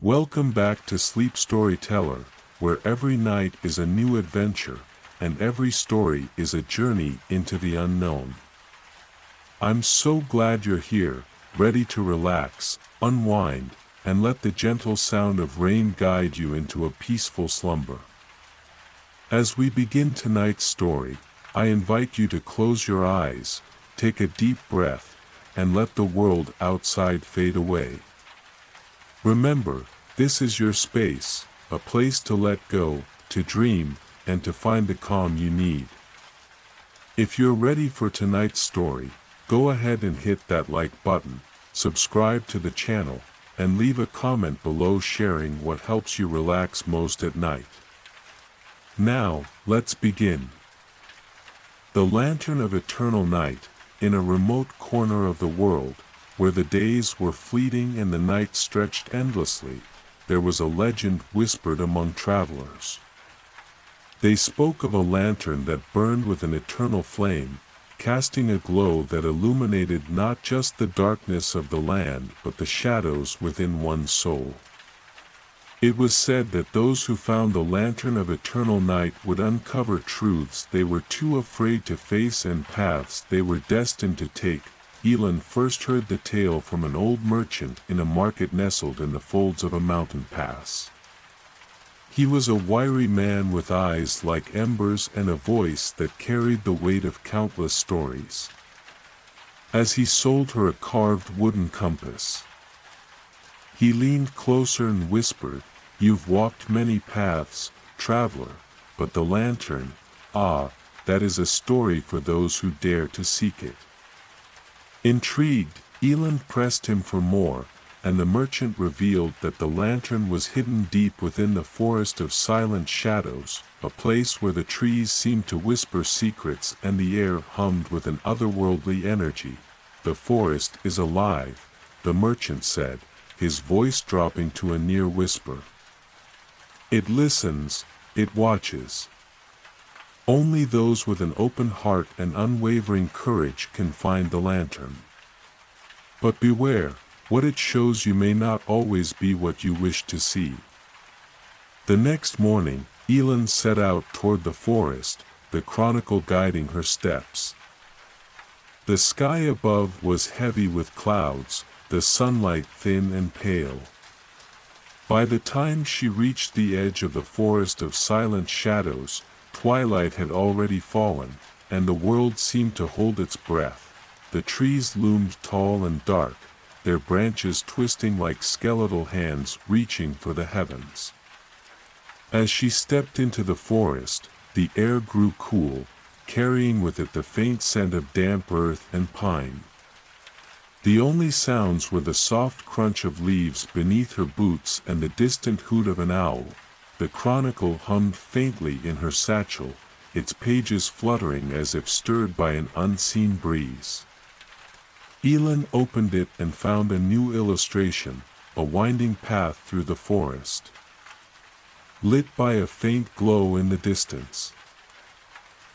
Welcome back to Sleep Storyteller, where every night is a new adventure, and every story is a journey into the unknown. I'm so glad you're here, ready to relax, unwind, and let the gentle sound of rain guide you into a peaceful slumber. As we begin tonight's story, I invite you to close your eyes, take a deep breath, and let the world outside fade away. Remember, this is your space, a place to let go, to dream, and to find the calm you need. If you're ready for tonight's story, go ahead and hit that like button, subscribe to the channel, and leave a comment below sharing what helps you relax most at night. Now, let's begin. The Lantern of Eternal Night, in a remote corner of the world, where the days were fleeting and the night stretched endlessly, there was a legend whispered among travelers. They spoke of a lantern that burned with an eternal flame, casting a glow that illuminated not just the darkness of the land but the shadows within one's soul. It was said that those who found the Lantern of Eternal Night would uncover truths they were too afraid to face and paths they were destined to take. Elon first heard the tale from an old merchant in a market nestled in the folds of a mountain pass. He was a wiry man with eyes like embers and a voice that carried the weight of countless stories. As he sold her a carved wooden compass, he leaned closer and whispered, "You've walked many paths, traveler, but the lantern, that is a story for those who dare to seek it." Intrigued, Elon pressed him for more, and the merchant revealed that the lantern was hidden deep within the forest of silent shadows, a place where the trees seemed to whisper secrets and the air hummed with an otherworldly energy. "The forest is alive," the merchant said, his voice dropping to a near whisper. "It listens, it watches. Only those with an open heart and unwavering courage can find the lantern. But beware, what it shows you may not always be what you wish to see." The next morning, Elin set out toward the forest, the chronicle guiding her steps. The sky above was heavy with clouds, the sunlight thin and pale. By the time she reached the edge of the forest of silent shadows, twilight had already fallen, and the world seemed to hold its breath. The trees loomed tall and dark, their branches twisting like skeletal hands reaching for the heavens. As she stepped into the forest, the air grew cool, carrying with it the faint scent of damp earth and pine. The only sounds were the soft crunch of leaves beneath her boots and the distant hoot of an owl. The chronicle hummed faintly in her satchel, its pages fluttering as if stirred by an unseen breeze. Elin opened it and found a new illustration, a winding path through the forest, lit by a faint glow in the distance.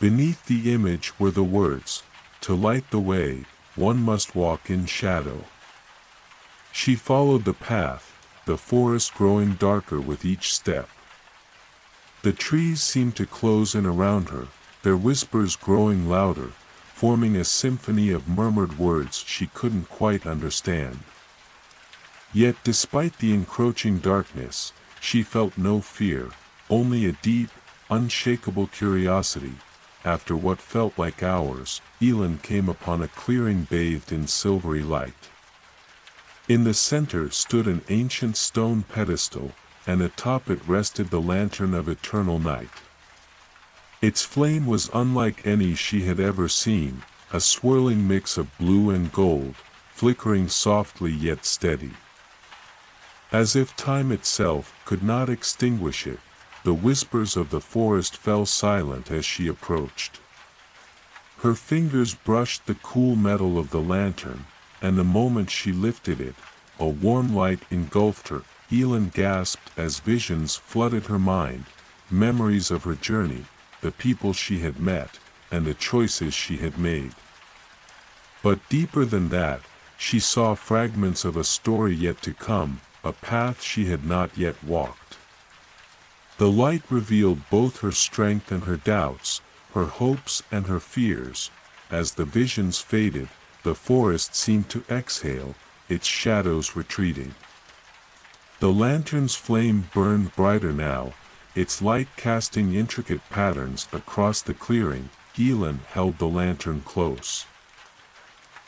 Beneath the image were the words, "To light the way, one must walk in shadow." She followed the path, the forest growing darker with each step. The trees seemed to close in around her, their whispers growing louder, forming a symphony of murmured words she couldn't quite understand. Yet despite the encroaching darkness, she felt no fear, only a deep, unshakable curiosity. After what felt like hours, Elin came upon a clearing bathed in silvery light. In the center stood an ancient stone pedestal, and atop it rested the Lantern of Eternal Night. Its flame was unlike any she had ever seen, a swirling mix of blue and gold, flickering softly yet steady. As if time itself could not extinguish it, the whispers of the forest fell silent as she approached. Her fingers brushed the cool metal of the lantern, and the moment she lifted it, a warm light engulfed her. Elin gasped as visions flooded her mind, memories of her journey, the people she had met, and the choices she had made. But deeper than that, she saw fragments of a story yet to come, a path she had not yet walked. The light revealed both her strength and her doubts, her hopes and her fears. As the visions faded, the forest seemed to exhale, its shadows retreating. The lantern's flame burned brighter now, its light casting intricate patterns across the clearing. Elin held the lantern close,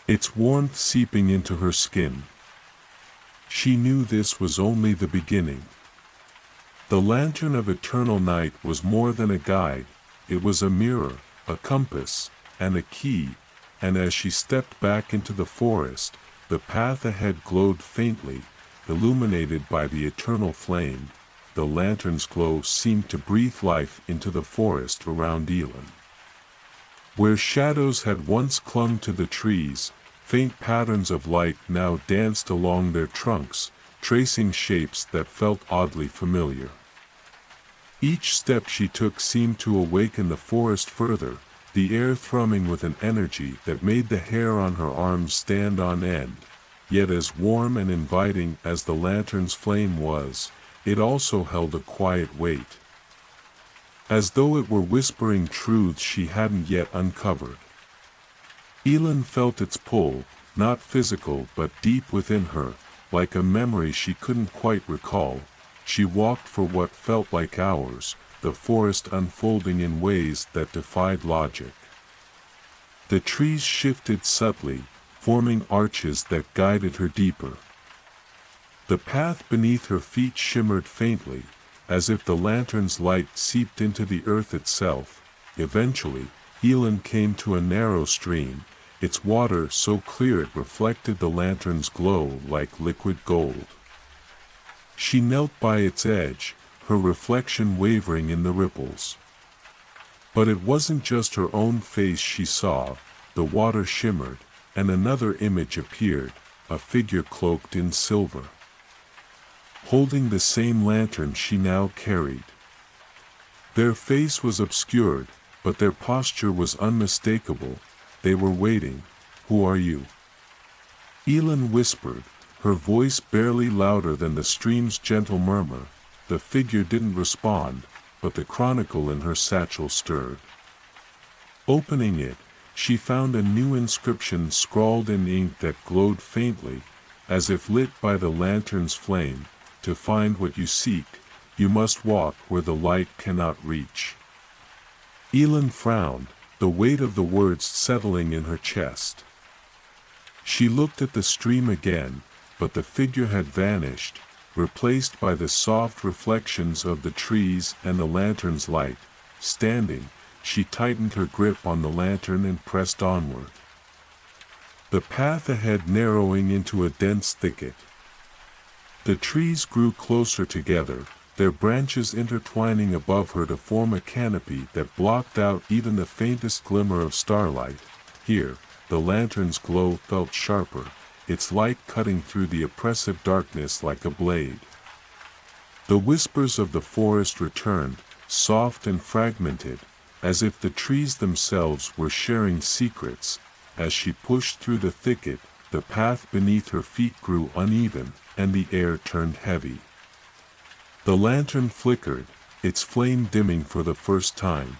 its warmth seeping into her skin. She knew this was only the beginning. The lantern of eternal night was more than a guide, it was a mirror, a compass, and a key, and as she stepped back into the forest, the path ahead glowed faintly, illuminated by the eternal flame. The lantern's glow seemed to breathe life into the forest around Elin. Where shadows had once clung to the trees, faint patterns of light now danced along their trunks, tracing shapes that felt oddly familiar. Each step she took seemed to awaken the forest further, the air thrumming with an energy that made the hair on her arms stand on end. Yet as warm and inviting as the lantern's flame was, it also held a quiet weight, as though it were whispering truths she hadn't yet uncovered. Elin felt its pull, not physical but deep within her, like a memory she couldn't quite recall. She walked for what felt like hours, the forest unfolding in ways that defied logic. The trees shifted subtly, forming arches that guided her deeper. The path beneath her feet shimmered faintly, as if the lantern's light seeped into the earth itself. Eventually, Elin came to a narrow stream, its water so clear it reflected the lantern's glow like liquid gold. She knelt by its edge, her reflection wavering in the ripples. But it wasn't just her own face she saw, the water shimmered, and another image appeared, a figure cloaked in silver, holding the same lantern she now carried. Their face was obscured, but their posture was unmistakable. They were waiting. "Who are you?" Elin whispered, her voice barely louder than the stream's gentle murmur. The figure didn't respond, but the chronicle in her satchel stirred. Opening it, she found a new inscription scrawled in ink that glowed faintly, as if lit by the lantern's flame. "To find what you seek, you must walk where the light cannot reach." Elin frowned, the weight of the words settling in her chest. She looked at the stream again, but the figure had vanished, replaced by the soft reflections of the trees and the lantern's light. Standing, she tightened her grip on the lantern and pressed onward, the path ahead narrowing into a dense thicket. The trees grew closer together, their branches intertwining above her to form a canopy that blocked out even the faintest glimmer of starlight. Here, the lantern's glow felt sharper, its light cutting through the oppressive darkness like a blade. The whispers of the forest returned, soft and fragmented, as if the trees themselves were sharing secrets. As she pushed through the thicket, the path beneath her feet grew uneven, and the air turned heavy. The lantern flickered, its flame dimming for the first time.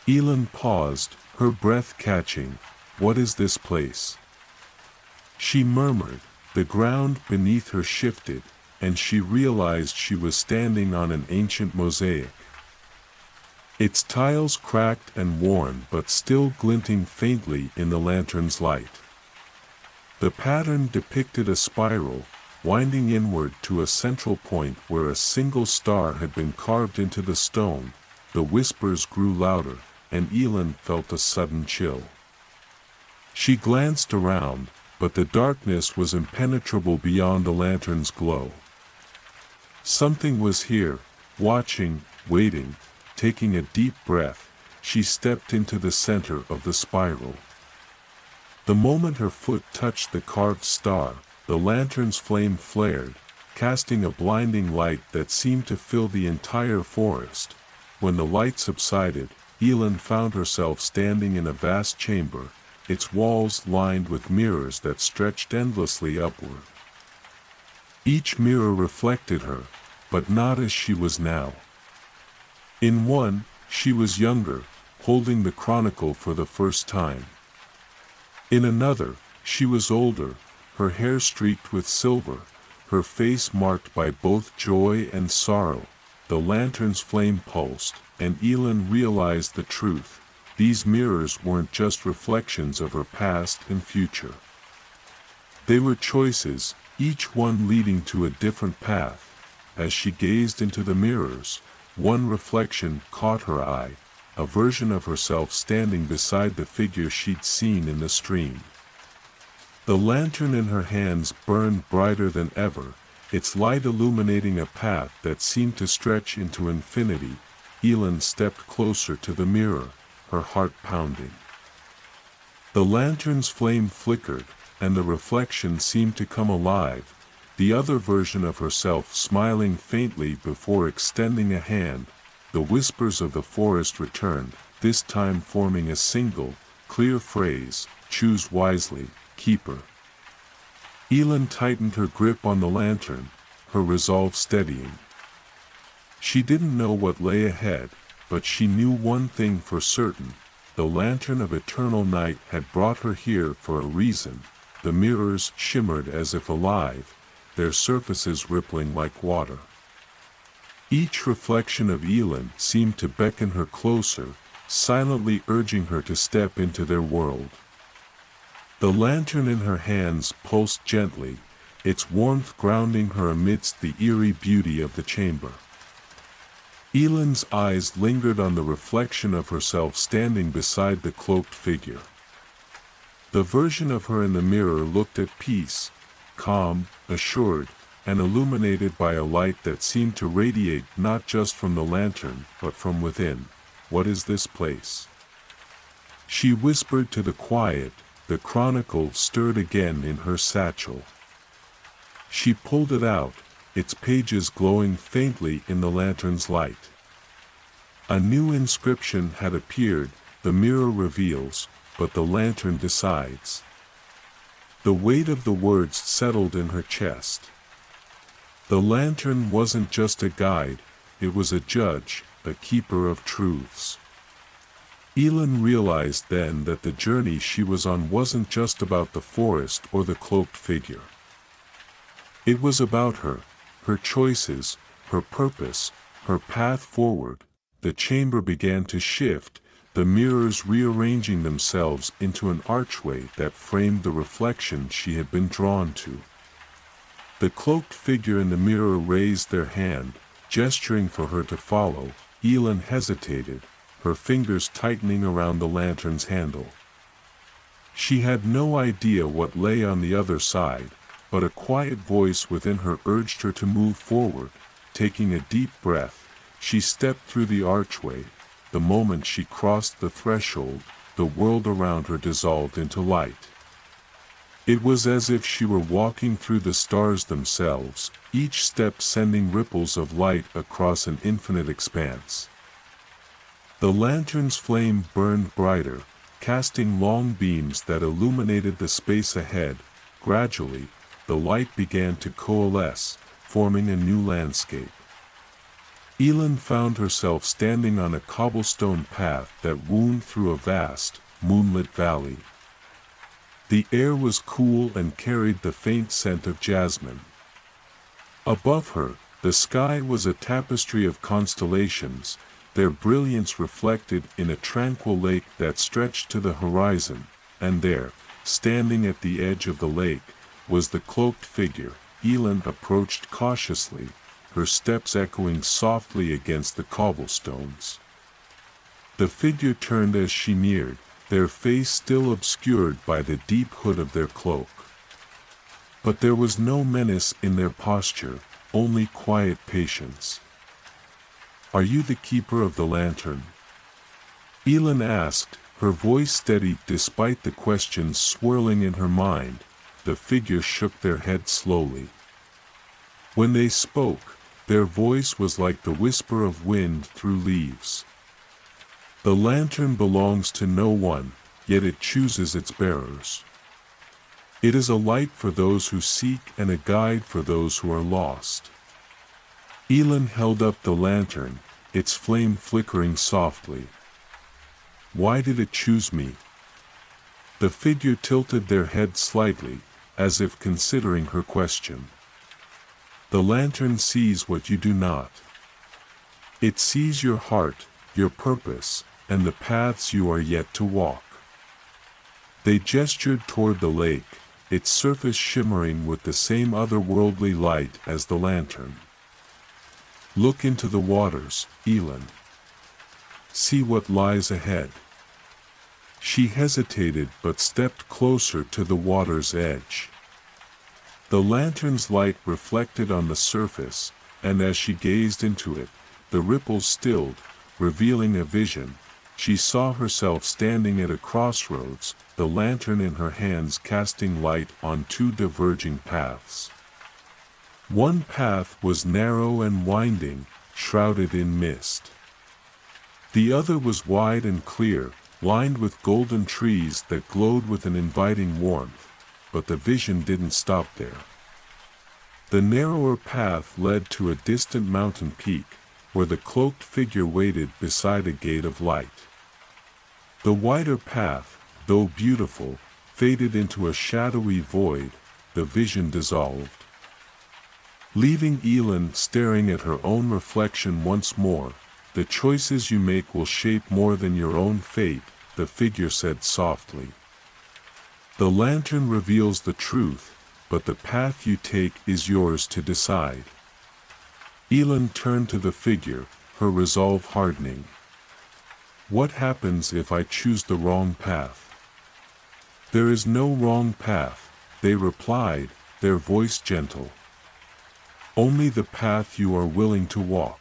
Elin paused, her breath catching. "What is this place?" She murmured. The ground beneath her shifted, and she realized she was standing on an ancient mosaic. Its tiles cracked and worn but still glinting faintly in the lantern's light. The pattern depicted a spiral, winding inward to a central point where a single star had been carved into the stone. The whispers grew louder, and Elin felt a sudden chill. She glanced around, but the darkness was impenetrable beyond the lantern's glow. Something was here, watching, waiting. Taking a deep breath, she stepped into the center of the spiral. The moment her foot touched the carved star, the lantern's flame flared, casting a blinding light that seemed to fill the entire forest. When the light subsided, Elin found herself standing in a vast chamber, its walls lined with mirrors that stretched endlessly upward. Each mirror reflected her, but not as she was now. In one, she was younger, holding the chronicle for the first time. In another, she was older, her hair streaked with silver, her face marked by both joy and sorrow. The lantern's flame pulsed, and Elin realized the truth. These mirrors weren't just reflections of her past and future. They were choices, each one leading to a different path. As she gazed into the mirrors, one reflection caught her eye, a version of herself standing beside the figure she'd seen in the stream. The lantern in her hands burned brighter than ever, its light illuminating a path that seemed to stretch into infinity. Elin stepped closer to the mirror, her heart pounding. The lantern's flame flickered, and the reflection seemed to come alive, the other version of herself smiling faintly before extending a hand. The whispers of the forest returned, this time forming a single, clear phrase: "Choose wisely, keeper." Elin tightened her grip on the lantern, her resolve steadying. She didn't know what lay ahead, but she knew one thing for certain: the lantern of eternal night had brought her here for a reason. The mirrors shimmered as if alive, their surfaces rippling like water. Each reflection of Elin seemed to beckon her closer, silently urging her to step into their world. The lantern in her hands pulsed gently, its warmth grounding her amidst the eerie beauty of the chamber. Elin's eyes lingered on the reflection of herself standing beside the cloaked figure. The version of her in the mirror looked at peace, calm, assured, and illuminated by a light that seemed to radiate not just from the lantern, but from within. "What is this place?" she whispered to the quiet. The chronicle stirred again in her satchel. She pulled it out, its pages glowing faintly in the lantern's light. A new inscription had appeared: "The mirror reveals, but the lantern decides." The weight of the words settled in her chest. The lantern wasn't just a guide, it was a judge, a keeper of truths. Elin realized then that the journey she was on wasn't just about the forest or the cloaked figure. It was about her, her choices, her purpose, her path forward. The chamber began to shift, the mirrors rearranging themselves into an archway that framed the reflection she had been drawn to. The cloaked figure in the mirror raised their hand, gesturing for her to follow. Elin hesitated, her fingers tightening around the lantern's handle. She had no idea what lay on the other side, but a quiet voice within her urged her to move forward. Taking a deep breath, she stepped through the archway. The moment she crossed the threshold, the world around her dissolved into light. It was as if she were walking through the stars themselves, each step sending ripples of light across an infinite expanse. The lantern's flame burned brighter, casting long beams that illuminated the space ahead. Gradually, the light began to coalesce, forming a new landscape. Elin found herself standing on a cobblestone path that wound through a vast, moonlit valley. The air was cool and carried the faint scent of jasmine. Above her, the sky was a tapestry of constellations, their brilliance reflected in a tranquil lake that stretched to the horizon. And there, standing at the edge of the lake, was the cloaked figure. Elin approached cautiously, her steps echoing softly against the cobblestones. The figure turned as she neared, their face still obscured by the deep hood of their cloak. But there was no menace in their posture, only quiet patience. "Are you the keeper of the lantern?" Elin asked, her voice steady despite the questions swirling in her mind. The figure shook their head slowly. When they spoke, their voice was like the whisper of wind through leaves. "The lantern belongs to no one, yet it chooses its bearers." It is a light for those who seek and a guide for those who are lost. Elin held up the lantern, its flame flickering softly. Why did it choose me? The figure tilted their head slightly, as if considering her question. The lantern sees what you do not. It sees your heart, your purpose, and the paths you are yet to walk. They gestured toward the lake, its surface shimmering with the same otherworldly light as the lantern. Look into the waters, Elin. See what lies ahead. She hesitated but stepped closer to the water's edge. The lantern's light reflected on the surface, and as she gazed into it, the ripples stilled, revealing a vision. She saw herself standing at a crossroads, the lantern in her hands casting light on two diverging paths. One path was narrow and winding, shrouded in mist. The other was wide and clear, lined with golden trees that glowed with an inviting warmth, but the vision didn't stop there. The narrower path led to a distant mountain peak, where the cloaked figure waited beside a gate of light. The wider path, though beautiful, faded into a shadowy void, the vision dissolved. Leaving Elin staring at her own reflection once more, the choices you make will shape more than your own fate, the figure said softly. The lantern reveals the truth, but the path you take is yours to decide. Elin turned to the figure, her resolve hardening. What happens if I choose the wrong path? There is no wrong path, they replied, their voice gentle. Only the path you are willing to walk.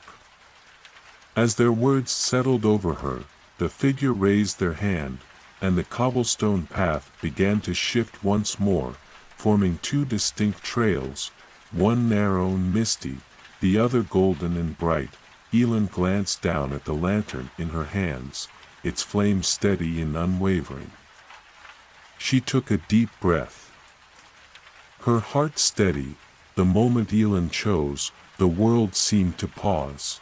As their words settled over her, the figure raised their hand, and the cobblestone path began to shift once more, forming two distinct trails, one narrow and misty, the other golden and bright. Elin glanced down at the lantern in her hands, its flame steady and unwavering. She took a deep breath. Her heart steady, the moment Elin chose, the world seemed to pause.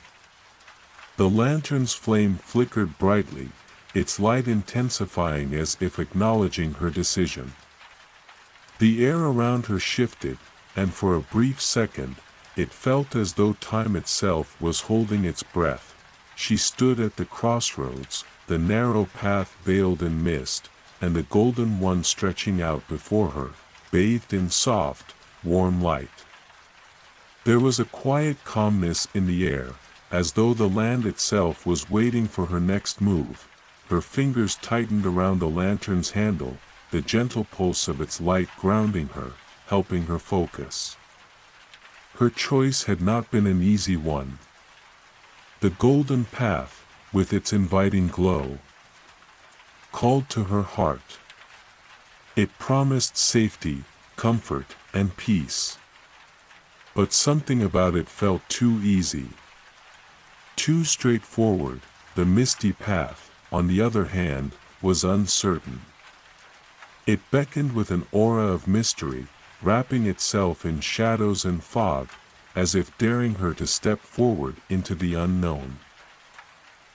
The lantern's flame flickered brightly, its light intensifying as if acknowledging her decision. The air around her shifted, and for a brief second, it felt as though time itself was holding its breath. She stood at the crossroads, the narrow path veiled in mist, and the golden one stretching out before her, bathed in soft, warm light. There was a quiet calmness in the air, as though the land itself was waiting for her next move. Her fingers tightened around the lantern's handle, the gentle pulse of its light grounding her, helping her focus. Her choice had not been an easy one. The golden path, with its inviting glow, called to her heart. It promised safety, comfort, and peace. But something about it felt too easy. Too straightforward. The misty path, on the other hand, was uncertain. It beckoned with an aura of mystery, wrapping itself in shadows and fog, as if daring her to step forward into the unknown.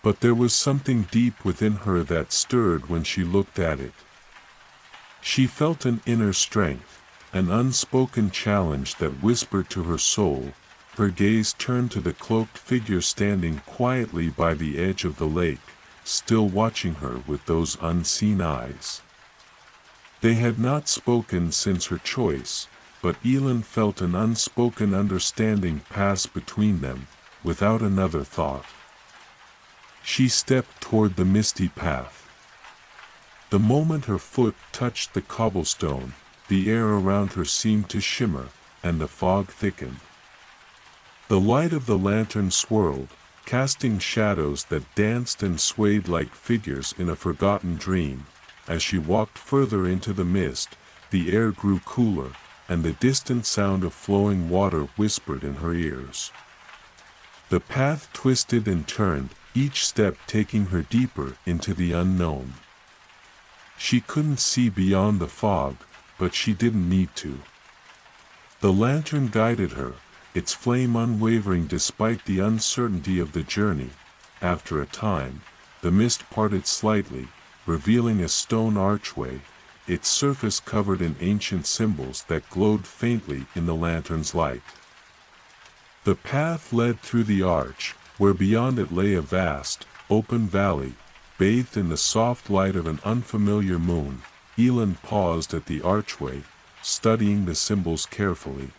But there was something deep within her that stirred when she looked at it. She felt an inner strength, an unspoken challenge that whispered to her soul. Her gaze turned to the cloaked figure standing quietly by the edge of the lake, still watching her with those unseen eyes. They had not spoken since her choice, but Elin felt an unspoken understanding pass between them, without another thought. She stepped toward the misty path. The moment her foot touched the cobblestone, the air around her seemed to shimmer, and the fog thickened. The light of the lantern swirled, casting shadows that danced and swayed like figures in a forgotten dream. As she walked further into the mist, the air grew cooler, and the distant sound of flowing water whispered in her ears. The path twisted and turned, each step taking her deeper into the unknown. She couldn't see beyond the fog, but she didn't need to. The lantern guided her, its flame unwavering despite the uncertainty of the journey. After a time, the mist parted slightly, revealing a stone archway, its surface covered in ancient symbols that glowed faintly in the lantern's light. The path led through the arch, where beyond it lay a vast, open valley, bathed in the soft light of an unfamiliar moon. Elin paused at the archway, studying the symbols carefully.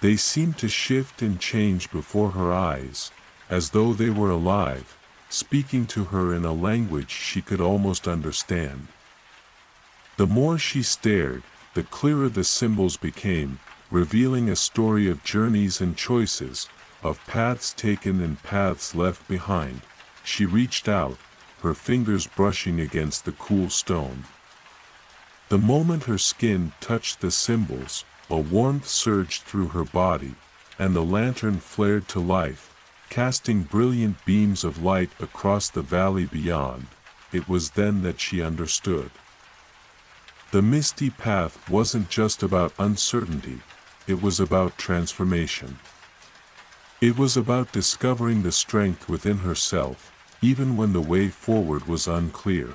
They seemed to shift and change before her eyes, as though they were alive, speaking to her in a language she could almost understand. The more she stared, the clearer the symbols became, revealing a story of journeys and choices, of paths taken and paths left behind. She reached out, her fingers brushing against the cool stone. The moment her skin touched the symbols, a warmth surged through her body, and the lantern flared to life, casting brilliant beams of light across the valley beyond. It was then that she understood. The misty path wasn't just about uncertainty, it was about transformation. It was about discovering the strength within herself, even when the way forward was unclear.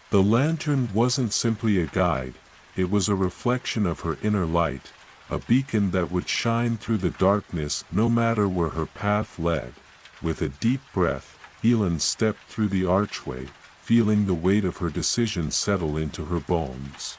The lantern wasn't simply a guide, it was a reflection of her inner light, a beacon that would shine through the darkness no matter where her path led. With a deep breath, Elin stepped through the archway, feeling the weight of her decision settle into her bones.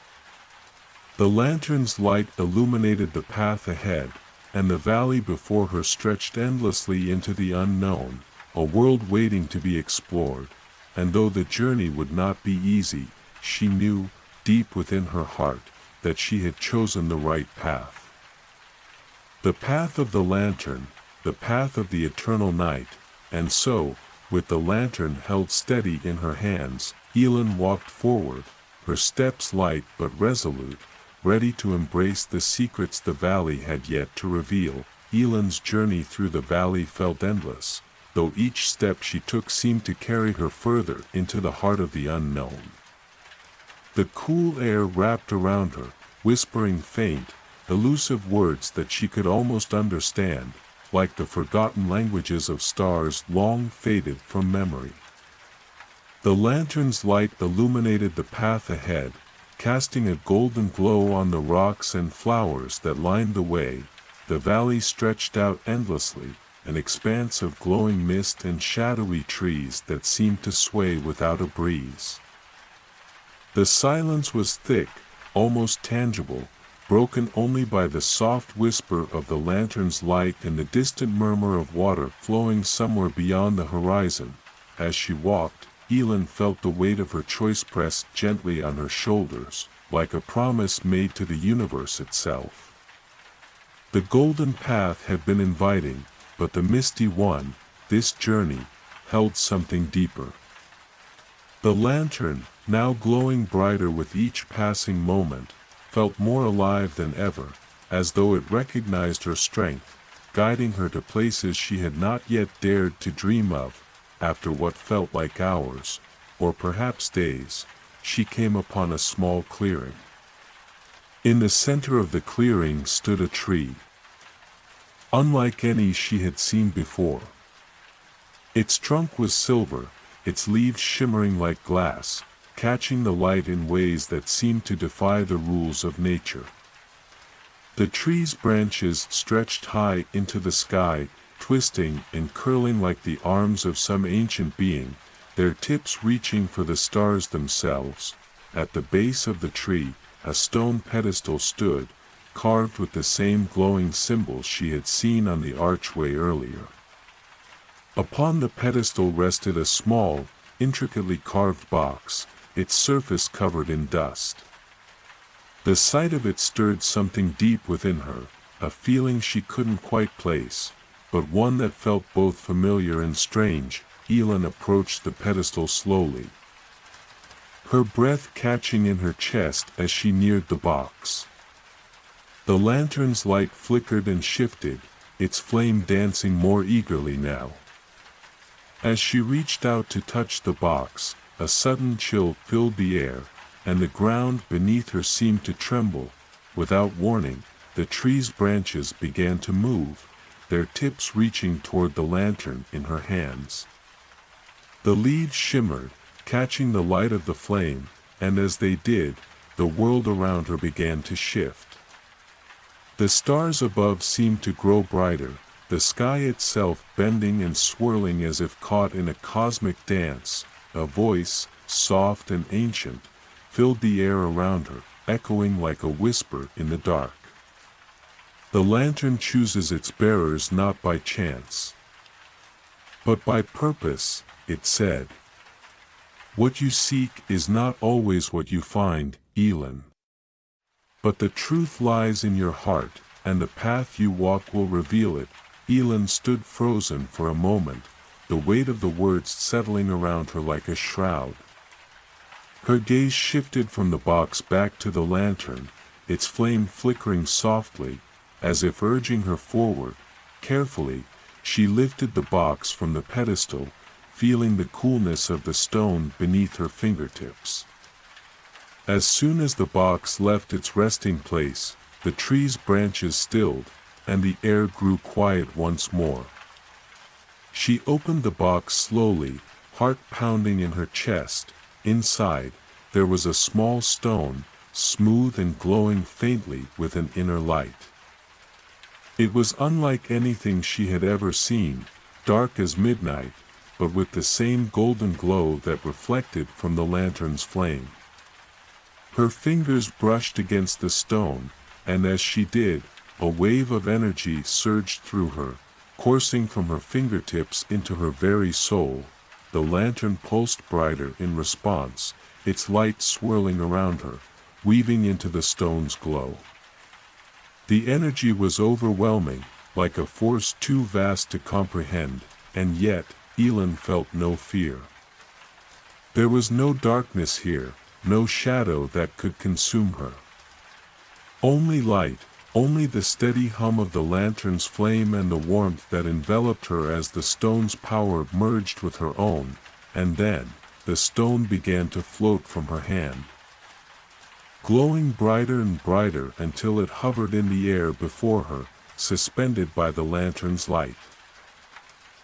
The lantern's light illuminated the path ahead, and the valley before her stretched endlessly into the unknown, a world waiting to be explored. And though the journey would not be easy, she knew, deep within her heart, that she had chosen the right path. The path of the lantern, the path of the eternal night. And so, with the lantern held steady in her hands, Elin walked forward, her steps light but resolute, ready to embrace the secrets the valley had yet to reveal. Elin's journey through the valley felt endless, though each step she took seemed to carry her further into the heart of the unknown. The cool air wrapped around her, whispering faint, elusive words that she could almost understand, like the forgotten languages of stars long faded from memory. The lantern's light illuminated the path ahead, casting a golden glow on the rocks and flowers that lined the way. The valley stretched out endlessly, an expanse of glowing mist and shadowy trees that seemed to sway without a breeze. The silence was thick, almost tangible, broken only by the soft whisper of the lantern's light and the distant murmur of water flowing somewhere beyond the horizon. As she walked, Elin felt the weight of her choice pressed gently on her shoulders, like a promise made to the universe itself. The golden path had been inviting, but the misty one, this journey, held something deeper. The lantern, now glowing brighter with each passing moment, felt more alive than ever, as though it recognized her strength, guiding her to places she had not yet dared to dream of. After what felt like hours, or perhaps days, she came upon a small clearing. In the center of the clearing stood a tree, unlike any she had seen before. Its trunk was silver, its leaves shimmering like glass, catching the light in ways that seemed to defy the rules of nature. The tree's branches stretched high into the sky, twisting and curling like the arms of some ancient being, their tips reaching for the stars themselves. At the base of the tree, a stone pedestal stood, carved with the same glowing symbols she had seen on the archway earlier. Upon the pedestal rested a small, intricately carved box, its surface covered in dust. The sight of it stirred something deep within her, a feeling she couldn't quite place, but one that felt both familiar and strange. Elin approached the pedestal slowly, her breath catching in her chest as she neared the box. The lantern's light flickered and shifted, its flame dancing more eagerly now. As she reached out to touch the box, a sudden chill filled the air, and the ground beneath her seemed to tremble. Without warning, the tree's branches began to move, their tips reaching toward the lantern in her hands. The leaves shimmered, catching the light of the flame, and as they did, the world around her began to shift. The stars above seemed to grow brighter, the sky itself bending and swirling as if caught in a cosmic dance. A voice, soft and ancient, filled the air around her, echoing like a whisper in the dark. The lantern chooses its bearers not by chance, but by purpose, it said. What you seek is not always what you find, Elin. But the truth lies in your heart, and the path you walk will reveal it. Elin stood frozen for a moment, the weight of the words settling around her like a shroud. Her gaze shifted from the box back to the lantern, its flame flickering softly, as if urging her forward. Carefully, she lifted the box from the pedestal, feeling the coolness of the stone beneath her fingertips. As soon as the box left its resting place, the tree's branches stilled, and the air grew quiet once more. She opened the box slowly, heart pounding in her chest. Inside, there was a small stone, smooth and glowing faintly with an inner light. It was unlike anything she had ever seen, dark as midnight, but with the same golden glow that reflected from the lantern's flame. Her fingers brushed against the stone, and as she did, a wave of energy surged through her, coursing from her fingertips into her very soul. The lantern pulsed brighter in response, its light swirling around her, weaving into the stone's glow. The energy was overwhelming, like a force too vast to comprehend, and yet, Elin felt no fear. There was no darkness here, no shadow that could consume her. Only light, only the steady hum of the lantern's flame and the warmth that enveloped her as the stone's power merged with her own, and then, the stone began to float from her hand, glowing brighter and brighter until it hovered in the air before her, suspended by the lantern's light.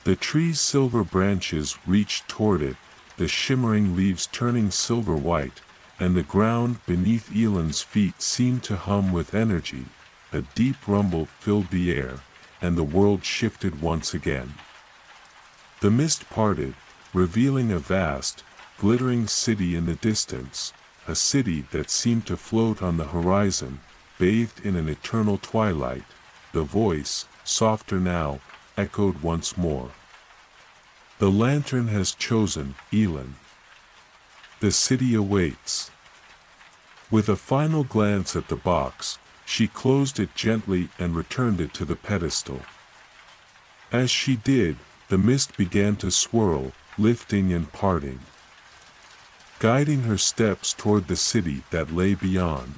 The tree's silver branches reached toward it, the shimmering leaves turning silver white, and the ground beneath Elin's feet seemed to hum with energy. A deep rumble filled the air, and the world shifted once again. The mist parted, revealing a vast, glittering city in the distance, a city that seemed to float on the horizon, bathed in an eternal twilight. The voice, softer now, echoed once more. The lantern has chosen, Elin. The city awaits. With a final glance at the box, she closed it gently and returned it to the pedestal. As she did, the mist began to swirl, lifting and parting, guiding her steps toward the city that lay beyond.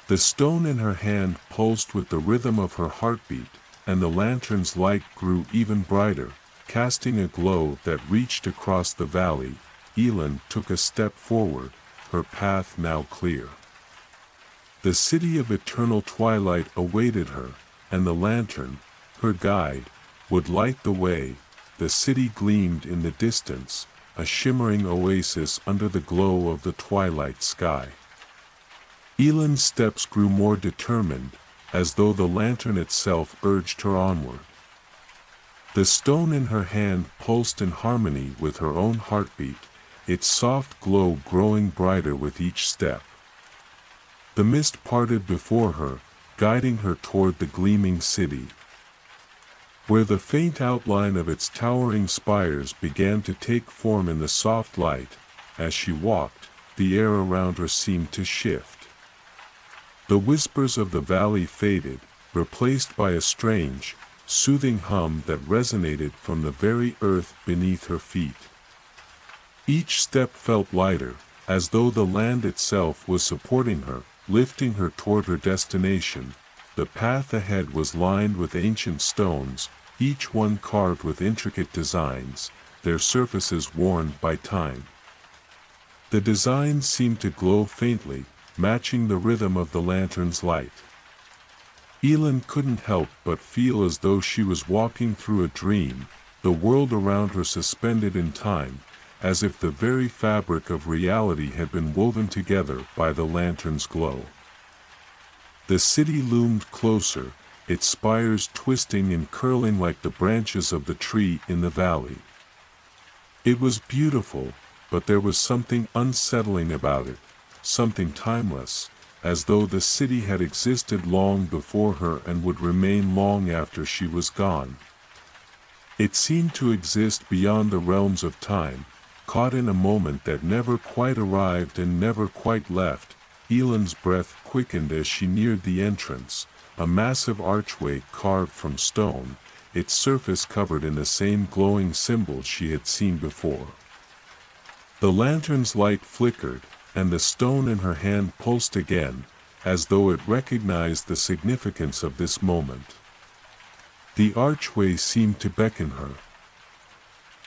The stone in her hand pulsed with the rhythm of her heartbeat, and the lantern's light grew even brighter, casting a glow that reached across the valley. Elin took a step forward, her path now clear. The city of eternal twilight awaited her, and the lantern, her guide, would light the way. The city gleamed in the distance, a shimmering oasis under the glow of the twilight sky. Elin's steps grew more determined, as though the lantern itself urged her onward. The stone in her hand pulsed in harmony with her own heartbeat, its soft glow growing brighter with each step. The mist parted before her, guiding her toward the gleaming city, where the faint outline of its towering spires began to take form in the soft light. As she walked, the air around her seemed to shift. The whispers of the valley faded, replaced by a strange, soothing hum that resonated from the very earth beneath her feet. Each step felt lighter, as though the land itself was supporting her, lifting her toward her destination. The path ahead was lined with ancient stones, each one carved with intricate designs, their surfaces worn by time. The design seemed to glow faintly, matching the rhythm of the lantern's light. Elin couldn't help but feel as though she was walking through a dream, the world around her suspended in time, as if the very fabric of reality had been woven together by the lantern's glow. The city loomed closer, its spires twisting and curling like the branches of the tree in the valley. It was beautiful, but there was something unsettling about it, something timeless, as though the city had existed long before her and would remain long after she was gone. It seemed to exist beyond the realms of time, caught in a moment that never quite arrived and never quite left. Elin's breath quickened as she neared the entrance, a massive archway carved from stone, its surface covered in the same glowing symbols she had seen before. The lantern's light flickered, and the stone in her hand pulsed again, as though it recognized the significance of this moment. The archway seemed to beckon her,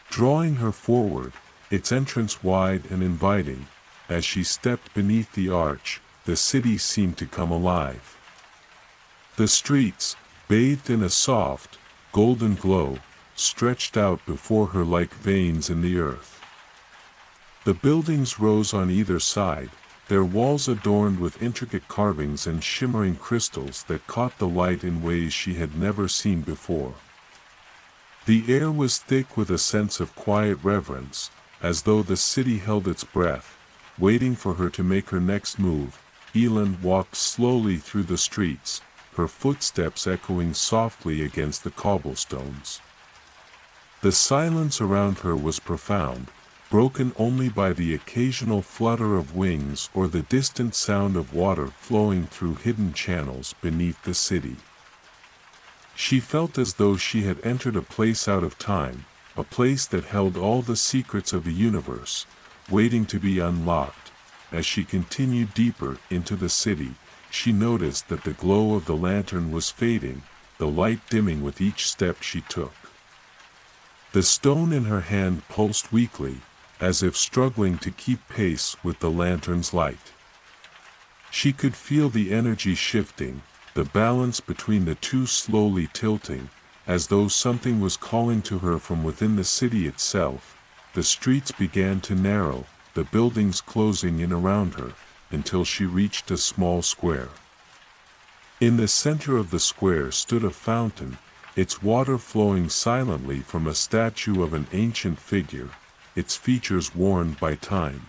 drawing her forward, its entrance wide and inviting. As she stepped beneath the arch, the city seemed to come alive. The streets, bathed in a soft, golden glow, stretched out before her like veins in the earth. The buildings rose on either side, their walls adorned with intricate carvings and shimmering crystals that caught the light in ways she had never seen before. The air was thick with a sense of quiet reverence, as though the city held its breath, waiting for her to make her next move. Elin walked slowly through the streets, her footsteps echoing softly against the cobblestones. The silence around her was profound, broken only by the occasional flutter of wings or the distant sound of water flowing through hidden channels beneath the city. She felt as though she had entered a place out of time, a place that held all the secrets of the universe, waiting to be unlocked. As she continued deeper into the city, she noticed that the glow of the lantern was fading, the light dimming with each step she took. The stone in her hand pulsed weakly, as if struggling to keep pace with the lantern's light. She could feel the energy shifting, the balance between the two slowly tilting, as though something was calling to her from within the city itself. The streets began to narrow, the buildings closing in around her, until she reached a small square. In the center of the square stood a fountain, its water flowing silently from a statue of an ancient figure, its features worn by time,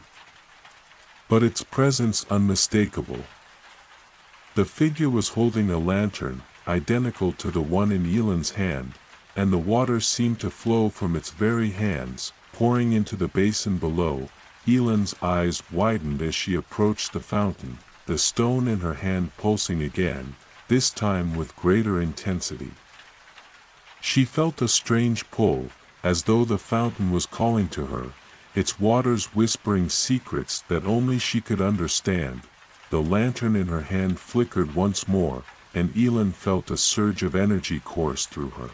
but its presence unmistakable. The figure was holding a lantern, identical to the one in Elin's hand, and the water seemed to flow from its very hands, pouring into the basin below. Elin's eyes widened as she approached the fountain, the stone in her hand pulsing again, this time with greater intensity. She felt a strange pull, as though the fountain was calling to her, its waters whispering secrets that only she could understand. The lantern in her hand flickered once more, and Elin felt a surge of energy course through her.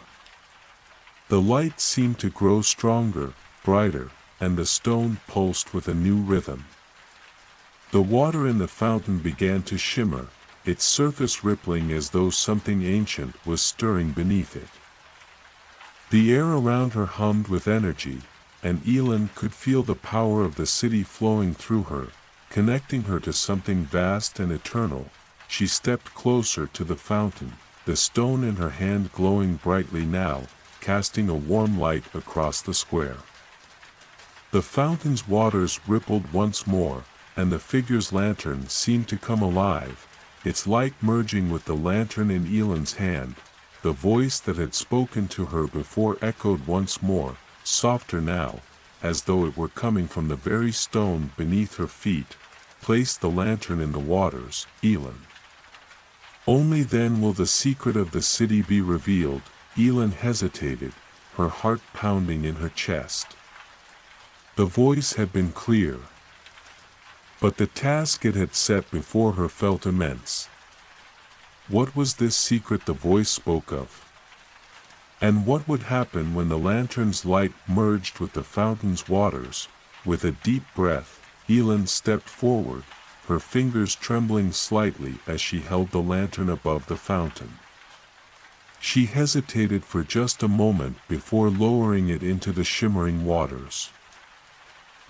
The light seemed to grow stronger, brighter, and the stone pulsed with a new rhythm. The water in the fountain began to shimmer, its surface rippling as though something ancient was stirring beneath it. The air around her hummed with energy, and Elin could feel the power of the city flowing through her, connecting her to something vast and eternal. She stepped closer to the fountain, the stone in her hand glowing brightly now, casting a warm light across the square. The fountain's waters rippled once more, and the figure's lantern seemed to come alive, its light merging with the lantern in Elin's hand. The voice that had spoken to her before echoed once more, softer now, as though it were coming from the very stone beneath her feet. Place the lantern in the waters, Elin. Only then will the secret of the city be revealed. Elin hesitated, her heart pounding in her chest. The voice had been clear, but the task it had set before her felt immense. What was this secret the voice spoke of? And what would happen when the lantern's light merged with the fountain's waters? With a deep breath, Elin stepped forward, her fingers trembling slightly as she held the lantern above the fountain. She hesitated for just a moment before lowering it into the shimmering waters.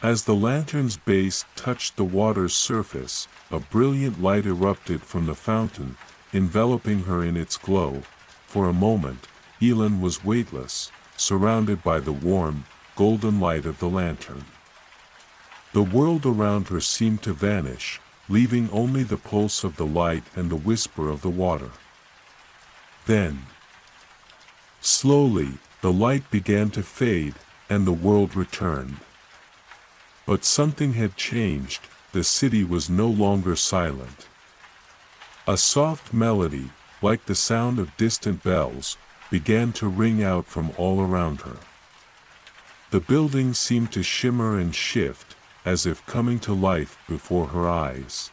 As the lantern's base touched the water's surface, a brilliant light erupted from the fountain, enveloping her in its glow. For a moment, Elin was weightless, surrounded by the warm, golden light of the lantern. The world around her seemed to vanish, leaving only the pulse of the light and the whisper of the water. Then, slowly, the light began to fade, and the world returned. But something had changed. The city was no longer silent. A soft melody, like the sound of distant bells, began to ring out from all around her. The buildings seemed to shimmer and shift, as if coming to life before her eyes.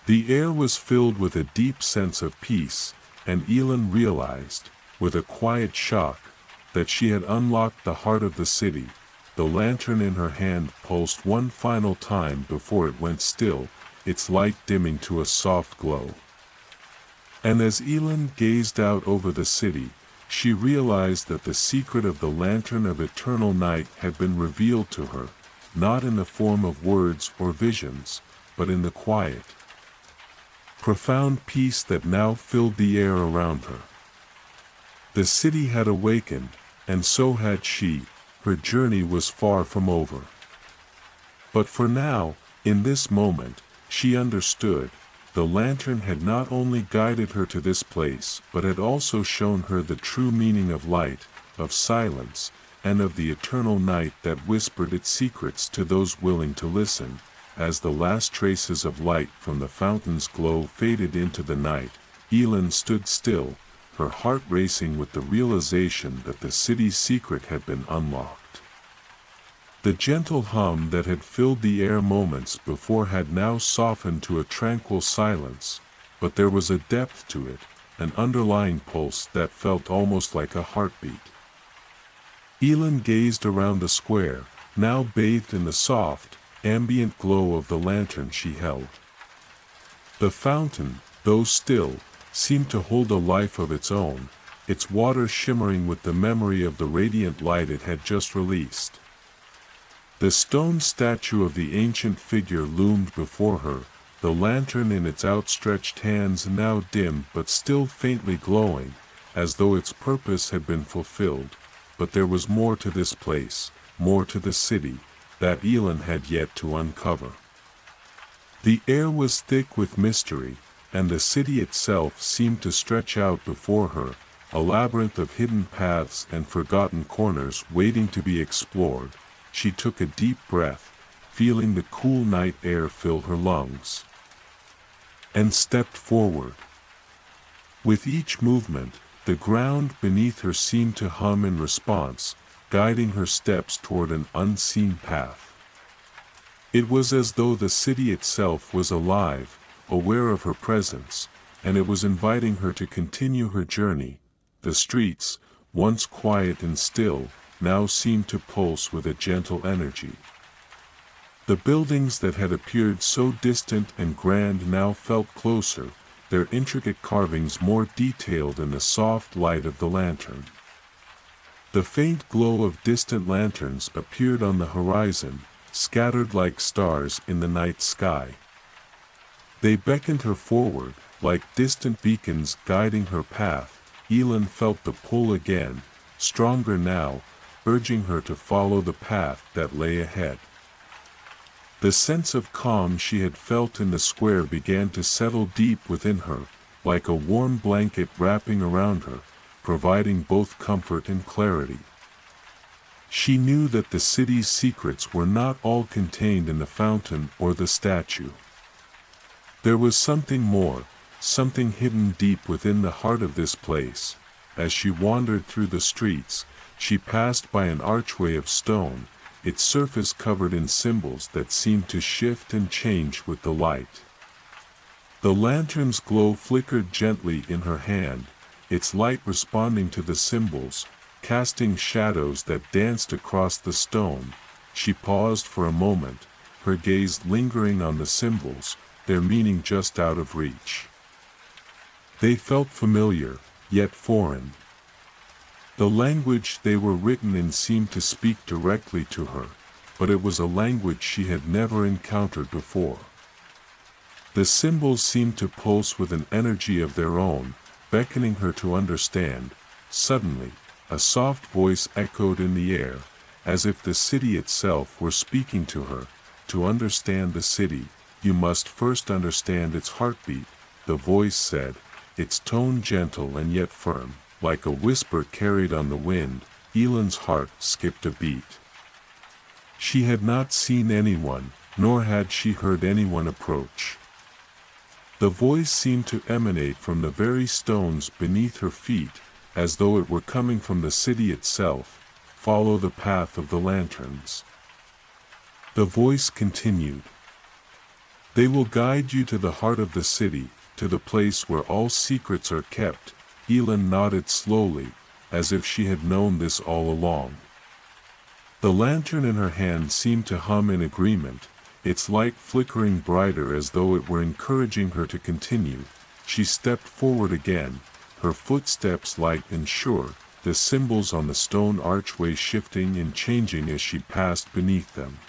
The air was filled with a deep sense of peace, and Elin realized, with a quiet shock, that she had unlocked the heart of the city. The lantern in her hand pulsed one final time before it went still, its light dimming to a soft glow. And as Elin gazed out over the city, she realized that the secret of the lantern of eternal night had been revealed to her, not in the form of words or visions, but in the quiet, profound peace that now filled the air around her. The city had awakened, and so had she. Her journey was far from over. But for now, in this moment, she understood. The lantern had not only guided her to this place, but had also shown her the true meaning of light, of silence, and of the eternal night that whispered its secrets to those willing to listen. As the last traces of light from the fountain's glow faded into the night, Elin stood still, her heart racing with the realization that the city's secret had been unlocked. The gentle hum that had filled the air moments before had now softened to a tranquil silence, but there was a depth to it, an underlying pulse that felt almost like a heartbeat. Elin gazed around the square, now bathed in the soft, ambient glow of the lantern she held. The fountain, though still, seemed to hold a life of its own, its water shimmering with the memory of the radiant light it had just released. The stone statue of the ancient figure loomed before her, the lantern in its outstretched hands now dim but still faintly glowing, as though its purpose had been fulfilled. But there was more to this place, more to the city, that Elin had yet to uncover. The air was thick with mystery, and the city itself seemed to stretch out before her, a labyrinth of hidden paths and forgotten corners waiting to be explored. She took a deep breath, feeling the cool night air fill her lungs, and stepped forward. With each movement, the ground beneath her seemed to hum in response, guiding her steps toward an unseen path. It was as though the city itself was alive, aware of her presence, and it was inviting her to continue her journey. The streets, once quiet and still, now seemed to pulse with a gentle energy. The buildings that had appeared so distant and grand now felt closer, their intricate carvings more detailed in the soft light of the lantern. The faint glow of distant lanterns appeared on the horizon, scattered like stars in the night sky. They beckoned her forward, like distant beacons guiding her path. Elin felt the pull again, stronger now, urging her to follow the path that lay ahead. The sense of calm she had felt in the square began to settle deep within her, like a warm blanket wrapping around her, providing both comfort and clarity. She knew that the city's secrets were not all contained in the fountain or the statue. There was something more, something hidden deep within the heart of this place. As she wandered through the streets, she passed by an archway of stone, its surface covered in symbols that seemed to shift and change with the light. The lantern's glow flickered gently in her hand, its light responding to the symbols, casting shadows that danced across the stone. She paused for a moment, her gaze lingering on the symbols, their meaning just out of reach. They felt familiar, yet foreign. The language they were written in seemed to speak directly to her, but it was a language she had never encountered before. The symbols seemed to pulse with an energy of their own, beckoning her to understand. Suddenly, a soft voice echoed in the air, as if the city itself were speaking to her. To understand the city, you must first understand its heartbeat, the voice said, its tone gentle and yet firm. Like a whisper carried on the wind, Ellen's heart skipped a beat. She had not seen anyone, nor had she heard anyone approach. The voice seemed to emanate from the very stones beneath her feet, as though it were coming from the city itself. Follow the path of the lanterns. The voice continued. They will guide you to the heart of the city, to the place where all secrets are kept. Ellen nodded slowly, as if she had known this all along. The lantern in her hand seemed to hum in agreement, its light flickering brighter as though it were encouraging her to continue. She stepped forward again, her footsteps light and sure, the symbols on the stone archway shifting and changing as she passed beneath them.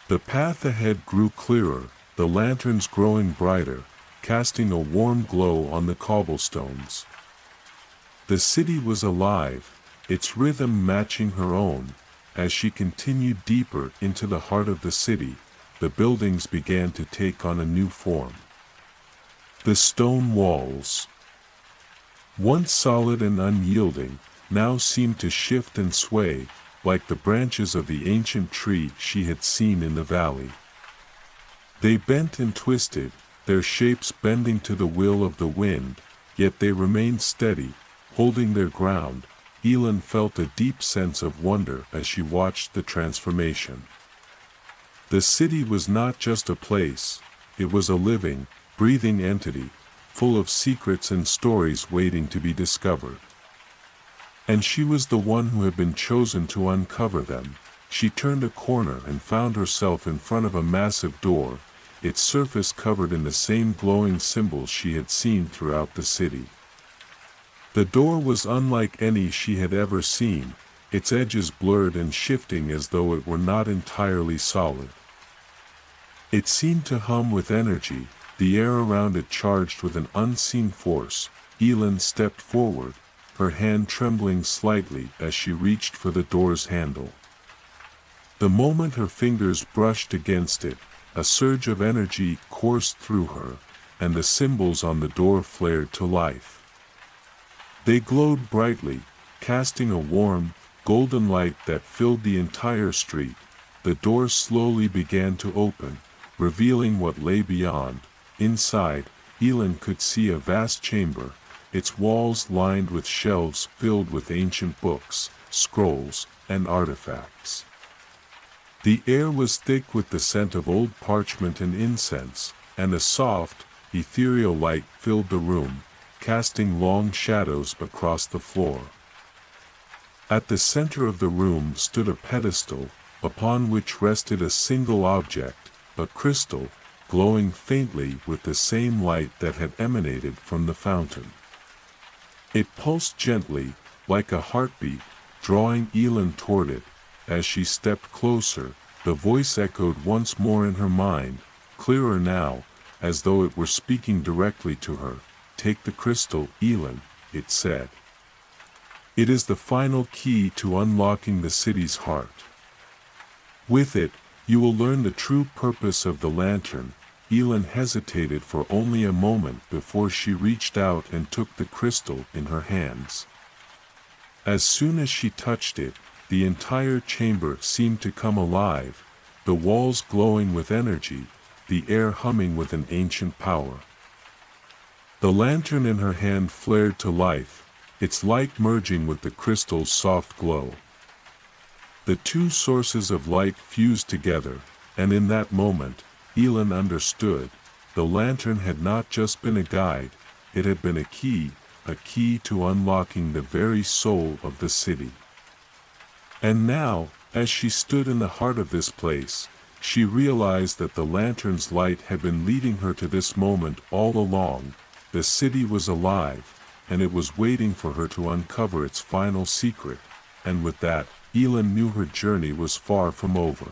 The path ahead grew clearer, the lanterns growing brighter, casting a warm glow on the cobblestones. The city was alive, its rhythm matching her own. As she continued deeper into the heart of the city, the buildings began to take on a new form. The stone walls, once solid and unyielding, now seemed to shift and sway, like the branches of the ancient tree she had seen in the valley. They bent and twisted, their shapes bending to the will of the wind, yet they remained steady, holding their ground. Ellen felt a deep sense of wonder as she watched the transformation. The city was not just a place, it was a living, breathing entity, full of secrets and stories waiting to be discovered. And she was the one who had been chosen to uncover them. She turned a corner and found herself in front of a massive door, its surface covered in the same glowing symbols she had seen throughout the city. The door was unlike any she had ever seen, its edges blurred and shifting as though it were not entirely solid. It seemed to hum with energy, the air around it charged with an unseen force. Ellen stepped forward, her hand trembling slightly as she reached for the door's handle. The moment her fingers brushed against it, a surge of energy coursed through her, and the symbols on the door flared to life. They glowed brightly, casting a warm, golden light that filled the entire street. The door slowly began to open, revealing what lay beyond. Inside, Ellen could see a vast chamber, its walls lined with shelves filled with ancient books, scrolls, and artifacts. The air was thick with the scent of old parchment and incense, and a soft, ethereal light filled the room, casting long shadows across the floor. At the center of the room stood a pedestal, upon which rested a single object, a crystal, glowing faintly with the same light that had emanated from the fountain. It pulsed gently, like a heartbeat, drawing Ellen toward it. As she stepped closer, the voice echoed once more in her mind, clearer now, as though it were speaking directly to her. "Take the crystal, Ellen," it said. "It is the final key to unlocking the city's heart. With it, you will learn the true purpose of the lantern." Ellen hesitated for only a moment before she reached out and took the crystal in her hands. As soon as she touched it, the entire chamber seemed to come alive, the walls glowing with energy, the air humming with an ancient power. The lantern in her hand flared to life, its light merging with the crystal's soft glow. The two sources of light fused together, and in that moment, Ellen understood. The lantern had not just been a guide, it had been a key to unlocking the very soul of the city. And now, as she stood in the heart of this place, she realized that the lantern's light had been leading her to this moment all along. The city was alive, and it was waiting for her to uncover its final secret, and with that, Elin knew her journey was far from over.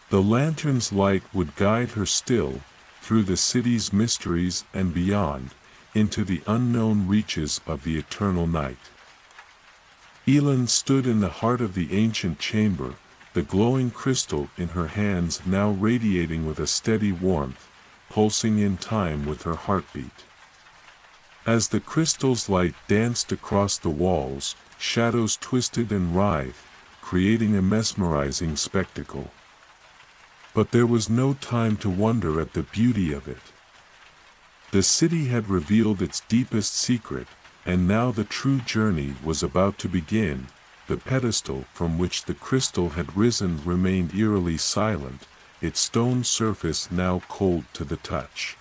The lantern's light would guide her still, through the city's mysteries and beyond, into the unknown reaches of the eternal night. Elin stood in the heart of the ancient chamber, the glowing crystal in her hands now radiating with a steady warmth, pulsing in time with her heartbeat. As the crystal's light danced across the walls, shadows twisted and writhed, creating a mesmerizing spectacle. But there was no time to wonder at the beauty of it. The city had revealed its deepest secret, and now the true journey was about to begin. The pedestal from which the crystal had risen remained eerily silent, its stone surface now cold to the touch.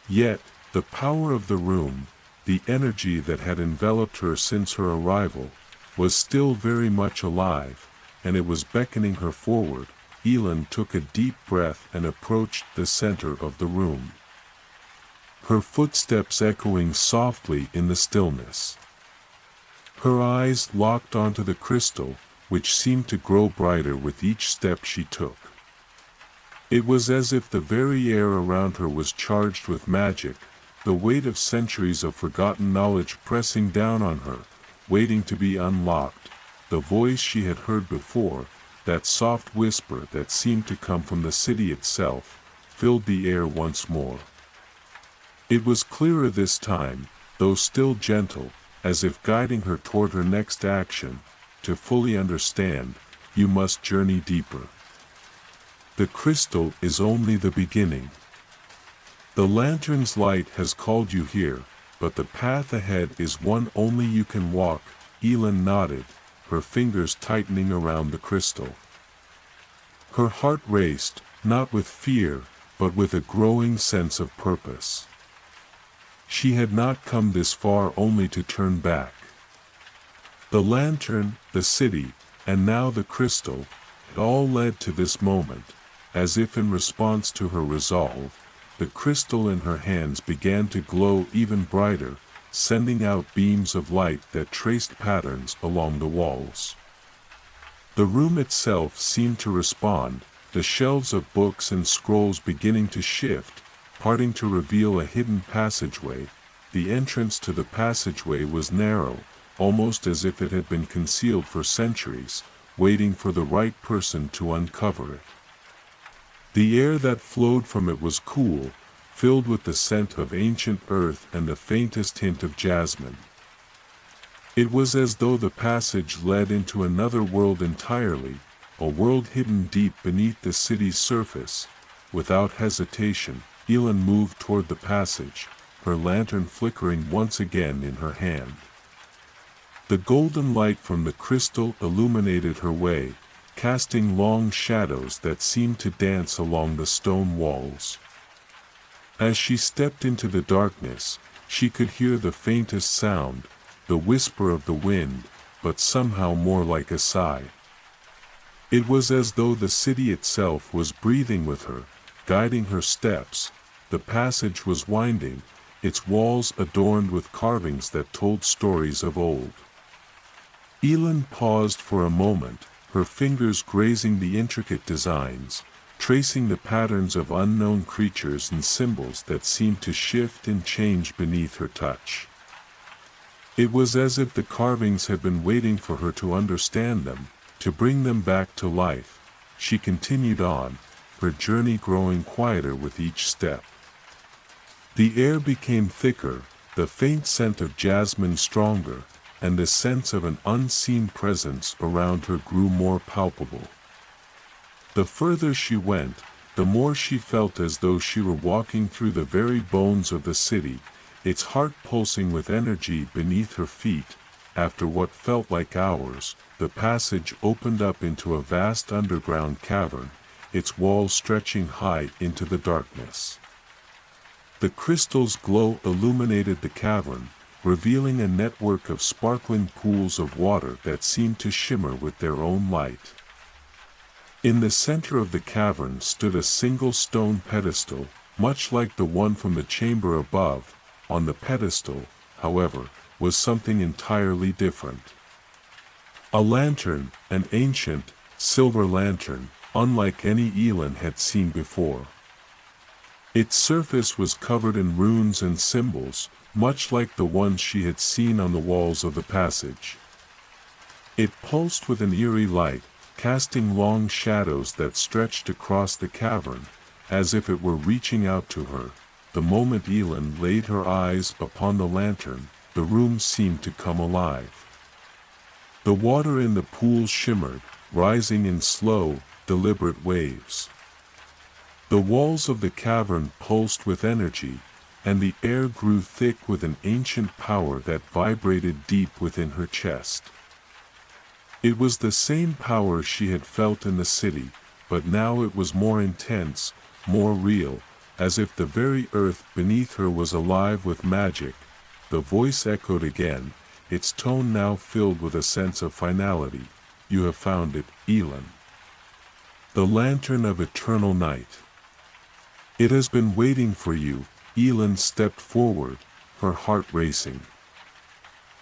Yet, the power of the room, the energy that had enveloped her since her arrival, was still very much alive, and it was beckoning her forward. Elin took a deep breath and approached the center of the room, her footsteps echoing softly in the stillness. Her eyes locked onto the crystal, which seemed to grow brighter with each step she took. It was as if the very air around her was charged with magic, the weight of centuries of forgotten knowledge pressing down on her, waiting to be unlocked. The voice she had heard before, that soft whisper that seemed to come from the city itself, filled the air once more. It was clearer this time, though still gentle, as if guiding her toward her next action. To fully understand, you must journey deeper. The crystal is only the beginning. The lantern's light has called you here, but the path ahead is one only you can walk. Elin nodded, her fingers tightening around the crystal. Her heart raced, not with fear, but with a growing sense of purpose. She had not come this far only to turn back. The lantern, the city, and now the crystal, it all led to this moment. As if in response to her resolve, the crystal in her hands began to glow even brighter, sending out beams of light that traced patterns along the walls. The room itself seemed to respond, the shelves of books and scrolls beginning to shift, parting to reveal a hidden passageway. The entrance to the passageway was narrow, almost as if it had been concealed for centuries, waiting for the right person to uncover it. The air that flowed from it was cool, filled with the scent of ancient earth and the faintest hint of jasmine. It was as though the passage led into another world entirely, a world hidden deep beneath the city's surface. Without hesitation, Elin moved toward the passage, her lantern flickering once again in her hand. The golden light from the crystal illuminated her way, casting long shadows that seemed to dance along the stone walls. As she stepped into the darkness, she could hear the faintest sound, the whisper of the wind, but somehow more like a sigh. It was as though the city itself was breathing with her, guiding her steps. The passage was winding, its walls adorned with carvings that told stories of old. Elin paused for a moment, her fingers grazing the intricate designs, tracing the patterns of unknown creatures and symbols that seemed to shift and change beneath her touch. It was as if the carvings had been waiting for her to understand them, to bring them back to life. She continued on, her journey growing quieter with each step. The air became thicker, the faint scent of jasmine stronger, and the sense of an unseen presence around her grew more palpable. The further she went, the more she felt as though she were walking through the very bones of the city, its heart pulsing with energy beneath her feet. After what felt like hours, the passage opened up into a vast underground cavern, its walls stretching high into the darkness. The crystal's glow illuminated the cavern, revealing a network of sparkling pools of water that seemed to shimmer with their own light. In the center of the cavern stood a single stone pedestal, much like the one from the chamber above. On the pedestal, however, was something entirely different. A lantern, an ancient, silver lantern, unlike any Elin had seen before. Its surface was covered in runes and symbols, much like the ones she had seen on the walls of the passage. It pulsed with an eerie light, casting long shadows that stretched across the cavern, as if it were reaching out to her. The moment Elin laid her eyes upon the lantern, the room seemed to come alive. The water in the pool shimmered, rising in slow, deliberate waves. The walls of the cavern pulsed with energy, and the air grew thick with an ancient power that vibrated deep within her chest. It was the same power she had felt in the city, but now it was more intense, more real, as if the very earth beneath her was alive with magic. The voice echoed again, its tone now filled with a sense of finality. You have found it, Elin. The lantern of eternal night. It has been waiting for you. Elin stepped forward, her heart racing.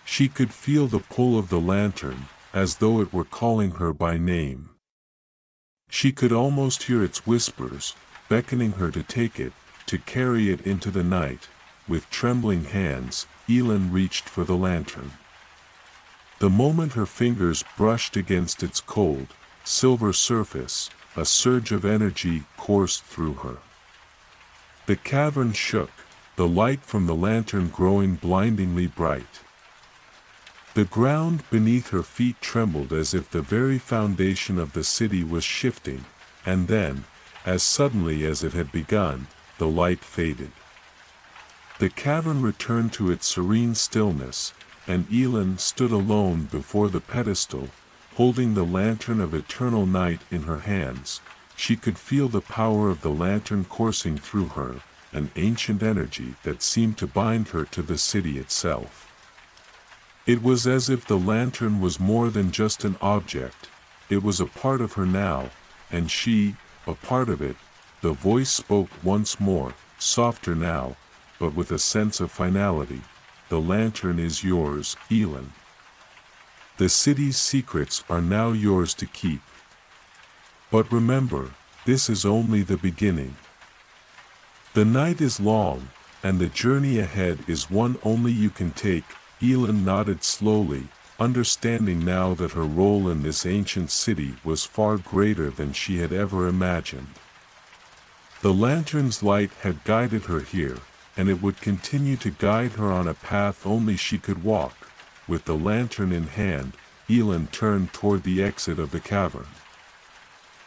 She could feel the pull of the lantern, as though it were calling her by name. She could almost hear its whispers, beckoning her to take it, to carry it into the night. With trembling hands, Elin reached for the lantern. The moment her fingers brushed against its cold, silver surface, a surge of energy coursed through her. The cavern shook, the light from the lantern growing blindingly bright. The ground beneath her feet trembled as if the very foundation of the city was shifting, and then, as suddenly as it had begun, the light faded. The cavern returned to its serene stillness, and Elin stood alone before the pedestal, holding the lantern of eternal night in her hands. She could feel the power of the lantern coursing through her, an ancient energy that seemed to bind her to the city itself. It was as if the lantern was more than just an object, it was a part of her now, and she, a part of it. The voice spoke once more, softer now, but with a sense of finality. The lantern is yours, Elin. The city's secrets are now yours to keep. But remember, this is only the beginning. The night is long, and the journey ahead is one only you can take. Elin nodded slowly, understanding now that her role in this ancient city was far greater than she had ever imagined. The lantern's light had guided her here, and it would continue to guide her on a path only she could walk. With the lantern in hand, Elin turned toward the exit of the cavern.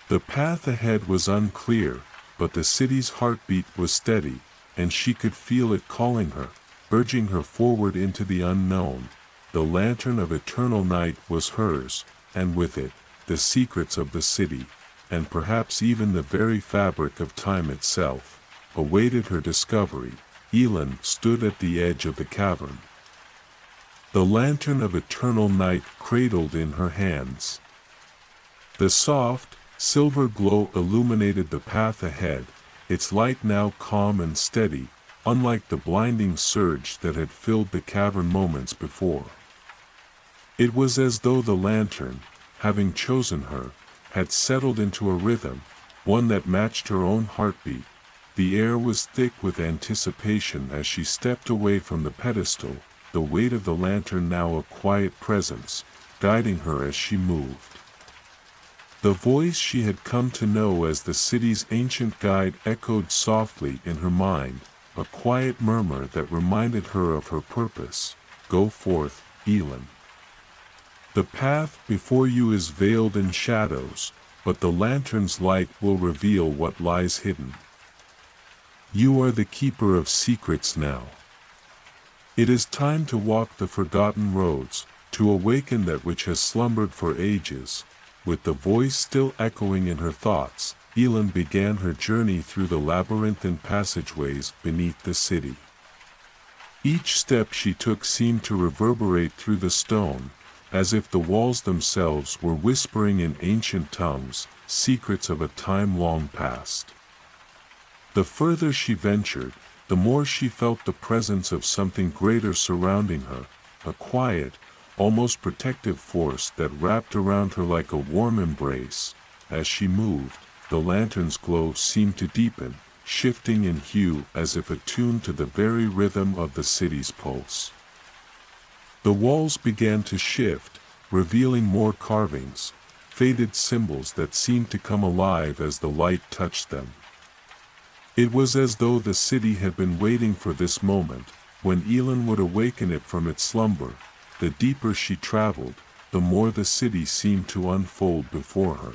The path ahead was unclear, but the city's heartbeat was steady, and she could feel it calling her, urging her forward into the unknown. The lantern of eternal night was hers, and with it, the secrets of the city, and perhaps even the very fabric of time itself, awaited her discovery. Elin stood at the edge of the cavern. The lantern of eternal night cradled in her hands. The soft, silver glow illuminated the path ahead, its light now calm and steady, unlike the blinding surge that had filled the cavern moments before. It was as though the lantern, having chosen her, had settled into a rhythm, one that matched her own heartbeat. The air was thick with anticipation as she stepped away from the pedestal, the weight of the lantern now a quiet presence, guiding her as she moved. The voice she had come to know as the city's ancient guide echoed softly in her mind, a quiet murmur that reminded her of her purpose. Go forth, Elin. The path before you is veiled in shadows, but the lantern's light will reveal what lies hidden. You are the keeper of secrets now. It is time to walk the forgotten roads, to awaken that which has slumbered for ages. With the voice still echoing in her thoughts, Elin began her journey through the labyrinthine passageways beneath the city. Each step she took seemed to reverberate through the stone, as if the walls themselves were whispering in ancient tongues, secrets of a time long past. The further she ventured, the more she felt the presence of something greater surrounding her, a quiet, almost protective force that wrapped around her like a warm embrace. As she moved, the lantern's glow seemed to deepen, shifting in hue as if attuned to the very rhythm of the city's pulse. The walls began to shift, revealing more carvings, faded symbols that seemed to come alive as the light touched them. It was as though the city had been waiting for this moment, when Elin would awaken it from its slumber. The deeper she traveled, the more the city seemed to unfold before her.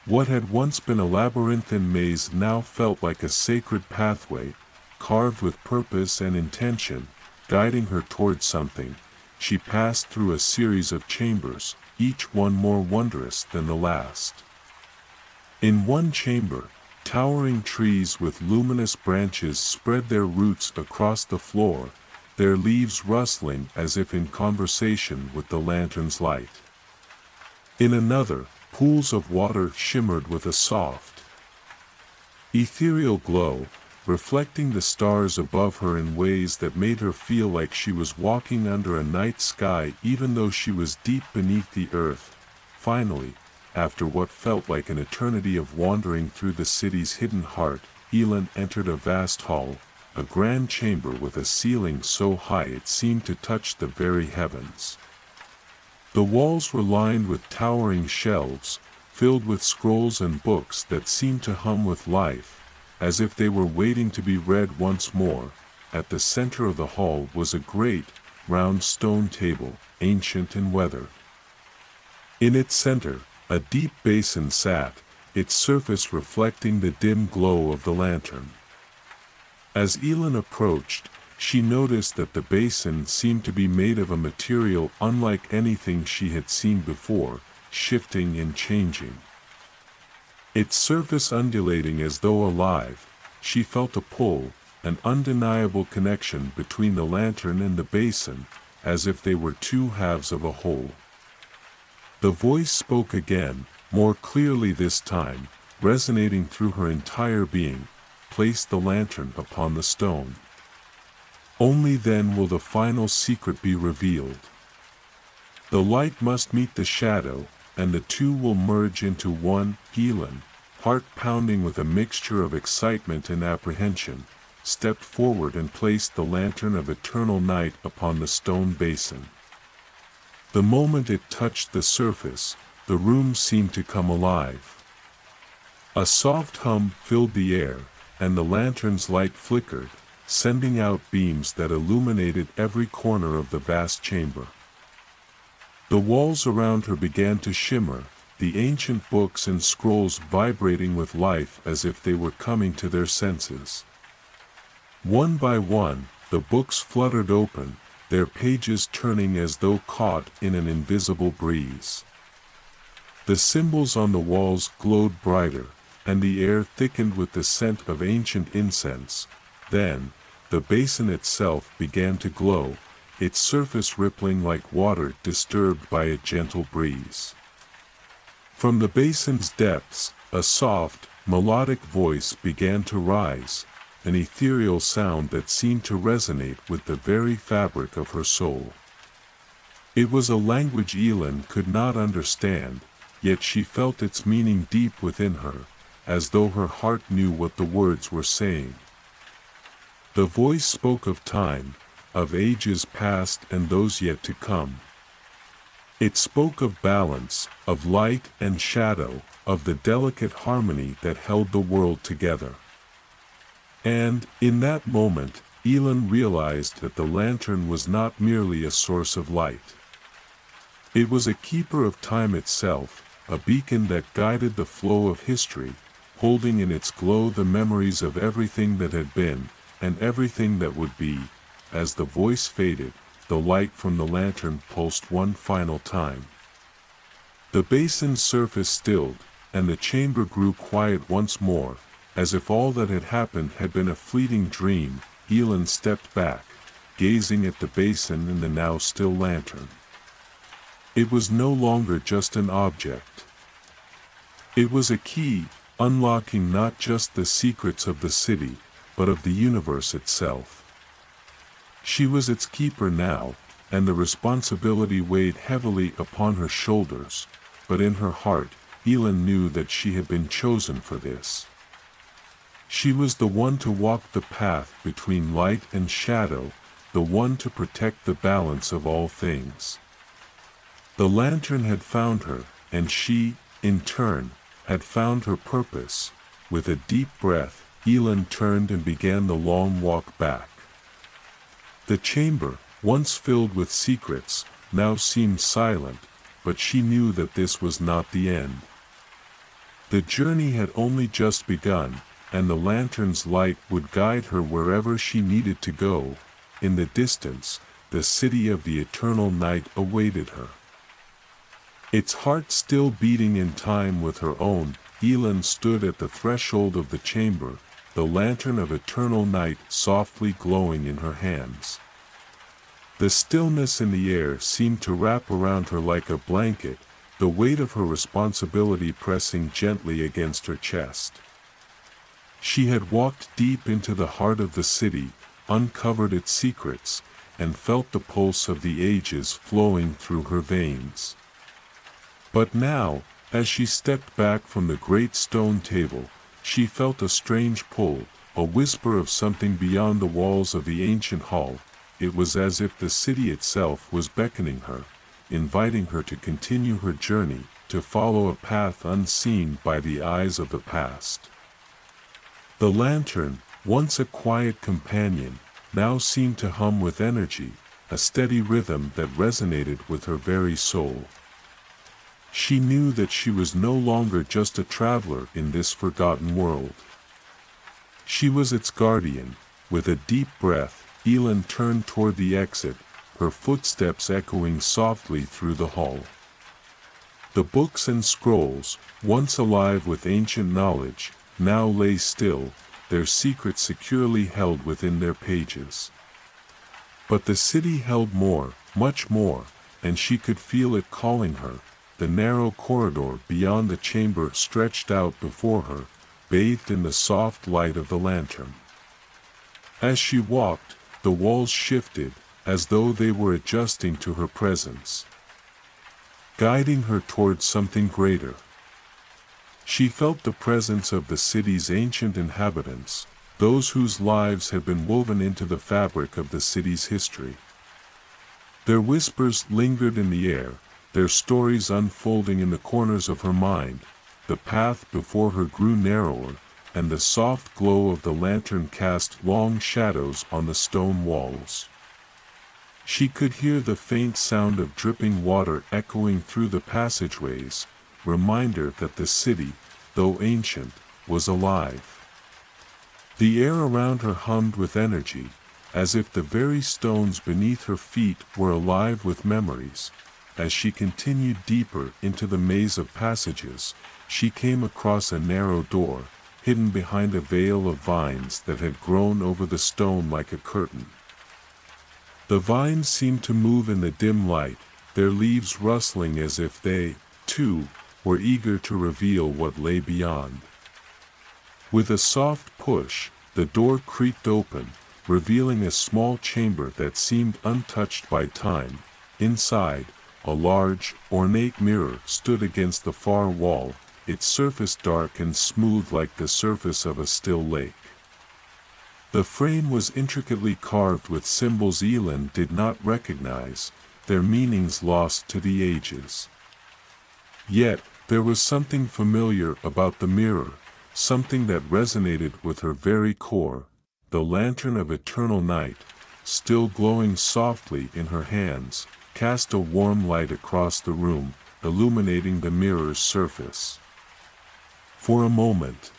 What had once been a labyrinthine maze now felt like a sacred pathway, carved with purpose and intention, guiding her towards something. She passed through a series of chambers, each one more wondrous than the last. In one chamber, towering trees with luminous branches spread their roots across the floor, their leaves rustling as if in conversation with the lantern's light. In another, pools of water shimmered with a soft, ethereal glow, reflecting the stars above her in ways that made her feel like she was walking under a night sky even though she was deep beneath the earth. Finally, after what felt like an eternity of wandering through the city's hidden heart, Elin entered a vast hall, a grand chamber with a ceiling so high it seemed to touch the very heavens. The walls were lined with towering shelves, filled with scrolls and books that seemed to hum with life, as if they were waiting to be read once more. At the center of the hall was a great, round stone table, ancient and weathered. In its center, a deep basin sat, its surface reflecting the dim glow of the lantern. As Elin approached, she noticed that the basin seemed to be made of a material unlike anything she had seen before, shifting and changing. Its surface undulating as though alive. She felt a pull, an undeniable connection between the lantern and the basin, as if they were two halves of a whole. The voice spoke again, more clearly this time, resonating through her entire being. Place the lantern upon the stone. Only then will the final secret be revealed. The light must meet the shadow, and the two will merge into one. Elin, heart pounding with a mixture of excitement and apprehension, stepped forward and placed the lantern of eternal night upon the stone basin. The moment it touched the surface, the room seemed to come alive. A soft hum filled the air, and the lantern's light flickered, sending out beams that illuminated every corner of the vast chamber. The walls around her began to shimmer, the ancient books and scrolls vibrating with life as if they were coming to their senses. One by one, the books fluttered open, their pages turning as though caught in an invisible breeze. The symbols on the walls glowed brighter, and the air thickened with the scent of ancient incense. Then, the basin itself began to glow, its surface rippling like water disturbed by a gentle breeze. From the basin's depths, a soft, melodic voice began to rise, an ethereal sound that seemed to resonate with the very fabric of her soul. It was a language Elin could not understand, yet she felt its meaning deep within her, as though her heart knew what the words were saying. The voice spoke of time, of ages past and those yet to come. It spoke of balance, of light and shadow, of the delicate harmony that held the world together. And, in that moment, Elin realized that the lantern was not merely a source of light. It was a keeper of time itself, a beacon that guided the flow of history, holding in its glow the memories of everything that had been, and everything that would be. As the voice faded, the light from the lantern pulsed one final time. The basin's surface stilled, and the chamber grew quiet once more, as if all that had happened had been a fleeting dream. Elin stepped back, gazing at the basin and the now still lantern. It was no longer just an object. It was a key, unlocking not just the secrets of the city, but of the universe itself. She was its keeper now, and the responsibility weighed heavily upon her shoulders, but in her heart, Elin knew that she had been chosen for this. She was the one to walk the path between light and shadow, the one to protect the balance of all things. The lantern had found her, and she, in turn, had found her purpose. With a deep breath, Elin turned and began the long walk back. The chamber, once filled with secrets, now seemed silent, but she knew that this was not the end. The journey had only just begun, and the lantern's light would guide her wherever she needed to go. In the distance, the city of the eternal night awaited her. Its heart still beating in time with her own, Elin stood at the threshold of the chamber, the lantern of eternal night softly glowing in her hands. The stillness in the air seemed to wrap around her like a blanket, the weight of her responsibility pressing gently against her chest. She had walked deep into the heart of the city, uncovered its secrets, and felt the pulse of the ages flowing through her veins. But now, as she stepped back from the great stone table, she felt a strange pull, a whisper of something beyond the walls of the ancient hall. It was as if the city itself was beckoning her, inviting her to continue her journey, to follow a path unseen by the eyes of the past. The lantern, once a quiet companion, now seemed to hum with energy, a steady rhythm that resonated with her very soul. She knew that she was no longer just a traveler in this forgotten world. She was its guardian. With a deep breath, Elin turned toward the exit, her footsteps echoing softly through the hall. The books and scrolls, once alive with ancient knowledge, now lay still, their secrets securely held within their pages. But the city held more, much more, and she could feel it calling her. The narrow corridor beyond the chamber stretched out before her, bathed in the soft light of the lantern. As she walked, the walls shifted, as though they were adjusting to her presence, guiding her towards something greater. She felt the presence of the city's ancient inhabitants, those whose lives had been woven into the fabric of the city's history. Their whispers lingered in the air, their stories unfolding in the corners of her mind. The path before her grew narrower, and the soft glow of the lantern cast long shadows on the stone walls. She could hear the faint sound of dripping water echoing through the passageways, reminder that the city, though ancient, was alive. The air around her hummed with energy, as if the very stones beneath her feet were alive with memories. As she continued deeper into the maze of passages, she came across a narrow door, hidden behind a veil of vines that had grown over the stone like a curtain. The vines seemed to move in the dim light, their leaves rustling as if they, too, were eager to reveal what lay beyond. With a soft push, the door creaked open, revealing a small chamber that seemed untouched by time. Inside, a large, ornate mirror stood against the far wall, its surface dark and smooth like the surface of a still lake. The frame was intricately carved with symbols Elin did not recognize, their meanings lost to the ages. Yet, there was something familiar about the mirror, something that resonated with her very core. The lantern of eternal night, still glowing softly in her hands, cast a warm light across the room, illuminating the mirror's surface. For a moment,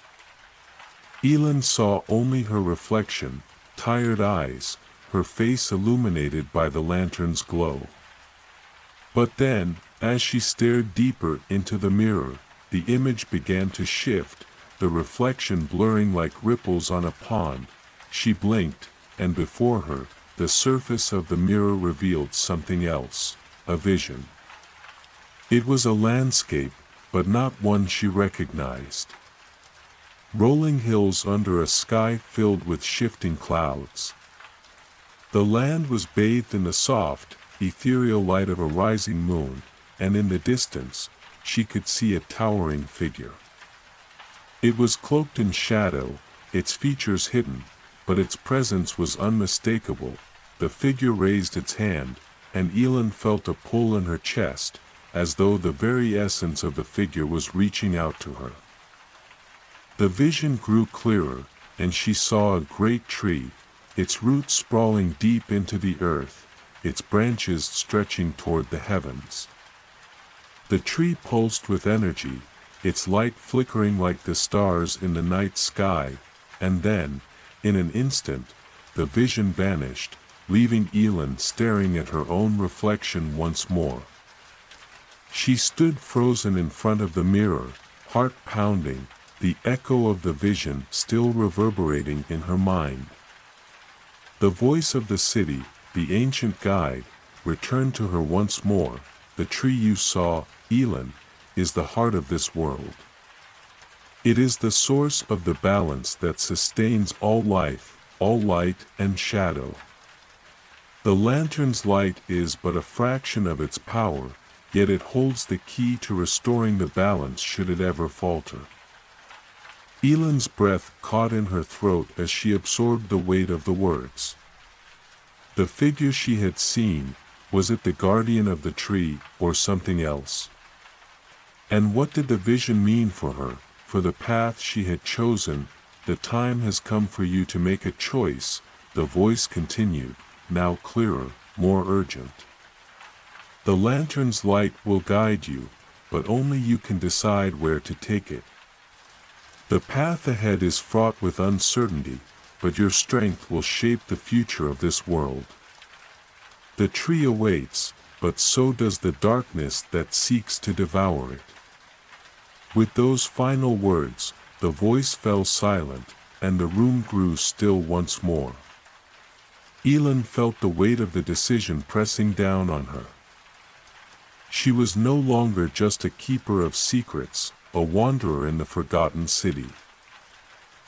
Elin saw only her reflection, tired eyes, her face illuminated by the lantern's glow. But then, as she stared deeper into the mirror, the image began to shift, the reflection blurring like ripples on a pond. She blinked, and before her, the surface of the mirror revealed something else, a vision. It was a landscape, but not one she recognized. Rolling hills under a sky filled with shifting clouds. The land was bathed in the soft, ethereal light of a rising moon, and in the distance, she could see a towering figure. It was cloaked in shadow, its features hidden, but its presence was unmistakable. The figure raised its hand, and Elin felt a pull in her chest, as though the very essence of the figure was reaching out to her. The vision grew clearer, and she saw a great tree, its roots sprawling deep into the earth, its branches stretching toward the heavens. The tree pulsed with energy, its light flickering like the stars in the night sky, and then, in an instant, the vision vanished, leaving Elin staring at her own reflection once more. She stood frozen in front of the mirror, heart pounding, the echo of the vision still reverberating in her mind. The voice of the city, the ancient guide, returned to her once more. The tree you saw, Elin, is the heart of this world. It is the source of the balance that sustains all life, all light and shadow. The lantern's light is but a fraction of its power, yet it holds the key to restoring the balance should it ever falter. Elin's breath caught in her throat as she absorbed the weight of the words. The figure she had seen, was it the guardian of the tree, or something else? And what did the vision mean for her, for the path she had chosen? The time has come for you to make a choice, the voice continued, now clearer, more urgent. The lantern's light will guide you, but only you can decide where to take it. The path ahead is fraught with uncertainty, but your strength will shape the future of this world. The tree awaits, but so does the darkness that seeks to devour it. With those final words, the voice fell silent, and the room grew still once more. Elin felt the weight of the decision pressing down on her. She was no longer just a keeper of secrets, a wanderer in the forgotten city.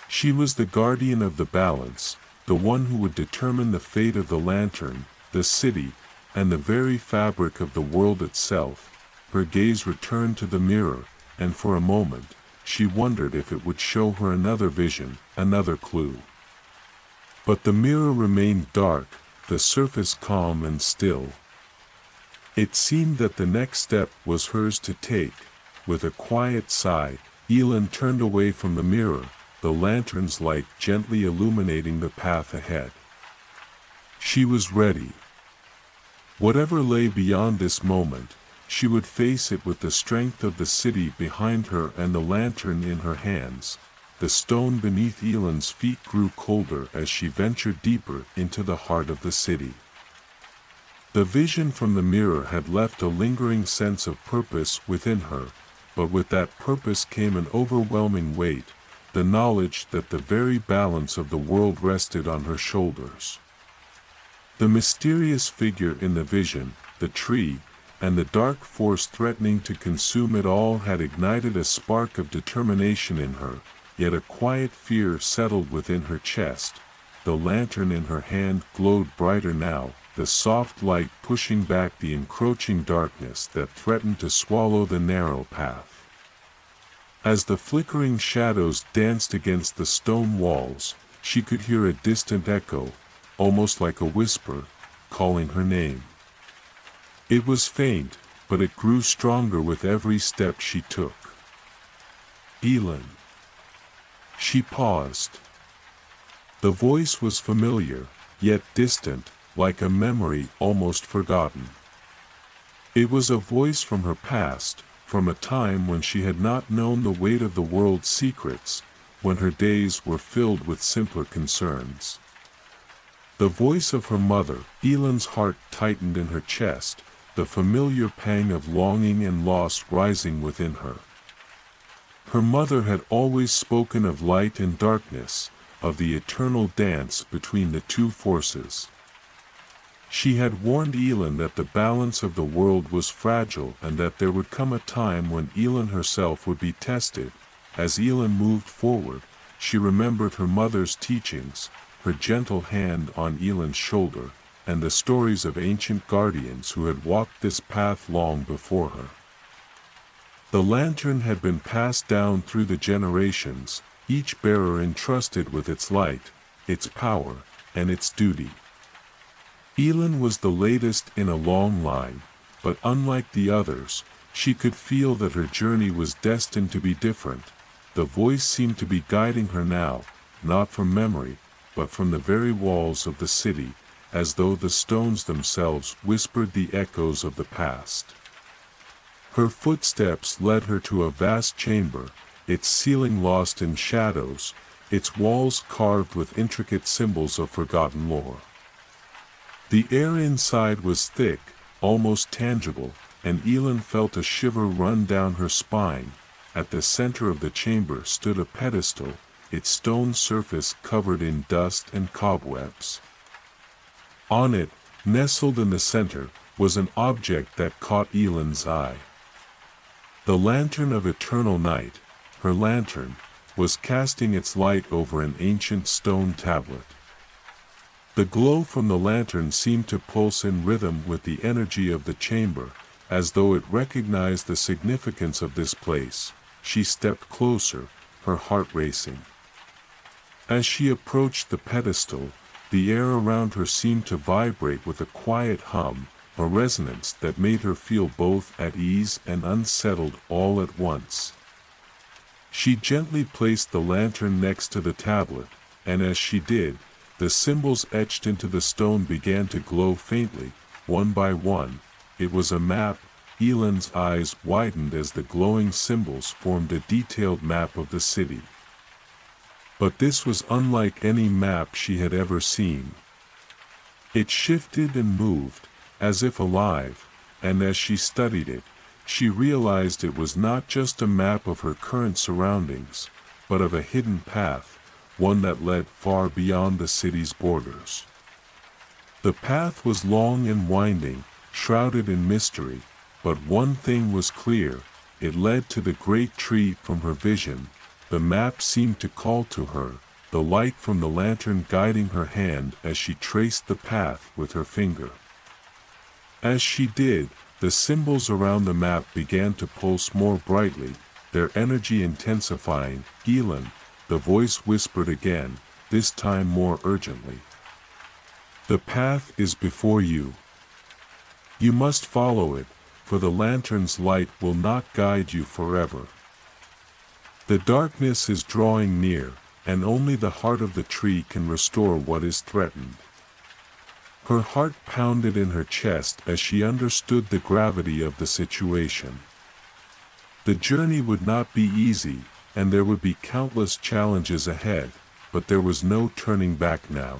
She was the guardian of the balance, the one who would determine the fate of the lantern, the city, and the very fabric of the world itself. Her gaze returned to the mirror, and for a moment, she wondered if it would show her another vision, another clue. But the mirror remained dark, the surface calm and still. It seemed that the next step was hers to take. With a quiet sigh, Elin turned away from the mirror, the lantern's light gently illuminating the path ahead. She was ready. Whatever lay beyond this moment, she would face it with the strength of the city behind her and the lantern in her hands. The stone beneath Elin's feet grew colder as she ventured deeper into the heart of the city. The vision from the mirror had left a lingering sense of purpose within her, but with that purpose came an overwhelming weight, the knowledge that the very balance of the world rested on her shoulders. The mysterious figure in the vision, the tree, and the dark force threatening to consume it all had ignited a spark of determination in her, yet a quiet fear settled within her chest. The lantern in her hand glowed brighter now, the soft light pushing back the encroaching darkness that threatened to swallow the narrow path. As the flickering shadows danced against the stone walls, she could hear a distant echo, almost like a whisper, calling her name. It was faint, but it grew stronger with every step she took. Elin. She paused. The voice was familiar, yet distant, like a memory almost forgotten. It was a voice from her past, from a time when she had not known the weight of the world's secrets, when her days were filled with simpler concerns. The voice of her mother. Elin's heart tightened in her chest, the familiar pang of longing and loss rising within her. Her mother had always spoken of light and darkness, of the eternal dance between the two forces. She had warned Elin that the balance of the world was fragile and that there would come a time when Elin herself would be tested. As Elin moved forward, she remembered her mother's teachings, her gentle hand on Elin's shoulder, and the stories of ancient guardians who had walked this path long before her. The lantern had been passed down through the generations, each bearer entrusted with its light, its power, and its duty. Elin was the latest in a long line, but unlike the others, she could feel that her journey was destined to be different. The voice seemed to be guiding her now, not from memory, but from the very walls of the city, as though the stones themselves whispered the echoes of the past. Her footsteps led her to a vast chamber, its ceiling lost in shadows, its walls carved with intricate symbols of forgotten lore. The air inside was thick, almost tangible, and Elin felt a shiver run down her spine. At the center of the chamber stood a pedestal, its stone surface covered in dust and cobwebs. On it, nestled in the center, was an object that caught Elin's eye. The lantern of eternal night, her lantern, was casting its light over an ancient stone tablet. The glow from the lantern seemed to pulse in rhythm with the energy of the chamber, as though it recognized the significance of this place. She stepped closer, her heart racing. As she approached the pedestal, the air around her seemed to vibrate with a quiet hum, a resonance that made her feel both at ease and unsettled all at once. She gently placed the lantern next to the tablet, and as she did, the symbols etched into the stone began to glow faintly, one by one. It was a map. Elin's eyes widened as the glowing symbols formed a detailed map of the city. But this was unlike any map she had ever seen. It shifted and moved, as if alive, and as she studied it, she realized it was not just a map of her current surroundings, but of a hidden path, one that led far beyond the city's borders. The path was long and winding, shrouded in mystery, but one thing was clear: it led to the great tree from her vision. The map seemed to call to her, the light from the lantern guiding her hand as she traced the path with her finger. As she did, the symbols around the map began to pulse more brightly, their energy intensifying. "Elin," the voice whispered again, this time more urgently. "The path is before you. You must follow it, for the lantern's light will not guide you forever. The darkness is drawing near, and only the heart of the tree can restore what is threatened." Her heart pounded in her chest as she understood the gravity of the situation. The journey would not be easy, and there would be countless challenges ahead, but there was no turning back now.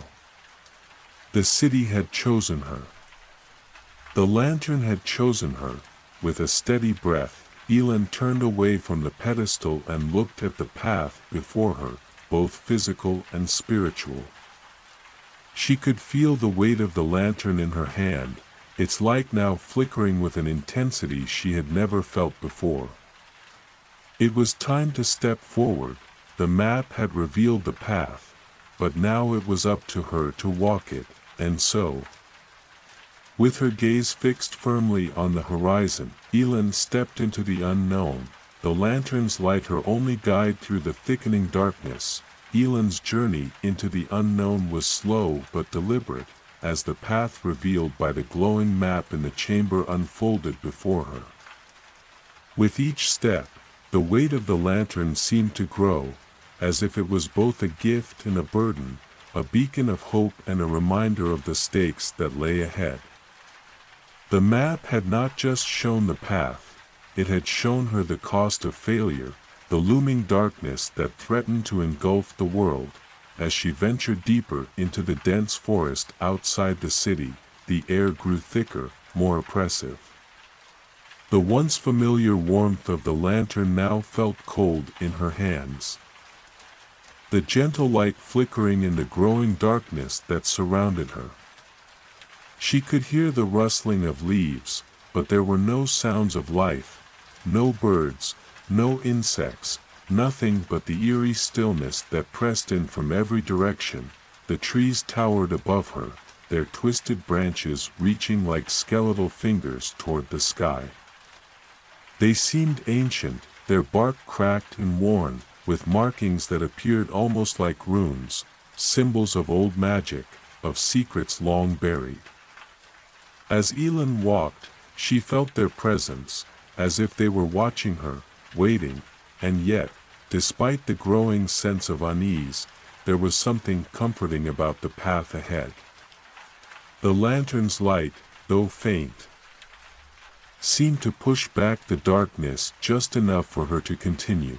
The city had chosen her. The lantern had chosen her. With a steady breath, Elin turned away from the pedestal and looked at the path before her, both physical and spiritual. She could feel the weight of the lantern in her hand, its light now flickering with an intensity she had never felt before. It was time to step forward. The map had revealed the path, but now it was up to her to walk it, and so, with her gaze fixed firmly on the horizon, Elin stepped into the unknown, the lantern's light her only guide through the thickening darkness. Elin's journey into the unknown was slow but deliberate, as the path revealed by the glowing map in the chamber unfolded before her. With each step, the weight of the lantern seemed to grow, as if it was both a gift and a burden, a beacon of hope and a reminder of the stakes that lay ahead. The map had not just shown the path, it had shown her the cost of failure, the looming darkness that threatened to engulf the world. As she ventured deeper into the dense forest outside the city, the air grew thicker, more oppressive. The once familiar warmth of the lantern now felt cold in her hands. The gentle light flickering in the growing darkness that surrounded her. She could hear the rustling of leaves, but there were no sounds of life, no birds, no insects, nothing but the eerie stillness that pressed in from every direction. The trees towered above her, their twisted branches reaching like skeletal fingers toward the sky. They seemed ancient, their bark cracked and worn, with markings that appeared almost like runes, symbols of old magic, of secrets long buried. As Elin walked, she felt their presence, as if they were watching her, waiting, and yet, despite the growing sense of unease, there was something comforting about the path ahead. The lantern's light, though faint, seemed to push back the darkness just enough for her to continue.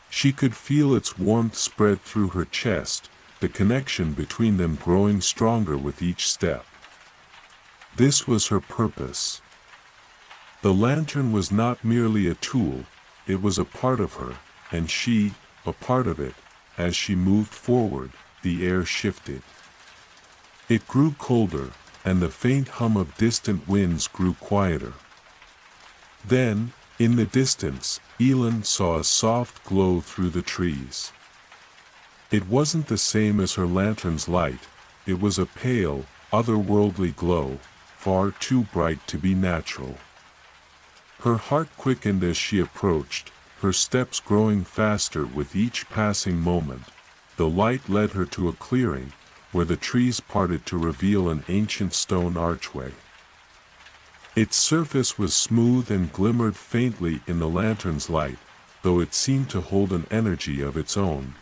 She could feel its warmth spread through her chest, the connection between them growing stronger with each step. This was her purpose. The lantern was not merely a tool, it was a part of her, and she, a part of it. As she moved forward, the air shifted. It grew colder, and the faint hum of distant winds grew quieter. Then, in the distance, Elin saw a soft glow through the trees. It wasn't the same as her lantern's light, it was a pale, otherworldly glow, far too bright to be natural. Her heart quickened as she approached, her steps growing faster with each passing moment. The light led her to a clearing, where the trees parted to reveal an ancient stone archway. Its surface was smooth and glimmered faintly in the lantern's light, though it seemed to hold an energy of its own.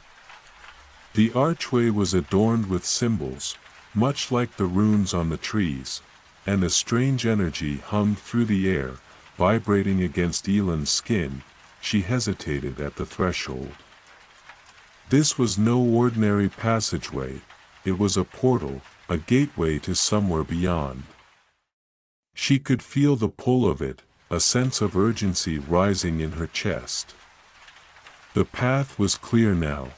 The archway was adorned with symbols, much like the runes on the trees, and a strange energy hummed through the air, vibrating against Elin's skin. She hesitated at the threshold. This was no ordinary passageway, it was a portal, a gateway to somewhere beyond. She could feel the pull of it, a sense of urgency rising in her chest. The path was clear now.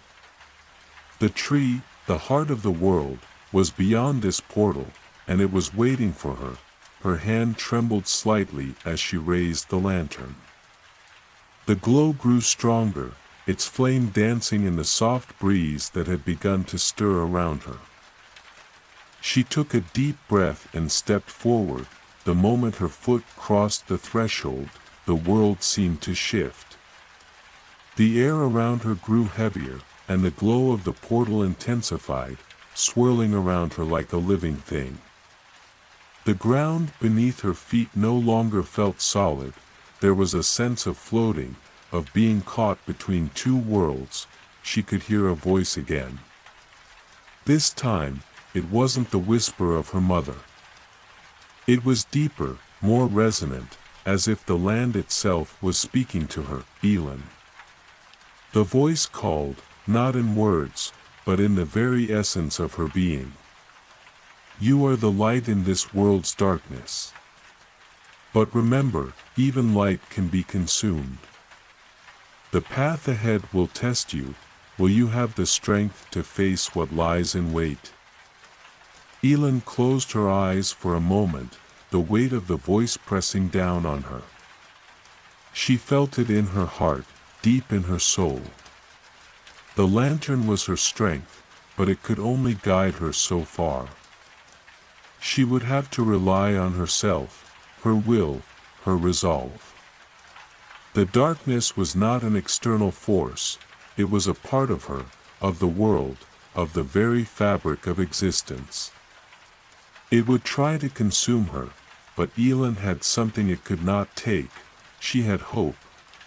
The tree, the heart of the world, was beyond this portal, and it was waiting for her. Her hand trembled slightly as she raised the lantern. The glow grew stronger, its flame dancing in the soft breeze that had begun to stir around her. She took a deep breath and stepped forward. The moment her foot crossed the threshold, the world seemed to shift. The air around her grew heavier, and the glow of the portal intensified, swirling around her like a living thing. The ground beneath her feet no longer felt solid. There was a sense of floating, of being caught between two worlds. She could hear a voice again. This time, it wasn't the whisper of her mother. It was deeper, more resonant, as if the land itself was speaking to her, Elin. The voice called, not in words, but in the very essence of her being. You are the light in this world's darkness. But remember, even light can be consumed. The path ahead will test you. Will you have the strength to face what lies in wait? Elin closed her eyes for a moment, the weight of the voice pressing down on her. She felt it in her heart, deep in her soul. The lantern was her strength, but it could only guide her so far. She would have to rely on herself, her will, her resolve. The darkness was not an external force, it was a part of her, of the world, of the very fabric of existence. It would try to consume her, but Elin had something it could not take. She had hope.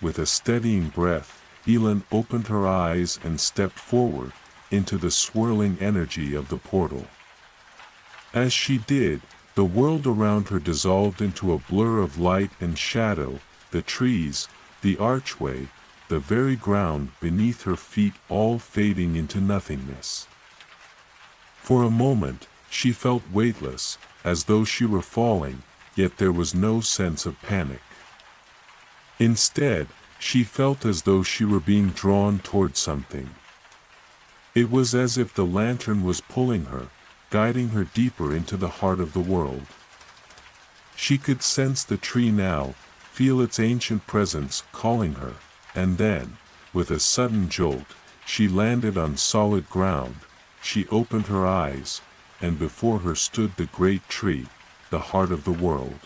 With a steadying breath, Elin opened her eyes and stepped forward, into the swirling energy of the portal. As she did, the world around her dissolved into a blur of light and shadow, the trees, the archway, the very ground beneath her feet all fading into nothingness. For a moment, she felt weightless, as though she were falling, yet there was no sense of panic. Instead, she felt as though she were being drawn toward something. It was as if the lantern was pulling her, guiding her deeper into the heart of the world. She could sense the tree now, feel its ancient presence calling her, and then, with a sudden jolt, she landed on solid ground. She opened her eyes, and before her stood the great tree, the heart of the world.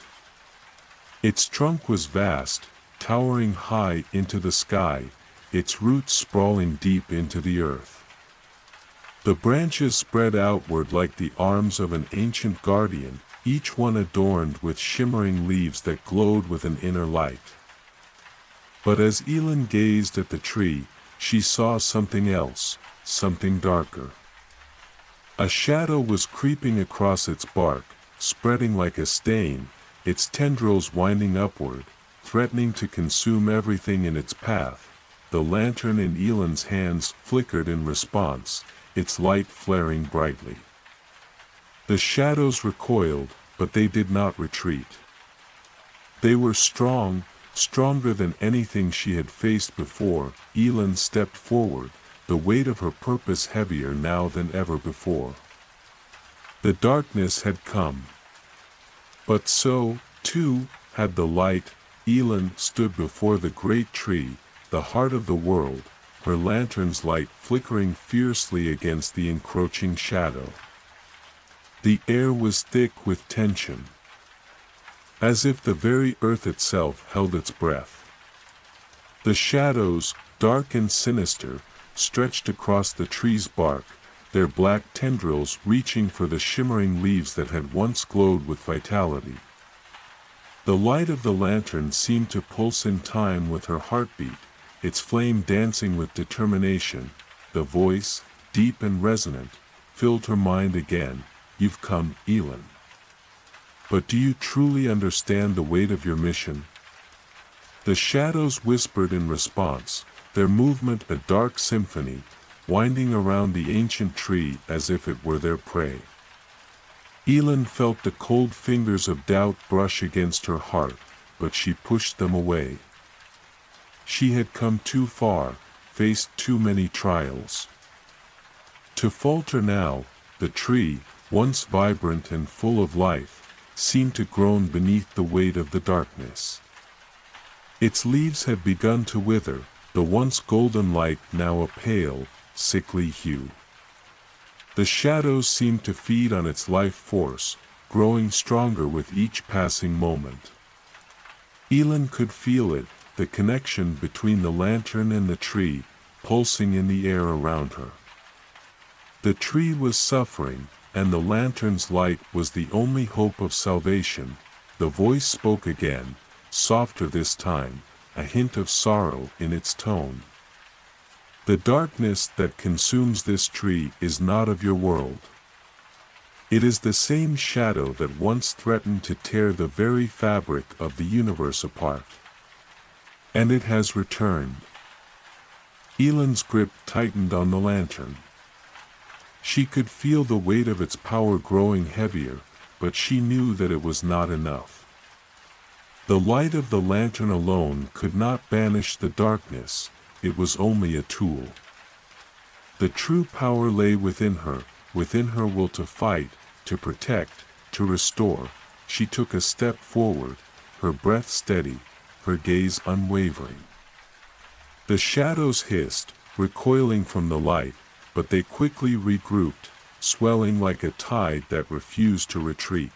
Its trunk was vast, towering high into the sky, its roots sprawling deep into the earth. The branches spread outward like the arms of an ancient guardian, each one adorned with shimmering leaves that glowed with an inner light. But as Elin gazed at the tree, she saw something else, something darker. A shadow was creeping across its bark, spreading like a stain, its tendrils winding upward, threatening to consume everything in its path. The lantern in Elin's hands flickered in response, its light flaring brightly. The shadows recoiled, but they did not retreat. They were strong, stronger than anything she had faced before. Elin stepped forward, the weight of her purpose heavier now than ever before. The darkness had come. But so, too, had the light. Elin stood before the great tree, the heart of the world, her lantern's light flickering fiercely against the encroaching shadow. The air was thick with tension, as if the very earth itself held its breath. The shadows, dark and sinister, stretched across the tree's bark, their black tendrils reaching for the shimmering leaves that had once glowed with vitality. The light of the lantern seemed to pulse in time with her heartbeat, its flame dancing with determination. The voice, deep and resonant, filled her mind again. "You've come, Elin. But do you truly understand the weight of your mission?" The shadows whispered in response, their movement a dark symphony, winding around the ancient tree as if it were their prey. Elin felt the cold fingers of doubt brush against her heart, but she pushed them away. She had come too far, faced too many trials. To falter now, the tree, once vibrant and full of life, seemed to groan beneath the weight of the darkness. Its leaves had begun to wither, the once golden light now a pale, sickly hue. The shadows seemed to feed on its life force, growing stronger with each passing moment. Elin could feel it, the connection between the lantern and the tree, pulsing in the air around her. The tree was suffering, and the lantern's light was the only hope of salvation. The voice spoke again, softer this time, a hint of sorrow in its tone. "The darkness that consumes this tree is not of your world. It is the same shadow that once threatened to tear the very fabric of the universe apart. And it has returned." Elin's grip tightened on the lantern. She could feel the weight of its power growing heavier, but she knew that it was not enough. The light of the lantern alone could not banish the darkness, it was only a tool. The true power lay within her will to fight, to protect, to restore. She took a step forward, her breath steady, her gaze unwavering. The shadows hissed, recoiling from the light, but they quickly regrouped, swelling like a tide that refused to retreat.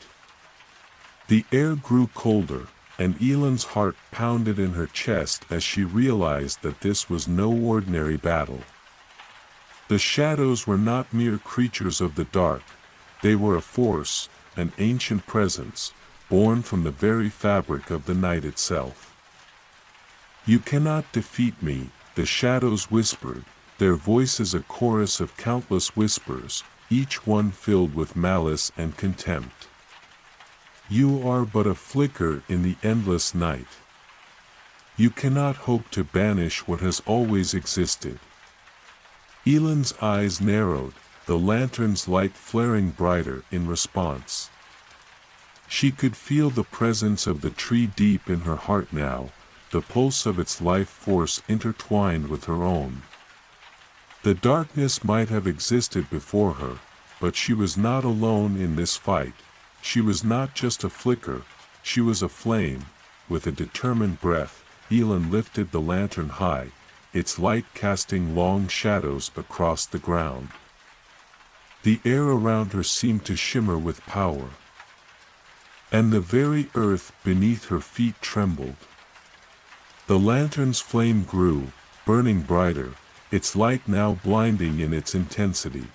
The air grew colder, and Elin's heart pounded in her chest as she realized that this was no ordinary battle. The shadows were not mere creatures of the dark, they were a force, an ancient presence, born from the very fabric of the night itself. "You cannot defeat me," the shadows whispered, their voices a chorus of countless whispers, each one filled with malice and contempt. "You are but a flicker in the endless night. You cannot hope to banish what has always existed." Elin's eyes narrowed, the lantern's light flaring brighter in response. She could feel the presence of the tree deep in her heart now, the pulse of its life force intertwined with her own. The darkness might have existed before her, But she was not alone in this fight. She was not just a flicker, she was a flame. With a determined breath, Elin lifted the lantern high, its light casting long shadows across the ground. The air around her seemed to shimmer with power, and the very earth beneath her feet trembled. The lantern's flame grew, burning brighter, its light now blinding in its intensity.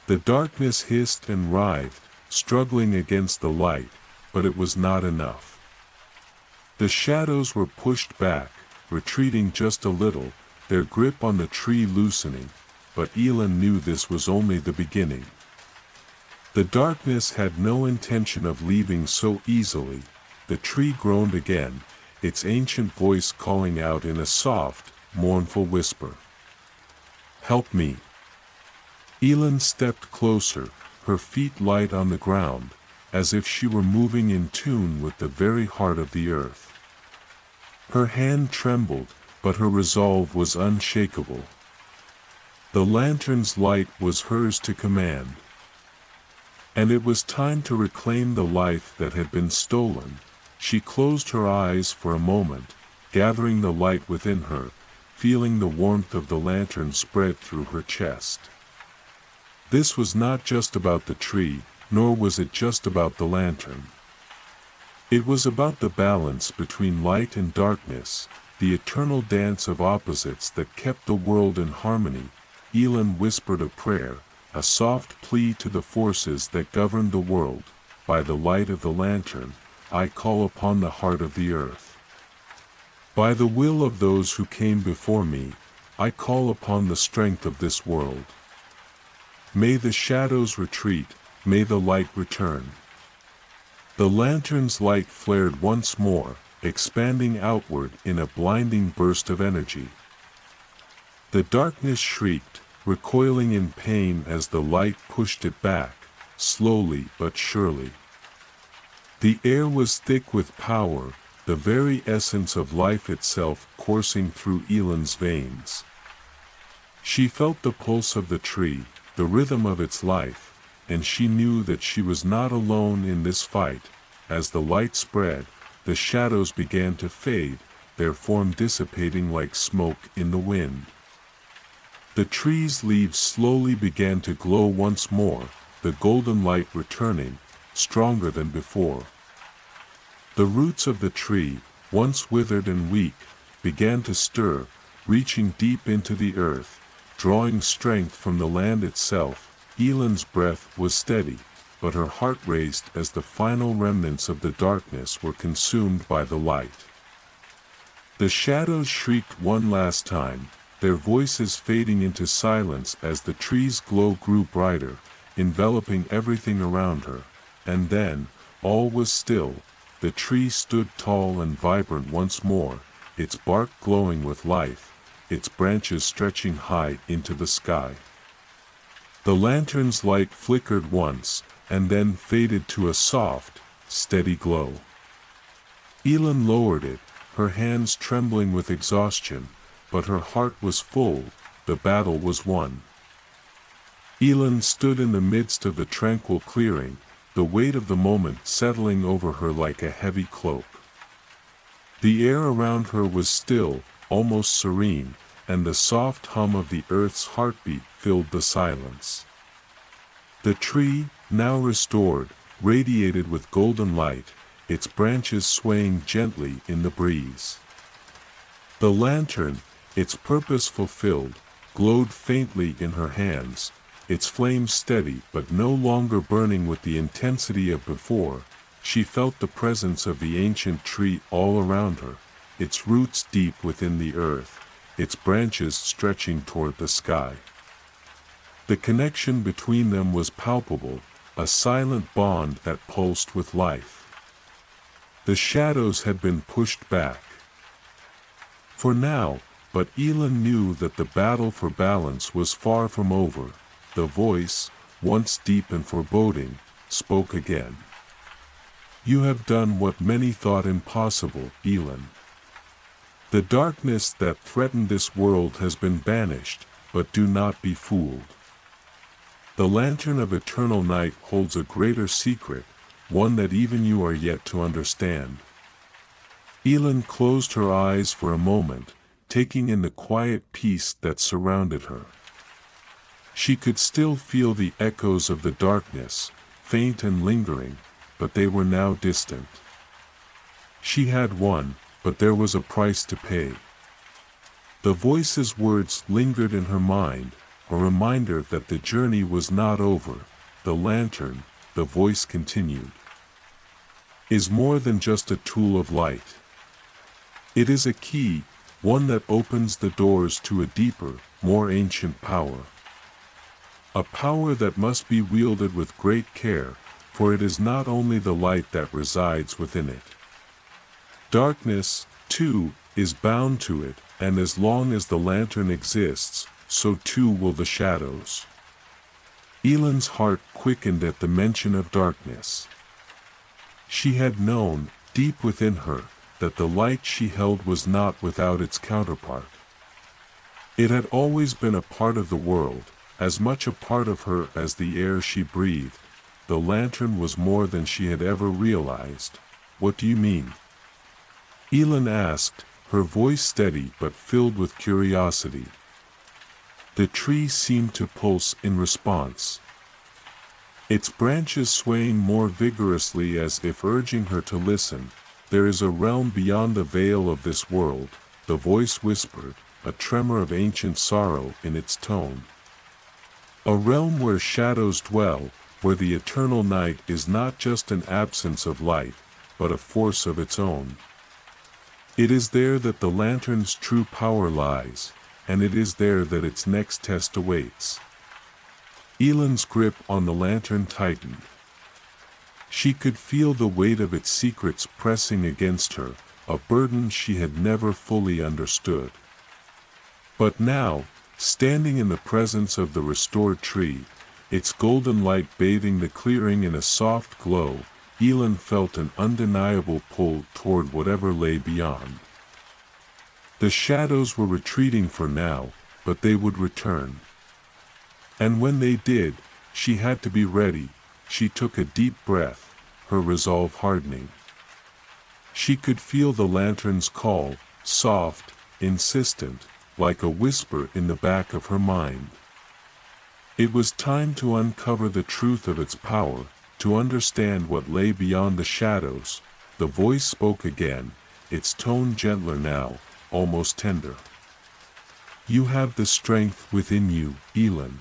The darkness hissed and writhed, struggling against the light, but it was not enough. The shadows were pushed back, retreating just a little, their grip on the tree loosening, but Elin knew this was only the beginning. The darkness had no intention of leaving so easily. The tree groaned again, its ancient voice calling out in a soft, mournful whisper. "Help me." Elin stepped closer, her feet light on the ground, as if she were moving in tune with the very heart of the earth. Her hand trembled, but her resolve was unshakable. The lantern's light was hers to command. And it was time to reclaim the life that had been stolen. She closed her eyes for a moment, gathering the light within her, feeling the warmth of the lantern spread through her chest. This was not just about the tree, nor was it just about the lantern. It was about the balance between light and darkness, the eternal dance of opposites that kept the world in harmony. Elin whispered a prayer, a soft plea to the forces that govern the world. By the light of the lantern, I call upon the heart of the earth. By the will of those who came before me, I call upon the strength of this world. May the shadows retreat, may the light return. The lantern's light flared once more, expanding outward in a blinding burst of energy. The darkness shrieked, recoiling in pain as the light pushed it back, slowly but surely. The air was thick with power, the very essence of life itself coursing through Elin's veins. She felt the pulse of the tree, the rhythm of its life, and she knew that she was not alone in this fight. As the light spread, the shadows began to fade, their form dissipating like smoke in the wind. The tree's leaves slowly began to glow once more, the golden light returning, stronger than before. The roots of the tree, once withered and weak, began to stir, reaching deep into the earth, drawing strength from the land itself. Elin's breath was steady, but her heart raced as the final remnants of the darkness were consumed by the light. The shadows shrieked one last time, their voices fading into silence as the tree's glow grew brighter, enveloping everything around her. And then, all was still. The tree stood tall and vibrant once more, its bark glowing with life, its branches stretching high into the sky. The lantern's light flickered once, and then faded to a soft, steady glow. Elin lowered it, her hands trembling with exhaustion, but her heart was full. The battle was won. Elin stood in the midst of the tranquil clearing, the weight of the moment settling over her like a heavy cloak. The air around her was still, almost serene, and the soft hum of the earth's heartbeat filled the silence. The tree, now restored, radiated with golden light, its branches swaying gently in the breeze. The lantern, its purpose fulfilled, glowed faintly in her hands, its flame steady but no longer burning with the intensity of before. She felt the presence of the ancient tree all around her, its roots deep within the earth, its branches stretching toward the sky. The connection between them was palpable, a silent bond that pulsed with life. The shadows had been pushed back. For now, but Elin knew that the battle for balance was far from over. The voice, once deep and foreboding, spoke again. You have done what many thought impossible, Elin. The darkness that threatened this world has been banished, but do not be fooled. The lantern of eternal night holds a greater secret, one that even you are yet to understand. Elin closed her eyes for a moment, taking in the quiet peace that surrounded her. She could still feel the echoes of the darkness, faint and lingering, but they were now distant. She had won, but there was a price to pay. The voice's words lingered in her mind, a reminder that the journey was not over. The lantern, the voice continued, is more than just a tool of light. It is a key, one that opens the doors to a deeper, more ancient power. A power that must be wielded with great care, for it is not only the light that resides within it. Darkness, too, is bound to it, and as long as the lantern exists, so too will the shadows. Elin's heart quickened at the mention of darkness. She had known, deep within her, that the light she held was not without its counterpart. It had always been a part of the world, as much a part of her as the air she breathed. The lantern was more than she had ever realized. What do you mean? Elin asked, her voice steady but filled with curiosity. The tree seemed to pulse in response, its branches swaying more vigorously as if urging her to listen. There is a realm beyond the veil of this world, the voice whispered, a tremor of ancient sorrow in its tone. A realm where shadows dwell, where the eternal night is not just an absence of light, but a force of its own. It is there that the lantern's true power lies, and it is there that its next test awaits. Elin's grip on the lantern tightened. She could feel the weight of its secrets pressing against her, a burden she had never fully understood. But now, standing in the presence of the restored tree, its golden light bathing the clearing in a soft glow, Elin felt an undeniable pull toward whatever lay beyond. The shadows were retreating for now, but they would return. And when they did, she had to be ready. She took a deep breath, her resolve hardening. She could feel the lantern's call, soft, insistent, like a whisper in the back of her mind. It was time to uncover the truth of its power, to understand what lay beyond the shadows. The voice spoke again, its tone gentler now, almost tender. You have the strength within you, Elin.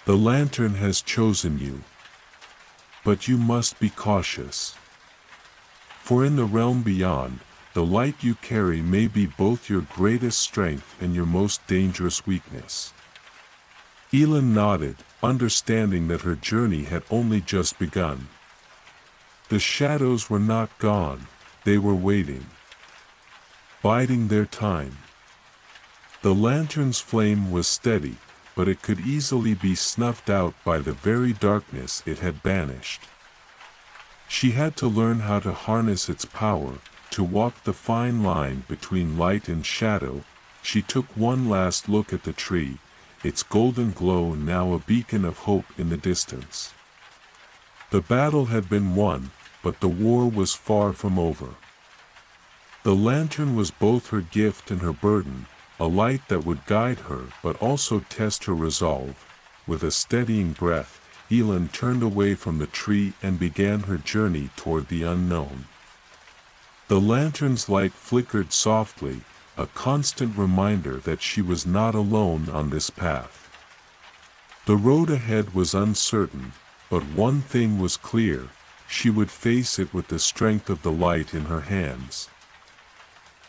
The lantern has chosen you. But you must be cautious. For in the realm beyond, the light you carry may be both your greatest strength and your most dangerous weakness. Elin nodded, understanding that her journey had only just begun. The shadows were not gone, they were waiting, biding their time. The lantern's flame was steady, but it could easily be snuffed out by the very darkness it had banished. She had to learn how to harness its power, to walk the fine line between light and shadow. She took one last look at the tree, its golden glow now a beacon of hope in the distance. The battle had been won, but the war was far from over. The lantern was both her gift and her burden, a light that would guide her but also test her resolve. With a steadying breath, Elin turned away from the tree and began her journey toward the unknown. The lantern's light flickered softly, a constant reminder that she was not alone on this path. The road ahead was uncertain, but one thing was clear: she would face it with the strength of the light in her hands.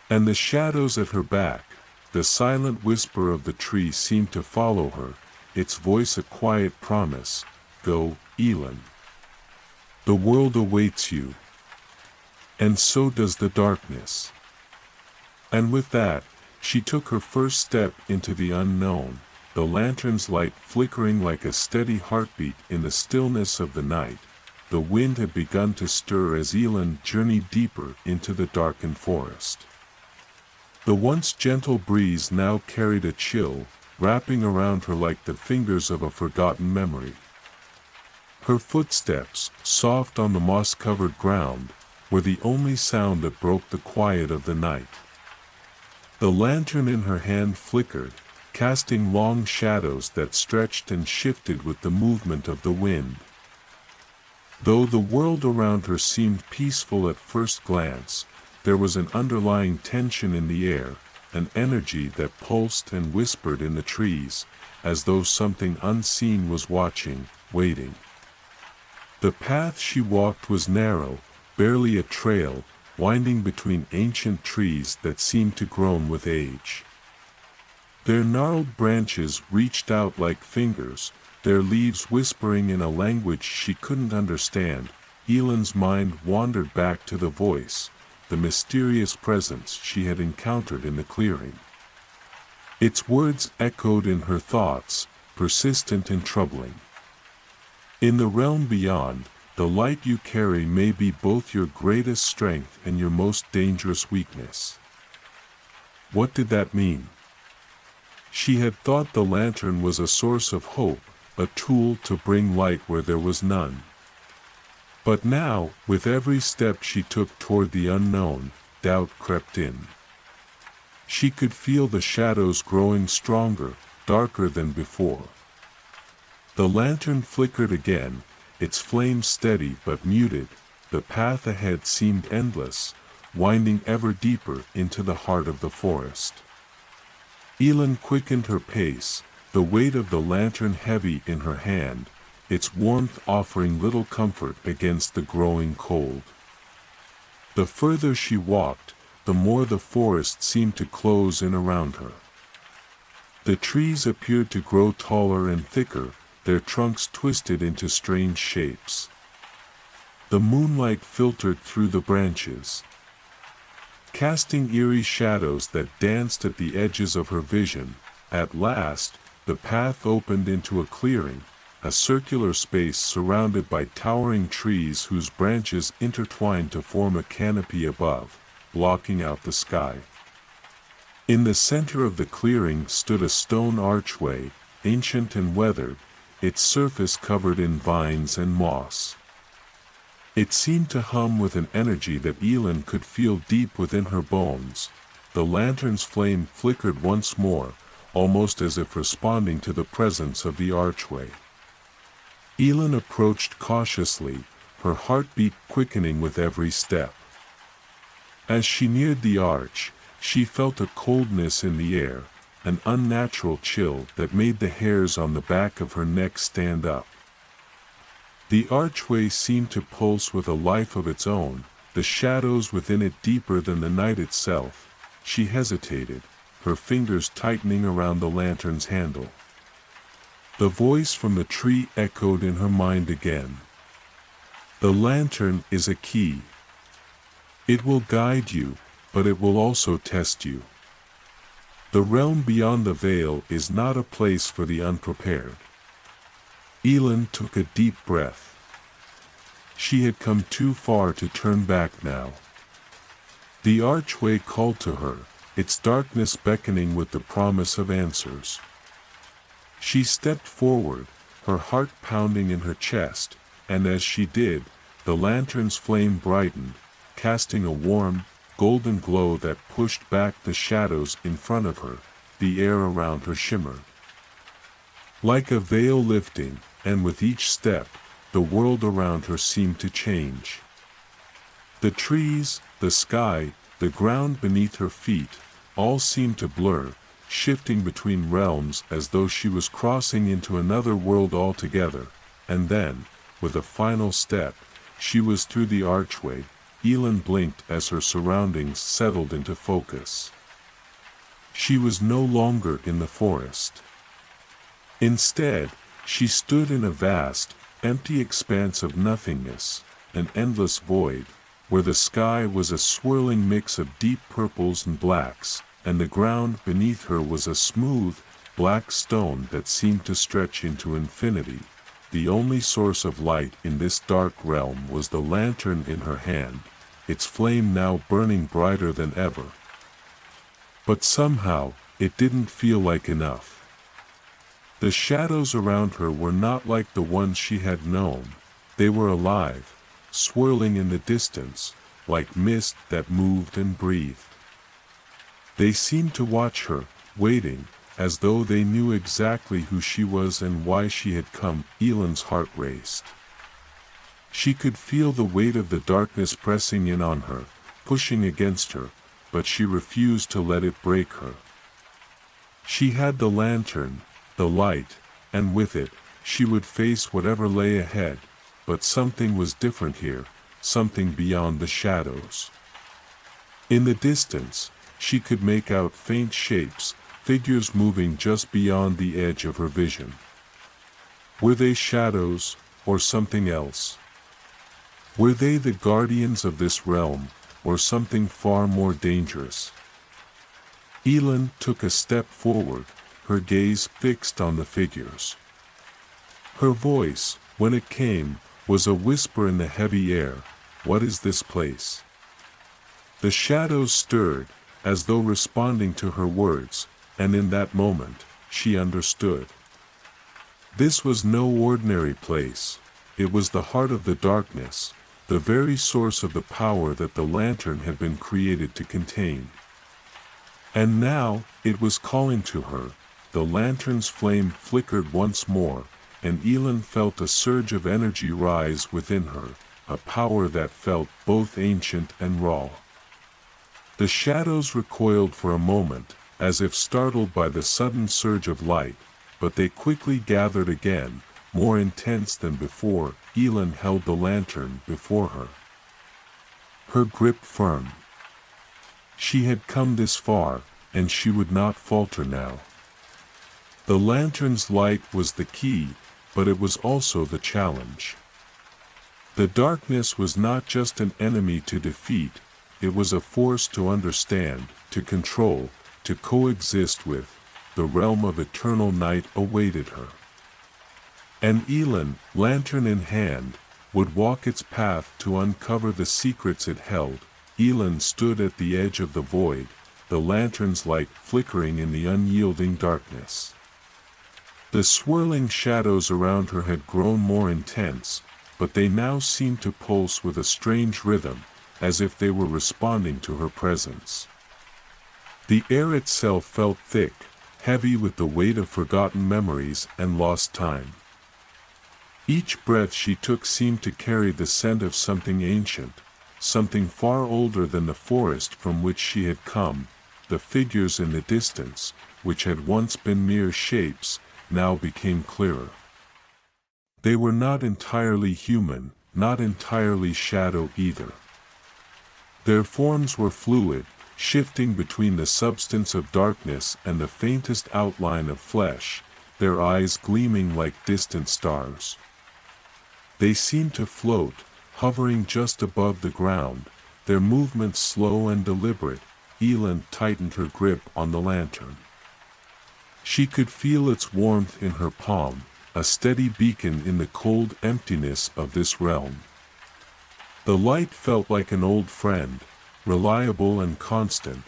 And the shadows at her back, the silent whisper of the tree seemed to follow her, its voice a quiet promise: go, Elin. The world awaits you. And so does the darkness. And with that, she took her first step into the unknown, the lantern's light flickering like a steady heartbeat in the stillness of the night. The wind had begun to stir as Elin journeyed deeper into the darkened forest. The once gentle breeze now carried a chill, wrapping around her like the fingers of a forgotten memory. Her footsteps, soft on the moss-covered ground, were the only sound that broke the quiet of the night. The lantern in her hand flickered, casting long shadows that stretched and shifted with the movement of the wind. Though the world around her seemed peaceful at first glance, there was an underlying tension in the air, an energy that pulsed and whispered in the trees, as though something unseen was watching, waiting. The path she walked was narrow, barely a trail, winding between ancient trees that seemed to groan with age. Their gnarled branches reached out like fingers, their leaves whispering in a language she couldn't understand. Ellen's mind wandered back to the voice, the mysterious presence she had encountered in the clearing. Its words echoed in her thoughts, persistent and troubling. In the realm beyond, the light you carry may be both your greatest strength and your most dangerous weakness. What did that mean? She had thought the lantern was a source of hope, a tool to bring light where there was none. But now, with every step she took toward the unknown, doubt crept in. She could feel the shadows growing stronger, darker than before. The lantern flickered again, its flame steady but muted. The path ahead seemed endless, winding ever deeper into the heart of the forest. Ellen quickened her pace, the weight of the lantern heavy in her hand, its warmth offering little comfort against the growing cold. The further she walked, the more the forest seemed to close in around her. The trees appeared to grow taller and thicker, their trunks twisted into strange shapes. The moonlight filtered through the branches, casting eerie shadows that danced at the edges of her vision. At last, the path opened into a clearing, a circular space surrounded by towering trees whose branches intertwined to form a canopy above, blocking out the sky. In the center of the clearing stood a stone archway, ancient and weathered, its surface covered in vines and moss. It seemed to hum with an energy that Ellen could feel deep within her bones. The lantern's flame flickered once more, almost as if responding to the presence of the archway. Ellen approached cautiously, her heartbeat quickening with every step. As she neared the arch, she felt a coldness in the air, an unnatural chill that made the hairs on the back of her neck stand up. The archway seemed to pulse with a life of its own, the shadows within it deeper than the night itself. She hesitated, her fingers tightening around the lantern's handle. The voice from the tree echoed in her mind again. The lantern is a key. It will guide you, but it will also test you. The realm beyond the veil is not a place for the unprepared. Ellen took a deep breath. She had come too far to turn back now. The archway called to her, its darkness beckoning with the promise of answers. She stepped forward, her heart pounding in her chest, and as she did, the lantern's flame brightened, casting a warm, golden glow that pushed back the shadows in front of her. The air around her shimmered like a veil lifting, and with each step, the world around her seemed to change. The trees, the sky, the ground beneath her feet, all seemed to blur, shifting between realms as though she was crossing into another world altogether. And then, with a final step, she was through the archway. Ellen blinked as her surroundings settled into focus. She was no longer in the forest. Instead, she stood in a vast, empty expanse of nothingness, an endless void, where the sky was a swirling mix of deep purples and blacks, and the ground beneath her was a smooth, black stone that seemed to stretch into infinity. The only source of light in this dark realm was the lantern in her hand, its flame now burning brighter than ever. But somehow, it didn't feel like enough. The shadows around her were not like the ones she had known. They were alive, swirling in the distance, like mist that moved and breathed. They seemed to watch her, waiting, as though they knew exactly who she was and why she had come. Ellen's heart raced. She could feel the weight of the darkness pressing in on her, pushing against her, but she refused to let it break her. She had the lantern, the light, and with it, she would face whatever lay ahead, but something was different here, something beyond the shadows. In the distance, she could make out faint shapes, figures moving just beyond the edge of her vision. Were they shadows, or something else? Were they the guardians of this realm, or something far more dangerous? Ellen took a step forward, her gaze fixed on the figures. Her voice, when it came, was a whisper in the heavy air. What is this place? The shadows stirred, as though responding to her words, and in that moment, she understood. This was no ordinary place. It was the heart of the darkness, the very source of the power that the lantern had been created to contain. And now, it was calling to her. The lantern's flame flickered once more, and Ellen felt a surge of energy rise within her, a power that felt both ancient and raw. The shadows recoiled for a moment, as if startled by the sudden surge of light, but they quickly gathered again, more intense than before. Ellen held the lantern before her, her grip firm. She had come this far, and she would not falter now. The lantern's light was the key, but it was also the challenge. The darkness was not just an enemy to defeat, it was a force to understand, to control, to coexist with. The realm of eternal night awaited her. And Ellen, lantern in hand, would walk its path to uncover the secrets it held. Ellen stood at the edge of the void, the lantern's light flickering in the unyielding darkness. The swirling shadows around her had grown more intense, but they now seemed to pulse with a strange rhythm, as if they were responding to her presence. The air itself felt thick, heavy with the weight of forgotten memories and lost time. Each breath she took seemed to carry the scent of something ancient, something far older than the forest from which she had come. The figures in the distance, which had once been mere shapes, now became clearer. They were not entirely human, not entirely shadow either. Their forms were fluid, shifting between the substance of darkness and the faintest outline of flesh, their eyes gleaming like distant stars. They seemed to float, hovering just above the ground, their movements slow and deliberate. Ellen tightened her grip on the lantern. She could feel its warmth in her palm, a steady beacon in the cold emptiness of this realm. The light felt like an old friend, reliable and constant,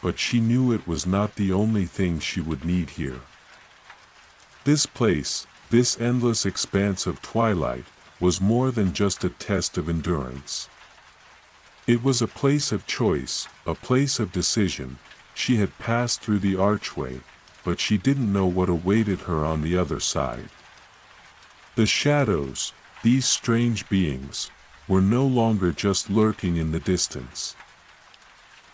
but she knew it was not the only thing she would need here. This place, this endless expanse of twilight, was more than just a test of endurance. It was a place of choice, a place of decision. She had passed through the archway, but she didn't know what awaited her on the other side. The shadows, these strange beings, were no longer just lurking in the distance.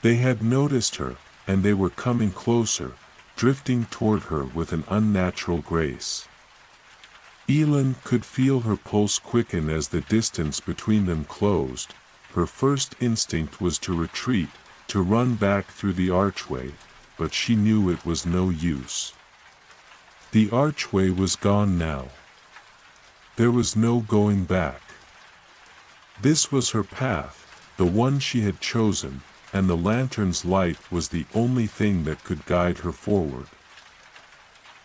They had noticed her, and they were coming closer, drifting toward her with an unnatural grace. Ellen could feel her pulse quicken as the distance between them closed. Her first instinct was to retreat, to run back through the archway, but she knew it was no use. The archway was gone now. There was no going back. This was her path, the one she had chosen, and the lantern's light was the only thing that could guide her forward.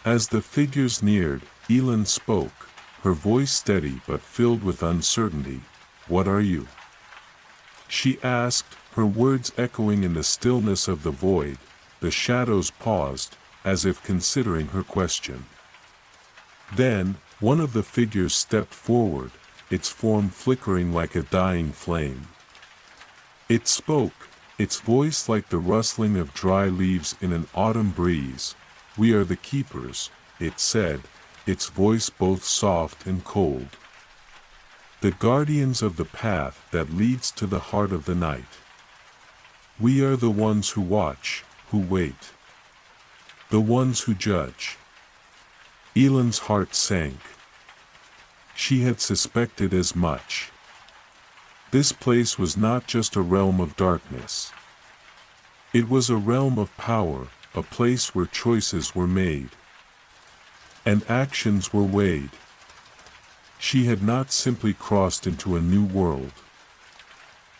As the figures neared, Ellen spoke, her voice steady but filled with uncertainty. "What are you?" she asked, her words echoing in the stillness of the void. The shadows paused, as if considering her question. Then, one of the figures stepped forward, its form flickering like a dying flame. It spoke, its voice like the rustling of dry leaves in an autumn breeze. "We are the keepers," it said, its voice both soft and cold. "The guardians of the path that leads to the heart of the night. We are the ones who watch, who wait. The ones who judge." Ellen's heart sank. She had suspected as much. This place was not just a realm of darkness. It was a realm of power, a place where choices were made. And actions were weighed. She had not simply crossed into a new world.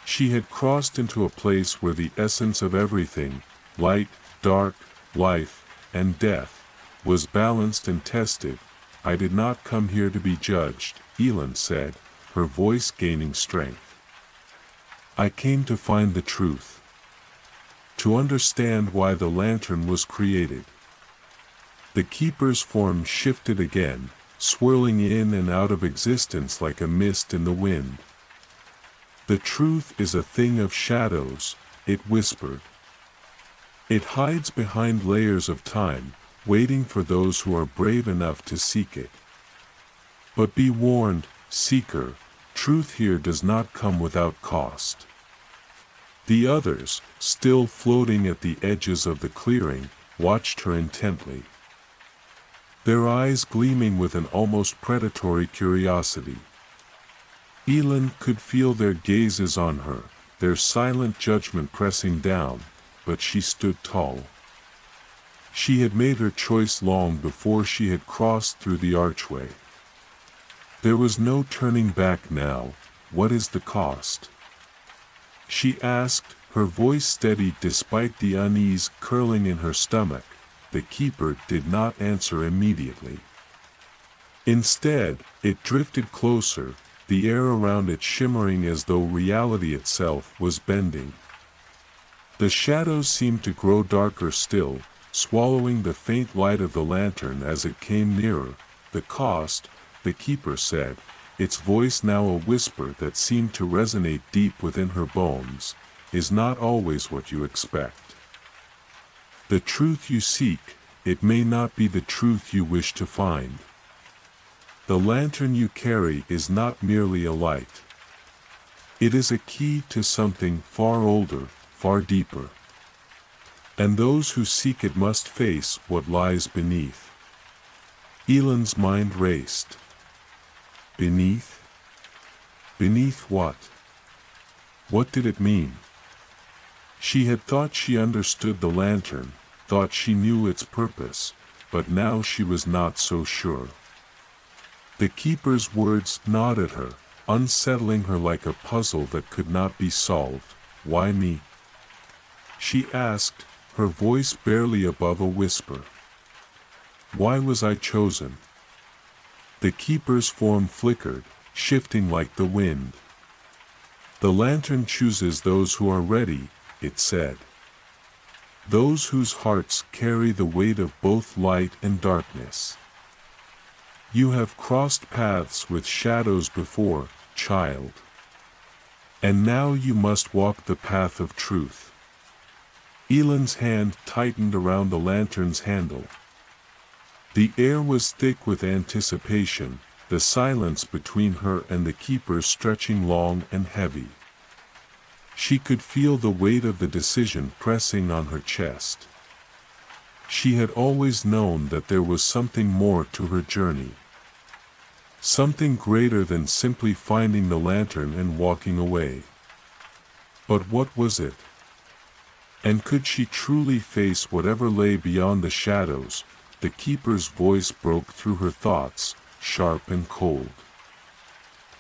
She had crossed into a place where the essence of everything, light, dark, life, and death, was balanced and tested. "I did not come here to be judged," Ellen said, her voice gaining strength. "I came to find the truth. To understand why the lantern was created." The keeper's form shifted again, swirling in and out of existence like a mist in the wind. "The truth is a thing of shadows," it whispered. "It hides behind layers of time, waiting for those who are brave enough to seek it. But be warned, seeker, truth here does not come without cost." The others, still floating at the edges of the clearing, watched her intently, their eyes gleaming with an almost predatory curiosity. Ellen could feel their gazes on her, their silent judgment pressing down, but she stood tall. She had made her choice long before she had crossed through the archway. There was no turning back now. "What is the cost?" she asked, her voice steady despite the unease curling in her stomach. The keeper did not answer immediately. Instead, it drifted closer, the air around it shimmering as though reality itself was bending. The shadows seemed to grow darker still, swallowing the faint light of the lantern as it came nearer. "The cost," the keeper said, its voice now a whisper that seemed to resonate deep within her bones, "is not always what you expect. The truth you seek, it may not be the truth you wish to find. The lantern you carry is not merely a light. It is a key to something far older, far deeper. And those who seek it must face what lies beneath." Ellen's mind raced. Beneath? Beneath what? What did it mean? She had thought she understood the lantern, thought she knew its purpose, but now she was not so sure. The keeper's words gnawed at her, unsettling her like a puzzle that could not be solved. "Why me?" she asked, her voice barely above a whisper. "Why was I chosen?" The keeper's form flickered, shifting like the wind. "The lantern chooses those who are ready," it said. "Those whose hearts carry the weight of both light and darkness. You have crossed paths with shadows before, child. And now you must walk the path of truth." Ellen's hand tightened around the lantern's handle. The air was thick with anticipation, the silence between her and the keeper stretching long and heavy. She could feel the weight of the decision pressing on her chest. She had always known that there was something more to her journey. Something greater than simply finding the lantern and walking away. But what was it? And could she truly face whatever lay beyond the shadows? The keeper's voice broke through her thoughts, sharp and cold.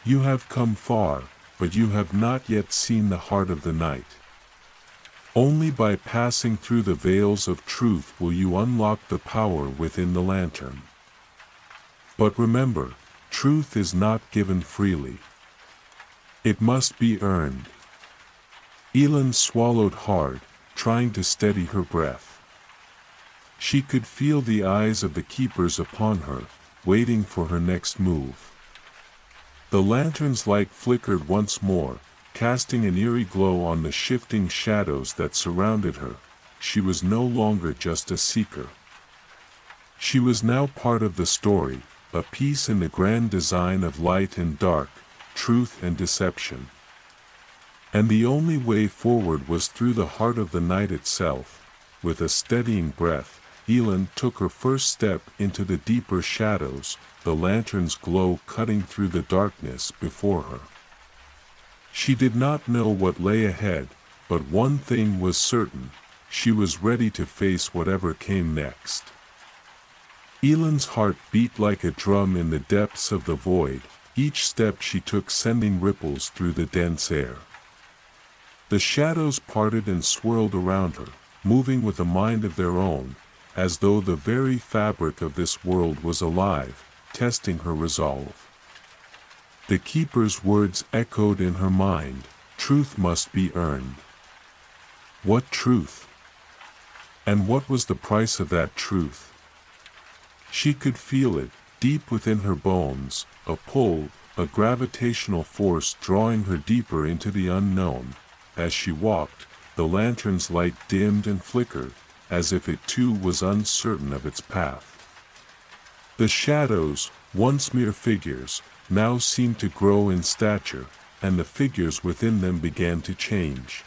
"You have come far, but you have not yet seen the heart of the night. Only by passing through the veils of truth will you unlock the power within the lantern. But remember, truth is not given freely. It must be earned." Ellen swallowed hard, trying to steady her breath. She could feel the eyes of the keepers upon her, waiting for her next move. The lantern's light flickered once more, casting an eerie glow on the shifting shadows that surrounded her. She was no longer just a seeker. She was now part of the story, a piece in the grand design of light and dark, truth and deception. And the only way forward was through the heart of the night itself. With a steadying breath, Elin took her first step into the deeper shadows, the lantern's glow cutting through the darkness before her. She did not know what lay ahead, but one thing was certain: she was ready to face whatever came next. Elin's heart beat like a drum in the depths of the void, each step she took sending ripples through the dense air. The shadows parted and swirled around her, moving with a mind of their own, as though the very fabric of this world was alive, testing her resolve. The keeper's words echoed in her mind: truth must be earned. What truth? And what was the price of that truth? She could feel it, deep within her bones, a pull, a gravitational force drawing her deeper into the unknown. As she walked, the lantern's light dimmed and flickered, as if it too was uncertain of its path. The shadows, once mere figures, now seemed to grow in stature, and the figures within them began to change.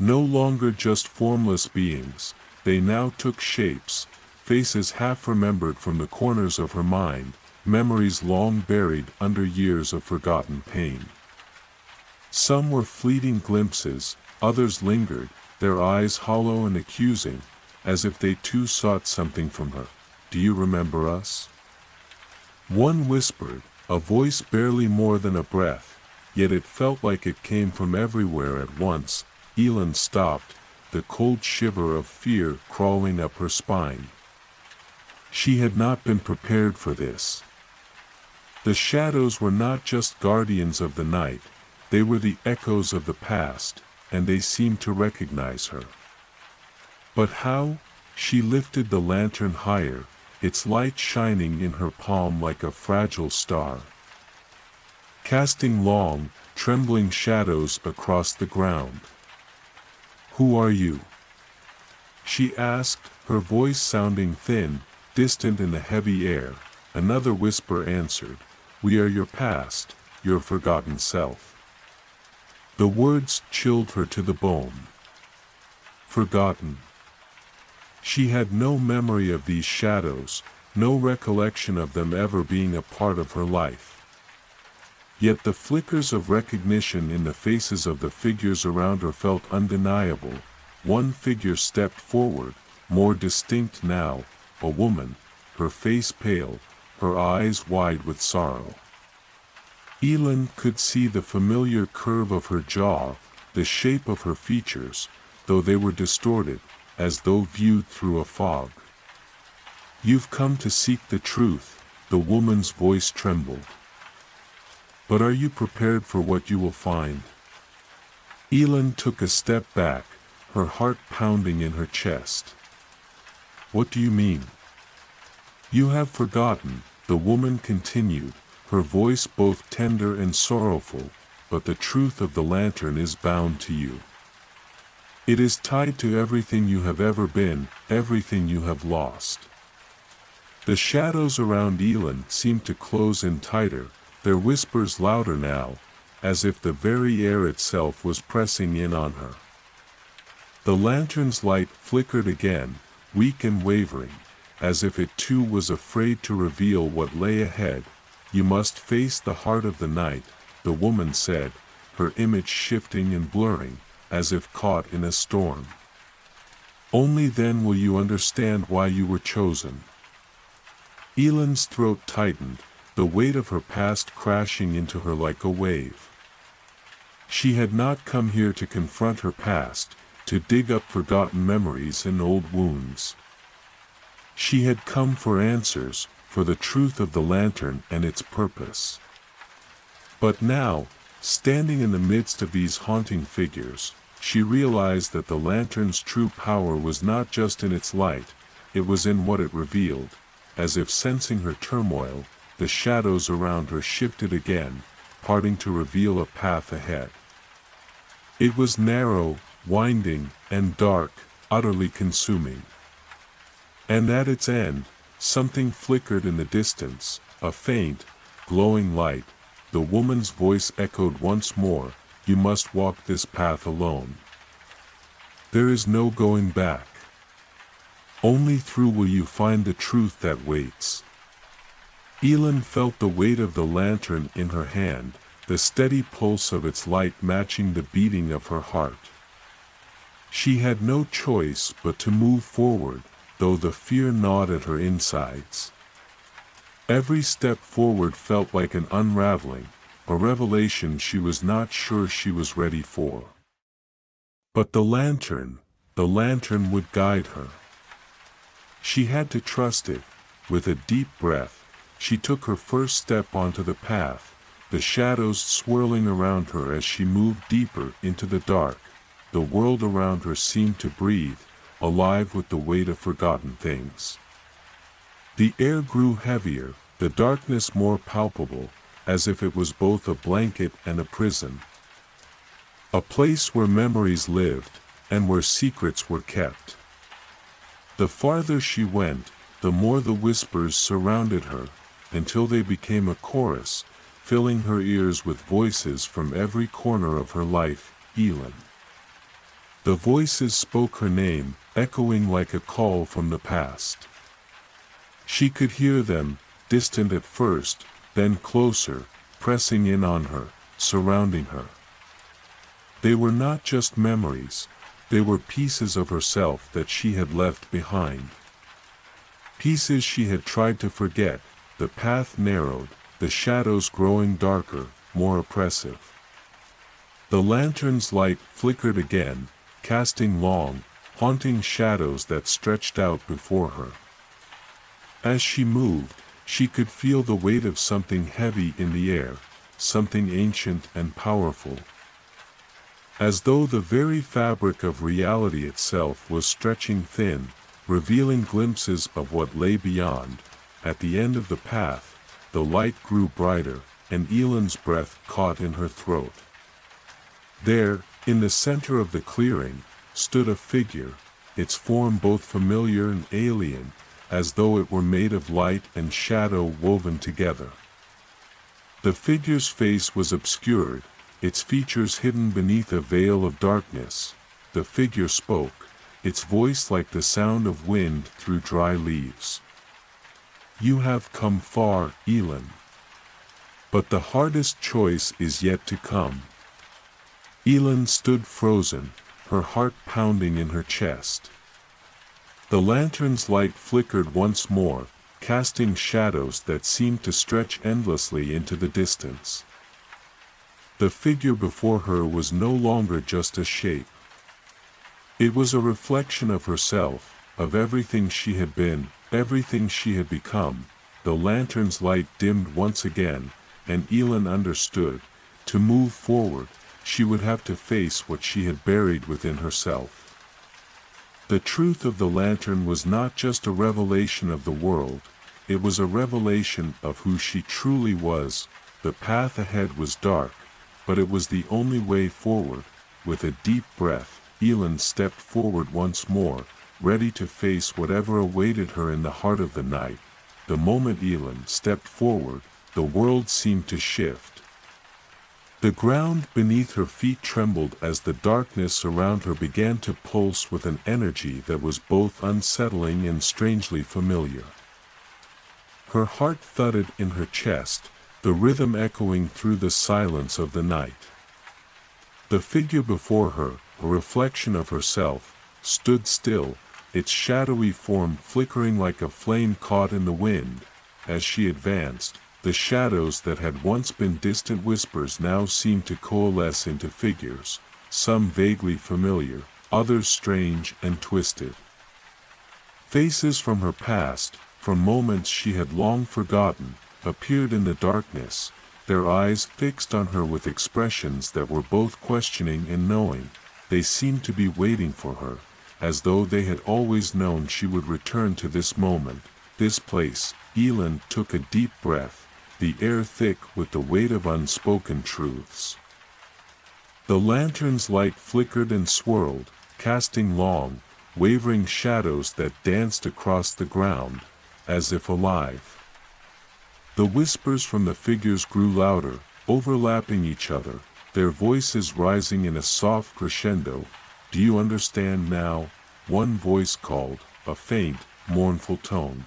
No longer just formless beings, they now took shapes, faces half remembered from the corners of her mind, memories long buried under years of forgotten pain. Some were fleeting glimpses, others lingered, their eyes hollow and accusing, as if they too sought something from her. Do you remember us? One whispered, a voice barely more than a breath, yet it felt like it came from everywhere at once. Elin stopped, the cold shiver of fear crawling up her spine. She had not been prepared for this. The shadows were not just guardians of the night, they were the echoes of the past, and they seemed to recognize her. But how? She lifted the lantern higher, its light shining in her palm like a fragile star, casting long, trembling shadows across the ground. Who are you? She asked, her voice sounding thin, distant in the heavy air. Another whisper answered, we are your past, your forgotten self. The words chilled her to the bone. Forgotten. She had no memory of these shadows, no recollection of them ever being a part of her life. Yet the flickers of recognition in the faces of the figures around her felt undeniable. One figure stepped forward, more distinct now, a woman, her face pale, her eyes wide with sorrow. Elin could see the familiar curve of her jaw, the shape of her features, though they were distorted, as though viewed through a fog. You've come to seek the truth, the woman's voice trembled. But are you prepared for what you will find? Elin took a step back, her heart pounding in her chest. What do you mean? You have forgotten, the woman continued, her voice both tender and sorrowful, but the truth of the lantern is bound to you. It is tied to everything you have ever been, everything you have lost. The shadows around Elin seemed to close in tighter, their whispers louder now, as if the very air itself was pressing in on her. The lantern's light flickered again, weak and wavering, as if it too was afraid to reveal what lay ahead. You must face the heart of the night, the woman said, her image shifting and blurring, as if caught in a storm. Only then will you understand why you were chosen. Elin's throat tightened, the weight of her past crashing into her like a wave. She had not come here to confront her past, to dig up forgotten memories and old wounds. She had come for answers, for the truth of the lantern and its purpose. But now, standing in the midst of these haunting figures, she realized that the lantern's true power was not just in its light, it was in what it revealed. as if sensing her turmoil, the shadows around her shifted again, parting to reveal a path ahead. It was narrow, winding, and dark, utterly consuming. And at its end, something flickered in the distance, a faint, glowing light. The woman's voice echoed once more, "You must walk this path alone. There is no going back. Only through will you find the truth that waits." Elin felt the weight of the lantern in her hand, the steady pulse of its light matching the beating of her heart. She had no choice but to move forward, though the fear gnawed at her insides. Every step forward felt like an unraveling, a revelation she was not sure she was ready for. But the lantern would guide her. She had to trust it. With a deep breath, she took her first step onto the path, the shadows swirling around her as she moved deeper into the dark. The world around her seemed to breathe, alive with the weight of forgotten things. The air grew heavier, the darkness more palpable, as if it was both a blanket and a prison. A place where memories lived, and where secrets were kept. The farther she went, the more the whispers surrounded her, until they became a chorus, filling her ears with voices from every corner of her life. Elin. The voices spoke her name, echoing like a call from the past. She could hear them, distant at first, then closer, pressing in on her, surrounding her. They were not just memories, they were pieces of herself that she had left behind. Pieces she had tried to forget. The path narrowed, the shadows growing darker, more oppressive. The lantern's light flickered again, casting long, haunting shadows that stretched out before her. As she moved, she could feel the weight of something heavy in the air, something ancient and powerful. As though the very fabric of reality itself was stretching thin, revealing glimpses of what lay beyond. At the end of the path, the light grew brighter, and Elin's breath caught in her throat. There, in the center of the clearing, stood a figure, its form both familiar and alien, as though it were made of light and shadow woven together. The figure's face was obscured, its features hidden beneath a veil of darkness. The figure spoke, its voice like the sound of wind through dry leaves. "You have come far, Elin. But the hardest choice is yet to come." Elin stood frozen, her heart pounding in her chest. The lantern's light flickered once more, casting shadows that seemed to stretch endlessly into the distance. The figure before her was no longer just a shape. It was a reflection of herself, of everything she had been, everything she had become. The lantern's light dimmed once again, and Elin understood. To move forward, she would have to face what she had buried within herself. The truth of the lantern was not just a revelation of the world, it was a revelation of who she truly was. The path ahead was dark, but it was the only way forward. With a deep breath, Elin stepped forward once more, ready to face whatever awaited her in the heart of the night. The moment Elin stepped forward, the world seemed to shift. The ground beneath her feet trembled as the darkness around her began to pulse with an energy that was both unsettling and strangely familiar. Her heart thudded in her chest, the rhythm echoing through the silence of the night. The figure before her, a reflection of herself, stood still, its shadowy form flickering like a flame caught in the wind. As she advanced, the shadows that had once been distant whispers now seemed to coalesce into figures, some vaguely familiar, others strange and twisted. Faces from her past, from moments she had long forgotten, appeared in the darkness, their eyes fixed on her with expressions that were both questioning and knowing. They seemed to be waiting for her, as though they had always known she would return to this moment. this place, Elin took a deep breath, the air thick with the weight of unspoken truths. The lantern's light flickered and swirled, casting long, wavering shadows that danced across the ground, as if alive. The whispers from the figures grew louder, overlapping each other, their voices rising in a soft crescendo. "Do you understand now?" one voice called, a faint, mournful tone.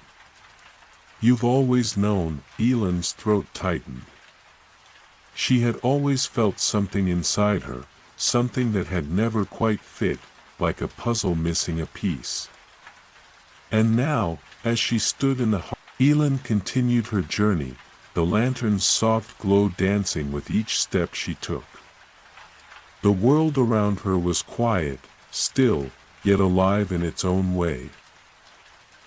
"You've always known," Elin's throat tightened. She had always felt something inside her, something that had never quite fit, like a puzzle missing a piece. And now, as she stood in the hall, Elin continued her journey, the lantern's soft glow dancing with each step she took. The world around her was quiet, still, yet alive in its own way.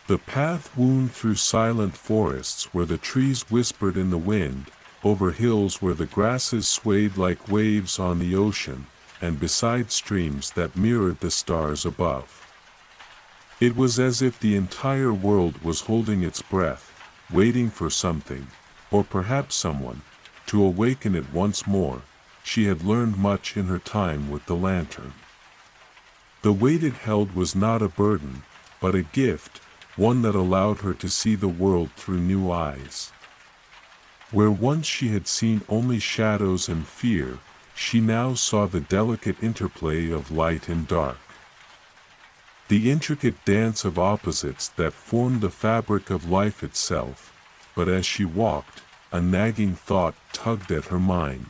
The path wound through silent forests where the trees whispered in the wind, over hills where the grasses swayed like waves on the ocean, and beside streams that mirrored the stars above. It was as if the entire world was holding its breath, waiting for something, or perhaps someone, to awaken it once more. She had learned much in her time with the lantern. The weight it held was not a burden, but a gift, one that allowed her to see the world through new eyes. Where once she had seen only shadows and fear, she now saw the delicate interplay of light and dark. The intricate dance of opposites that formed the fabric of life itself, but as she walked, a nagging thought tugged at her mind.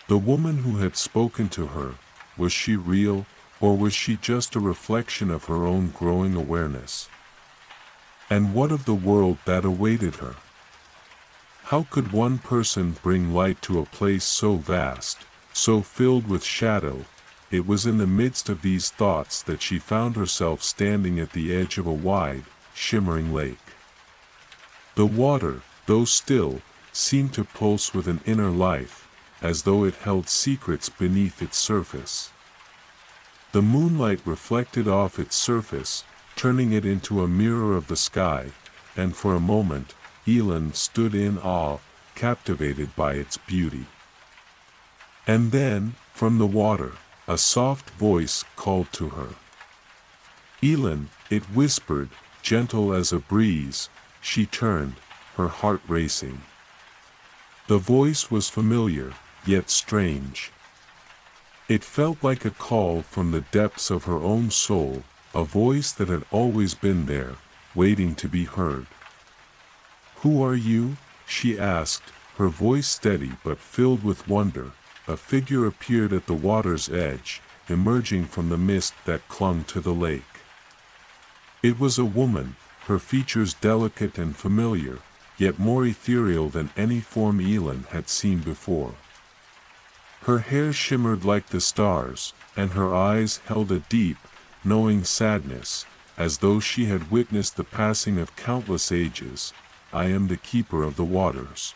The woman who had spoken to her, was she real, or was she just a reflection of her own growing awareness? And what of the world that awaited her? How could one person bring light to a place so vast, so filled with shadow? It was in the midst of these thoughts that she found herself standing at the edge of a wide, shimmering lake. The water, though still, seemed to pulse with an inner life, as though it held secrets beneath its surface. The moonlight reflected off its surface, turning it into a mirror of the sky, and for a moment, Elin stood in awe, captivated by its beauty. And then, from the water, a soft voice called to her. "Elin," it whispered, gentle as a breeze. She turned, her heart racing. The voice was familiar, yet strange. It felt like a call from the depths of her own soul, a voice that had always been there, waiting to be heard. "Who are you?" she asked, her voice steady but filled with wonder. A figure appeared at the water's edge, emerging from the mist that clung to the lake. It was a woman, her features delicate and familiar, yet more ethereal than any form Elin had seen before. Her hair shimmered like the stars, and her eyes held a deep, knowing sadness, as though she had witnessed the passing of countless ages. "I am the keeper of the waters,"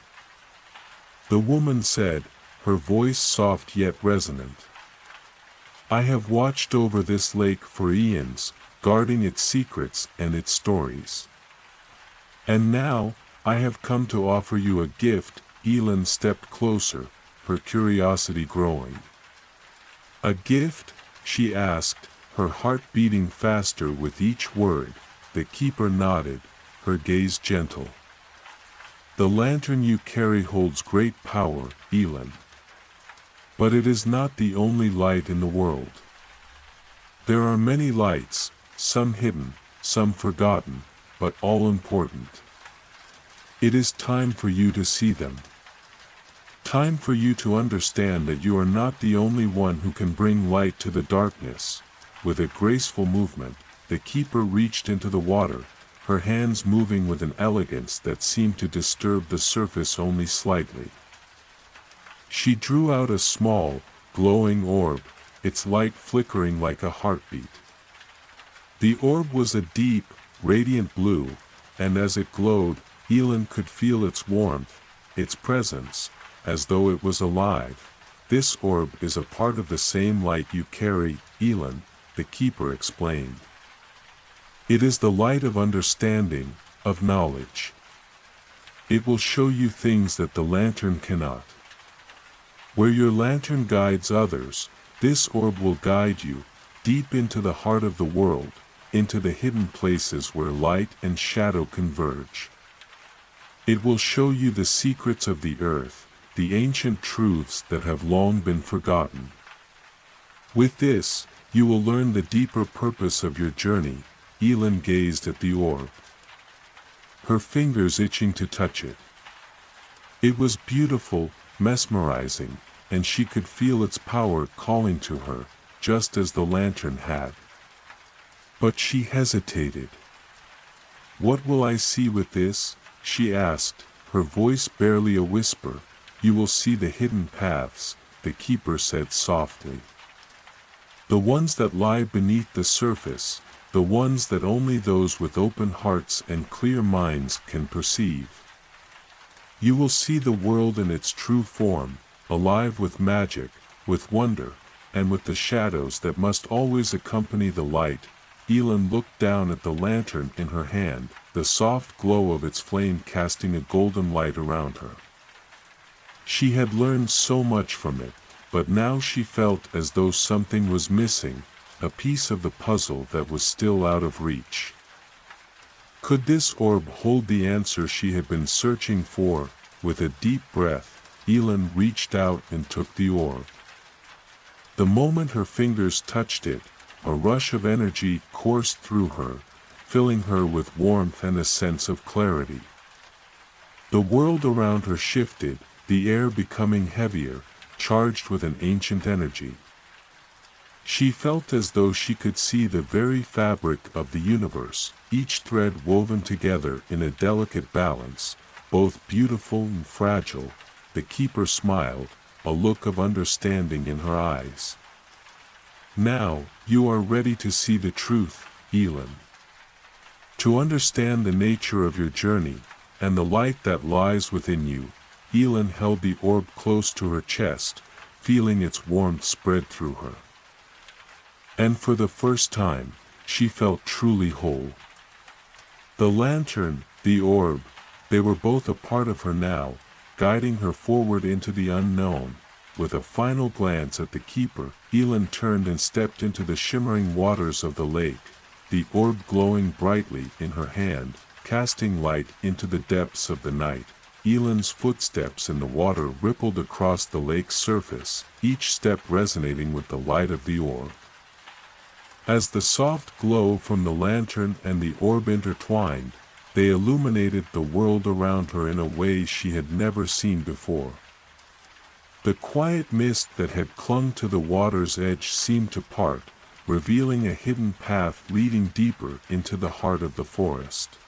the woman said, her voice soft yet resonant. "I have watched over this lake for eons, guarding its secrets and its stories. And now, I have come to offer you a gift." Elin stepped closer, her curiosity growing. "A gift?" she asked, her heart beating faster with each word. The keeper nodded, her gaze gentle. "The lantern you carry holds great power, Elin. But it is not the only light in the world. There are many lights, some hidden, some forgotten, but all important. It is time for you to see them. Time for you to understand that you are not the only one who can bring light to the darkness." With a graceful movement, the keeper reached into the water, her hands moving with an elegance that seemed to disturb the surface only slightly. She drew out a small, glowing orb, its light flickering like a heartbeat. The orb was a deep, radiant blue, and as it glowed, Elin could feel its warmth, its presence, as though it was alive. "This orb is a part of the same light you carry, Elin," the keeper explained. "It is the light of understanding, of knowledge. It will show you things that the lantern cannot. Where your lantern guides others, this orb will guide you, deep into the heart of the world, into the hidden places where light and shadow converge. It will show you the secrets of the earth, the ancient truths that have long been forgotten. With this, you will learn the deeper purpose of your journey. Elin gazed at the orb, her fingers itching to touch it. It was beautiful, mesmerizing, and she could feel its power calling to her, just as the lantern had. But she hesitated. "What will I see with this?" she asked, her voice barely a whisper. "You will see the hidden paths," the keeper said softly. "The ones that lie beneath the surface, the ones that only those with open hearts and clear minds can perceive. You will see the world in its true form, alive with magic, with wonder, and with the shadows that must always accompany the light." Elin looked down at the lantern in her hand, the soft glow of its flame casting a golden light around her. She had learned so much from it, but now she felt as though something was missing, a piece of the puzzle that was still out of reach. Could this orb hold the answer she had been searching for? With a deep breath, Elin reached out and took the orb. The moment her fingers touched it, a rush of energy coursed through her, filling her with warmth and a sense of clarity. The world around her shifted, the air becoming heavier, charged with an ancient energy. She felt as though she could see the very fabric of the universe, each thread woven together in a delicate balance, both beautiful and fragile. The keeper smiled, a look of understanding in her eyes. "Now, you are ready to see the truth, Elin. To understand the nature of your journey, and the light that lies within you." Elin held the orb close to her chest, feeling its warmth spread through her. And for the first time, she felt truly whole. The lantern, the orb, they were both a part of her now, guiding her forward into the unknown. With a final glance at the keeper, Elin turned and stepped into the shimmering waters of the lake, the orb glowing brightly in her hand, casting light into the depths of the night. Elin's footsteps in the water rippled across the lake's surface, each step resonating with the light of the orb. As the soft glow from the lantern and the orb intertwined, they illuminated the world around her in a way she had never seen before. The quiet mist that had clung to the water's edge seemed to part, revealing a hidden path leading deeper into the heart of the forest.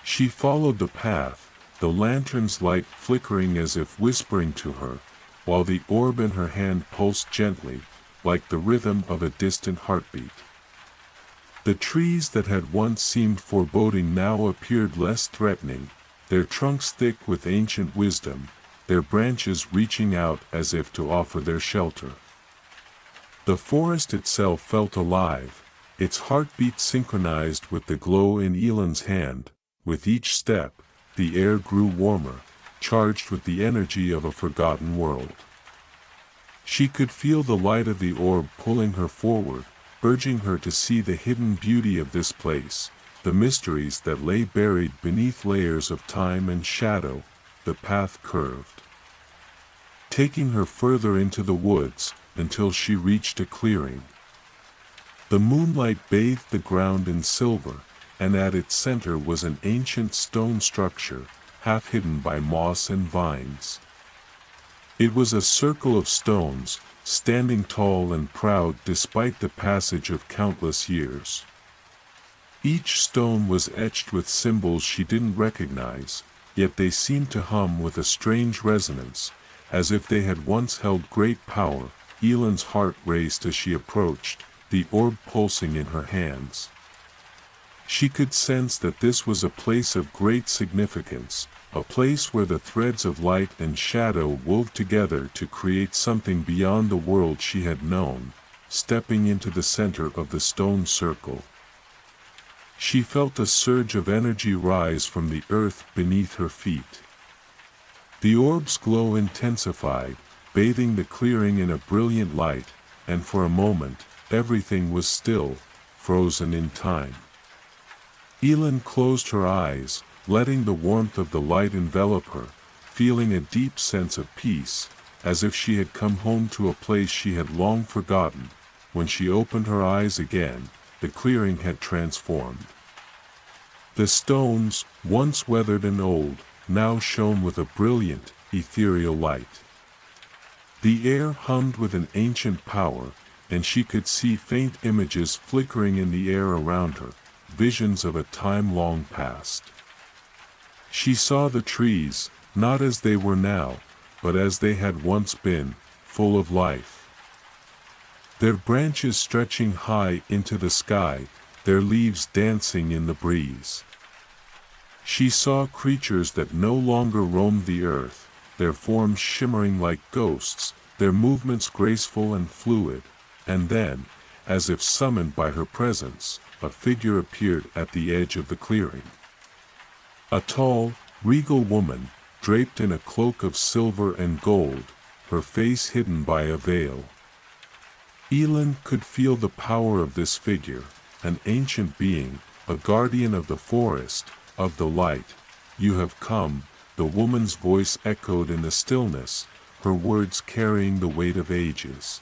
She followed the path, the lantern's light flickering as if whispering to her, while the orb in her hand pulsed gently, like the rhythm of a distant heartbeat. The trees that had once seemed foreboding now appeared less threatening, their trunks thick with ancient wisdom, their branches reaching out as if to offer their shelter. The forest itself felt alive, its heartbeat synchronized with the glow in Elin's hand. With each step, the air grew warmer, charged with the energy of a forgotten world. She could feel the light of the orb pulling her forward, urging her to see the hidden beauty of this place, the mysteries that lay buried beneath layers of time and shadow. The path curved, taking her further into the woods, until she reached a clearing. The moonlight bathed the ground in silver, and at its center was an ancient stone structure, half hidden by moss and vines. It was a circle of stones, standing tall and proud despite the passage of countless years. Each stone was etched with symbols she didn't recognize, yet they seemed to hum with a strange resonance, as if they had once held great power. Elin's heart raced as she approached, the orb pulsing in her hands. She could sense that this was a place of great significance, a place where the threads of light and shadow wove together to create something beyond the world she had known. Stepping into the center of the stone circle, She felt a surge of energy rise from the earth beneath her feet. The orb's glow intensified, bathing the clearing in a brilliant light, and for a moment, everything was still, frozen in time. Elin closed her eyes, letting the warmth of the light envelop her, feeling a deep sense of peace, as if she had come home to a place she had long forgotten. When she opened her eyes again, the clearing had transformed. The stones, once weathered and old, now shone with a brilliant, ethereal light. The air hummed with an ancient power, and she could see faint images flickering in the air around her, visions of a time long past. She saw the trees, not as they were now, but as they had once been, full of life. Their branches stretching high into the sky, their leaves dancing in the breeze. She saw creatures that no longer roamed the earth, their forms shimmering like ghosts, their movements graceful and fluid, and then, as if summoned by her presence, a figure appeared at the edge of the clearing. A tall, regal woman, draped in a cloak of silver and gold, her face hidden by a veil. Elin could feel the power of this figure, an ancient being, a guardian of the forest, of the light. "You have come," the woman's voice echoed in the stillness, her words carrying the weight of ages.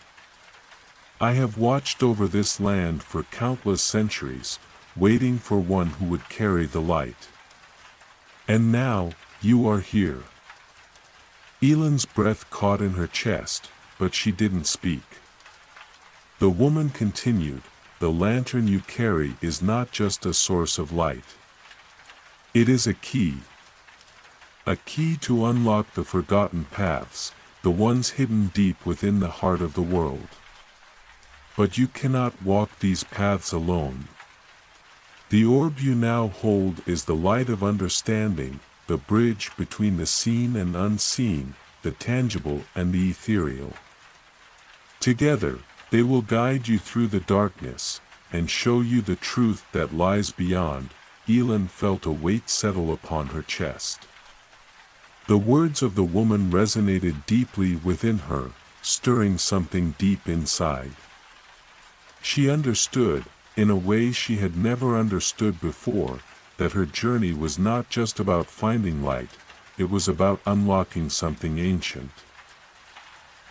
"I have watched over this land for countless centuries, waiting for one who would carry the light. And now, you are here." Elin's breath caught in her chest, but she didn't speak. The woman continued, "The lantern you carry is not just a source of light. It is a key. A key to unlock the forgotten paths, the ones hidden deep within the heart of the world. But you cannot walk these paths alone. The orb you now hold is the light of understanding, the bridge between the seen and unseen, the tangible and the ethereal. Together, they will guide you through the darkness, and show you the truth that lies beyond." Elin felt a weight settle upon her chest. The words of the woman resonated deeply within her, stirring something deep inside. She understood, in a way she had never understood before, that her journey was not just about finding light, it was about unlocking something ancient.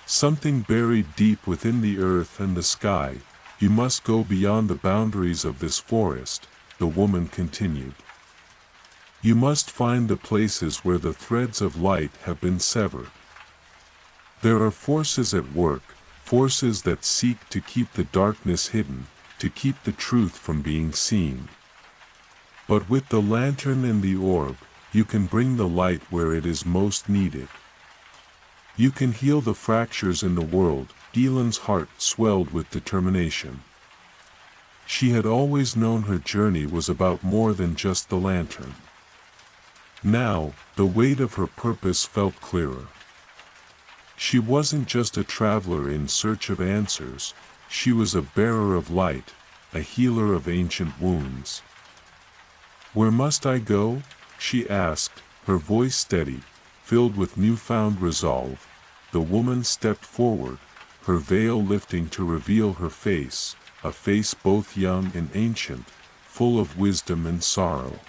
Something buried deep within the earth and the sky. "You must go beyond the boundaries of this forest," the woman continued. "You must find the places where the threads of light have been severed. There are forces at work, forces that seek to keep the darkness hidden, to keep the truth from being seen. But with the lantern and the orb, you can bring the light where it is most needed. You can heal the fractures in the world." Elin's heart swelled with determination. She had always known her journey was about more than just the lantern. Now, the weight of her purpose felt clearer. She wasn't just a traveler in search of answers, she was a bearer of light, a healer of ancient wounds. "Where must I go?" she asked, her voice steady, filled with newfound resolve. The woman stepped forward, her veil lifting to reveal her face, a face both young and ancient, full of wisdom and sorrow.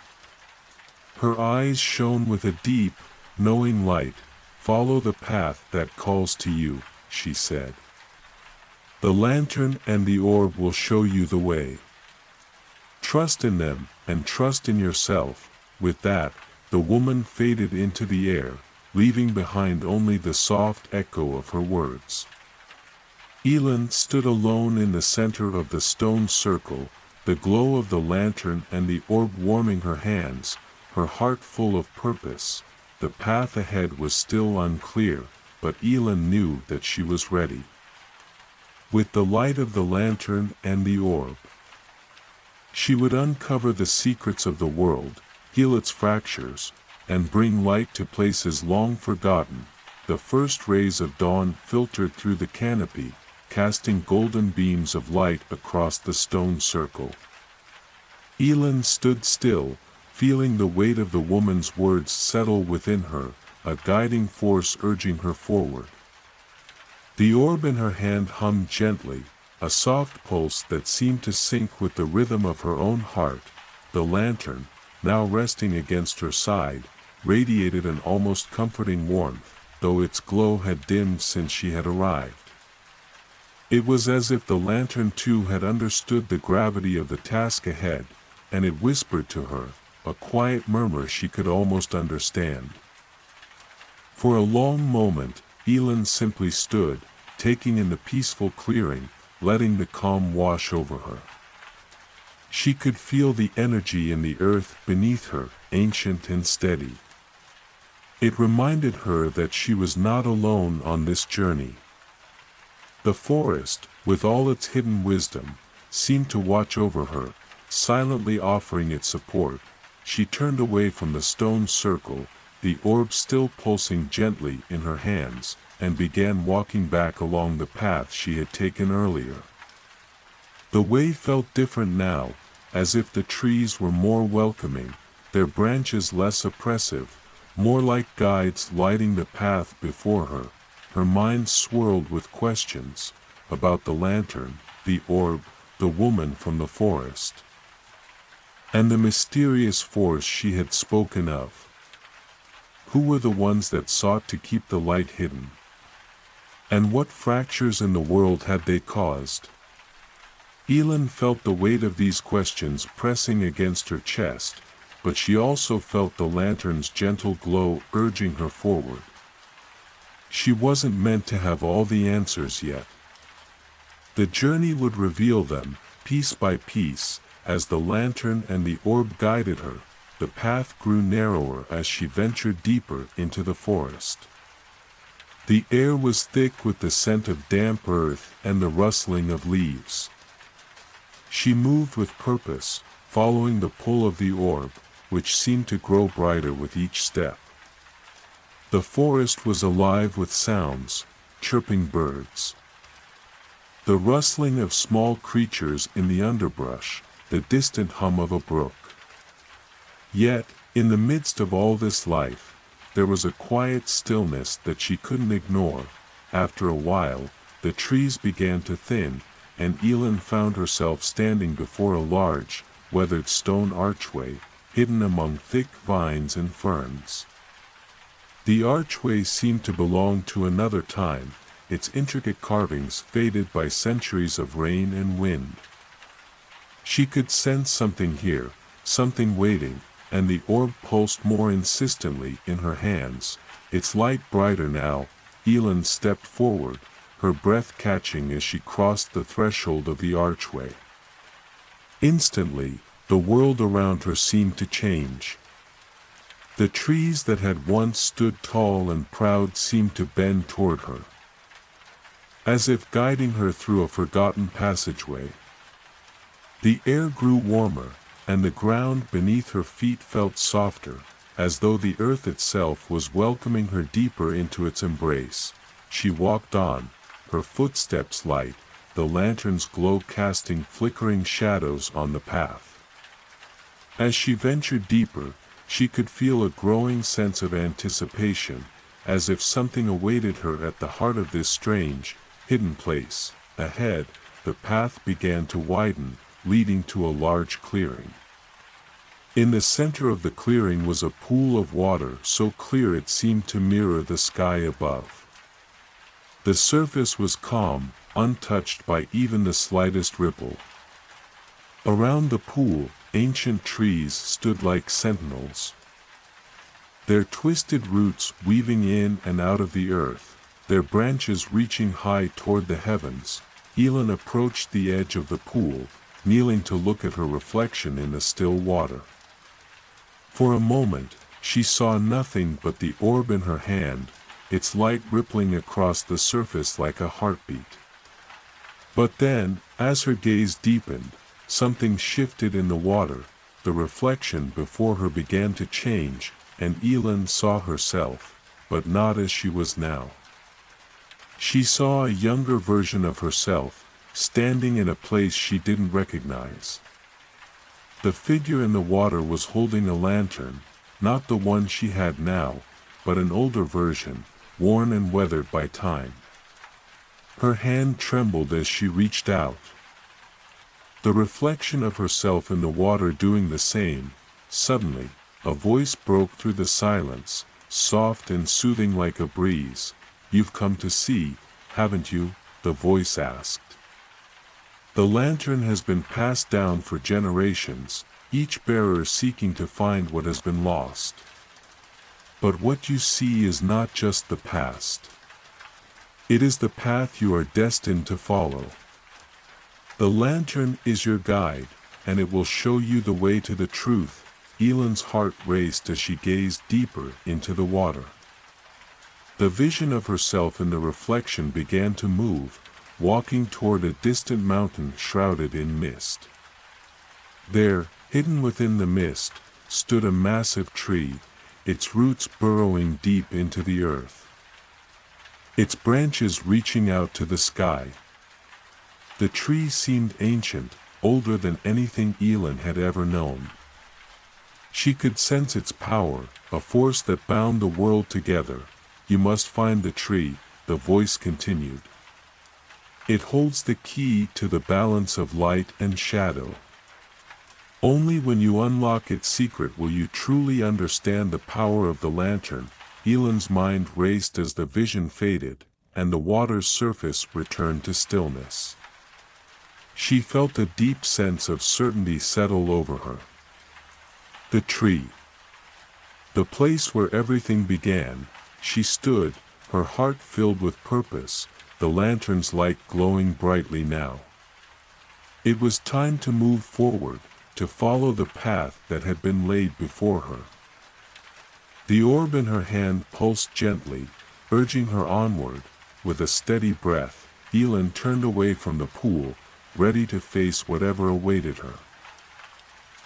Her eyes shone with a deep, knowing light. "Follow the path that calls to you," she said. "The lantern and the orb will show you the way. Trust in them, and trust in yourself." With that, the woman faded into the air, leaving behind only the soft echo of her words. Elin stood alone in the center of the stone circle, the glow of the lantern and the orb warming her hands, her heart full of purpose. The path ahead was still unclear, but Elin knew that she was ready. With the light of the lantern and the orb, she would uncover the secrets of the world, heal its fractures, and bring light to places long forgotten. The first rays of dawn filtered through the canopy, casting golden beams of light across the stone circle. Elin stood still, feeling the weight of the woman's words settle within her, a guiding force urging her forward. The orb in her hand hummed gently, a soft pulse that seemed to sync with the rhythm of her own heart. The lantern, now resting against her side, radiated an almost comforting warmth, though its glow had dimmed since she had arrived. It was as if the lantern too had understood the gravity of the task ahead, and it whispered to her, a quiet murmur she could almost understand. For a long moment, Elin simply stood, taking in the peaceful clearing, letting the calm wash over her. She could feel the energy in the earth beneath her, ancient and steady. It reminded her that she was not alone on this journey. The forest, with all its hidden wisdom, seemed to watch over her, silently offering its support. She turned away from the stone circle, the orb still pulsing gently in her hands, and began walking back along the path she had taken earlier. The way felt different now, as if the trees were more welcoming, their branches less oppressive, more like guides lighting the path before her. Her mind swirled with questions about the lantern, the orb, the woman from the forest, and the mysterious force she had spoken of. Who were the ones that sought to keep the light hidden? And what fractures in the world had they caused? Elin felt the weight of these questions pressing against her chest, but she also felt the lantern's gentle glow urging her forward. She wasn't meant to have all the answers yet. The journey would reveal them, piece by piece, as the lantern and the orb guided her. The path grew narrower as she ventured deeper into the forest. The air was thick with the scent of damp earth and the rustling of leaves. She moved with purpose, following the pull of the orb, which seemed to grow brighter with each step. The forest was alive with sounds, chirping birds, the rustling of small creatures in the underbrush, the distant hum of a brook. Yet, in the midst of all this life, there was a quiet stillness that she couldn't ignore. After a while, the trees began to thin, and Elin found herself standing before a large, weathered stone archway, hidden among thick vines and ferns. The archway seemed to belong to another time, its intricate carvings faded by centuries of rain and wind. She could sense something here, something waiting, and the orb pulsed more insistently in her hands, its light brighter now. Elin stepped forward, her breath catching as she crossed the threshold of the archway. Instantly, the world around her seemed to change. The trees that had once stood tall and proud seemed to bend toward her, as if guiding her through a forgotten passageway. The air grew warmer, and the ground beneath her feet felt softer, as though the earth itself was welcoming her deeper into its embrace. She walked on, her footsteps light, the lantern's glow casting flickering shadows on the path. As she ventured deeper, she could feel a growing sense of anticipation, as if something awaited her at the heart of this strange, hidden place. Ahead, the path began to widen, leading to a large clearing. In the center of the clearing was a pool of water so clear it seemed to mirror the sky above. The surface was calm, untouched by even the slightest ripple. Around the pool, ancient trees stood like sentinels, their twisted roots weaving in and out of the earth, their branches reaching high toward the heavens. Elin approached the edge of the pool, kneeling to look at her reflection in the still water. For a moment, she saw nothing but the orb in her hand, its light rippling across the surface like a heartbeat. But then, as her gaze deepened, something shifted in the water. The reflection before her began to change, and Elin saw herself, but not as she was now. She saw a younger version of herself, standing in a place she didn't recognize. The figure in the water was holding a lantern, not the one she had now, but an older version, worn and weathered by time. Her hand trembled as she reached out. The reflection of herself in the water doing the same. Suddenly, a voice broke through the silence, soft and soothing like a breeze. "You've come to see, haven't you?" the voice asked. "The lantern has been passed down for generations, each bearer seeking to find what has been lost. But what you see is not just the past. It is the path you are destined to follow. The lantern is your guide, and it will show you the way to the truth." Ellen's heart raced as she gazed deeper into the water. The vision of herself in the reflection began to move, walking toward a distant mountain shrouded in mist. There, hidden within the mist, stood a massive tree, its roots burrowing deep into the earth, its branches reaching out to the sky. The tree seemed ancient, older than anything Ellen had ever known. She could sense its power, a force that bound the world together. "You must find the tree," the voice continued. "It holds the key to the balance of light and shadow. Only when you unlock its secret will you truly understand the power of the lantern." Ellen's mind raced as the vision faded, and the water's surface returned to stillness. She felt a deep sense of certainty settle over her. The tree. The place where everything began. She stood, her heart filled with purpose, the lantern's light glowing brightly now. It was time to move forward, to follow the path that had been laid before her. The orb in her hand pulsed gently, urging her onward. With a steady breath, Ellen turned away from the pool, ready to face whatever awaited her.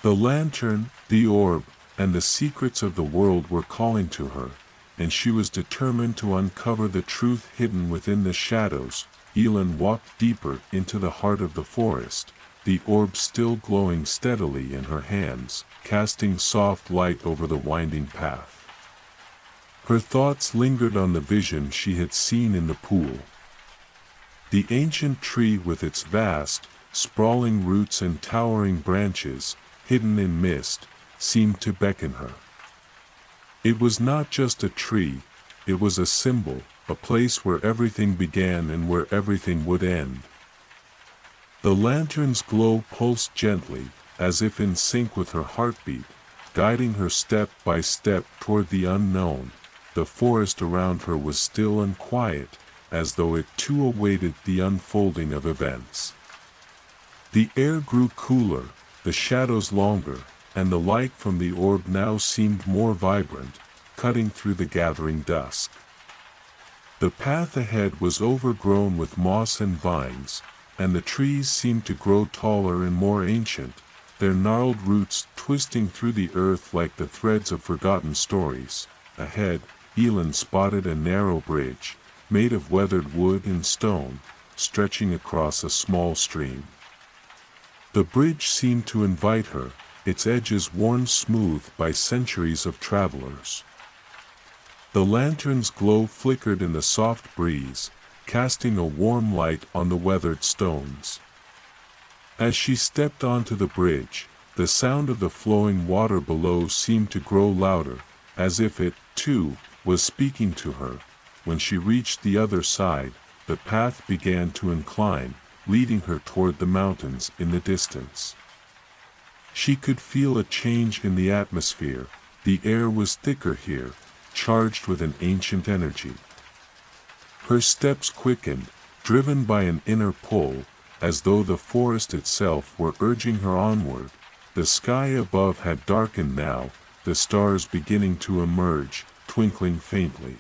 The lantern, the orb, and the secrets of the world were calling to her, and she was determined to uncover the truth hidden within the shadows. Ellen walked deeper into the heart of the forest, the orb still glowing steadily in her hands, casting soft light over the winding path. Her thoughts lingered on the vision she had seen in the pool. The ancient tree with its vast, sprawling roots and towering branches, hidden in mist, seemed to beckon her. It was not just a tree, it was a symbol, a place where everything began and where everything would end. The lantern's glow pulsed gently, as if in sync with her heartbeat, guiding her step by step toward the unknown. The forest around her was still and quiet, as though it too awaited the unfolding of events. The air grew cooler, the shadows longer, and the light from the orb now seemed more vibrant, cutting through the gathering dusk. The path ahead was overgrown with moss and vines, and the trees seemed to grow taller and more ancient, their gnarled roots twisting through the earth like the threads of forgotten stories. Ahead, Ellen spotted a narrow bridge, made of weathered wood and stone, stretching across a small stream. The bridge seemed to invite her, its edges worn smooth by centuries of travelers. The lantern's glow flickered in the soft breeze, casting a warm light on the weathered stones. As she stepped onto the bridge, the sound of the flowing water below seemed to grow louder, as if it, too, was speaking to her. When she reached the other side, the path began to incline, leading her toward the mountains in the distance. She could feel a change in the atmosphere. The air was thicker here, charged with an ancient energy. Her steps quickened, driven by an inner pull, as though the forest itself were urging her onward. The sky above had darkened now, the stars beginning to emerge, twinkling faintly.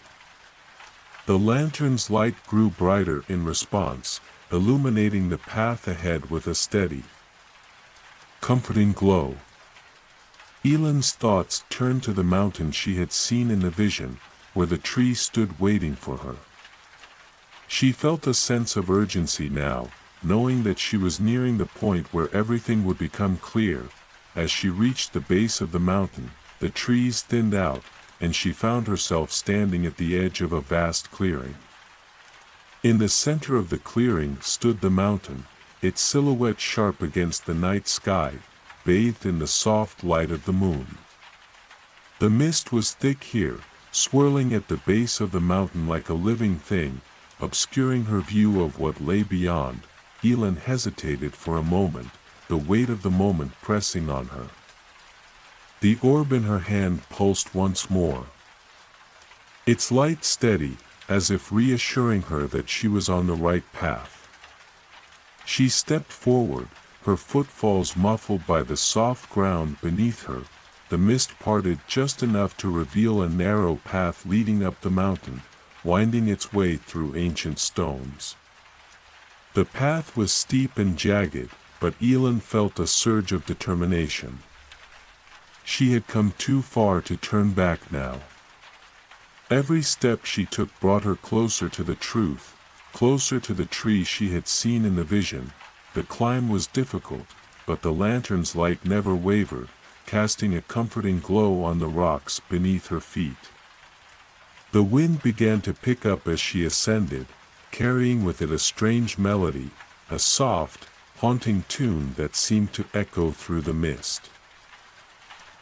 The lantern's light grew brighter in response, illuminating the path ahead with a steady, comforting glow. Ellen's thoughts turned to the mountain she had seen in the vision, where the tree stood waiting for her. She felt a sense of urgency now, knowing that she was nearing the point where everything would become clear. As she reached the base of the mountain, the trees thinned out, and she found herself standing at the edge of a vast clearing. In the center of the clearing stood the mountain, its silhouette sharp against the night sky, bathed in the soft light of the moon. The mist was thick here, swirling at the base of the mountain like a living thing, obscuring her view of what lay beyond. Elin hesitated for a moment, the weight of the moment pressing on her. The orb in her hand pulsed once more. Its light steady, as if reassuring her that she was on the right path. She stepped forward, her footfalls muffled by the soft ground beneath her. The mist parted just enough to reveal a narrow path leading up the mountain, winding its way through ancient stones. The path was steep and jagged, but Elin felt a surge of determination. She had come too far to turn back now. Every step she took brought her closer to the truth, closer to the tree she had seen in the vision. The climb was difficult, but the lantern's light never wavered, casting a comforting glow on the rocks beneath her feet. The wind began to pick up as she ascended, carrying with it a strange melody, a soft, haunting tune that seemed to echo through the mist.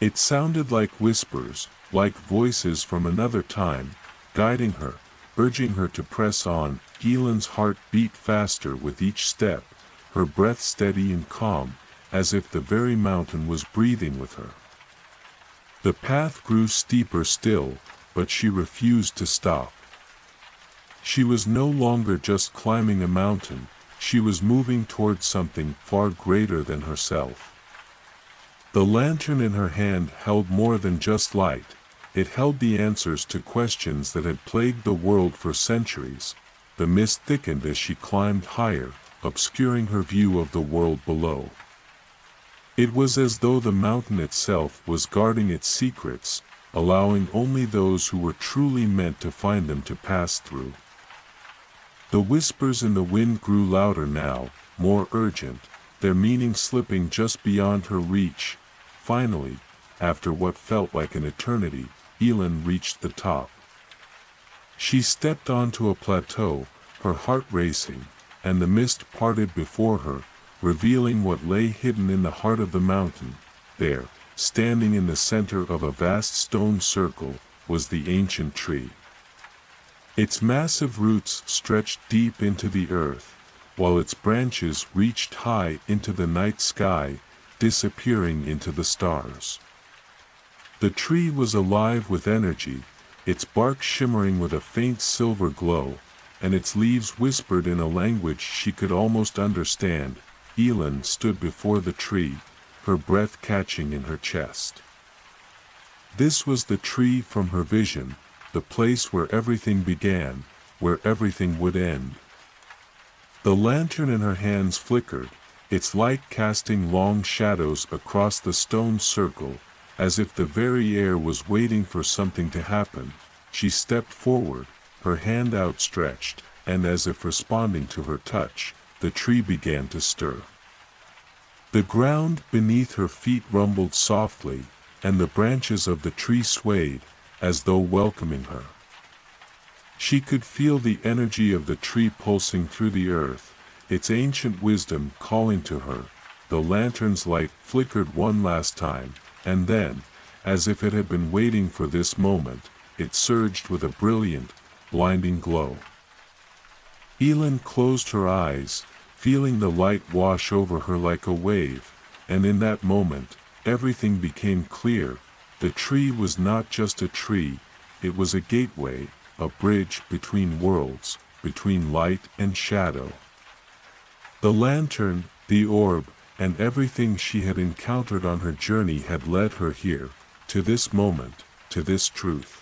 It sounded like whispers, like voices from another time, guiding her, urging her to press on. Elin's heart beat faster with each step, her breath steady and calm, as if the very mountain was breathing with her. The path grew steeper still, but she refused to stop. She was no longer just climbing a mountain, she was moving towards something far greater than herself. The lantern in her hand held more than just light, it held the answers to questions that had plagued the world for centuries. The mist thickened as she climbed higher, obscuring her view of the world below. It was as though the mountain itself was guarding its secrets, allowing only those who were truly meant to find them to pass through. The whispers in the wind grew louder now, more urgent, their meaning slipping just beyond her reach. Finally, after what felt like an eternity, Elin reached the top. She stepped onto a plateau, her heart racing, and the mist parted before her, revealing what lay hidden in the heart of the mountain. There, standing in the center of a vast stone circle, was the ancient tree. Its massive roots stretched deep into the earth, while its branches reached high into the night sky, disappearing into the stars. The tree was alive with energy, its bark shimmering with a faint silver glow, and its leaves whispered in a language she could almost understand. Elin stood before the tree, her breath catching in her chest. This was the tree from her vision, the place where everything began, where everything would end. The lantern in her hands flickered, its light casting long shadows across the stone circle, as if the very air was waiting for something to happen. She stepped forward, her hand outstretched, and as if responding to her touch, the tree began to stir. The ground beneath her feet rumbled softly, and the branches of the tree swayed, as though welcoming her. She could feel the energy of the tree pulsing through the earth, its ancient wisdom calling to her. The lantern's light flickered one last time, and then, as if it had been waiting for this moment, it surged with a brilliant, blinding glow. Elin closed her eyes, feeling the light wash over her like a wave, and in that moment, everything became clear. The tree was not just a tree, it was a gateway, a bridge between worlds, between light and shadow. The lantern, the orb, and everything she had encountered on her journey had led her here, to this moment, to this truth.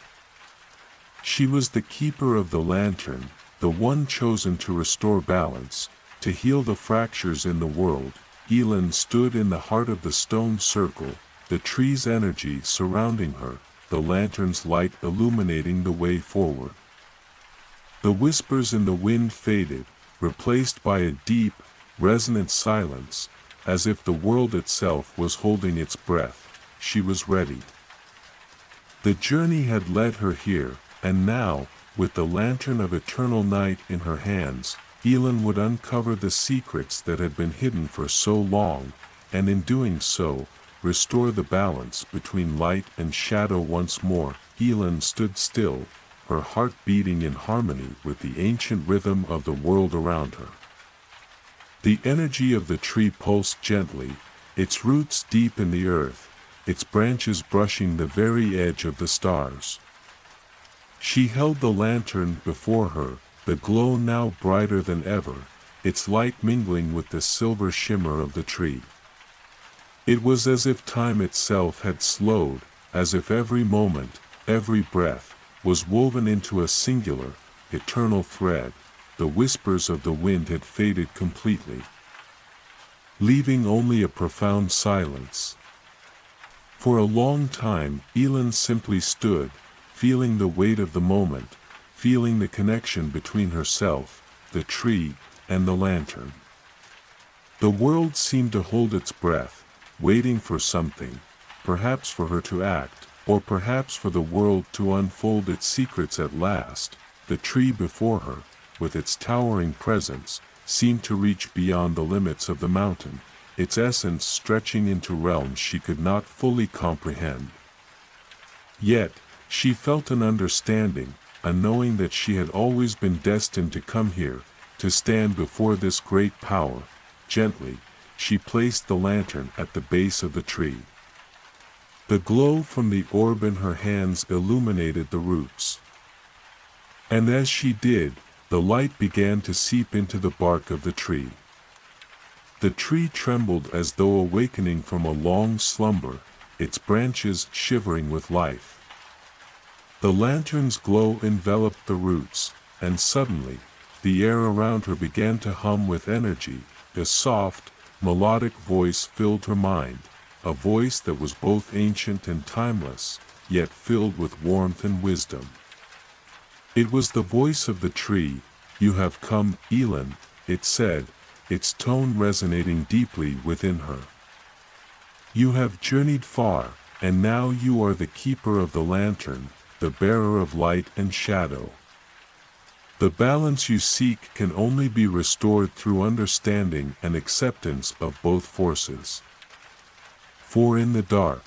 She was the keeper of the lantern, the one chosen to restore balance, to heal the fractures in the world. Elin stood in the heart of the stone circle, the tree's energy surrounding her, the lantern's light illuminating the way forward. The whispers in the wind faded, replaced by a deep, resonant silence, as if the world itself was holding its breath. She was ready. The journey had led her here, and now, with the lantern of eternal night in her hands, Elin would uncover the secrets that had been hidden for so long, and in doing so, restore the balance between light and shadow once more. Elin stood still, her heart beating in harmony with the ancient rhythm of the world around her. The energy of the tree pulsed gently, its roots deep in the earth, its branches brushing the very edge of the stars. She held the lantern before her, the glow now brighter than ever, its light mingling with the silver shimmer of the tree. It was as if time itself had slowed, as if every moment, every breath, was woven into a singular, eternal thread. The whispers of the wind had faded completely, leaving only a profound silence. For a long time, Elin simply stood, feeling the weight of the moment, feeling the connection between herself, the tree, and the lantern. The world seemed to hold its breath, waiting for something, perhaps for her to act, or perhaps for the world to unfold its secrets at last. The tree before her, with its towering presence, seemed to reach beyond the limits of the mountain, its essence stretching into realms she could not fully comprehend. Yet, she felt an understanding, a knowing that she had always been destined to come here, to stand before this great power. Gently, she placed the lantern at the base of the tree. The glow from the orb in her hands illuminated the roots. And as she did, the light began to seep into the bark of the tree. The tree trembled as though awakening from a long slumber, its branches shivering with life. The lantern's glow enveloped the roots, and suddenly, the air around her began to hum with energy. A soft, melodic voice filled her mind, a voice that was both ancient and timeless, yet filled with warmth and wisdom. It was the voice of the tree. "You have come, Elin," it said, its tone resonating deeply within her. "You have journeyed far, and now you are the keeper of the lantern, the bearer of light and shadow. The balance you seek can only be restored through understanding and acceptance of both forces. For in the dark,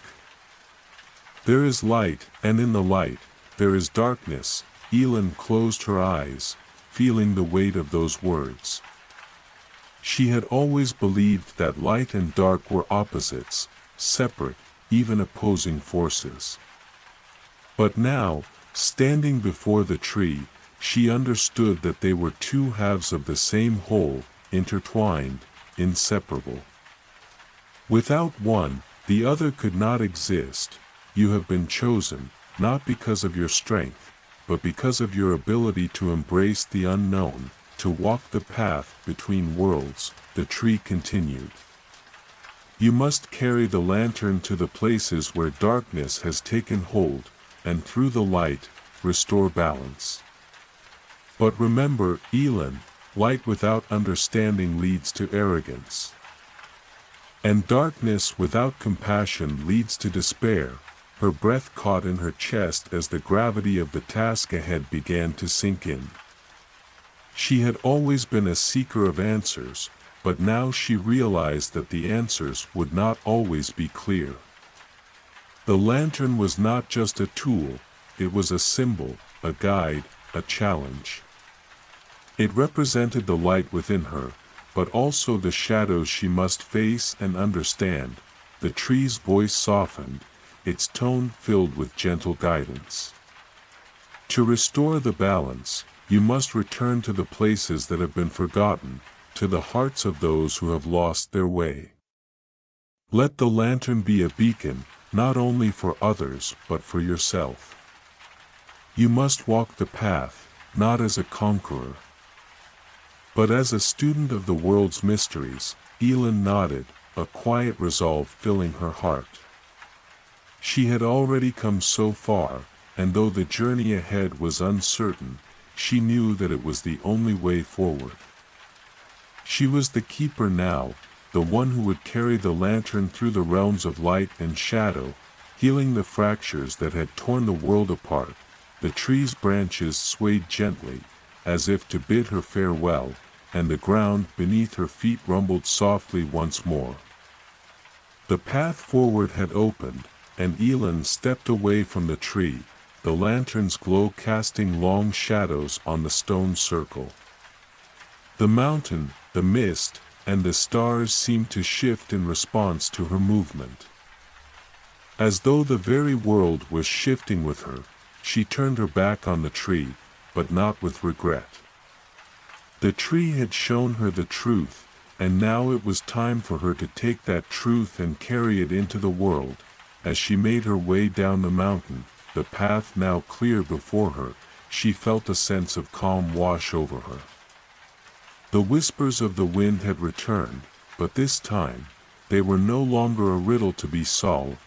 there is light, and in the light, there is darkness." Elin closed her eyes, feeling the weight of those words. She had always believed that light and dark were opposites, separate, even opposing forces. But now, standing before the tree, she understood that they were two halves of the same whole, intertwined, inseparable. Without one, the other could not exist. You have been chosen, not because of your strength, but because of your ability to embrace the unknown, to walk the path between worlds. The tree continued. You must carry the lantern to the places where darkness has taken hold, and through the light, restore balance. But remember, Elin, light without understanding leads to arrogance. And darkness without compassion leads to despair. Her breath caught in her chest as the gravity of the task ahead began to sink in. She had always been a seeker of answers, but now she realized that the answers would not always be clear. The lantern was not just a tool, it was a symbol, a guide, a challenge. It represented the light within her, but also the shadows she must face and understand. The tree's voice softened, its tone filled with gentle guidance. To restore the balance, you must return to the places that have been forgotten, to the hearts of those who have lost their way. Let the lantern be a beacon, not only for others but for yourself. You must walk the path, not as a conqueror, but as a student of the world's mysteries. Elin nodded, a quiet resolve filling her heart. She had already come so far, and though the journey ahead was uncertain, she knew that it was the only way forward. She was the keeper now, the one who would carry the lantern through the realms of light and shadow, healing the fractures that had torn the world apart. The tree's branches swayed gently, as if to bid her farewell, and the ground beneath her feet rumbled softly once more. The path forward had opened, and Elin stepped away from the tree, the lantern's glow casting long shadows on the stone circle. The mountain, the mist, and the stars seemed to shift in response to her movement. As though the very world was shifting with her, she turned her back on the tree, but not with regret. The tree had shown her the truth, and now it was time for her to take that truth and carry it into the world. As she made her way down the mountain, the path now clear before her, she felt a sense of calm wash over her. The whispers of the wind had returned, but this time, they were no longer a riddle to be solved.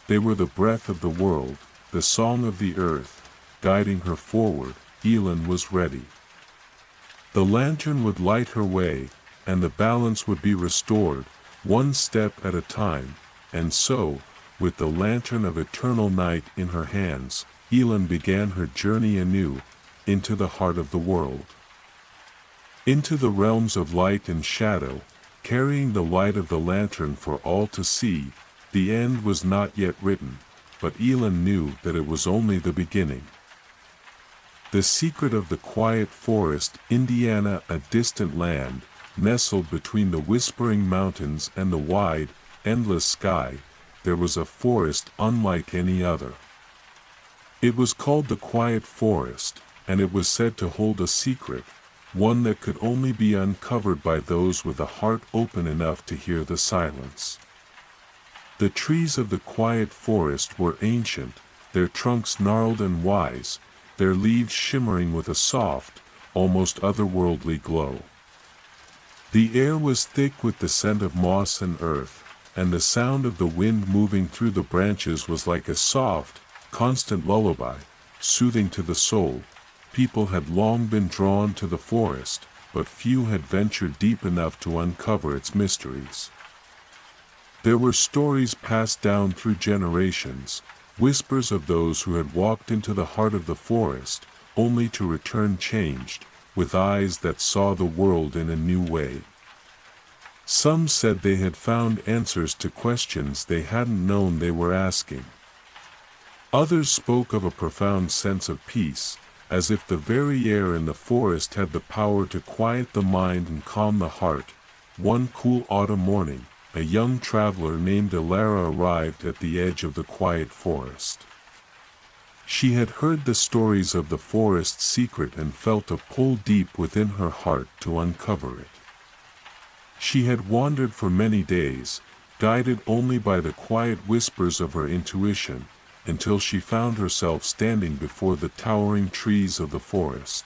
They were the breath of the world, the song of the earth, guiding her forward. Elin was ready. The lantern would light her way, and the balance would be restored, one step at a time, and so, with the lantern of eternal night in her hands, Elin began her journey anew, into the heart of the world. Into the realms of light and shadow, carrying the light of the lantern for all to see. The end was not yet written, but Elin knew that it was only the beginning. The secret of the quiet forest, Indiana, a distant land, nestled between the whispering mountains and the wide, endless sky. There was a forest unlike any other. It was called the Quiet Forest, and it was said to hold a secret, one that could only be uncovered by those with a heart open enough to hear the silence. The trees of the quiet forest were ancient, their trunks gnarled and wise, their leaves shimmering with a soft, almost otherworldly glow. The air was thick with the scent of moss and earth, and the sound of the wind moving through the branches was like a soft, constant lullaby, soothing to the soul. People had long been drawn to the forest, but few had ventured deep enough to uncover its mysteries. There were stories passed down through generations, whispers of those who had walked into the heart of the forest, only to return changed, with eyes that saw the world in a new way. Some said they had found answers to questions they hadn't known they were asking. Others spoke of a profound sense of peace, as if the very air in the forest had the power to quiet the mind and calm the heart. One cool autumn morning, a young traveler named Alara arrived at the edge of the quiet forest. She had heard the stories of the forest's secret and felt a pull deep within her heart to uncover it. She had wandered for many days, guided only by the quiet whispers of her intuition, until she found herself standing before the towering trees of the forest.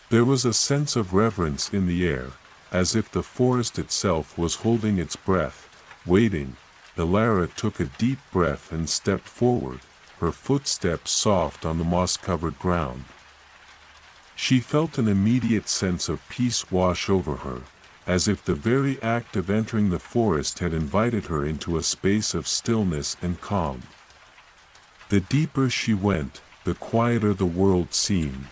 There was a sense of reverence in the air, as if the forest itself was holding its breath, waiting. Alara took a deep breath and stepped forward, her footsteps soft on the moss-covered ground. She felt an immediate sense of peace wash over her, as if the very act of entering the forest had invited her into a space of stillness and calm. The deeper she went, the quieter the world seemed.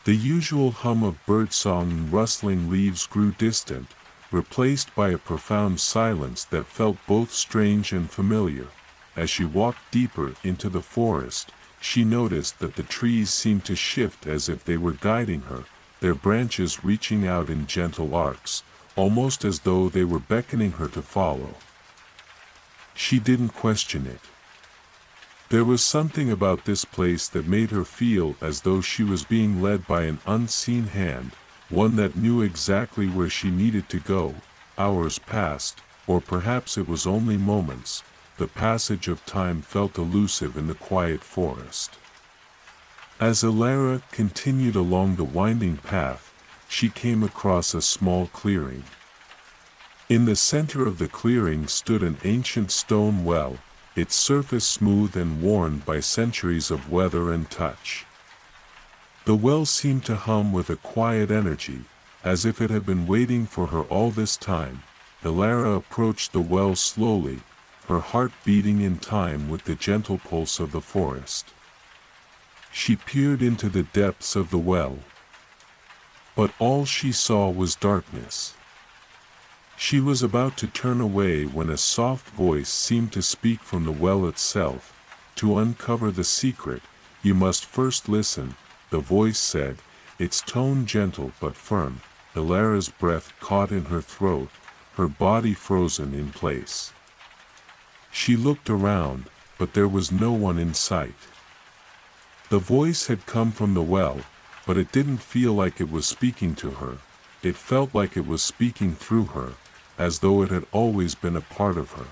The usual hum of birdsong and rustling leaves grew distant, replaced by a profound silence that felt both strange and familiar. As she walked deeper into the forest, she noticed that the trees seemed to shift as if they were guiding her, their branches reaching out in gentle arcs, almost as though they were beckoning her to follow. She didn't question it. There was something about this place that made her feel as though she was being led by an unseen hand, one that knew exactly where she needed to go. Hours passed, or perhaps it was only moments. The passage of time felt elusive in the quiet forest. As Alara continued along the winding path, she came across a small clearing. In the center of the clearing stood an ancient stone well, its surface smooth and worn by centuries of weather and touch. The well seemed to hum with a quiet energy, as if it had been waiting for her all this time. Elara approached the well slowly, her heart beating in time with the gentle pulse of the forest. She peered into the depths of the well, but all she saw was darkness. She was about to turn away when a soft voice seemed to speak from the well itself. "To uncover the secret, you must first listen," the voice said, its tone gentle but firm. Elara's breath caught in her throat, her body frozen in place. She looked around, but there was no one in sight. The voice had come from the well, but it didn't feel like it was speaking to her. It felt like it was speaking through her, as though it had always been a part of her.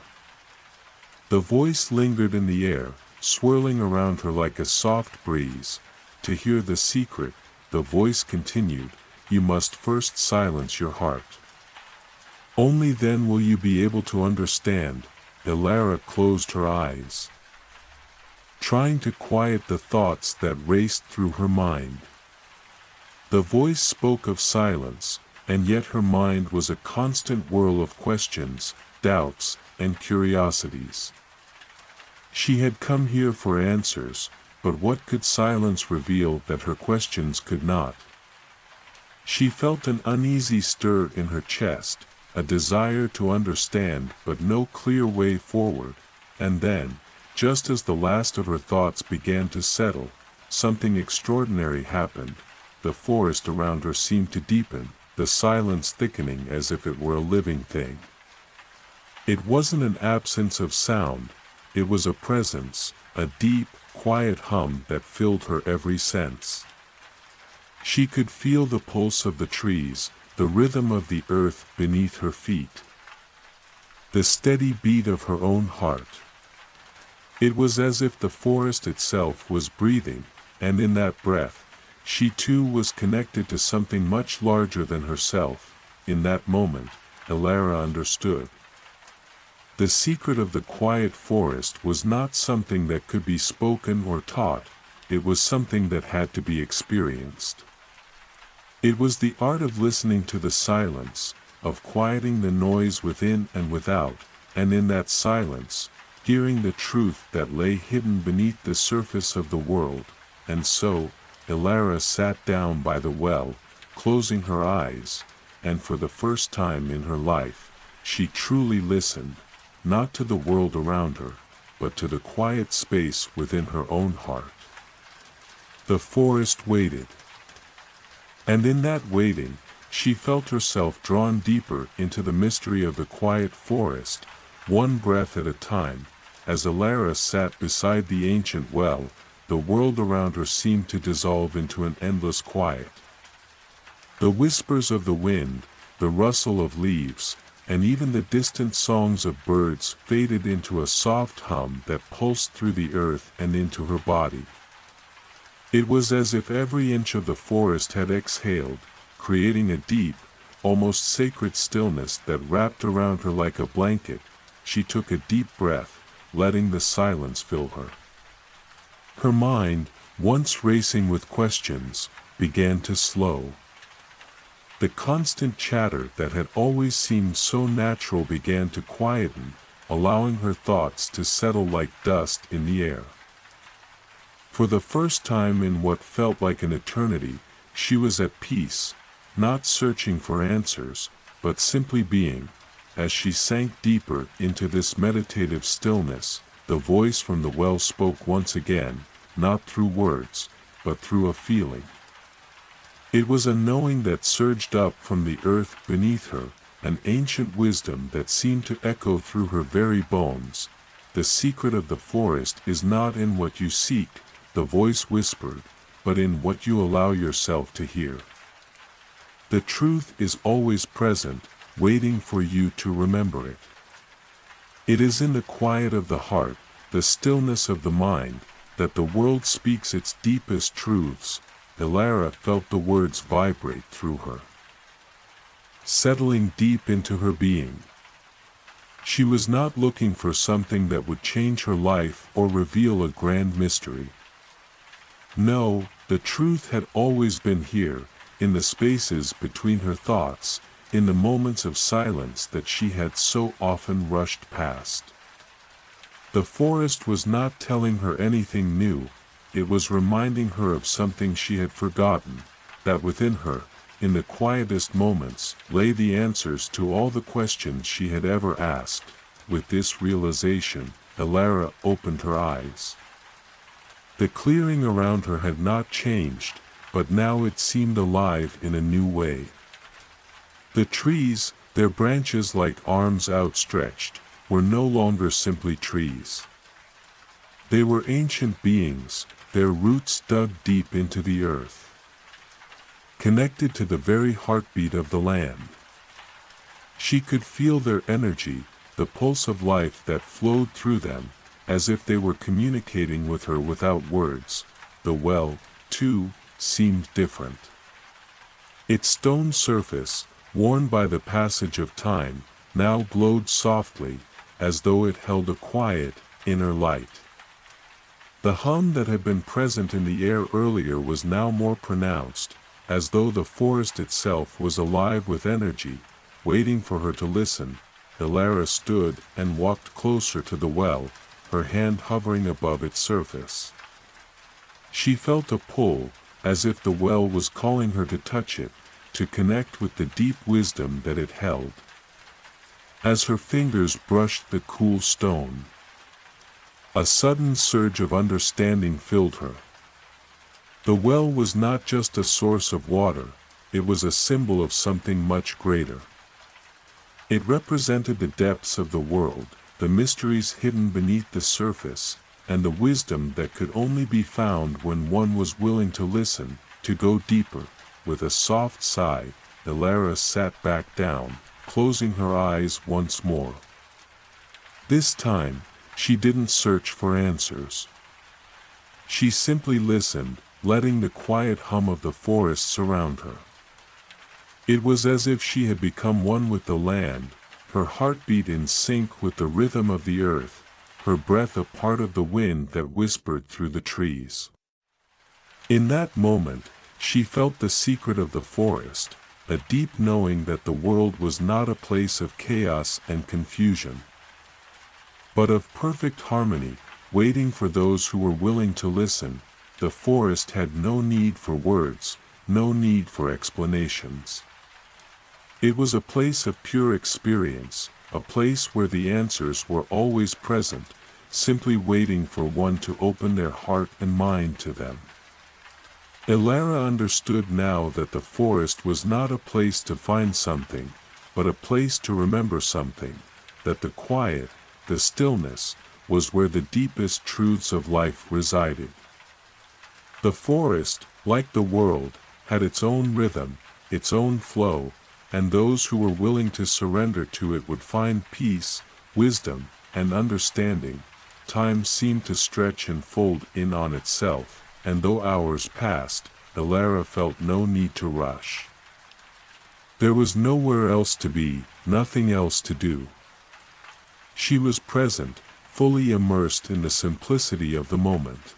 The voice lingered in the air, swirling around her like a soft breeze. "To hear the secret," the voice continued, "you must first silence your heart. Only then will you be able to understand." Elara closed her eyes, trying to quiet the thoughts that raced through her mind. The voice spoke of silence, and yet her mind was a constant whirl of questions, doubts, and curiosities. She had come here for answers, but what could silence reveal that her questions could not? She felt an uneasy stir in her chest, a desire to understand but no clear way forward, and then, just as the last of her thoughts began to settle, something extraordinary happened. The forest around her seemed to deepen, the silence thickening as if it were a living thing. It wasn't an absence of sound, it was a presence, a deep, quiet hum that filled her every sense. She could feel the pulse of the trees, the rhythm of the earth beneath her feet, the steady beat of her own heart. It was as if the forest itself was breathing, and in that breath, she too was connected to something much larger than herself. In that moment, Elara understood. The secret of the quiet forest was not something that could be spoken or taught, it was something that had to be experienced. It was the art of listening to the silence, of quieting the noise within and without, and in that silence, hearing the truth that lay hidden beneath the surface of the world. And so, Elara sat down by the well, closing her eyes, and for the first time in her life, she truly listened, not to the world around her, but to the quiet space within her own heart. The forest waited. And in that waiting, she felt herself drawn deeper into the mystery of the quiet forest, one breath at a time. As Elara sat beside the ancient well, the world around her seemed to dissolve into an endless quiet. The whispers of the wind, the rustle of leaves, and even the distant songs of birds faded into a soft hum that pulsed through the earth and into her body. It was as if every inch of the forest had exhaled, creating a deep, almost sacred stillness that wrapped around her like a blanket. She took a deep breath, letting the silence fill her. Her mind, once racing with questions, began to slow. The constant chatter that had always seemed so natural began to quieten, allowing her thoughts to settle like dust in the air. For the first time in what felt like an eternity, she was at peace, not searching for answers, but simply being. As she sank deeper into this meditative stillness, the voice from the well spoke once again, not through words, but through a feeling. It was a knowing that surged up from the earth beneath her, an ancient wisdom that seemed to echo through her very bones. "The secret of the forest is not in what you seek," the voice whispered, "but in what you allow yourself to hear. The truth is always present, waiting for you to remember it. It is in the quiet of the heart, the stillness of the mind, that the world speaks its deepest truths." Elara felt the words vibrate through her, settling deep into her being. She was not looking for something that would change her life or reveal a grand mystery. No, the truth had always been here, in the spaces between her thoughts, in the moments of silence that she had so often rushed past. The forest was not telling her anything new, it was reminding her of something she had forgotten, that within her, in the quietest moments, lay the answers to all the questions she had ever asked. With this realization, Elara opened her eyes. The clearing around her had not changed, but now it seemed alive in a new way. The trees, their branches like arms outstretched, were no longer simply trees. They were ancient beings, their roots dug deep into the earth, connected to the very heartbeat of the land. She could feel their energy, the pulse of life that flowed through them, as if they were communicating with her without words. The well, too, seemed different. Its stone surface, worn by the passage of time, now glowed softly, as though it held a quiet, inner light. The hum that had been present in the air earlier was now more pronounced, as though the forest itself was alive with energy, waiting for her to listen. Elara stood and walked closer to the well, her hand hovering above its surface. She felt a pull, as if the well was calling her to touch it, to connect with the deep wisdom that it held. As her fingers brushed the cool stone, a sudden surge of understanding filled her. The well was not just a source of water, it was a symbol of something much greater. It represented the depths of the world, the mysteries hidden beneath the surface, and the wisdom that could only be found when one was willing to listen, to go deeper. With a soft sigh, Elara sat back down, closing her eyes once more. This time, she didn't search for answers. She simply listened, letting the quiet hum of the forest surround her. It was as if she had become one with the land, her heartbeat in sync with the rhythm of the earth, her breath a part of the wind that whispered through the trees. In that moment, she felt the secret of the forest, a deep knowing that the world was not a place of chaos and confusion, but of perfect harmony, waiting for those who were willing to listen. The forest had no need for words, no need for explanations. It was a place of pure experience, a place where the answers were always present, simply waiting for one to open their heart and mind to them. Elara understood now that the forest was not a place to find something, but a place to remember something, that the quiet, the stillness, was where the deepest truths of life resided. The forest, like the world, had its own rhythm, its own flow, and those who were willing to surrender to it would find peace, wisdom, and understanding. Time seemed to stretch and fold in on itself, and though hours passed, Elara felt no need to rush. There was nowhere else to be, nothing else to do. She was present, fully immersed in the simplicity of the moment.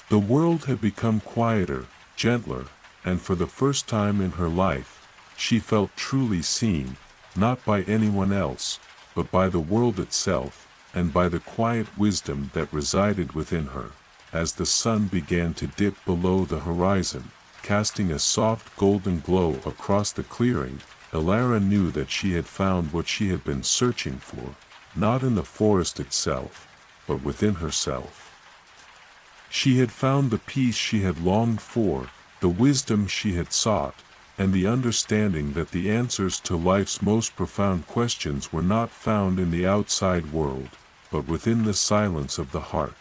The world had become quieter, gentler, and for the first time in her life, she felt truly seen, not by anyone else, but by the world itself, and by the quiet wisdom that resided within her. As the sun began to dip below the horizon, casting a soft golden glow across the clearing, Elara knew that she had found what she had been searching for, not in the forest itself, but within herself. She had found the peace she had longed for, the wisdom she had sought, and the understanding that the answers to life's most profound questions were not found in the outside world, but within the silence of the heart.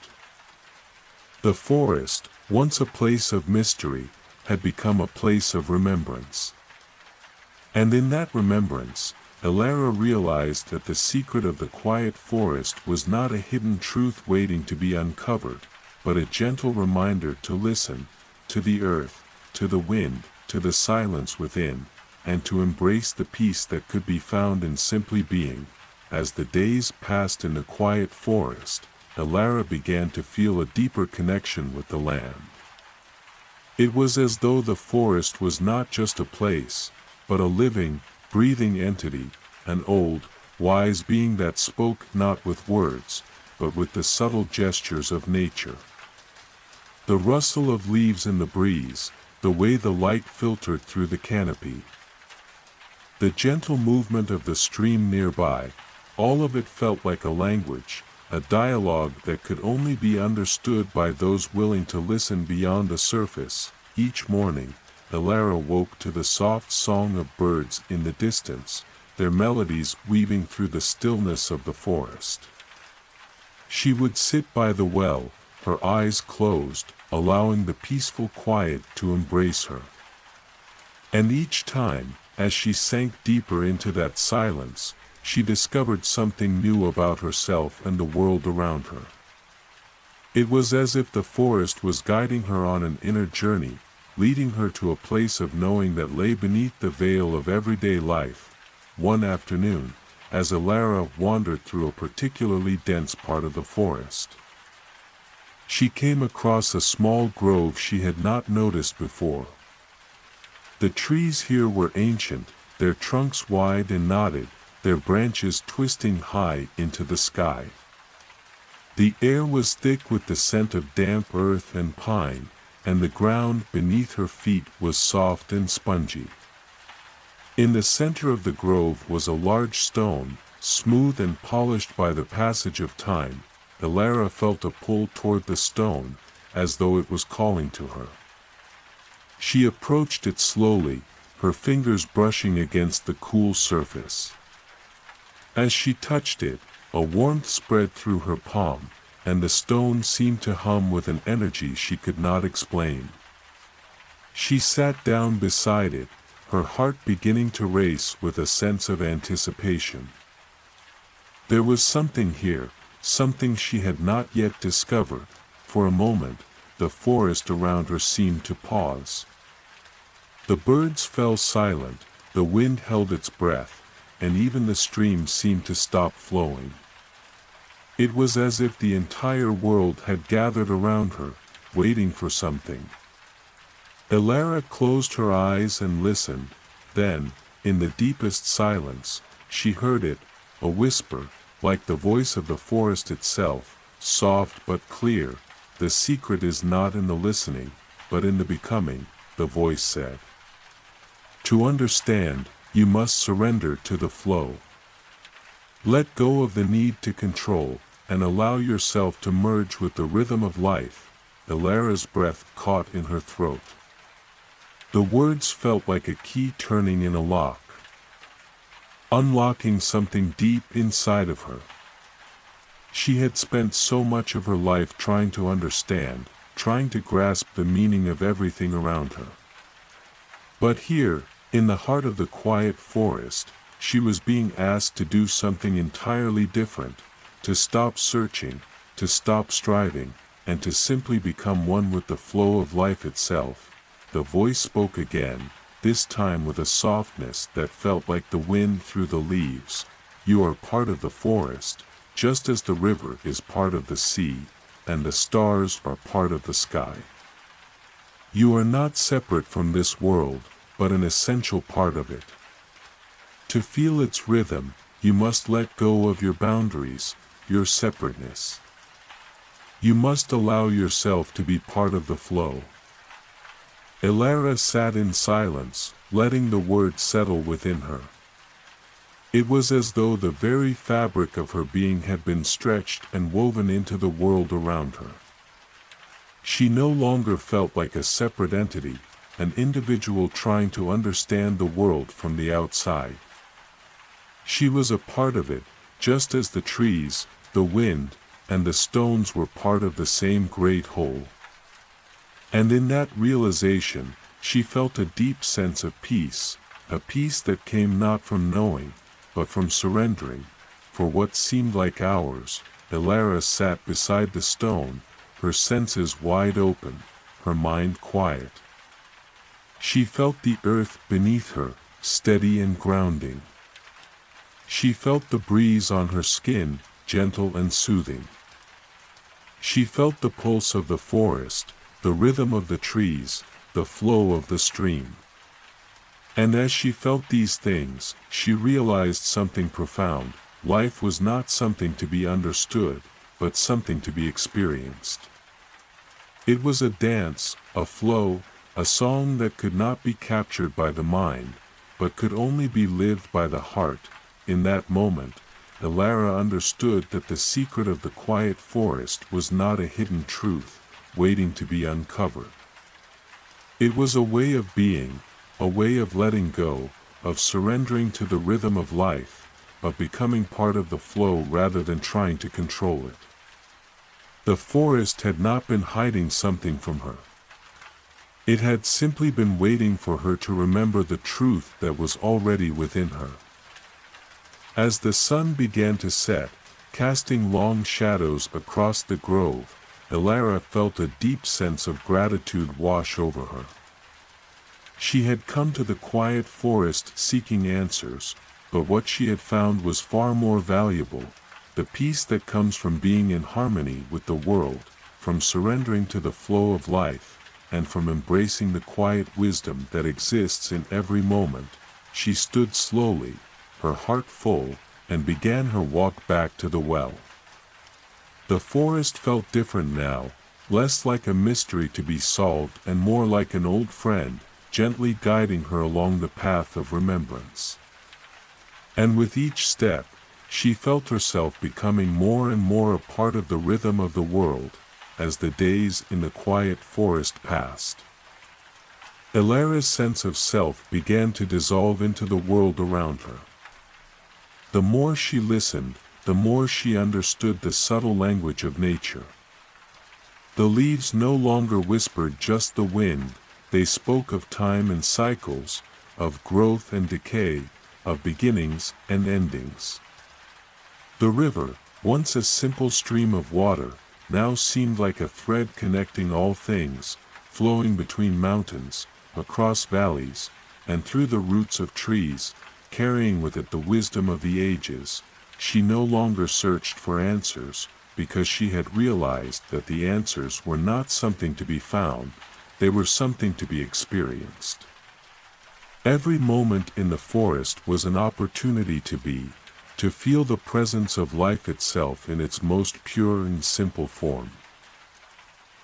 The forest, once a place of mystery, had become a place of remembrance. And in that remembrance, Elara realized that the secret of the quiet forest was not a hidden truth waiting to be uncovered, but a gentle reminder to listen, to the earth, to the wind, to the silence within, and to embrace the peace that could be found in simply being. As the days passed in the quiet forest, Elara began to feel a deeper connection with the land. It was as though the forest was not just a place, but a living, breathing entity, an old, wise being that spoke not with words, but with the subtle gestures of nature. The rustle of leaves in the breeze, the way the light filtered through the canopy, the gentle movement of the stream nearby, all of it felt like a language, a dialogue that could only be understood by those willing to listen beyond the surface. Each morning, Elara woke to the soft song of birds in the distance, their melodies weaving through the stillness of the forest. She would sit by the well, her eyes closed, allowing the peaceful quiet to embrace her. And each time, as she sank deeper into that silence, she discovered something new about herself and the world around her. It was as if the forest was guiding her on an inner journey, leading her to a place of knowing that lay beneath the veil of everyday life. One afternoon, as Elara wandered through a particularly dense part of the forest, she came across a small grove she had not noticed before. The trees here were ancient, their trunks wide and knotted, their branches twisting high into the sky. The air was thick with the scent of damp earth and pine, and the ground beneath her feet was soft and spongy. In the center of the grove was a large stone, smooth and polished by the passage of time. Elara felt a pull toward the stone, as though it was calling to her. She approached it slowly, her fingers brushing against the cool surface. As she touched it, a warmth spread through her palm, and the stone seemed to hum with an energy she could not explain. She sat down beside it, her heart beginning to race with a sense of anticipation. There was something here, something she had not yet discovered. For a moment, the forest around her seemed to pause. The birds fell silent, the wind held its breath, and even the stream seemed to stop flowing. It was as if the entire world had gathered around her, waiting for something. Elara closed her eyes and listened. Then, in the deepest silence, she heard it, a whisper, like the voice of the forest itself, soft but clear. "The secret is not in the listening, but in the becoming," the voice said. "To understand, you must surrender to the flow. Let go of the need to control, and allow yourself to merge with the rhythm of life." Elara's breath caught in her throat. The words felt like a key turning in a lock, unlocking something deep inside of her. She had spent so much of her life trying to understand, trying to grasp the meaning of everything around her. But here, in the heart of the quiet forest, she was being asked to do something entirely different, to stop searching, to stop striving, and to simply become one with the flow of life itself. The voice spoke again, this time with a softness that felt like the wind through the leaves. "You are part of the forest, just as the river is part of the sea, and the stars are part of the sky. You are not separate from this world, but an essential part of it. To feel its rhythm, you must let go of your boundaries, your separateness. You must allow yourself to be part of the flow." Elara sat in silence, letting the words settle within her. It was as though the very fabric of her being had been stretched and woven into the world around her. She no longer felt like a separate entity, an individual trying to understand the world from the outside. She was a part of it, just as the trees, the wind, and the stones were part of the same great whole. And in that realization, she felt a deep sense of peace, a peace that came not from knowing, but from surrendering. For what seemed like hours, Elara sat beside the stone, her senses wide open, her mind quiet. She felt the earth beneath her, steady and grounding. She felt the breeze on her skin, gentle and soothing. She felt the pulse of the forest, the rhythm of the trees, the flow of the stream. And as she felt these things, she realized something profound. Life was not something to be understood, but something to be experienced. It was a dance, a flow, a song that could not be captured by the mind, but could only be lived by the heart. In that moment, Elara understood that the secret of the quiet forest was not a hidden truth, waiting to be uncovered. It was a way of being, a way of letting go, of surrendering to the rhythm of life, of becoming part of the flow rather than trying to control it. The forest had not been hiding something from her. It had simply been waiting for her to remember the truth that was already within her. As the sun began to set, casting long shadows across the grove, Elara felt a deep sense of gratitude wash over her. She had come to the quiet forest seeking answers, but what she had found was far more valuable: the peace that comes from being in harmony with the world, from surrendering to the flow of life, and from embracing the quiet wisdom that exists in every moment. She stood slowly, her heart full, and began her walk back to the well. The forest felt different now, less like a mystery to be solved and more like an old friend, gently guiding her along the path of remembrance. And with each step, she felt herself becoming more and more a part of the rhythm of the world, as the days in the quiet forest passed. Elara's sense of self began to dissolve into the world around her. The more she listened, the more she understood the subtle language of nature. The leaves no longer whispered just the wind, they spoke of time and cycles, of growth and decay, of beginnings and endings. The river, once a simple stream of water, now seemed like a thread connecting all things, flowing between mountains, across valleys, and through the roots of trees, carrying with it the wisdom of the ages. She no longer searched for answers, because she had realized that the answers were not something to be found, they were something to be experienced. Every moment in the forest was an opportunity to be, to feel the presence of life itself in its most pure and simple form.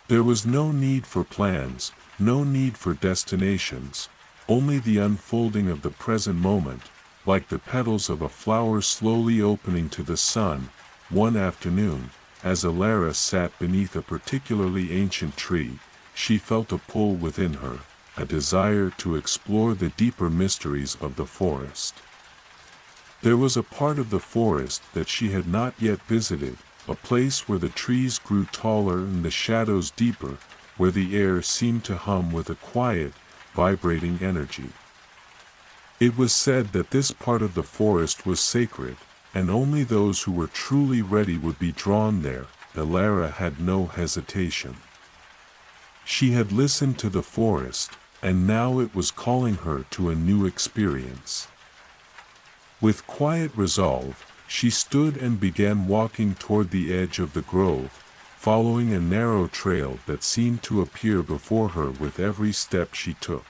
There was no need for plans, no need for destinations, only the unfolding of the present moment, like the petals of a flower slowly opening to the sun. One afternoon, as Elara sat beneath a particularly ancient tree, she felt a pull within her, a desire to explore the deeper mysteries of the forest. There was a part of the forest that she had not yet visited, a place where the trees grew taller and the shadows deeper, where the air seemed to hum with a quiet, vibrating energy. It was said that this part of the forest was sacred, and only those who were truly ready would be drawn there. Elara had no hesitation. She had listened to the forest, and now it was calling her to a new experience. With quiet resolve, she stood and began walking toward the edge of the grove, following a narrow trail that seemed to appear before her with every step she took.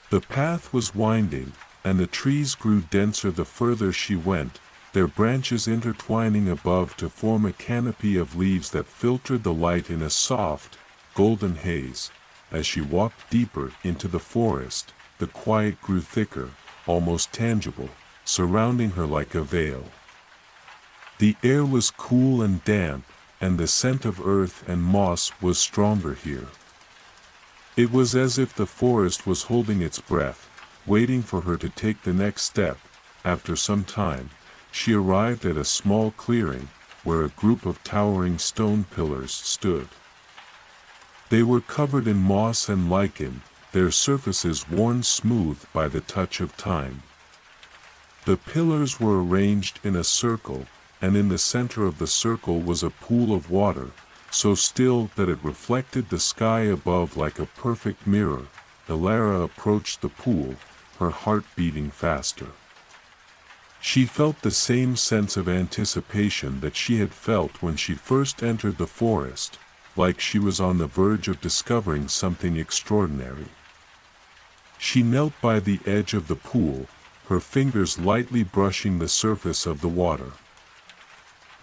The path was winding, and the trees grew denser the further she went, their branches intertwining above to form a canopy of leaves that filtered the light in a soft, golden haze. As she walked deeper into the forest, the quiet grew thicker, almost tangible, surrounding her like a veil. The air was cool and damp, and the scent of earth and moss was stronger here. It was as if the forest was holding its breath, waiting for her to take the next step. After some time, she arrived at a small clearing, where a group of towering stone pillars stood. They were covered in moss and lichen, their surfaces worn smooth by the touch of time. The pillars were arranged in a circle, and in the center of the circle was a pool of water, so still that it reflected the sky above like a perfect mirror. Elara approached the pool, her heart beating faster. She felt the same sense of anticipation that she had felt when she first entered the forest, like she was on the verge of discovering something extraordinary. She knelt by the edge of the pool, her fingers lightly brushing the surface of the water.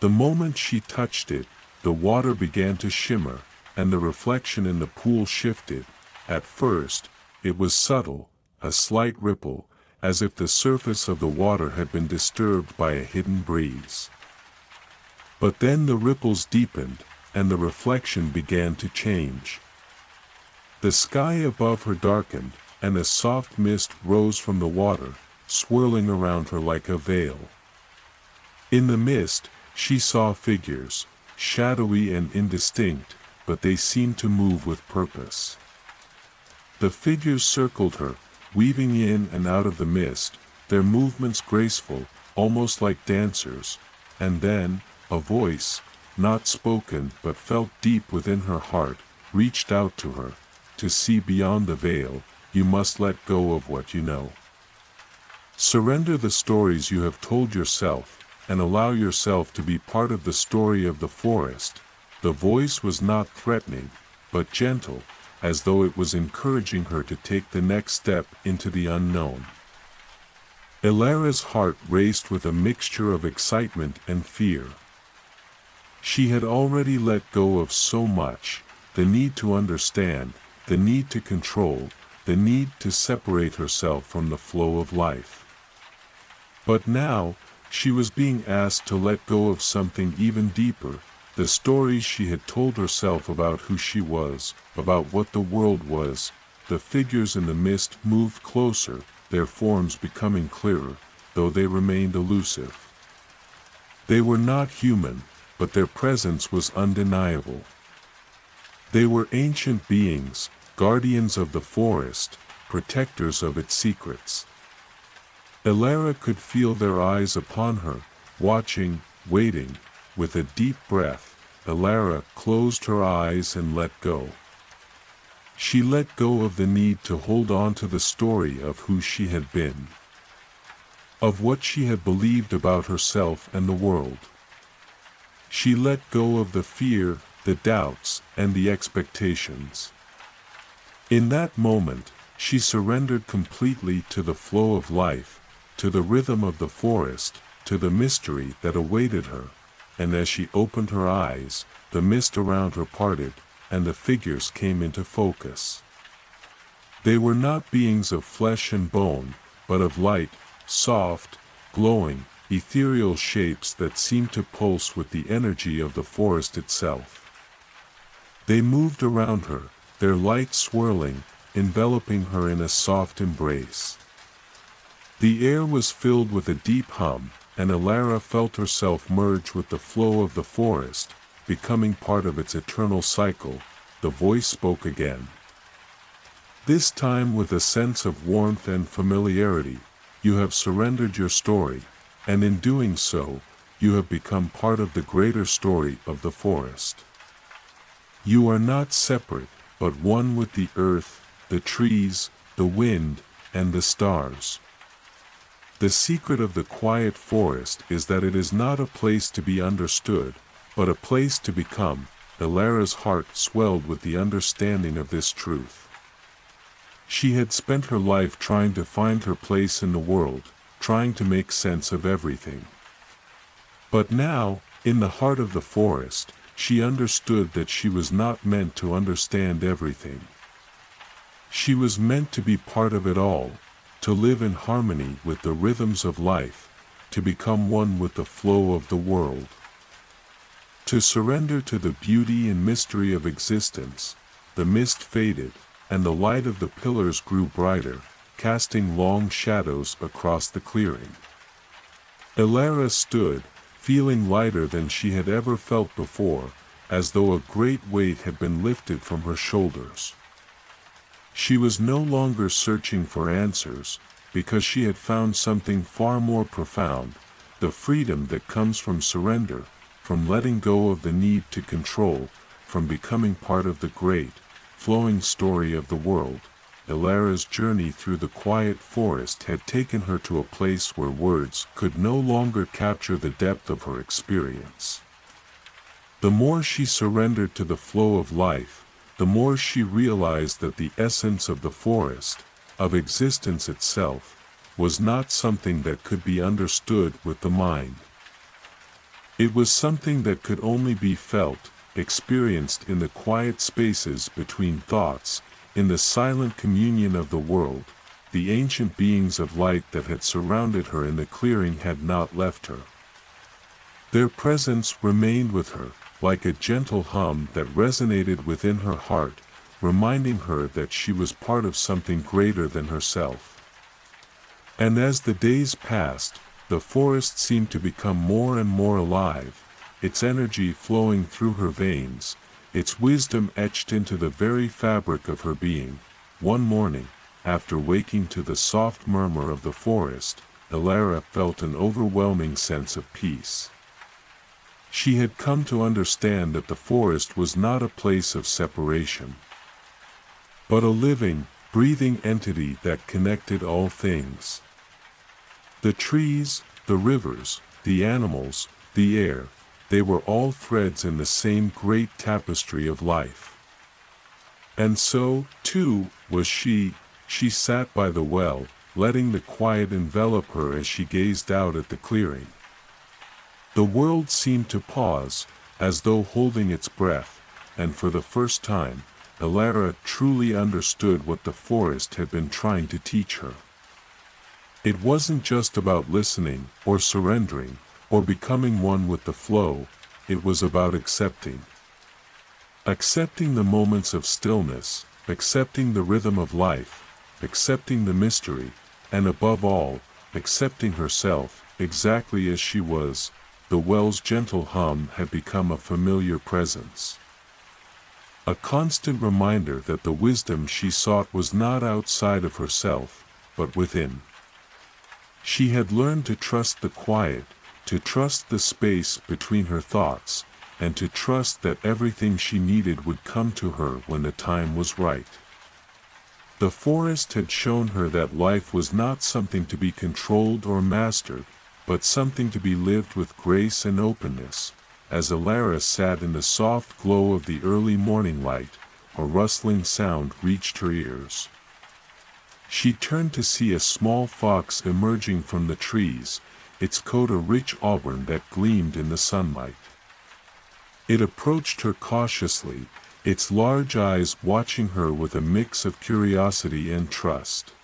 The moment she touched it, the water began to shimmer, and the reflection in the pool shifted. At first, it was subtle, a slight ripple, as if the surface of the water had been disturbed by a hidden breeze. But then the ripples deepened, and the reflection began to change. The sky above her darkened, and a soft mist rose from the water, swirling around her like a veil. In the mist, she saw figures, shadowy and indistinct, but they seemed to move with purpose. The figures circled her, weaving in and out of the mist, their movements graceful, almost like dancers, and then, a voice, not spoken but felt deep within her heart, reached out to her. To see beyond the veil, you must let go of what you know. Surrender the stories you have told yourself, and allow yourself to be part of the story of the forest. The voice was not threatening, but gentle, as though it was encouraging her to take the next step into the unknown. Elara's heart raced with a mixture of excitement and fear. She had already let go of so much, the need to understand, the need to control, the need to separate herself from the flow of life. But now, she was being asked to let go of something even deeper, the stories she had told herself about who she was, about what the world was. The figures in the mist moved closer, their forms becoming clearer, though they remained elusive. They were not human, but their presence was undeniable. They were ancient beings, guardians of the forest, protectors of its secrets. Elara could feel their eyes upon her, watching, waiting. With a deep breath, Elara closed her eyes and let go. She let go of the need to hold on to the story of who she had been, of what she had believed about herself and the world. She let go of the fear, the doubts, and the expectations. In that moment, she surrendered completely to the flow of life, to the rhythm of the forest, to the mystery that awaited her. And as she opened her eyes, the mist around her parted, and the figures came into focus. They were not beings of flesh and bone, but of light, soft, glowing, ethereal shapes that seemed to pulse with the energy of the forest itself. They moved around her, their light swirling, enveloping her in a soft embrace. The air was filled with a deep hum, and Elara felt herself merge with the flow of the forest, becoming part of its eternal cycle. The voice spoke again. This time with a sense of warmth and familiarity. You have surrendered your story, and in doing so, you have become part of the greater story of the forest. You are not separate, but one with the earth, the trees, the wind, and the stars. The secret of the quiet forest is that it is not a place to be understood, but a place to become. Elara's heart swelled with the understanding of this truth. She had spent her life trying to find her place in the world, trying to make sense of everything. But now, in the heart of the forest, she understood that she was not meant to understand everything. She was meant to be part of it all, to live in harmony with the rhythms of life, to become one with the flow of the world. To surrender to the beauty and mystery of existence. The mist faded, and the light of the pillars grew brighter, casting long shadows across the clearing. Elara stood, feeling lighter than she had ever felt before, as though a great weight had been lifted from her shoulders. She was no longer searching for answers, because she had found something far more profound, the freedom that comes from surrender, from letting go of the need to control, from becoming part of the great, flowing story of the world. Elara's journey through the quiet forest had taken her to a place where words could no longer capture the depth of her experience. The more she surrendered to the flow of life, the more she realized that the essence of the forest, of existence itself, was not something that could be understood with the mind. It was something that could only be felt, experienced in the quiet spaces between thoughts, in the silent communion of the world. The ancient beings of light that had surrounded her in the clearing had not left her. Their presence remained with her, like a gentle hum that resonated within her heart, reminding her that she was part of something greater than herself. And as the days passed, the forest seemed to become more and more alive, its energy flowing through her veins, its wisdom etched into the very fabric of her being. One morning, after waking to the soft murmur of the forest, Elara felt an overwhelming sense of peace. She had come to understand that the forest was not a place of separation, but a living, breathing entity that connected all things. The trees, the rivers, the animals, the air, they were all threads in the same great tapestry of life. And so, too, was she. She sat by the well, letting the quiet envelop her as she gazed out at the clearing. The world seemed to pause, as though holding its breath, and for the first time, Elara truly understood what the forest had been trying to teach her. It wasn't just about listening, or surrendering, or becoming one with the flow, it was about accepting. Accepting the moments of stillness, accepting the rhythm of life, accepting the mystery, and above all, accepting herself, exactly as she was. The well's gentle hum had become a familiar presence. A constant reminder that the wisdom she sought was not outside of herself, but within. She had learned to trust the quiet, to trust the space between her thoughts, and to trust that everything she needed would come to her when the time was right. The forest had shown her that life was not something to be controlled or mastered, but something to be lived with grace and openness. As Elara sat in the soft glow of the early morning light, a rustling sound reached her ears. She turned to see a small fox emerging from the trees, its coat a rich auburn that gleamed in the sunlight. It approached her cautiously, its large eyes watching her with a mix of curiosity and trust.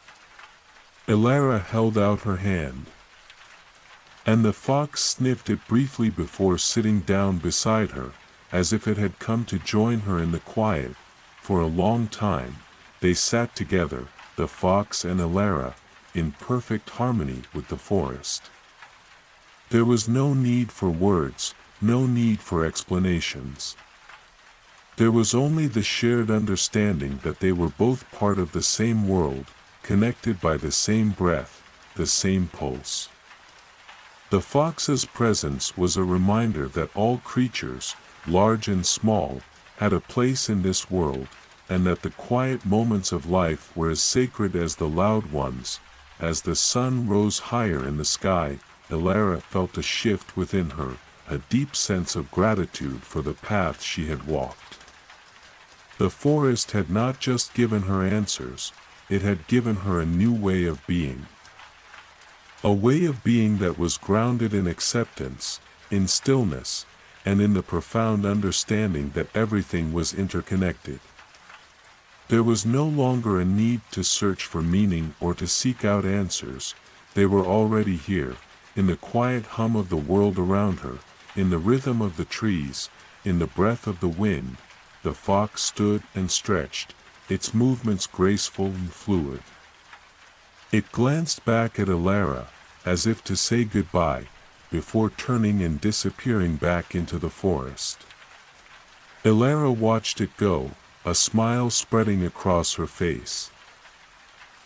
Elara held out her hand, and the fox sniffed it briefly before sitting down beside her, as if it had come to join her in the quiet. For a long time, they sat together, the fox and Elara, in perfect harmony with the forest. There was no need for words, no need for explanations. There was only the shared understanding that they were both part of the same world, connected by the same breath, the same pulse. The fox's presence was a reminder that all creatures, large and small, had a place in this world, and that the quiet moments of life were as sacred as the loud ones. As the sun rose higher in the sky, Elara felt a shift within her, a deep sense of gratitude for the path she had walked. The forest had not just given her answers, it had given her a new way of being. A way of being that was grounded in acceptance, in stillness, and in the profound understanding that everything was interconnected. There was no longer a need to search for meaning or to seek out answers. They were already here, in the quiet hum of the world around her, in the rhythm of the trees, in the breath of the wind. The fox stood and stretched, its movements graceful and fluid. It glanced back at Elara, as if to say goodbye, before turning and disappearing back into the forest. Elara watched it go, a smile spreading across her face.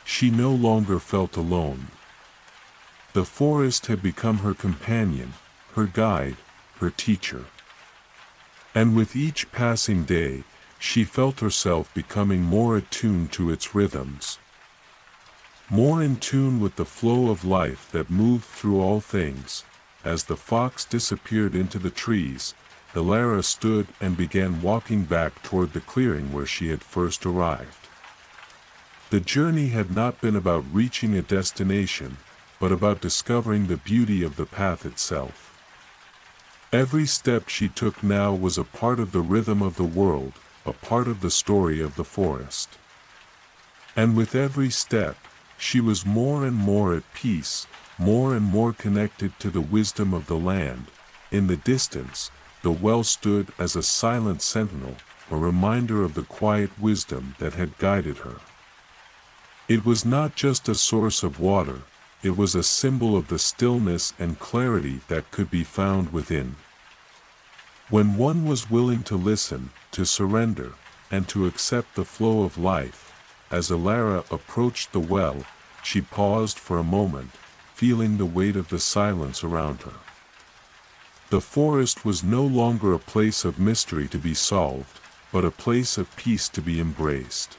She no longer felt alone. The forest had become her companion, her guide, her teacher. And with each passing day, she felt herself becoming more attuned to its rhythms, more in tune with the flow of life that moved through all things. As the fox disappeared into the trees, Elara stood and began walking back toward the clearing where she had first arrived. The journey had not been about reaching a destination, but about discovering the beauty of the path itself. Every step she took now was a part of the rhythm of the world, a part of the story of the forest. And with every step, she was more and more at peace, more and more connected to the wisdom of the land. In the distance, the well stood as a silent sentinel, a reminder of the quiet wisdom that had guided her. It was not just a source of water, it was a symbol of the stillness and clarity that could be found within. When one was willing to listen, to surrender, and to accept the flow of life, as Elara approached the well, she paused for a moment, feeling the weight of the silence around her. The forest was no longer a place of mystery to be solved, but a place of peace to be embraced.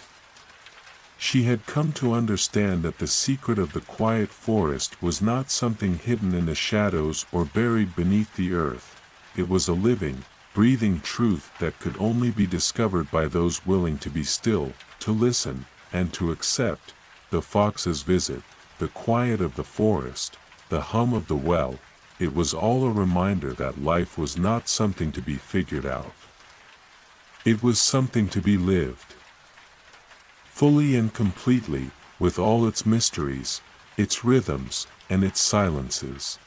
She had come to understand that the secret of the quiet forest was not something hidden in the shadows or buried beneath the earth. It was a living, breathing truth that could only be discovered by those willing to be still, to listen, and to accept. The fox's visit, the quiet of the forest, the hum of the well, it was all a reminder that life was not something to be figured out. It was something to be lived. Fully and completely, with all its mysteries, its rhythms, and its silences.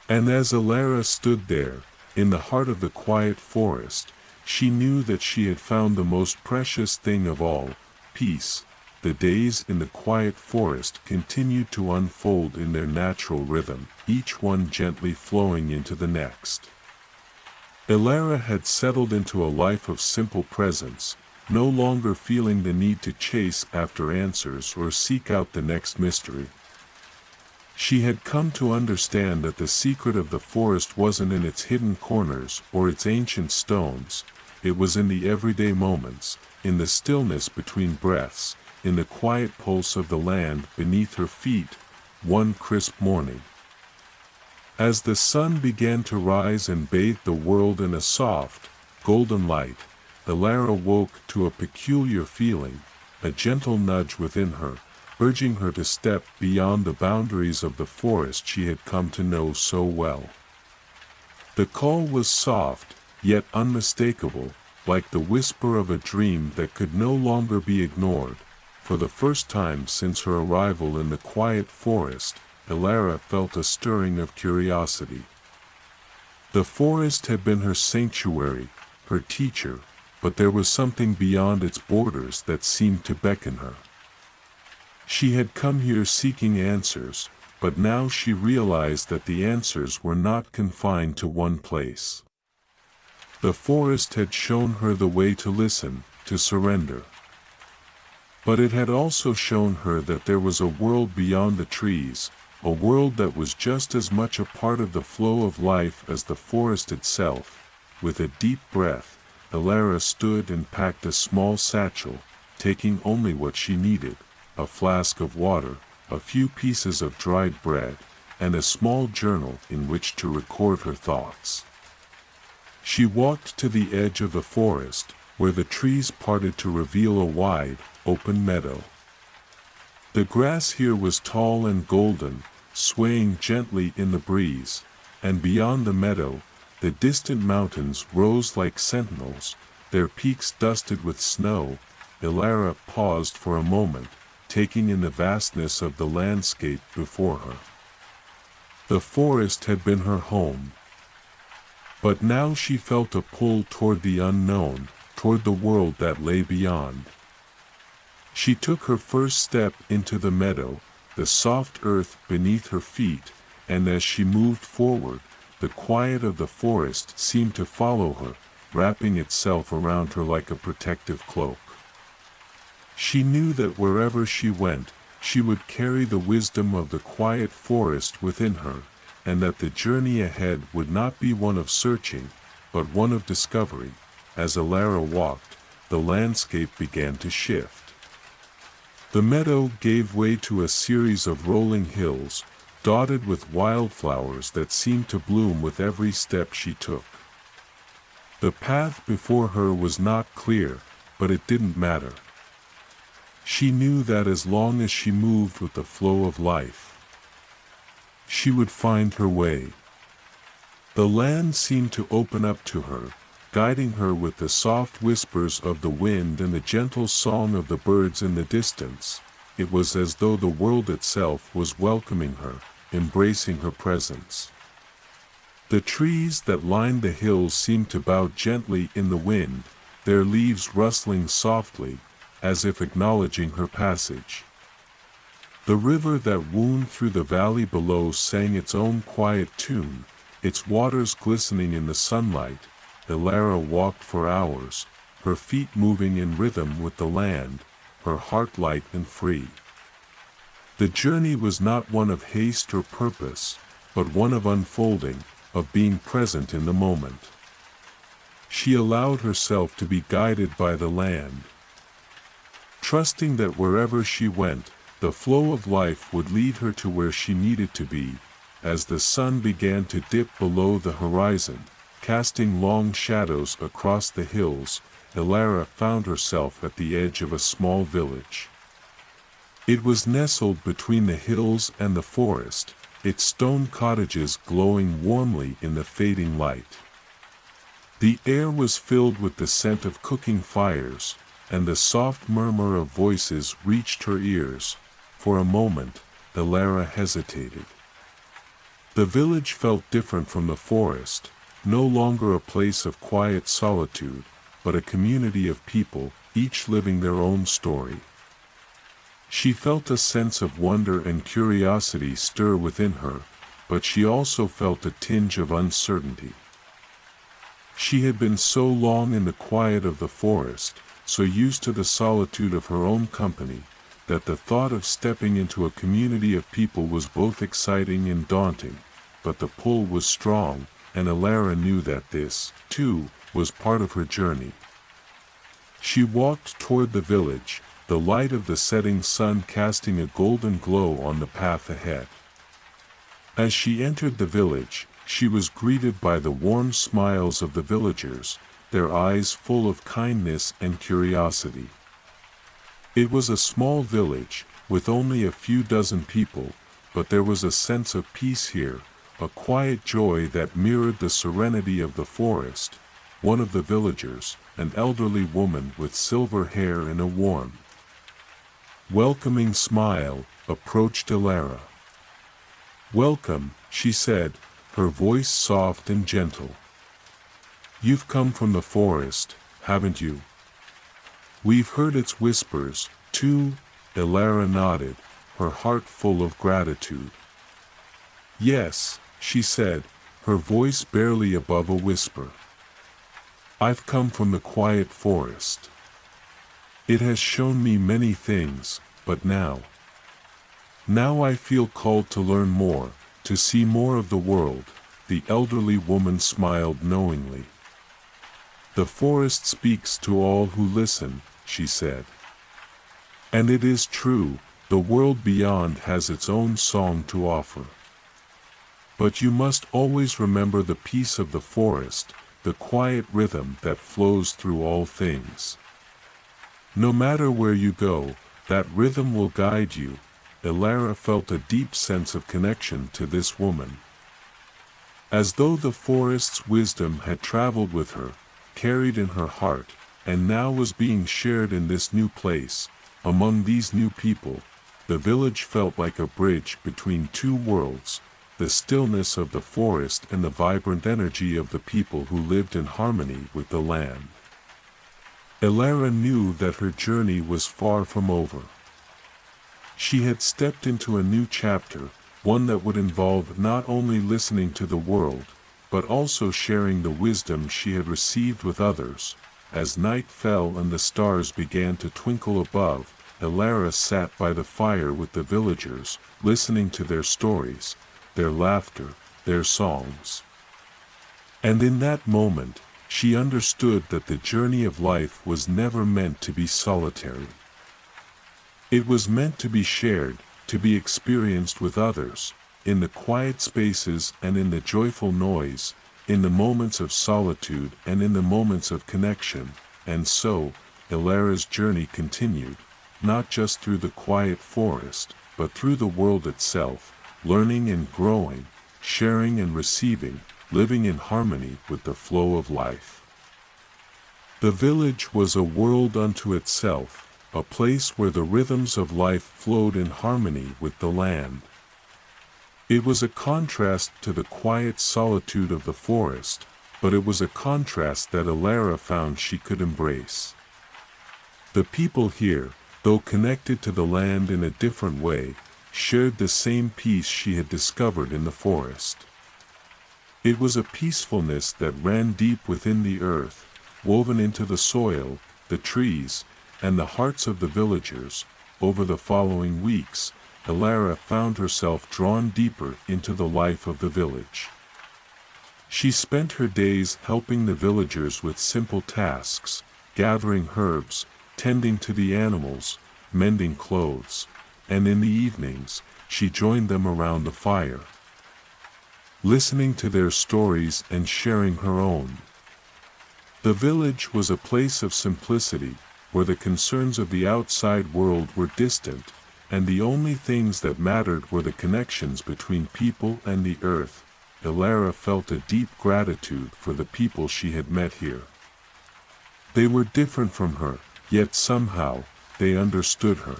And as Elara stood there, in the heart of the quiet forest, she knew that she had found the most precious thing of all, peace. The days in the quiet forest continued to unfold in their natural rhythm, each one gently flowing into the next. Elara had settled into a life of simple presence, no longer feeling the need to chase after answers or seek out the next mystery. She had come to understand that the secret of the forest wasn't in its hidden corners or its ancient stones, it was in the everyday moments, in the stillness between breaths, in the quiet pulse of the land beneath her feet. One crisp morning, as the sun began to rise and bathe the world in a soft, golden light, Elara woke to a peculiar feeling, a gentle nudge within her, urging her to step beyond the boundaries of the forest she had come to know so well. The call was soft, yet unmistakable, like the whisper of a dream that could no longer be ignored. For the first time since her arrival in the quiet forest, Elara felt a stirring of curiosity. The forest had been her sanctuary, her teacher, but there was something beyond its borders that seemed to beckon her. She had come here seeking answers, but now she realized that the answers were not confined to one place. The forest had shown her the way to listen, to surrender. But it had also shown her that there was a world beyond the trees, a world that was just as much a part of the flow of life as the forest itself. With a deep breath, Elara stood and packed a small satchel, taking only what she needed, a flask of water, a few pieces of dried bread, and a small journal in which to record her thoughts. She walked to the edge of the forest, where the trees parted to reveal a wide, open meadow. The grass here was tall and golden, swaying gently in the breeze, and beyond the meadow, the distant mountains rose like sentinels, their peaks dusted with snow. Elara paused for a moment, taking in the vastness of the landscape before her. The forest had been her home. But now she felt a pull toward the unknown, toward the world that lay beyond. She took her first step into the meadow, the soft earth beneath her feet, and as she moved forward, the quiet of the forest seemed to follow her, wrapping itself around her like a protective cloak. She knew that wherever she went, she would carry the wisdom of the quiet forest within her, and that the journey ahead would not be one of searching, but one of discovery. As Elara walked, the landscape began to shift. The meadow gave way to a series of rolling hills, dotted with wildflowers that seemed to bloom with every step she took. The path before her was not clear, but it didn't matter. She knew that as long as she moved with the flow of life, she would find her way. The land seemed to open up to her, guiding her with the soft whispers of the wind and the gentle song of the birds in the distance. It was as though the world itself was welcoming her, embracing her presence. The trees that lined the hills seemed to bow gently in the wind, their leaves rustling softly, as if acknowledging her passage. The river that wound through the valley below sang its own quiet tune, its waters glistening in the sunlight. Elara walked for hours, her feet moving in rhythm with the land, her heart light and free. The journey was not one of haste or purpose, but one of unfolding, of being present in the moment. She allowed herself to be guided by the land, trusting that wherever she went, the flow of life would lead her to where she needed to be. As the sun began to dip below the horizon, casting long shadows across the hills, Elara found herself at the edge of a small village. It was nestled between the hills and the forest, its stone cottages glowing warmly in the fading light. The air was filled with the scent of cooking fires, and the soft murmur of voices reached her ears. For a moment, Elara hesitated. The village felt different from the forest, no longer a place of quiet solitude, but a community of people, each living their own story. She felt a sense of wonder and curiosity stir within her, but she also felt a tinge of uncertainty. She had been so long in the quiet of the forest, so used to the solitude of her own company, that the thought of stepping into a community of people was both exciting and daunting, but the pull was strong, and Elara knew that this, too, was part of her journey. She walked toward the village, the light of the setting sun casting a golden glow on the path ahead. As she entered the village, she was greeted by the warm smiles of the villagers, their eyes full of kindness and curiosity. It was a small village, with only a few dozen people, but there was a sense of peace here, a quiet joy that mirrored the serenity of the forest. One of the villagers, an elderly woman with silver hair and a warm, welcoming smile, approached Elara. "Welcome," she said, her voice soft and gentle. "You've come from the forest, haven't you?" "We've heard its whispers, too," Elara nodded, her heart full of gratitude. "Yes," she said, her voice barely above a whisper. "I've come from the quiet forest. It has shown me many things, but now I feel called to learn more, to see more of the world." The elderly woman smiled knowingly. "The forest speaks to all who listen," she said. "And it is true, the world beyond has its own song to offer. But you must always remember the peace of the forest, the quiet rhythm that flows through all things. No matter where you go, that rhythm will guide you." Elara felt a deep sense of connection to this woman. As though the forest's wisdom had traveled with her, carried in her heart, and now was being shared in this new place, among these new people. The village felt like a bridge between two worlds, the stillness of the forest and the vibrant energy of the people who lived in harmony with the land. Elara knew that her journey was far from over. She had stepped into a new chapter, one that would involve not only listening to the world, but also sharing the wisdom she had received with others. As night fell and the stars began to twinkle above, Elara sat by the fire with the villagers, listening to their stories, their laughter, their songs. And in that moment, she understood that the journey of life was never meant to be solitary. It was meant to be shared, to be experienced with others, in the quiet spaces and in the joyful noise. in the moments of solitude and in the moments of connection, and so, Ilara's journey continued, not just through the quiet forest, but through the world itself, learning and growing, sharing and receiving, living in harmony with the flow of life. The village was a world unto itself, a place where the rhythms of life flowed in harmony with the land. It was a contrast to the quiet solitude of the forest, but it was a contrast that Ilara found she could embrace. The people here, though connected to the land in a different way, shared the same peace she had discovered in the forest. It was a peacefulness that ran deep within the earth, woven into the soil, the trees, and the hearts of the villagers. Over the following weeks, Ilara found herself drawn deeper into the life of the village. She spent her days helping the villagers with simple tasks, gathering herbs, tending to the animals, mending clothes, and in the evenings, she joined them around the fire, listening to their stories and sharing her own. The village was a place of simplicity, where the concerns of the outside world were distant, and the only things that mattered were the connections between people and the earth. Ilara felt a deep gratitude for the people she had met here. They were different from her, yet somehow, they understood her.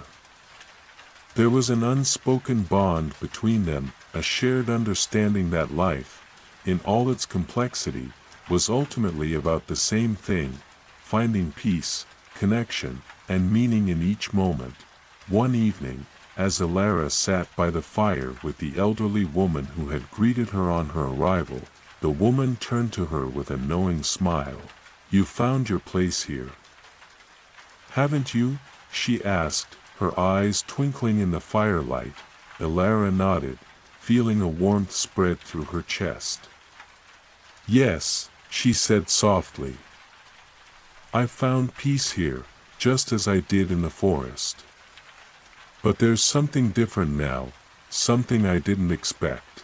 There was an unspoken bond between them, a shared understanding that life, in all its complexity, was ultimately about the same thing, finding peace, connection, and meaning in each moment. One evening, as Ilara sat by the fire with the elderly woman who had greeted her on her arrival, the woman turned to her with a knowing smile. "You found your place here, haven't you?" she asked, her eyes twinkling in the firelight. Ilara nodded, feeling a warmth spread through her chest. "Yes," she said softly. "I found peace here, just as I did in the forest. But there's something different now, something I didn't expect.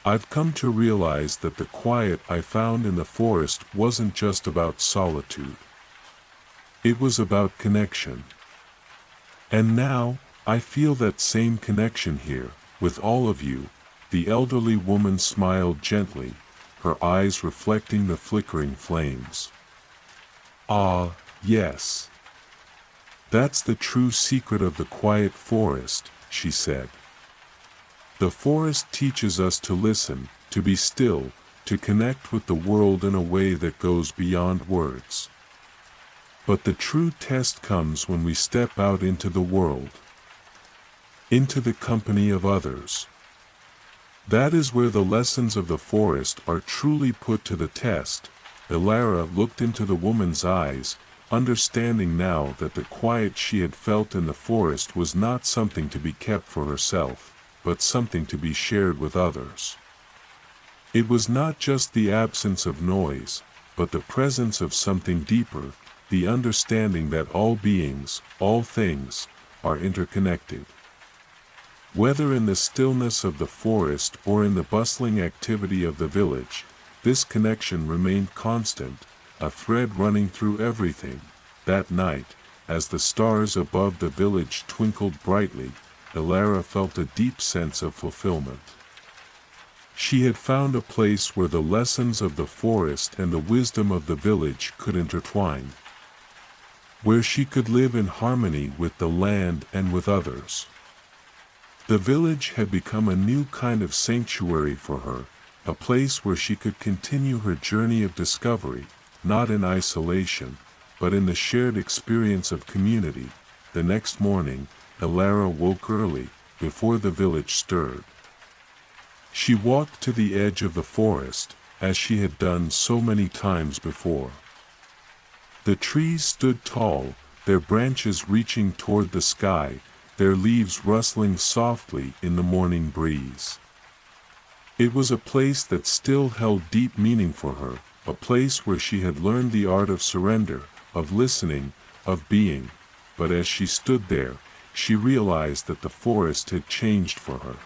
I've come to realize that the quiet I found in the forest wasn't just about solitude. It was about connection. And now, I feel that same connection here, with all of you." The elderly woman smiled gently, her eyes reflecting the flickering flames. "Ah, yes. That's the true secret of the quiet forest," she said. "The forest teaches us to listen, to be still, to connect with the world in a way that goes beyond words. But the true test comes when we step out into the world, into the company of others. That is where the lessons of the forest are truly put to the test." Ilara looked into the woman's eyes, understanding now that the quiet she had felt in the forest was not something to be kept for herself, but something to be shared with others. It was not just the absence of noise, but the presence of something deeper, the understanding that all beings, all things, are interconnected. Whether in the stillness of the forest or in the bustling activity of the village, this connection remained constant, a thread running through everything. That night, as the stars above the village twinkled brightly, Ilara felt a deep sense of fulfillment. She had found a place where the lessons of the forest and the wisdom of the village could intertwine, where she could live in harmony with the land and with others. The village had become a new kind of sanctuary for her, a place where she could continue her journey of discovery, not in isolation, but in the shared experience of community. The next morning, Ilara woke early, before the village stirred. She walked to the edge of the forest, as she had done so many times before. The trees stood tall, their branches reaching toward the sky, their leaves rustling softly in the morning breeze. It was a place that still held deep meaning for her, a place where she had learned the art of surrender, of listening, of being. But as she stood there, she realized that the forest had changed for her.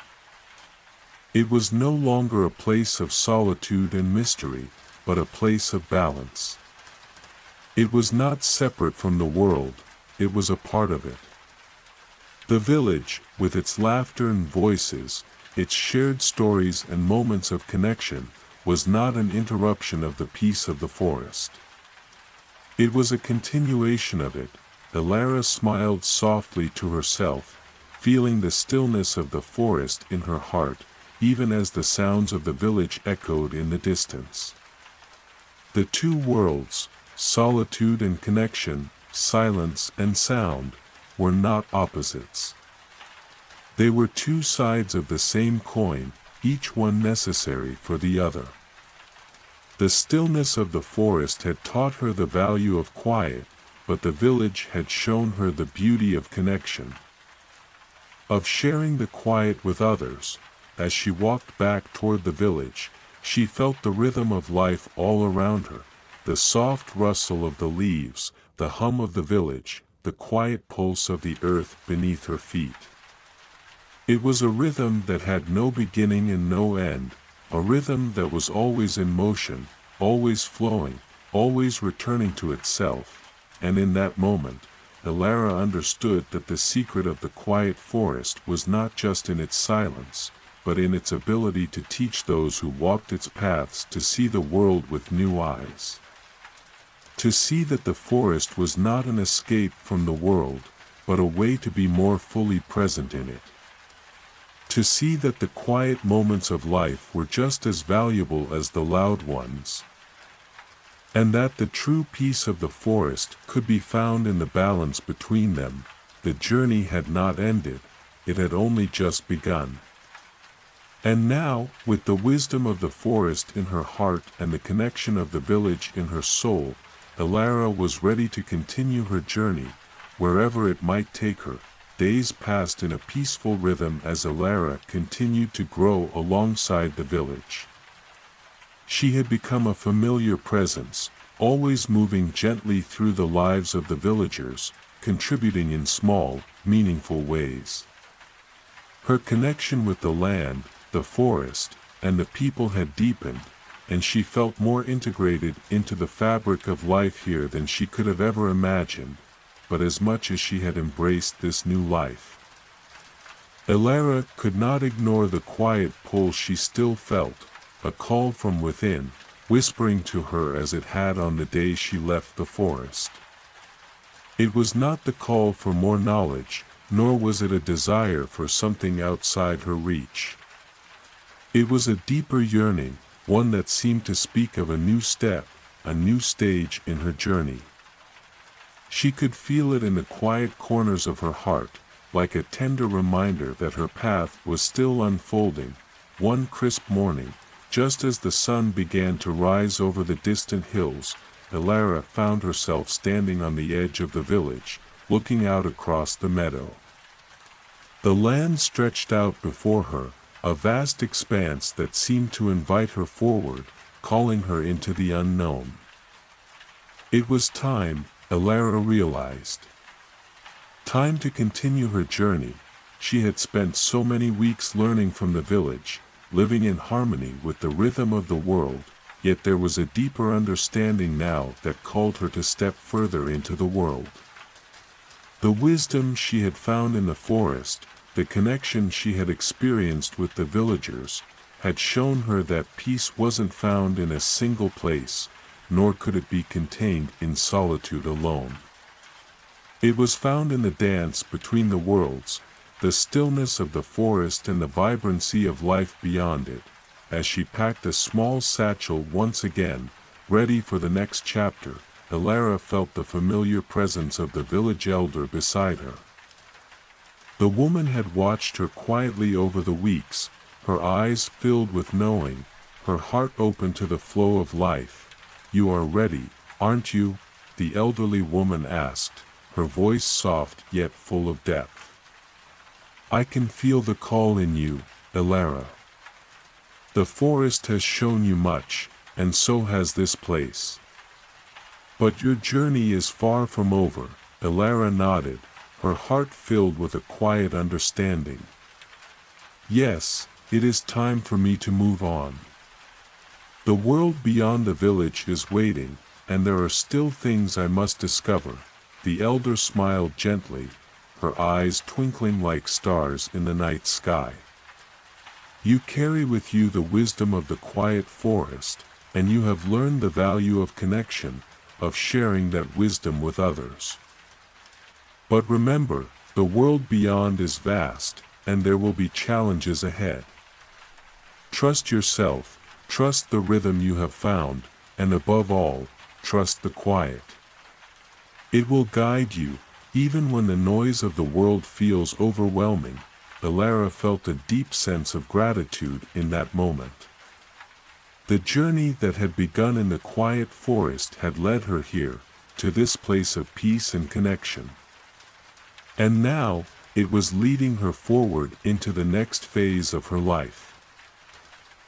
It was no longer a place of solitude and mystery, but a place of balance. It was not separate from the world, it was a part of it. The village, with its laughter and voices, its shared stories and moments of connection, was not an interruption of the peace of the forest. It was a continuation of it. Elara smiled softly to herself, feeling the stillness of the forest in her heart, even as the sounds of the village echoed in the distance. The two worlds, solitude and connection, silence and sound, were not opposites. They were two sides of the same coin, each one necessary for the other. The stillness of the forest had taught her the value of quiet, but the village had shown her the beauty of connection, of sharing the quiet with others. As she walked back toward the village, she felt the rhythm of life all around her, the soft rustle of the leaves, the hum of the village, the quiet pulse of the earth beneath her feet. It was a rhythm that had no beginning and no end, a rhythm that was always in motion, always flowing, always returning to itself, and in that moment, Elara understood that the secret of the quiet forest was not just in its silence, but in its ability to teach those who walked its paths to see the world with new eyes. To see that the forest was not an escape from the world, but a way to be more fully present in it. To see that the quiet moments of life were just as valuable as the loud ones, and that the true peace of the forest could be found in the balance between them. The journey had not ended, it had only just begun. And now, with the wisdom of the forest in her heart and the connection of the village in her soul, Elara was ready to continue her journey, wherever it might take her. Days passed in a peaceful rhythm as Elara continued to grow alongside the village. She had become a familiar presence, always moving gently through the lives of the villagers, contributing in small, meaningful ways. Her connection with the land, the forest, and the people had deepened, and she felt more integrated into the fabric of life here than she could have ever imagined. But as much as she had embraced this new life, Elara could not ignore the quiet pull she still felt, a call from within, whispering to her as it had on the day she left the forest. It was not the call for more knowledge, nor was it a desire for something outside her reach. It was a deeper yearning, one that seemed to speak of a new step, a new stage in her journey. She could feel it in the quiet corners of her heart, like a tender reminder that her path was still unfolding. One crisp morning, just as the sun began to rise over the distant hills, Elara found herself standing on the edge of the village, looking out across the meadow. The land stretched out before her, a vast expanse that seemed to invite her forward, calling her into the unknown. It was time, Elara realized. Time to continue her journey. She had spent so many weeks learning from the village, living in harmony with the rhythm of the world, yet there was a deeper understanding now that called her to step further into the world. The wisdom she had found in the forest, the connection she had experienced with the villagers, had shown her that peace wasn't found in a single place, nor could it be contained in solitude alone. It was found in the dance between the worlds, the stillness of the forest and the vibrancy of life beyond it. As she packed a small satchel once again, ready for the next chapter, Elara felt the familiar presence of the village elder beside her. The woman had watched her quietly over the weeks, her eyes filled with knowing, her heart open to the flow of life. "You are ready, aren't you?" the elderly woman asked, her voice soft yet full of depth. "I can feel the call in you, Elara. The forest has shown you much, and so has this place. But your journey is far from over." Elara nodded, her heart filled with a quiet understanding. "Yes, It is time for me to move on. The world beyond the village is waiting, and there are still things I must discover." The elder smiled gently, her eyes twinkling like stars in the night sky. "You carry with you the wisdom of the quiet forest, and you have learned the value of connection, of sharing that wisdom with others. But remember, the world beyond is vast, and there will be challenges ahead. Trust yourself, trust the rhythm you have found, and above all, trust the quiet. It will guide you, even when the noise of the world feels overwhelming." Elara felt a deep sense of gratitude in that moment. The journey that had begun in the quiet forest had led her here, to this place of peace and connection. And now, it was leading her forward into the next phase of her life.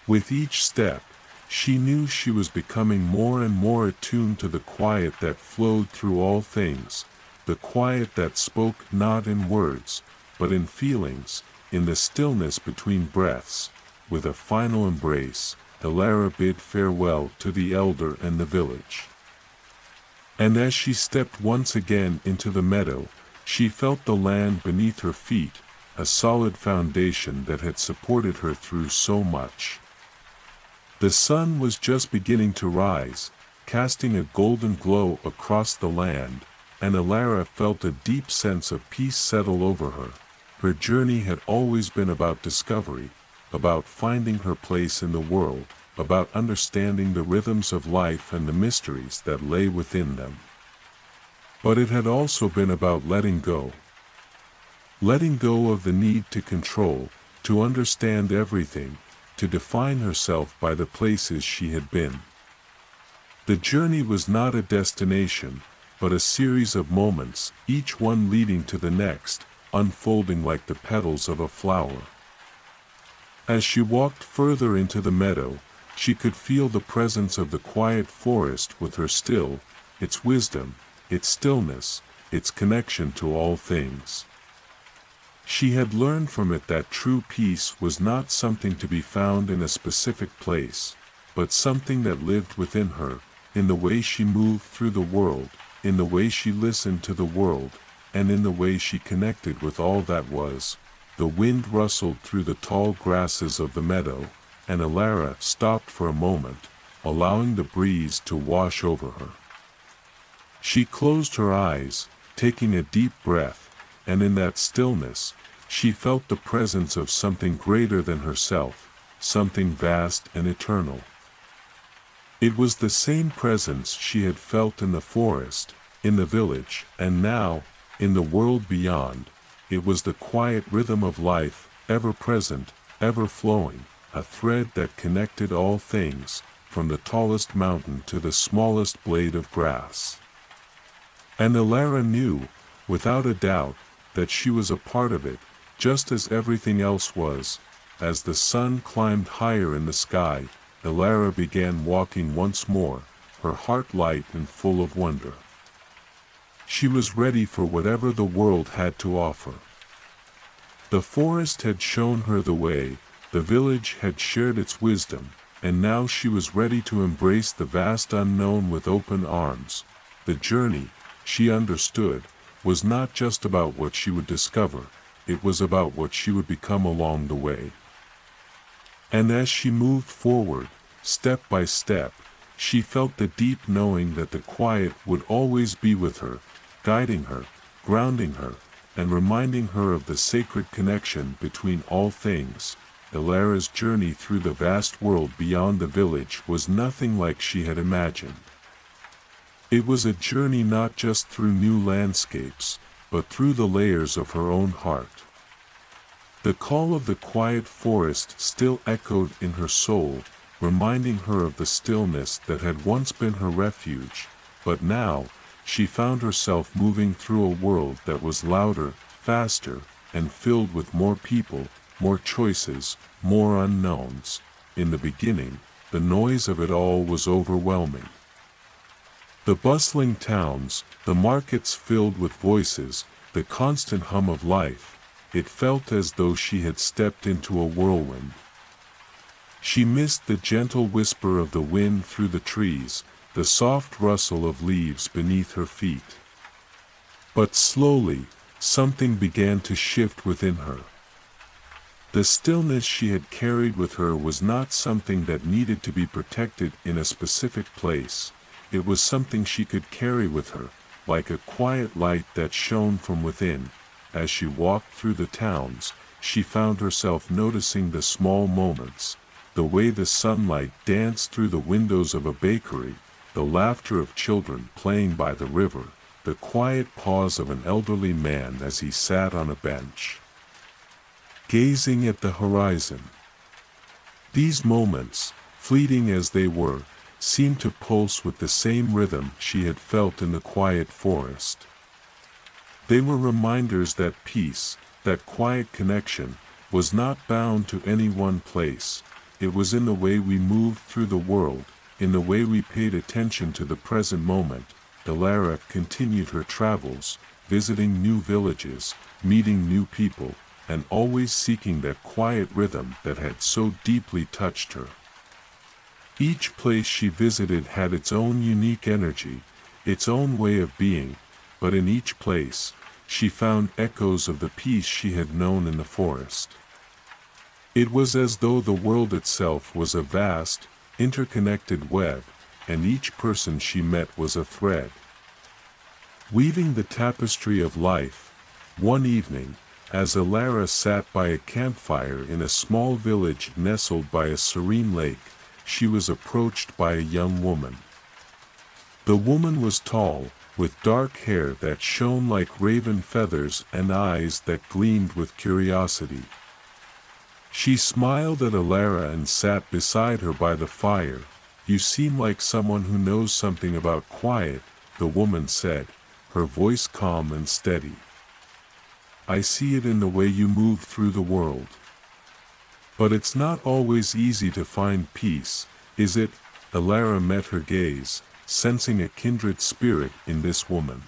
With each step, she knew she was becoming more and more attuned to the quiet that flowed through all things, the quiet that spoke not in words, but in feelings, in the stillness between breaths. With a final embrace, Elara bid farewell to the elder and the village. And as she stepped once again into the meadow, she felt the land beneath her feet, a solid foundation that had supported her through so much. The sun was just beginning to rise, casting a golden glow across the land, and Elara felt a deep sense of peace settle over her. Her journey had always been about discovery, about finding her place in the world, about understanding the rhythms of life and the mysteries that lay within them. But it had also been about letting go. Letting go of the need to control, to understand everything, to define herself by the places she had been. The journey was not a destination, but a series of moments, each one leading to the next, unfolding like the petals of a flower. As she walked further into the meadow, she could feel the presence of the quiet forest with her still, its wisdom, its stillness, its connection to all things. She had learned from it that true peace was not something to be found in a specific place, but something that lived within her, in the way she moved through the world, in the way she listened to the world, and in the way she connected with all that was. The wind rustled through the tall grasses of the meadow, and Elara stopped for a moment, allowing the breeze to wash over her. She closed her eyes, taking a deep breath, and in that stillness, she felt the presence of something greater than herself, something vast and eternal. It was the same presence she had felt in the forest, in the village, and now, in the world beyond. It was the quiet rhythm of life, ever present, ever flowing, a thread that connected all things, from the tallest mountain to the smallest blade of grass. And Elara knew, without a doubt, that she was a part of it, just as everything else was. As the sun climbed higher in the sky, Elara began walking once more, her heart light and full of wonder. She was ready for whatever the world had to offer. The forest had shown her the way, the village had shared its wisdom, and now she was ready to embrace the vast unknown with open arms. The journey, she understood, was not just about what she would discover, it was about what she would become along the way. And as she moved forward, step by step, she felt the deep knowing that the quiet would always be with her, guiding her, grounding her, and reminding her of the sacred connection between all things. Elara's journey through the vast world beyond the village was nothing like she had imagined. It was a journey not just through new landscapes, but through the layers of her own heart. The call of the quiet forest still echoed in her soul, reminding her of the stillness that had once been her refuge, but now, she found herself moving through a world that was louder, faster, and filled with more people, more choices, more unknowns. In the beginning, the noise of it all was overwhelming. The bustling towns, the markets filled with voices, the constant hum of life, it felt as though she had stepped into a whirlwind. She missed the gentle whisper of the wind through the trees, the soft rustle of leaves beneath her feet. But slowly, something began to shift within her. The stillness she had carried with her was not something that needed to be protected in a specific place. It was something she could carry with her, like a quiet light that shone from within. As she walked through the towns, she found herself noticing the small moments, the way the sunlight danced through the windows of a bakery, the laughter of children playing by the river, the quiet pause of an elderly man as he sat on a bench, gazing at the horizon. These moments, fleeting as they were, seemed to pulse with the same rhythm she had felt in the quiet forest. They were reminders that peace, that quiet connection, was not bound to any one place. It was in the way we moved through the world, in the way we paid attention to the present moment. Elara continued her travels, visiting new villages, meeting new people, and always seeking that quiet rhythm that had so deeply touched her. Each place she visited had its own unique energy, its own way of being, but in each place, she found echoes of the peace she had known in the forest. It was as though the world itself was a vast, interconnected web, and each person she met was a thread, weaving the tapestry of life. One evening, as Elara sat by a campfire in a small village nestled by a serene lake, she was approached by a young woman. The woman was tall, with dark hair that shone like raven feathers and eyes that gleamed with curiosity. She smiled at Elara and sat beside her by the fire. "You seem like someone who knows something about quiet," the woman said, her voice calm and steady. "I see it in the way you move through the world. But it's not always easy to find peace, is it?" Elara met her gaze, sensing a kindred spirit in this woman.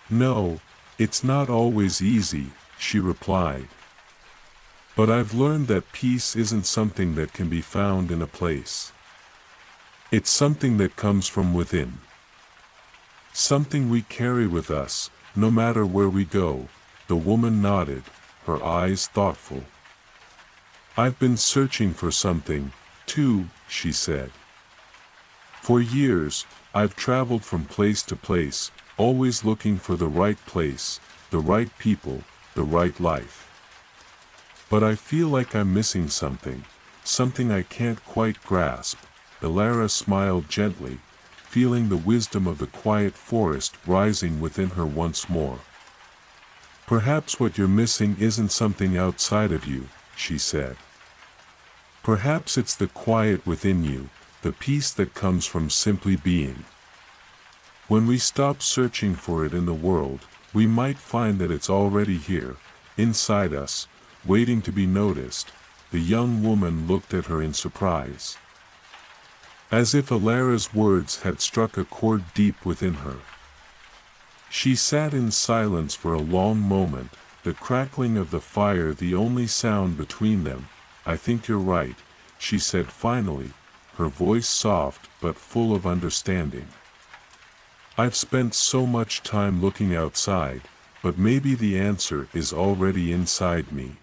"No, it's not always easy," she replied. "But I've learned that peace isn't something that can be found in a place. It's something that comes from within. Something we carry with us, no matter where we go." The woman nodded, her eyes thoughtful. "I've been searching for something, too," she said. "For years, I've traveled from place to place, always looking for the right place, the right people, the right life. But I feel like I'm missing something, something I can't quite grasp." Elara smiled gently, feeling the wisdom of the quiet forest rising within her once more. "Perhaps what you're missing isn't something outside of you," she said. "Perhaps it's the quiet within you, the peace that comes from simply being. When we stop searching for it in the world, we might find that it's already here, inside us, waiting to be noticed." The young woman looked at her in surprise, as if Elara's words had struck a chord deep within her. She sat in silence for a long moment, the crackling of the fire the only sound between them. "I think you're right," she said finally, her voice soft but full of understanding. "I've spent so much time looking outside, but maybe the answer is already inside me.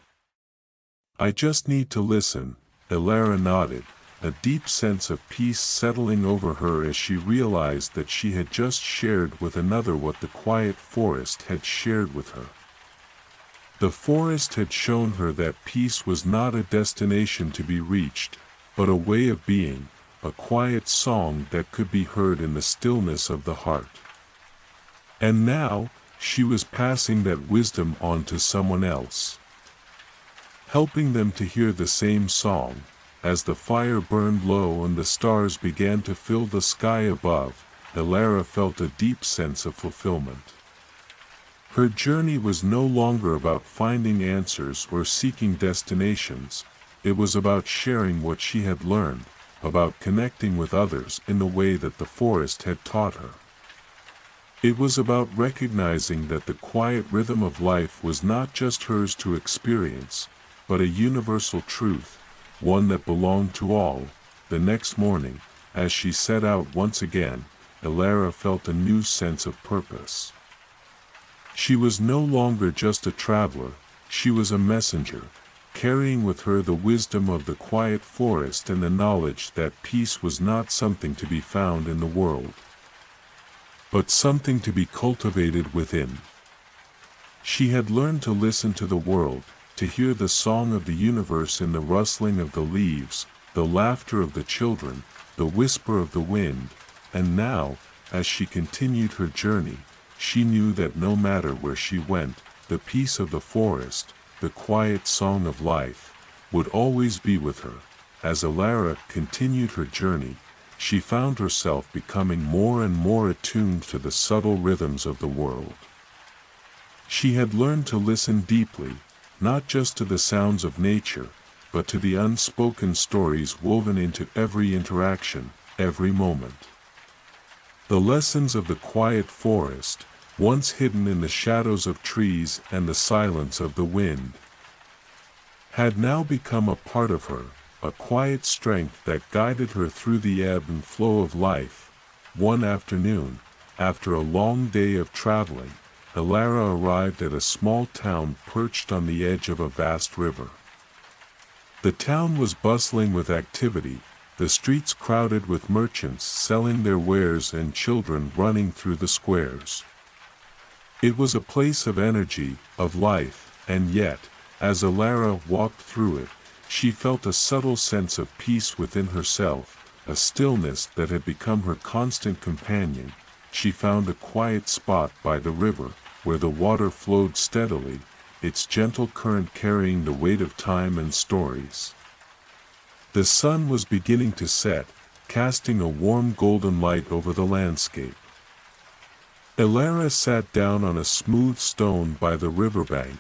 I just need to listen." Elara nodded, a deep sense of peace settling over her as she realized that she had just shared with another what the quiet forest had shared with her. The forest had shown her that peace was not a destination to be reached, but a way of being, a quiet song that could be heard in the stillness of the heart. And now, she was passing that wisdom on to someone else, helping them to hear the same song. As the fire burned low and the stars began to fill the sky above, Elara felt a deep sense of fulfillment. Her journey was no longer about finding answers or seeking destinations. It was about sharing what she had learned, about connecting with others in the way that the forest had taught her. It was about recognizing that the quiet rhythm of life was not just hers to experience, but a universal truth, one that belonged to all. The next morning, as she set out once again, Elara felt a new sense of purpose. She was no longer just a traveler, she was a messenger, carrying with her the wisdom of the quiet forest and the knowledge that peace was not something to be found in the world, but something to be cultivated within. She had learned to listen to the world, to hear the song of the universe in the rustling of the leaves, the laughter of the children, the whisper of the wind, and now, as she continued her journey, she knew that no matter where she went, the peace of the forest, the quiet song of life, would always be with her. As Elara continued her journey, she found herself becoming more and more attuned to the subtle rhythms of the world. She had learned to listen deeply, not just to the sounds of nature, but to the unspoken stories woven into every interaction, every moment. The lessons of the quiet forest, once hidden in the shadows of trees and the silence of the wind, had now become a part of her, a quiet strength that guided her through the ebb and flow of life. One afternoon, after a long day of traveling, Elara arrived at a small town perched on the edge of a vast river. The town was bustling with activity, the streets crowded with merchants selling their wares and children running through the squares. It was a place of energy, of life, and yet, as Elara walked through it, she felt a subtle sense of peace within herself, a stillness that had become her constant companion. She found a quiet spot by the river, where the water flowed steadily, its gentle current carrying the weight of time and stories. The sun was beginning to set, casting a warm golden light over the landscape. Elara sat down on a smooth stone by the riverbank,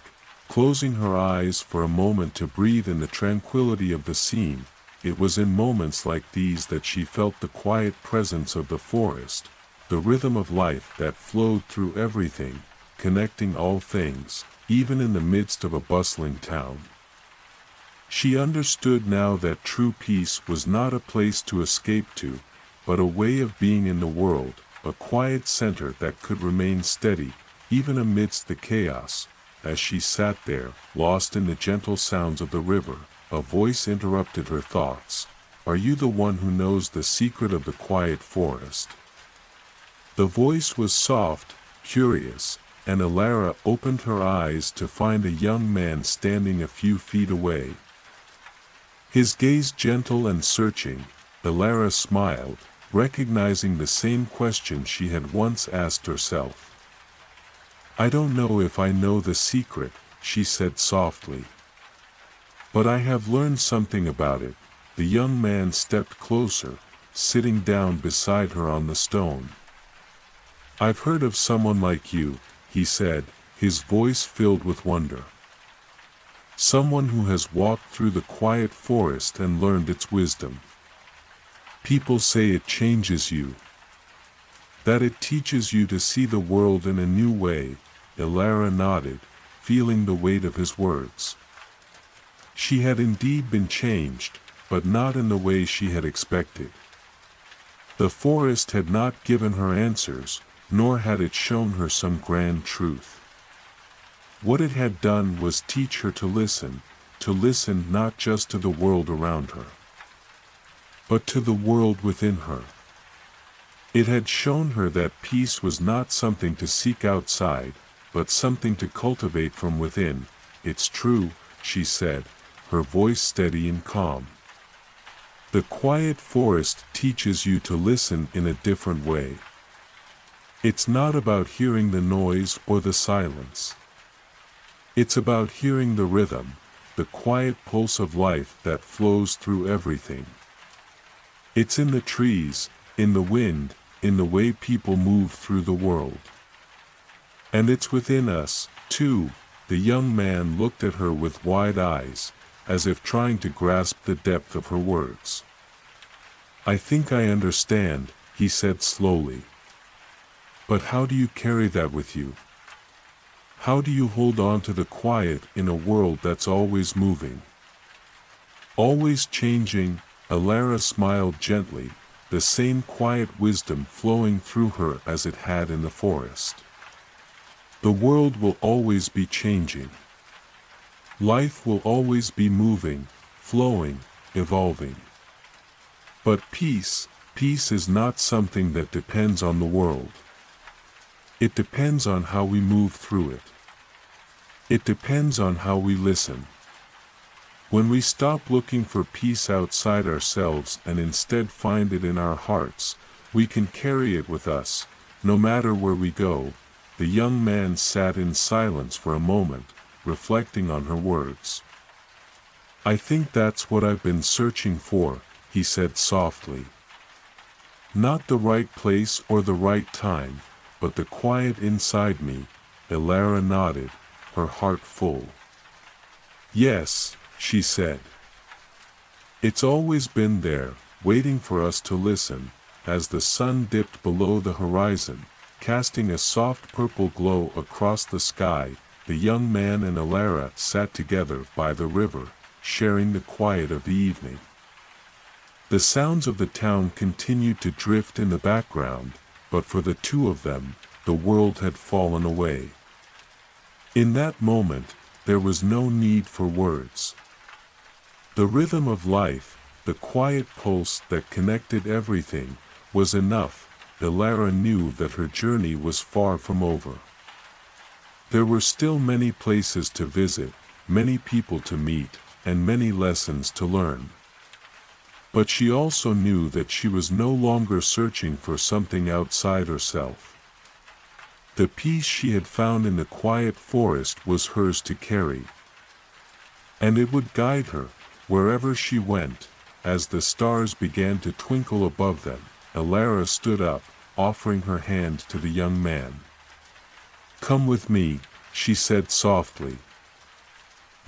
closing her eyes for a moment to breathe in the tranquility of the scene. It was in moments like these that she felt the quiet presence of the forest, the rhythm of life that flowed through everything, connecting all things, even in the midst of a bustling town. She understood now that true peace was not a place to escape to, but a way of being in the world, a quiet center that could remain steady, even amidst the chaos. As she sat there, lost in the gentle sounds of the river, a voice interrupted her thoughts. "Are you the one who knows the secret of the quiet forest?" The voice was soft, curious, and Elara opened her eyes to find a young man standing a few feet away. His gaze gentle and searching, Elara smiled, recognizing the same question she had once asked herself. "I don't know if I know the secret," she said softly. "But I have learned something about it." The young man stepped closer, sitting down beside her on the stone. "I've heard of someone like you," he said, his voice filled with wonder. "Someone who has walked through the quiet forest and learned its wisdom. People say it changes you, that it teaches you to see the world in a new way." Elara nodded, feeling the weight of his words. She had indeed been changed, but not in the way she had expected. The forest had not given her answers, nor had it shown her some grand truth. What it had done was teach her to listen not just to the world around her, but to the world within her. It had shown her that peace was not something to seek outside, but something to cultivate from within. "It's true," she said, her voice steady and calm. "The quiet forest teaches you to listen in a different way. It's not about hearing the noise or the silence. It's about hearing the rhythm, the quiet pulse of life that flows through everything. It's in the trees, in the wind, in the way people move through the world. And it's within us, too." The young man looked at her with wide eyes, as if trying to grasp the depth of her words. "I think I understand," he said slowly. "But how do you carry that with you? How do you hold on to the quiet in a world that's always moving?" Always changing, Alara smiled gently, the same quiet wisdom flowing through her as it had in the forest. The world will always be changing. Life will always be moving, flowing, evolving. But peace is not something that depends on the world. It depends on how we move through it. It depends on how we listen. When we stop looking for peace outside ourselves and instead find it in our hearts, we can carry it with us, no matter where we go. The young man sat in silence for a moment, reflecting on her words. I think that's what I've been searching for, he said softly. Not the right place or the right time, but the quiet inside me. Alara nodded, her heart full. Yes, she said. It's always been there, waiting for us to listen. As the sun dipped below the horizon, casting a soft purple glow across the sky, the young man and Alara sat together by the river, sharing the quiet of the evening. The sounds of the town continued to drift in the background, but for the two of them, the world had fallen away. In that moment, there was no need for words. The rhythm of life, the quiet pulse that connected everything, was enough. Alara knew that her journey was far from over. There were still many places to visit, many people to meet, and many lessons to learn. But she also knew that she was no longer searching for something outside herself. The peace she had found in the quiet forest was hers to carry. And it would guide her, wherever she went. As the stars began to twinkle above them, Alara stood up, offering her hand to the young man. Come with me, she said softly.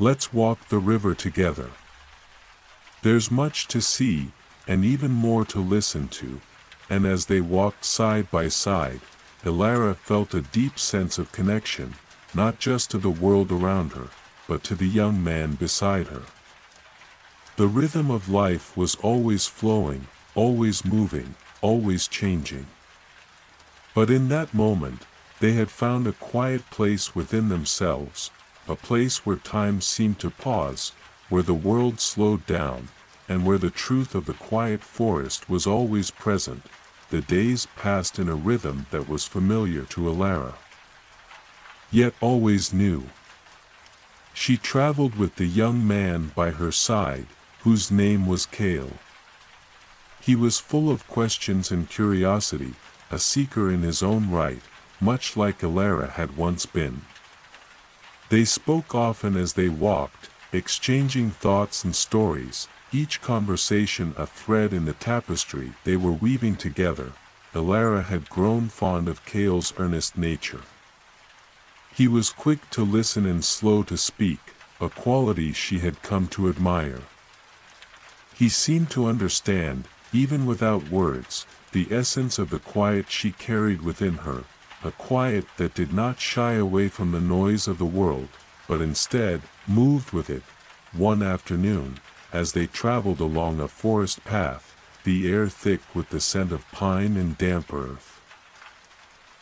Let's walk the river together. There's much to see, and even more to listen to, and as they walked side by side, Alara felt a deep sense of connection, not just to the world around her, but to the young man beside her. The rhythm of life was always flowing, always moving, always changing. But in that moment, they had found a quiet place within themselves, a place where time seemed to pause, where the world slowed down, and where the truth of the quiet forest was always present. The days passed in a rhythm that was familiar to Alara, yet always new. She traveled with the young man by her side, whose name was Kale. He was full of questions and curiosity, a seeker in his own right, much like Alara had once been. They spoke often as they walked, exchanging thoughts and stories, each conversation a thread in the tapestry they were weaving together. Alara had grown fond of Kale's earnest nature. He was quick to listen and slow to speak, a quality she had come to admire. He seemed to understand, even without words, the essence of the quiet she carried within her, a quiet that did not shy away from the noise of the world, but instead, moved with it. One afternoon, as they traveled along a forest path, the air thick with the scent of pine and damp earth,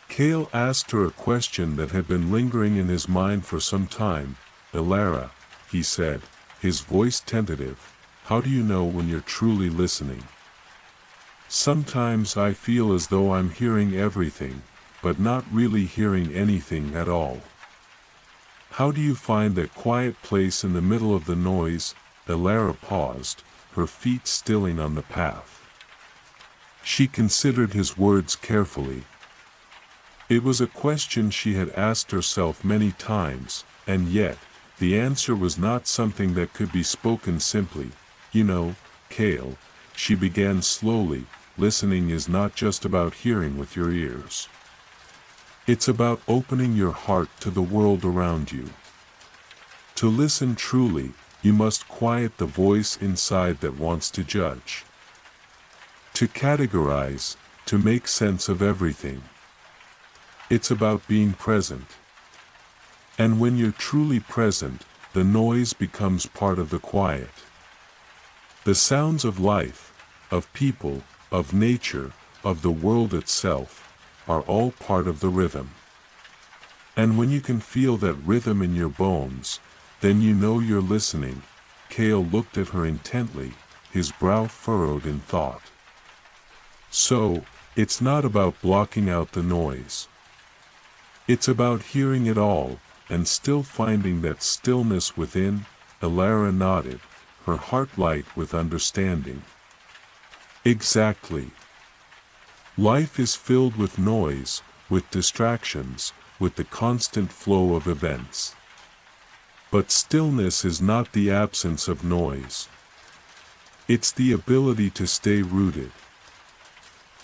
Kale asked her a question that had been lingering in his mind for some time. Alara, he said, his voice tentative, how do you know when you're truly listening? Sometimes I feel as though I'm hearing everything, but not really hearing anything at all. How do you find that quiet place in the middle of the noise? Alara paused, her feet stilling on the path. She considered his words carefully. It was a question she had asked herself many times, and yet, the answer was not something that could be spoken simply. You know, Kale, she began slowly, listening is not just about hearing with your ears. It's about opening your heart to the world around you. To listen truly, you must quiet the voice inside that wants to judge, to categorize, to make sense of everything. It's about being present. And when you're truly present, the noise becomes part of the quiet. The sounds of life, of people, of nature, of the world itself, are all part of the rhythm. And when you can feel that rhythm in your bones, then you know you're listening. Kale looked at her intently, his brow furrowed in thought. So, it's not about blocking out the noise. It's about hearing it all, and still finding that stillness within. Elara nodded, her heart light with understanding. Exactly. Life is filled with noise, with distractions, with the constant flow of events. But stillness is not the absence of noise. It's the ability to stay rooted.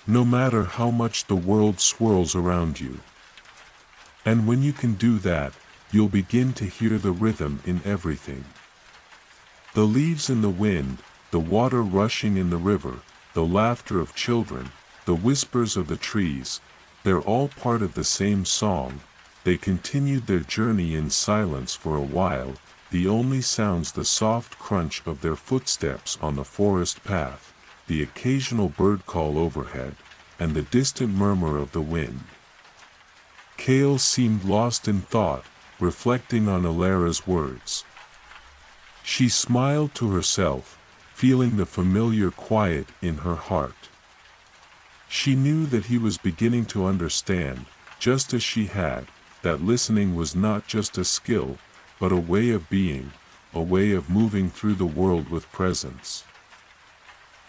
No matter how much the world swirls around you. And when you can do that, you'll begin to hear the rhythm in everything. The leaves in the wind, the water rushing in the river, the laughter of children, the whispers of the trees, they're all part of the same song. They continued their journey in silence for a while, the only sounds the soft crunch of their footsteps on the forest path, the occasional bird call overhead, and the distant murmur of the wind. Kale seemed lost in thought, reflecting on Elara's words. She smiled to herself, feeling the familiar quiet in her heart. She knew that he was beginning to understand, just as she had, that listening was not just a skill, but a way of being, a way of moving through the world with presence.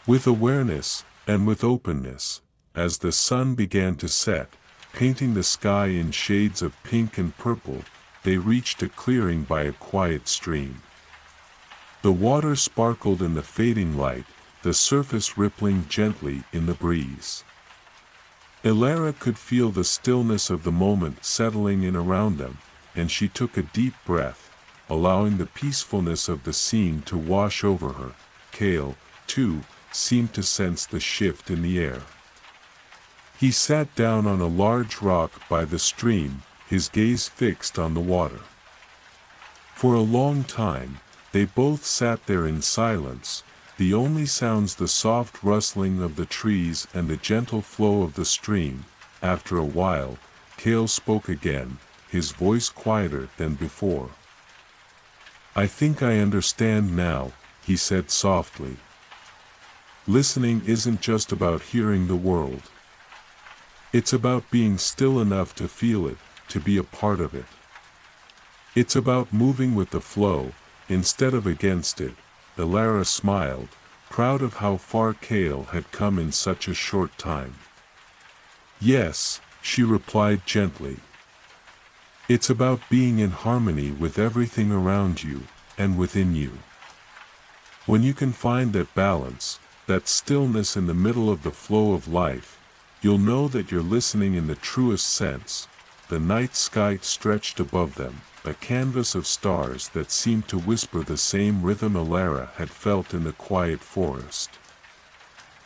With awareness, and with openness, as the sun began to set, painting the sky in shades of pink and purple, they reached a clearing by a quiet stream. The water sparkled in the fading light, the surface rippling gently in the breeze. Elara could feel the stillness of the moment settling in around them, and she took a deep breath, allowing the peacefulness of the scene to wash over her. Kale, too, seemed to sense the shift in the air. He sat down on a large rock by the stream, his gaze fixed on the water. For a long time, they both sat there in silence, the only sounds the soft rustling of the trees and the gentle flow of the stream. After a while, Kale spoke again, his voice quieter than before. "I think I understand now," he said softly. "Listening isn't just about hearing the world. It's about being still enough to feel it, to be a part of it. It's about moving with the flow, instead of against it." Elara smiled, proud of how far Kale had come in such a short time. "Yes," she replied gently. "It's about being in harmony with everything around you, and within you. When you can find that balance, that stillness in the middle of the flow of life, you'll know that you're listening in the truest sense." The night sky stretched above them, a canvas of stars that seemed to whisper the same rhythm Elara had felt in the quiet forest.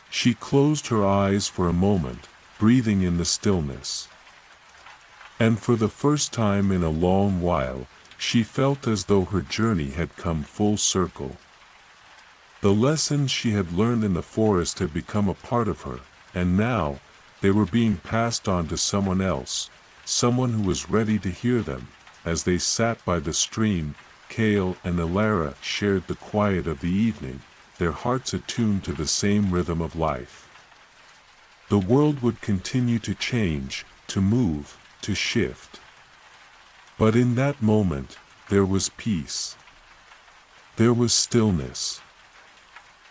She closed her eyes for a moment, breathing in the stillness. And for the first time in a long while, she felt as though her journey had come full circle. The lessons she had learned in the forest had become a part of her, and now, they were being passed on to someone else, someone who was ready to hear them. As they sat by the stream, Kale and Elara shared the quiet of the evening, their hearts attuned to the same rhythm of life. The world would continue to change, to move, to shift. But in that moment, there was peace. There was stillness.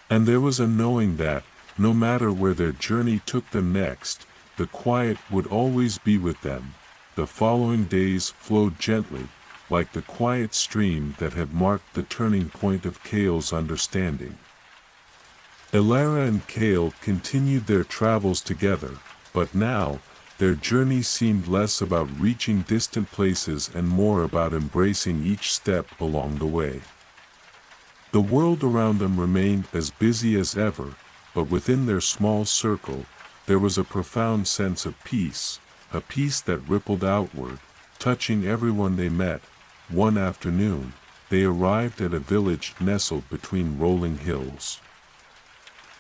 And there was a knowing that, no matter where their journey took them next, the quiet would always be with them. The following days flowed gently, like the quiet stream that had marked the turning point of Kale's understanding. Elara and Kale continued their travels together, but now, their journey seemed less about reaching distant places and more about embracing each step along the way. The world around them remained as busy as ever, but within their small circle, there was a profound sense of peace, a peace that rippled outward, touching everyone they met. One afternoon, they arrived at a village nestled between rolling hills.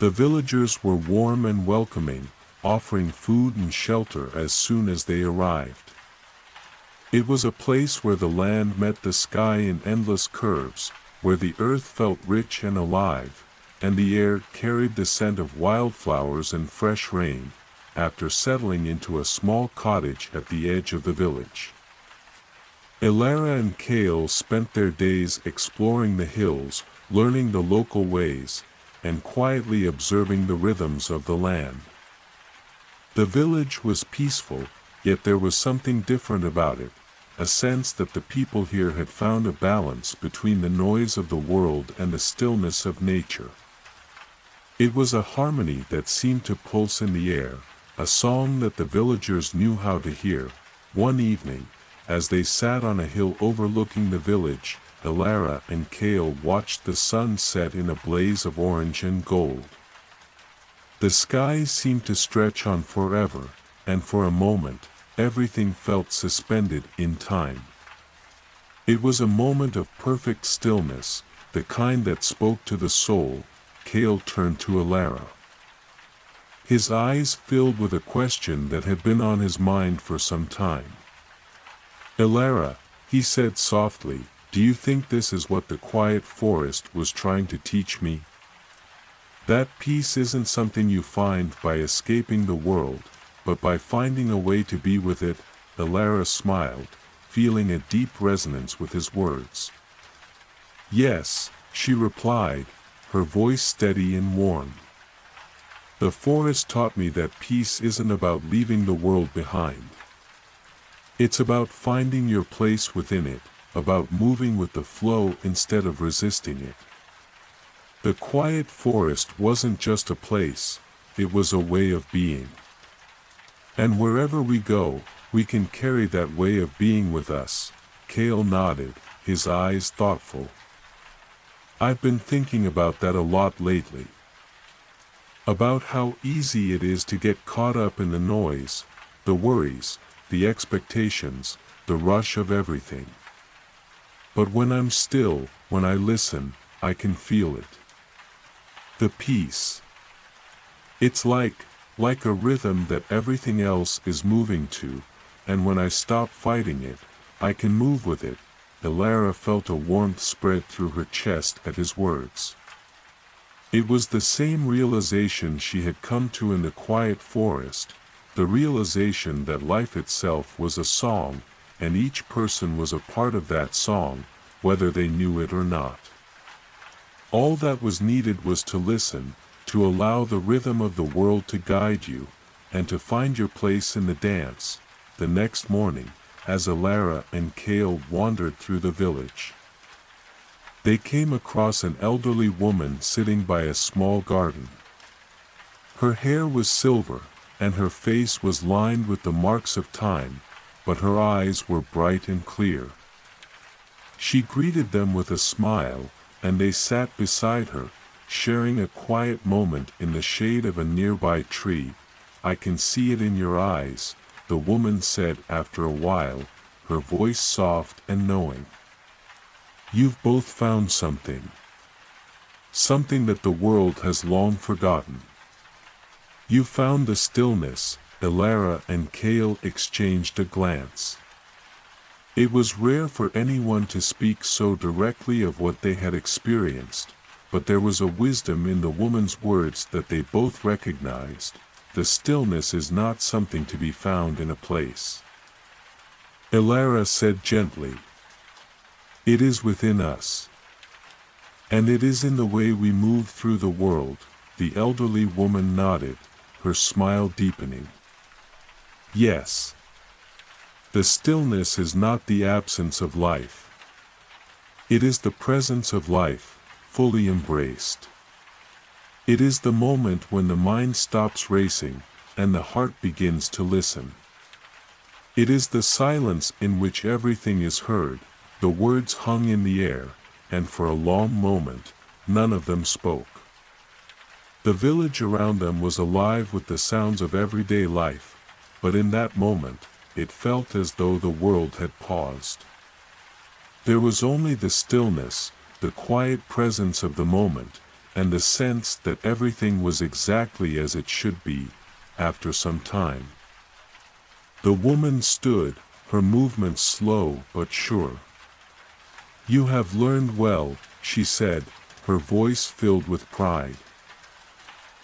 The villagers were warm and welcoming, offering food and shelter as soon as they arrived. It was a place where the land met the sky in endless curves, where the earth felt rich and alive, and the air carried the scent of wildflowers and fresh rain, after settling into a small cottage at the edge of the village. Elara and Kale spent their days exploring the hills, learning the local ways, and quietly observing the rhythms of the land. The village was peaceful, yet there was something different about it, a sense that the people here had found a balance between the noise of the world and the stillness of nature. It was a harmony that seemed to pulse in the air, a song that the villagers knew how to hear. One evening, as they sat on a hill overlooking the village, Elara and Kale watched the sun set in a blaze of orange and gold. The sky seemed to stretch on forever, and for a moment, everything felt suspended in time. It was a moment of perfect stillness, the kind that spoke to the soul. Kale turned to Elara. His eyes filled with a question that had been on his mind for some time. "Elara," he said softly, "do you think this is what the quiet forest was trying to teach me? That peace isn't something you find by escaping the world, but by finding a way to be with it." Elara smiled, feeling a deep resonance with his words. "Yes," she replied, her voice steady and warm. "The forest taught me that peace isn't about leaving the world behind. It's about finding your place within it, about moving with the flow instead of resisting it." The quiet forest wasn't just a place, it was a way of being. And wherever we go, we can carry that way of being with us. Kale nodded, his eyes thoughtful. "I've been thinking about that a lot lately. About how easy it is to get caught up in the noise, the worries, the expectations, the rush of everything. But when I'm still, when I listen, I can feel it. The peace. It's like a rhythm that everything else is moving to, and when I stop fighting it, I can move with it." Elara felt a warmth spread through her chest at his words. It was the same realization she had come to in the quiet forest, the realization that life itself was a song, and each person was a part of that song, whether they knew it or not. All that was needed was to listen, to allow the rhythm of the world to guide you, and to find your place in the dance. The next morning, as Elara and Kale wandered through the village, they came across an elderly woman sitting by a small garden. Her hair was silver, and her face was lined with the marks of time, but her eyes were bright and clear. She greeted them with a smile, and they sat beside her, sharing a quiet moment in the shade of a nearby tree. "I can see it in your eyes," the woman said after a while, her voice soft and knowing. "You've both found something. Something that the world has long forgotten. You found the stillness." Elara and Kale exchanged a glance. It was rare for anyone to speak so directly of what they had experienced, but there was a wisdom in the woman's words that they both recognized. The stillness is not something to be found in a place. Elara said gently, "It is within us. And it is in the way we move through the world." The elderly woman nodded, her smile deepening. "Yes. The stillness is not the absence of life. It is the presence of life, fully embraced. It is the moment when the mind stops racing, and the heart begins to listen. It is the silence in which everything is heard." The words hung in the air, and for a long moment, none of them spoke. The village around them was alive with the sounds of everyday life, but in that moment, it felt as though the world had paused. There was only the stillness, the quiet presence of the moment, and the sense that everything was exactly as it should be, after some time. The woman stood, her movements slow but sure. "You have learned well," she said, her voice filled with pride.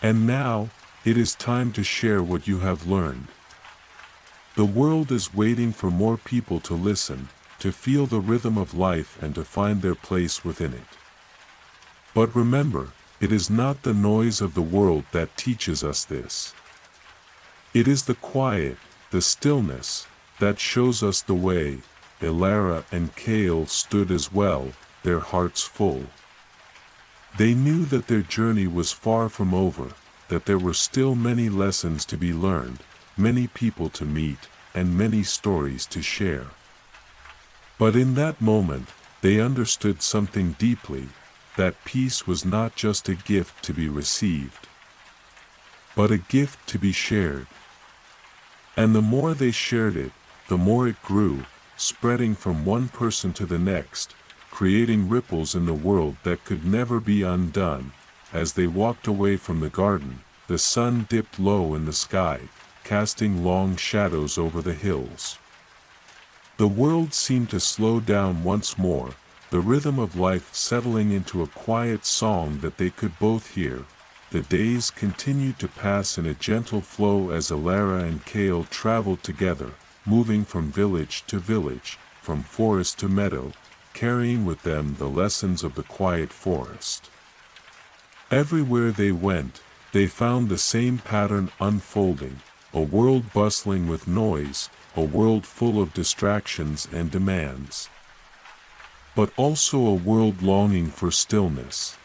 "And now, it is time to share what you have learned. The world is waiting for more people to listen, to feel the rhythm of life and to find their place within it. But remember, it is not the noise of the world that teaches us this. It is the quiet, the stillness, that shows us the way." Elara and Kale stood as well, their hearts full. They knew that their journey was far from over, that there were still many lessons to be learned, many people to meet, and many stories to share. But in that moment, they understood something deeply, that peace was not just a gift to be received, but a gift to be shared. And the more they shared it, the more it grew, spreading from one person to the next, creating ripples in the world that could never be undone. As they walked away from the garden, the sun dipped low in the sky, casting long shadows over the hills. The world seemed to slow down once more, the rhythm of life settling into a quiet song that they could both hear. The days continued to pass in a gentle flow as Elara and Kale traveled together, moving from village to village, from forest to meadow, carrying with them the lessons of the quiet forest. Everywhere they went, they found the same pattern unfolding, a world bustling with noise, a world full of distractions and demands, but also a world longing for stillness.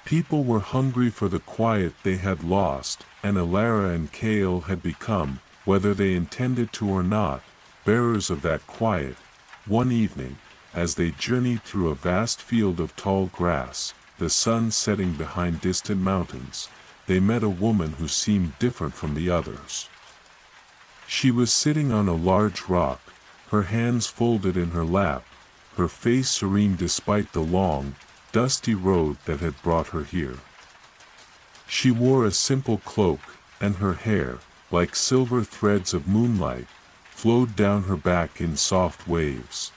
People were hungry for the quiet they had lost, and Elara and Kale had become, whether they intended to or not, bearers of that quiet. One evening, as they journeyed through a vast field of tall grass, the sun setting behind distant mountains, they met a woman who seemed different from the others. She was sitting on a large rock, her hands folded in her lap, her face serene despite the long, dusty road that had brought her here. She wore a simple cloak, and her hair, like silver threads of moonlight, flowed down her back in soft waves.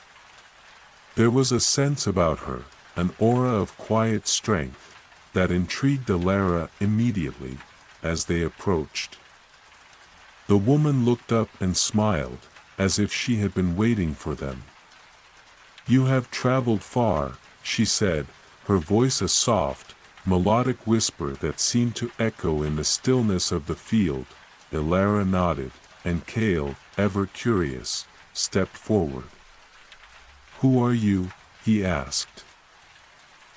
There was a sense about her, an aura of quiet strength, that intrigued Elara immediately, as they approached. The woman looked up and smiled, as if she had been waiting for them. "You have traveled far," she said, her voice a soft, melodic whisper that seemed to echo in the stillness of the field. Elara nodded, and Kale, ever curious, stepped forward. "Who are you?" he asked.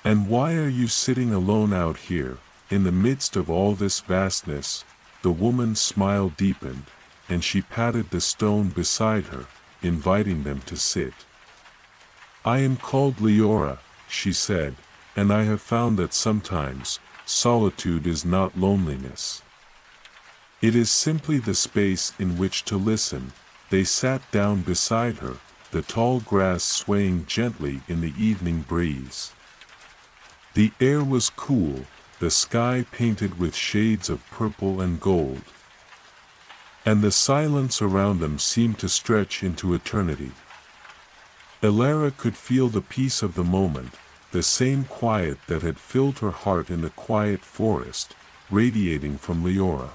"And why are you sitting alone out here, in the midst of all this vastness?" The woman's smile deepened, and she patted the stone beside her, inviting them to sit. "I am called Leora," she said, "and I have found that sometimes, solitude is not loneliness. It is simply the space in which to listen." They sat down beside her, the tall grass swaying gently in the evening breeze. The air was cool, the sky painted with shades of purple and gold, and the silence around them seemed to stretch into eternity. Elara could feel the peace of the moment, the same quiet that had filled her heart in the quiet forest, radiating from Leora.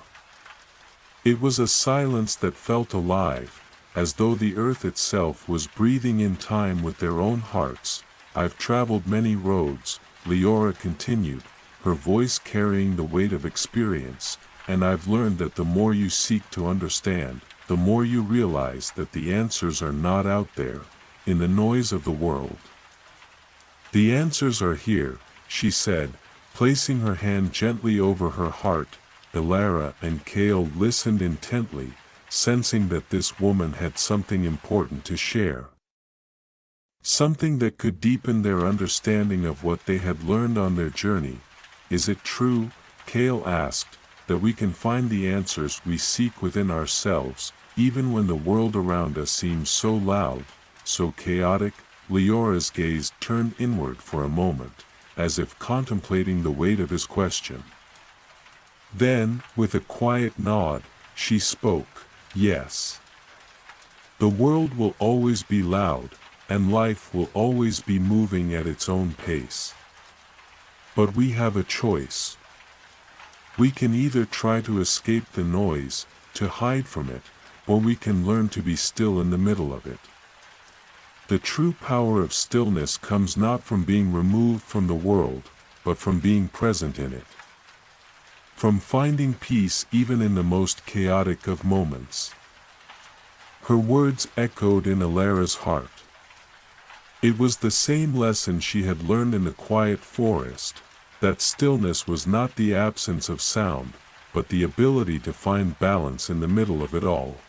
It was a silence that felt alive, as though the earth itself was breathing in time with their own hearts. "I've traveled many roads," Leora continued, her voice carrying the weight of experience, "and I've learned that the more you seek to understand, the more you realize that the answers are not out there, in the noise of the world. The answers are here," she said, placing her hand gently over her heart. Elara and Kale listened intently, sensing that this woman had something important to share. Something that could deepen their understanding of what they had learned on their journey. "Is it true," Kale asked, "that we can find the answers we seek within ourselves, even when the world around us seems so loud, so chaotic?" Leora's gaze turned inward for a moment, as if contemplating the weight of his question. Then, with a quiet nod, she spoke, "Yes. The world will always be loud, and life will always be moving at its own pace. But we have a choice. We can either try to escape the noise, to hide from it, or we can learn to be still in the middle of it. The true power of stillness comes not from being removed from the world, but from being present in it. From finding peace even in the most chaotic of moments." Her words echoed in Alara's heart. It was the same lesson she had learned in the quiet forest, that stillness was not the absence of sound, but the ability to find balance in the middle of it all.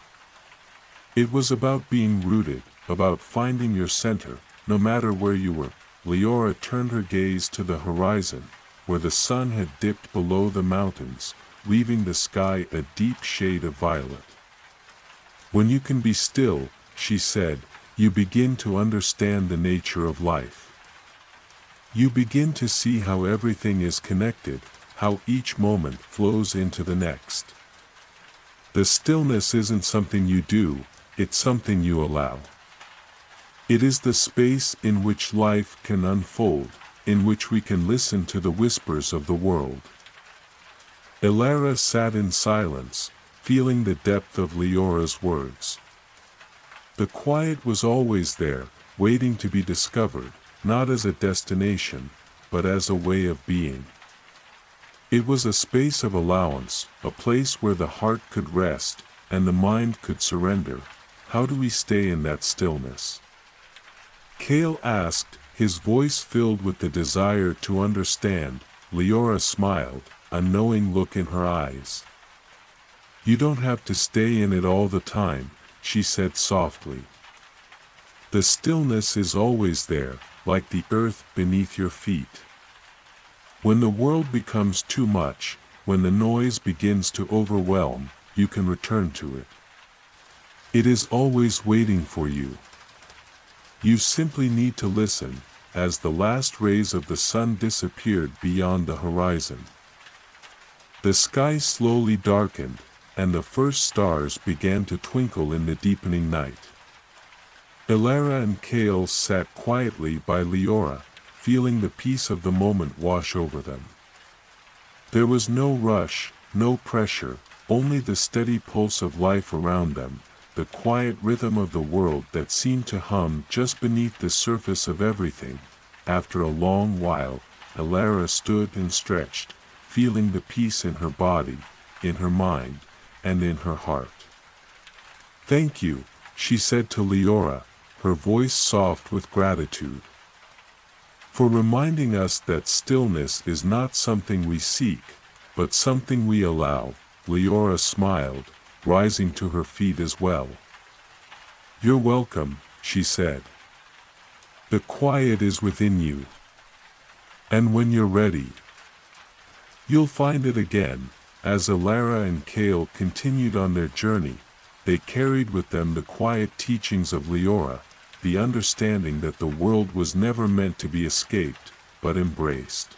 It was about being rooted, about finding your center, no matter where you were. Leora turned her gaze to the horizon, where the sun had dipped below the mountains, leaving the sky a deep shade of violet. "When you can be still," she said, "you begin to understand the nature of life. You begin to see how everything is connected, how each moment flows into the next. The stillness isn't something you do, it's something you allow. It is the space in which life can unfold, in which we can listen to the whispers of the world." Alara sat in silence, feeling the depth of Leora's words. The quiet was always there, waiting to be discovered, not as a destination, but as a way of being. It was a space of allowance, a place where the heart could rest, and the mind could surrender. How do we stay in that stillness? Kale asked, his voice filled with the desire to understand. Leora smiled, a knowing look in her eyes. "You don't have to stay in it all the time," she said softly. "The stillness is always there, like the earth beneath your feet. When the world becomes too much, when the noise begins to overwhelm, you can return to it. It is always waiting for you. You simply need to listen." As the last rays of the sun disappeared beyond the horizon, the sky slowly darkened, and the first stars began to twinkle in the deepening night. Alara and Kale sat quietly by Leora, feeling the peace of the moment wash over them. There was no rush, no pressure, only the steady pulse of life around them, the quiet rhythm of the world that seemed to hum just beneath the surface of everything. After a long while, Alara stood and stretched, feeling the peace in her body, in her mind, and in her heart. "Thank you," she said to Leora, her voice soft with gratitude, "for reminding us that stillness is not something we seek, but something we allow." Leora smiled, rising to her feet as well. "You're welcome," she said. "The quiet is within you. And when you're ready, you'll find it again." As Alara and Kale continued on their journey, they carried with them the quiet teachings of Leora, the understanding that the world was never meant to be escaped, but embraced.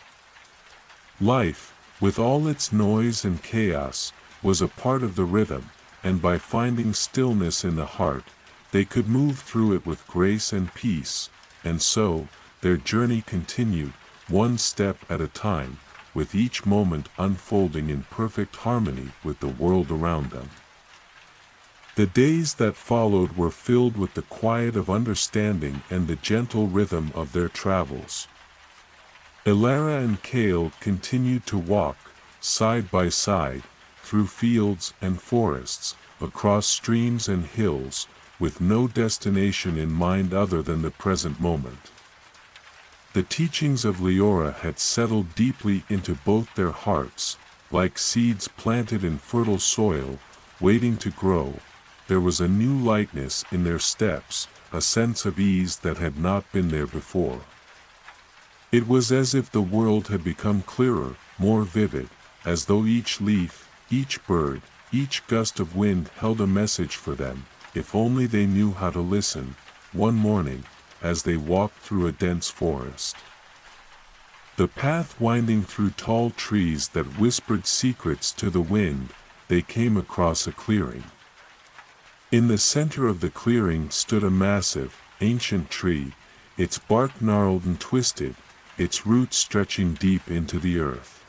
Life, with all its noise and chaos, was a part of the rhythm, and by finding stillness in the heart, they could move through it with grace and peace. And so, their journey continued, one step at a time, with each moment unfolding in perfect harmony with the world around them. The days that followed were filled with the quiet of understanding and the gentle rhythm of their travels. Alara and Kale continued to walk, side by side, through fields and forests, across streams and hills, with no destination in mind other than the present moment. The teachings of Leora had settled deeply into both their hearts, like seeds planted in fertile soil, waiting to grow. There was a new lightness in their steps, a sense of ease that had not been there before. It was as if the world had become clearer, more vivid, as though each leaf, each bird, each gust of wind held a message for them, if only they knew how to listen. One morning, as they walked through a dense forest, The path winding through tall trees that whispered secrets to the wind, they came across a clearing. In the center of the clearing stood a massive, ancient tree, its bark gnarled and twisted, its roots stretching deep into the earth.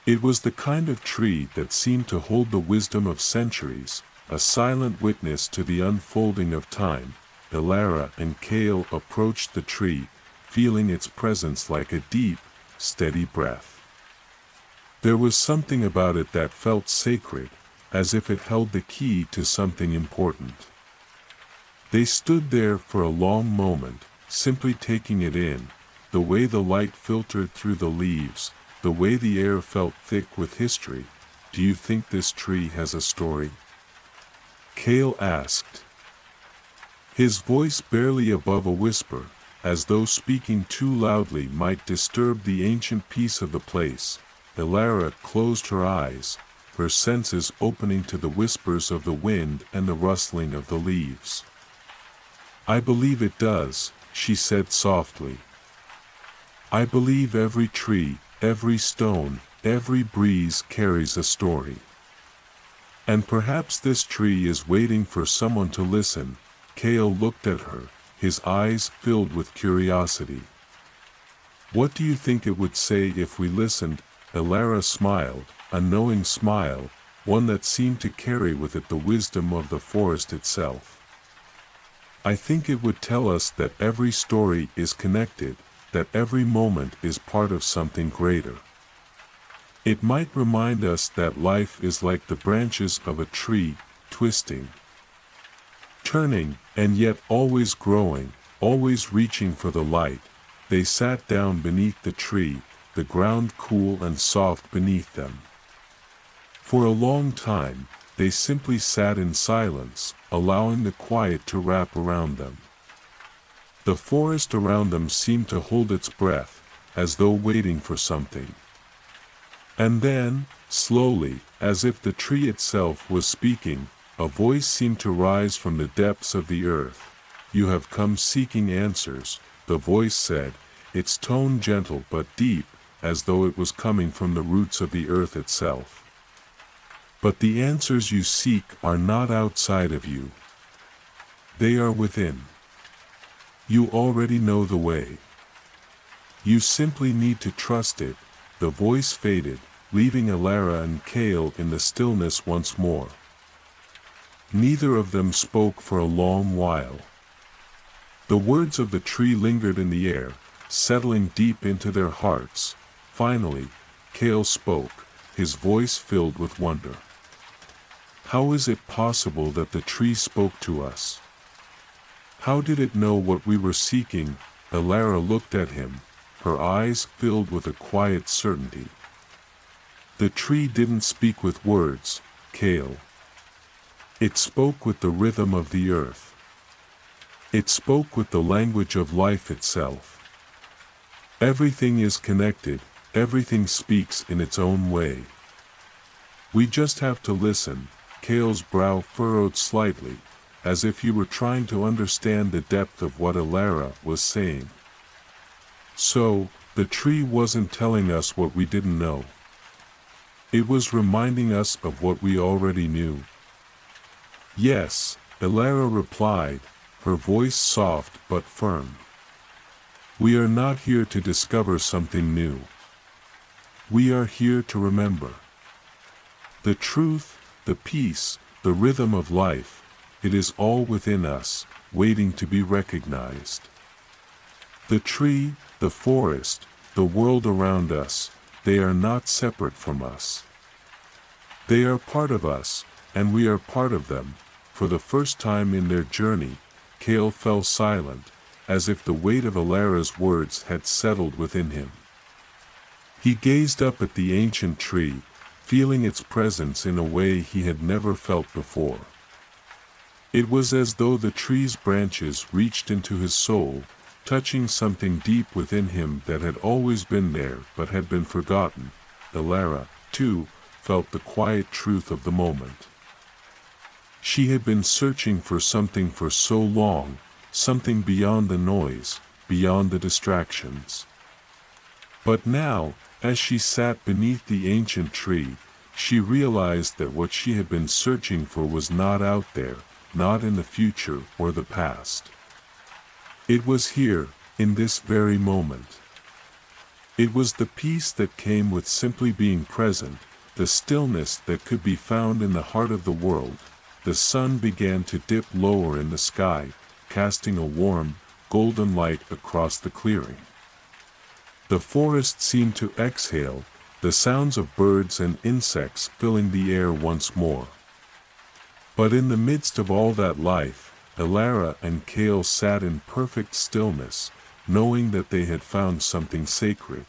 It was the kind of tree that seemed to hold the wisdom of centuries, a silent witness to the unfolding of time. Elara and Kale approached the tree, feeling its presence like a deep, steady breath. There was something about it that felt sacred, as if it held the key to something important. They stood there for a long moment, simply taking it in, the way the light filtered through the leaves, the way the air felt thick with history. "Do you think this tree has a story?" Kale asked. His voice barely above a whisper, as though speaking too loudly might disturb the ancient peace of the place. Elara closed her eyes, her senses opening to the whispers of the wind and the rustling of the leaves. "I believe it does," she said softly. "I believe every tree, every stone, every breeze carries a story. And perhaps this tree is waiting for someone to listen." Kale looked at her, his eyes filled with curiosity. "What do you think it would say if we listened?" Elara smiled, a knowing smile, one that seemed to carry with it the wisdom of the forest itself. "I think it would tell us that every story is connected, that every moment is part of something greater. It might remind us that life is like the branches of a tree, twisting, turning, and yet always growing, always reaching for the light." They sat down beneath the tree, the ground cool and soft beneath them. For a long time, they simply sat in silence, allowing the quiet to wrap around them. The forest around them seemed to hold its breath, as though waiting for something. And then, slowly, as if the tree itself was speaking, a voice seemed to rise from the depths of the earth. "You have come seeking answers," the voice said, its tone gentle but deep, as though it was coming from the roots of the earth itself. "But the answers you seek are not outside of you. They are within. You already know the way. You simply need to trust it." The voice faded, leaving Elara and Kale in the stillness once more. Neither of them spoke for a long while. The words of the tree lingered in the air, settling deep into their hearts. Finally, Kale spoke, his voice filled with wonder. "How is it possible that the tree spoke to us? How did it know what we were seeking?" Elara looked at him, her eyes filled with a quiet certainty. "The tree didn't speak with words, Kale. It spoke with the rhythm of the earth. It spoke with the language of life itself. Everything is connected, everything speaks in its own way. We just have to listen." Kale's brow furrowed slightly, as if he were trying to understand the depth of what Elara was saying. "So, the tree wasn't telling us what we didn't know. It was reminding us of what we already knew." "Yes," Elara replied, her voice soft but firm. "We are not here to discover something new. We are here to remember. The truth, the peace, the rhythm of life, it is all within us, waiting to be recognized. The tree, the forest, the world around us, they are not separate from us. They are part of us, and we are part of them." For the first time in their journey, Kale fell silent, as if the weight of Elara's words had settled within him. He gazed up at the ancient tree, feeling its presence in a way he had never felt before. It was as though the tree's branches reached into his soul, touching something deep within him that had always been there but had been forgotten. Elara, too, felt the quiet truth of the moment. She had been searching for something for so long, something beyond the noise, beyond the distractions. But now, as she sat beneath the ancient tree, she realized that what she had been searching for was not out there, not in the future or the past. It was here, in this very moment. It was the peace that came with simply being present, the stillness that could be found in the heart of the world. The sun began to dip lower in the sky, casting a warm, golden light across the clearing. The forest seemed to exhale, the sounds of birds and insects filling the air once more. But in the midst of all that life, Elara and Kale sat in perfect stillness, knowing that they had found something sacred.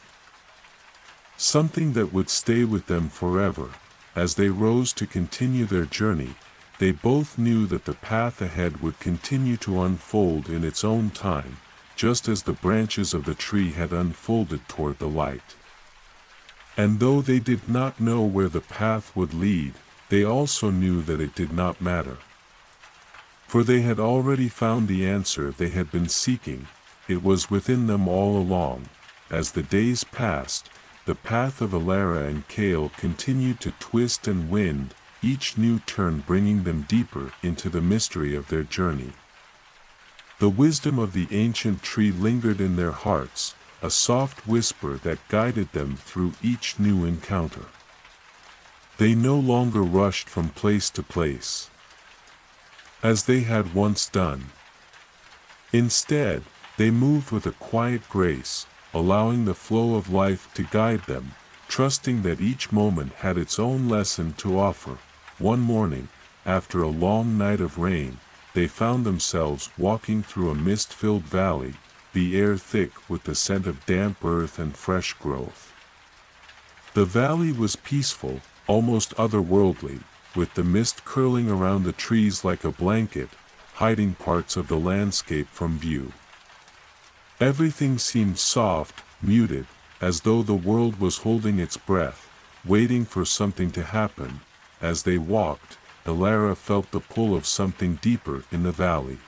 Something that would stay with them forever. As they rose to continue their journey, they both knew that the path ahead would continue to unfold in its own time, just as the branches of the tree had unfolded toward the light. And though they did not know where the path would lead, they also knew that it did not matter. For they had already found the answer they had been seeking. It was within them all along. As the days passed, the path of Elara and Kale continued to twist and wind, each new turn bringing them deeper into the mystery of their journey. The wisdom of the ancient tree lingered in their hearts, a soft whisper that guided them through each new encounter. They no longer rushed from place to place, as they had once done. Instead, they moved with a quiet grace, allowing the flow of life to guide them, trusting that each moment had its own lesson to offer. One morning, after a long night of rain, they found themselves walking through a mist-filled valley, the air thick with the scent of damp earth and fresh growth. The valley was peaceful, almost otherworldly, with the mist curling around the trees like a blanket, hiding parts of the landscape from view. Everything seemed soft, muted, as though the world was holding its breath, waiting for something to happen. As they walked, Elara felt the pull of something deeper in the valley.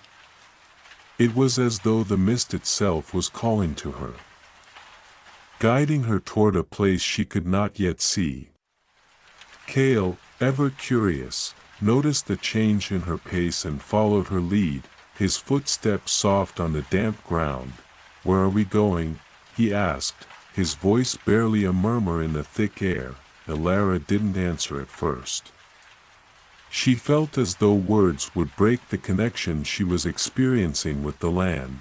It was as though the mist itself was calling to her, guiding her toward a place she could not yet see. Kale, ever curious, noticed the change in her pace and followed her lead, his footsteps soft on the damp ground. "Where are we going?" he asked, his voice barely a murmur in the thick air. Elara didn't answer at first. She felt as though words would break the connection she was experiencing with the land.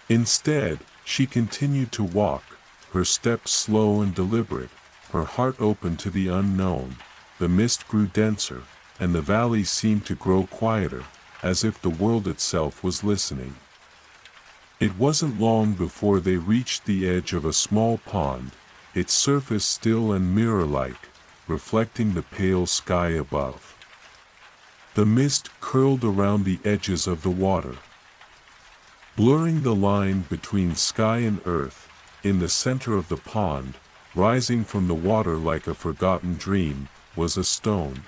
Instead, she continued to walk, her steps slow and deliberate, her heart open to the unknown. The mist grew denser, and the valley seemed to grow quieter, as if the world itself was listening. It wasn't long before they reached the edge of a small pond, its surface still and mirror-like, reflecting the pale sky above. The mist curled around the edges of the water, blurring the line between sky and earth. In the center of the pond, rising from the water like a forgotten dream, was a stone.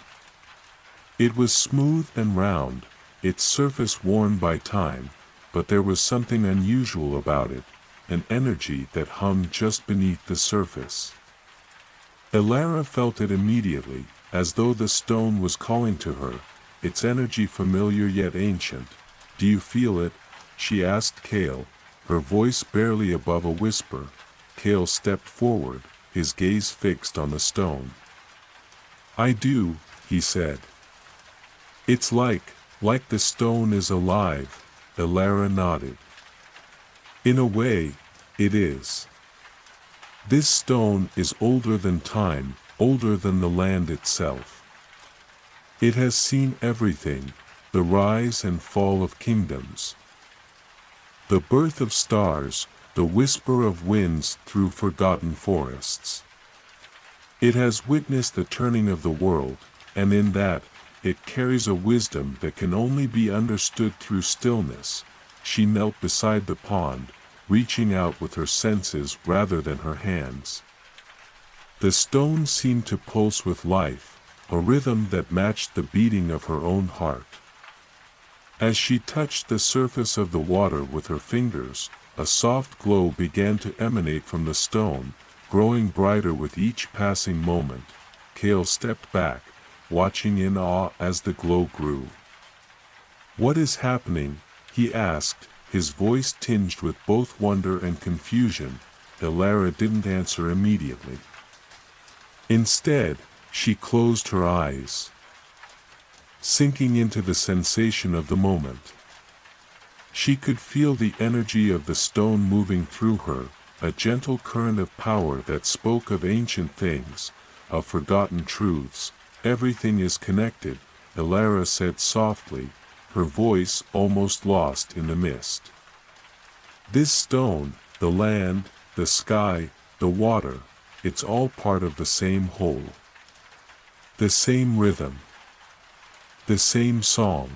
It was smooth and round, its surface worn by time, but there was something unusual about it, an energy that hung just beneath the surface. Elara felt it immediately, as though the stone was calling to her, its energy familiar yet ancient. "Do you feel it?" she asked Kale, her voice barely above a whisper. Kale stepped forward, his gaze fixed on the stone. "I do," he said. "It's like the stone is alive," Elara nodded. "In a way, it is. This stone is older than time, older than the land itself. It has seen everything, the rise and fall of kingdoms, the birth of stars, the whisper of winds through forgotten forests. It has witnessed the turning of the world, and in that, it carries a wisdom that can only be understood through stillness." She knelt beside the pond, reaching out with her senses rather than her hands. The stone seemed to pulse with life, a rhythm that matched the beating of her own heart. As she touched the surface of the water with her fingers, A soft glow began to emanate from the stone, growing brighter with each passing moment. Kale stepped back, watching in awe as the glow grew. "What is happening?" he asked, his voice tinged with both wonder and confusion. Elara didn't answer immediately. Instead, she closed her eyes, sinking into the sensation of the moment. She could feel the energy of the stone moving through her, a gentle current of power that spoke of ancient things, of forgotten truths. "Everything is connected," Elara said softly, her voice almost lost in the mist. "This stone, the land, the sky, the water, it's all part of the same whole. The same rhythm. The same song.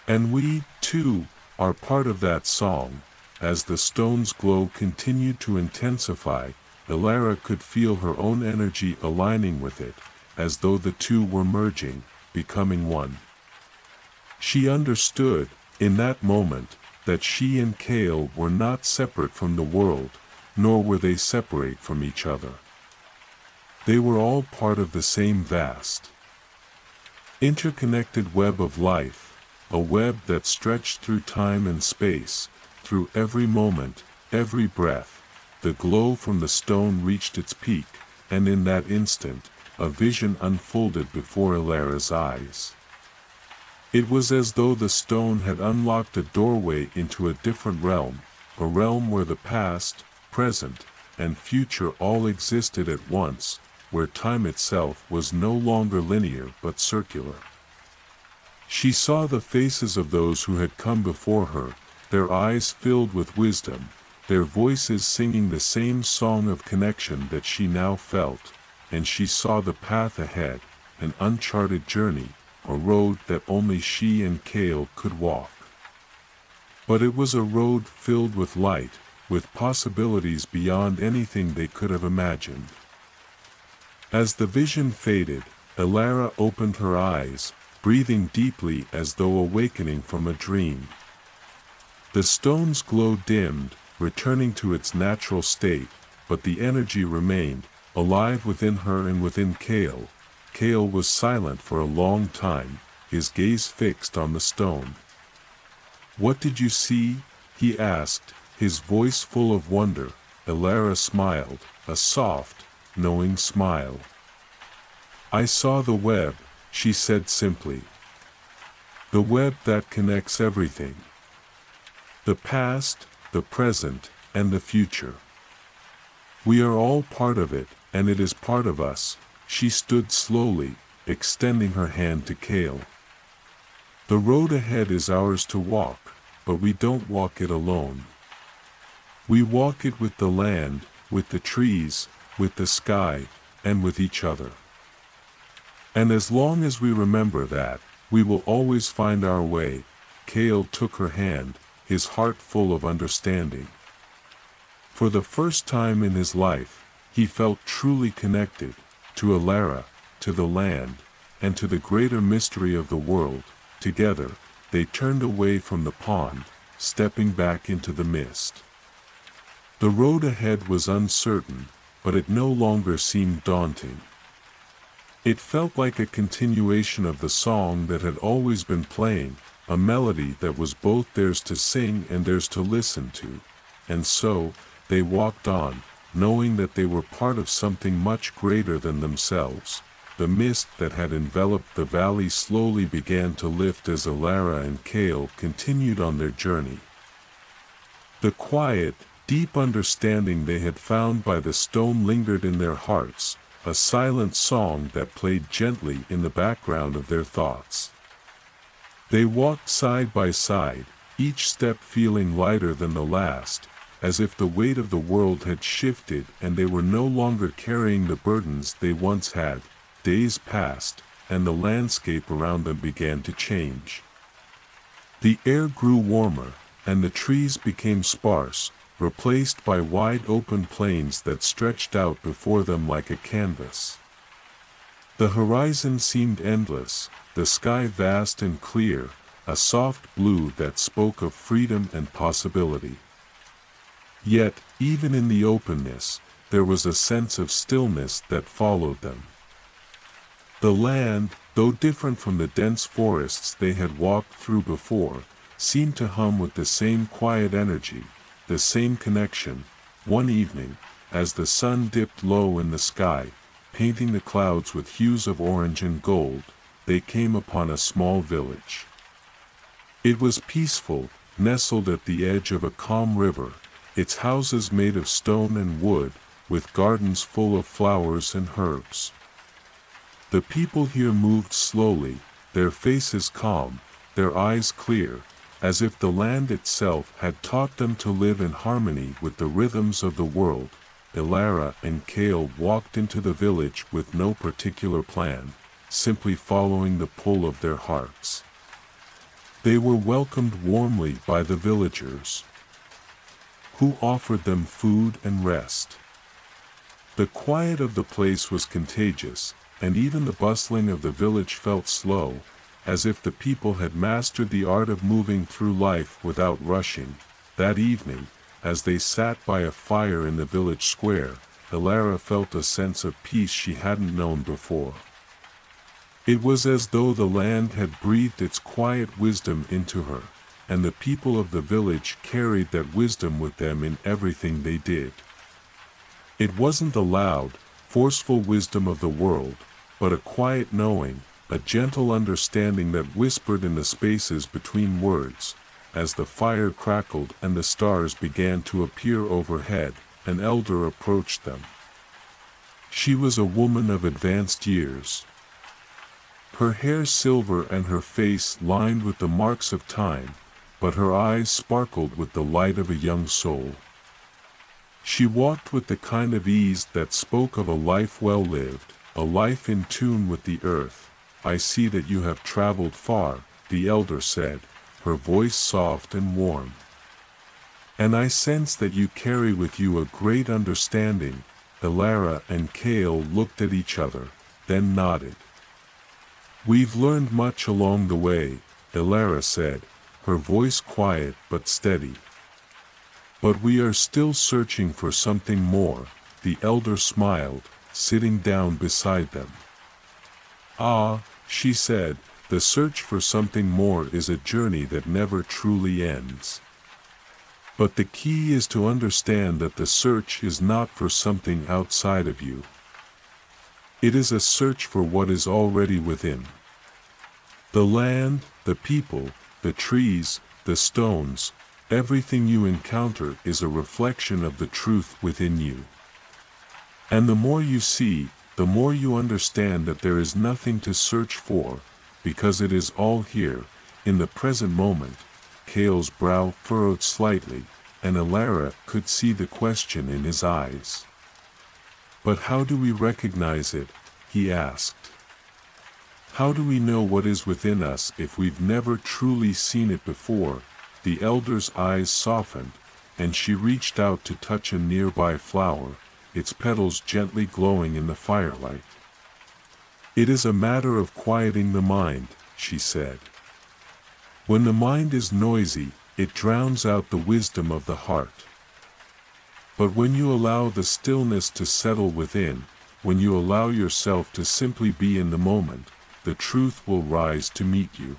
And we, too, are part of that song." As the stone's glow continued to intensify, Elara could feel her own energy aligning with it, as though the two were merging, becoming one. She understood, in that moment, that she and Kale were not separate from the world, nor were they separate from each other. They were all part of the same vast, interconnected web of life, a web that stretched through time and space, through every moment, every breath. The glow from the stone reached its peak, and in that instant, a vision unfolded before Elara's eyes. It was as though the stone had unlocked a doorway into a different realm, a realm where the past, present, and future all existed at once, where time itself was no longer linear but circular. She saw the faces of those who had come before her, their eyes filled with wisdom, their voices singing the same song of connection that she now felt, and she saw the path ahead, an uncharted journey, a road that only she and Kale could walk. But it was a road filled with light, with possibilities beyond anything they could have imagined. As the vision faded, Elara opened her eyes, breathing deeply as though awakening from a dream. The stone's glow dimmed, returning to its natural state, but the energy remained, alive within her and within Kale. Kale was silent for a long time, his gaze fixed on the stone. "What did you see?" he asked, his voice full of wonder. Elara smiled, a soft, knowing smile. "I saw the web," she said simply. "The web that connects everything. The past, the present, and the future. We are all part of it, and it is part of us." She stood slowly, extending her hand to Kale. "The road ahead is ours to walk, but we don't walk it alone. We walk it with the land, with the trees, with the sky, and with each other. And as long as we remember that, we will always find our way." Kale took her hand, his heart full of understanding. For the first time in his life, he felt truly connected, to Elara, to the land, and to the greater mystery of the world. Together, they turned away from the pond, stepping back into the mist. The road ahead was uncertain, but it no longer seemed daunting. It felt like a continuation of the song that had always been playing, a melody that was both theirs to sing and theirs to listen to. And so, they walked on, knowing that they were part of something much greater than themselves. The mist that had enveloped the valley slowly began to lift as Elara and Kale continued on their journey. The quiet, deep understanding they had found by the stone lingered in their hearts, a silent song that played gently in the background of their thoughts. They walked side by side, each step feeling lighter than the last, as if the weight of the world had shifted and they were no longer carrying the burdens they once had. Days passed, and the landscape around them began to change. The air grew warmer, and the trees became sparse, replaced by wide open plains that stretched out before them like a canvas. The horizon seemed endless, the sky vast and clear, a soft blue that spoke of freedom and possibility. Yet, even in the openness, there was a sense of stillness that followed them. The land, though different from the dense forests they had walked through before, seemed to hum with the same quiet energy, the same connection. One evening, as the sun dipped low in the sky, painting the clouds with hues of orange and gold, they came upon a small village. It was peaceful, nestled at the edge of a calm river, its houses made of stone and wood, with gardens full of flowers and herbs. The people here moved slowly, their faces calm, their eyes clear, as if the land itself had taught them to live in harmony with the rhythms of the world. Elara and Kale walked into the village with no particular plan, simply following the pull of their hearts. They were welcomed warmly by the villagers, who offered them food and rest. The quiet of the place was contagious, and even the bustling of the village felt slow, as if the people had mastered the art of moving through life without rushing. That evening, as they sat by a fire in the village square, Elara felt a sense of peace she hadn't known before. It was as though the land had breathed its quiet wisdom into her, and the people of the village carried that wisdom with them in everything they did. It wasn't the loud, forceful wisdom of the world, but a quiet knowing, a gentle understanding that whispered in the spaces between words. As the fire crackled and the stars began to appear overhead, an elder approached them. She was a woman of advanced years, her hair silver and her face lined with the marks of time, but her eyes sparkled with the light of a young soul. She walked with the kind of ease that spoke of a life well lived, a life in tune with the earth. "I see that you have traveled far," the elder said, her voice soft and warm. "And I sense that you carry with you a great understanding." Elara and Kale looked at each other, then nodded. "We've learned much along the way," Elara said, her voice quiet but steady. "But we are still searching for something more," the elder smiled, sitting down beside them. "Ah," she said, "the search for something more is a journey that never truly ends. But the key is to understand that the search is not for something outside of you. It is a search for what is already within. The land, the people, the trees, the stones, everything you encounter is a reflection of the truth within you. And the more you see, the more you understand that there is nothing to search for, because it is all here, in the present moment." Kale's brow furrowed slightly, and Elara could see the question in his eyes. "But how do we recognize it?" he asked. "How do we know what is within us if we've never truly seen it before?" The elder's eyes softened, and she reached out to touch a nearby flower, its petals gently glowing in the firelight. "It is a matter of quieting the mind," she said. "When the mind is noisy, it drowns out the wisdom of the heart. But when you allow the stillness to settle within, when you allow yourself to simply be in the moment, the truth will rise to meet you.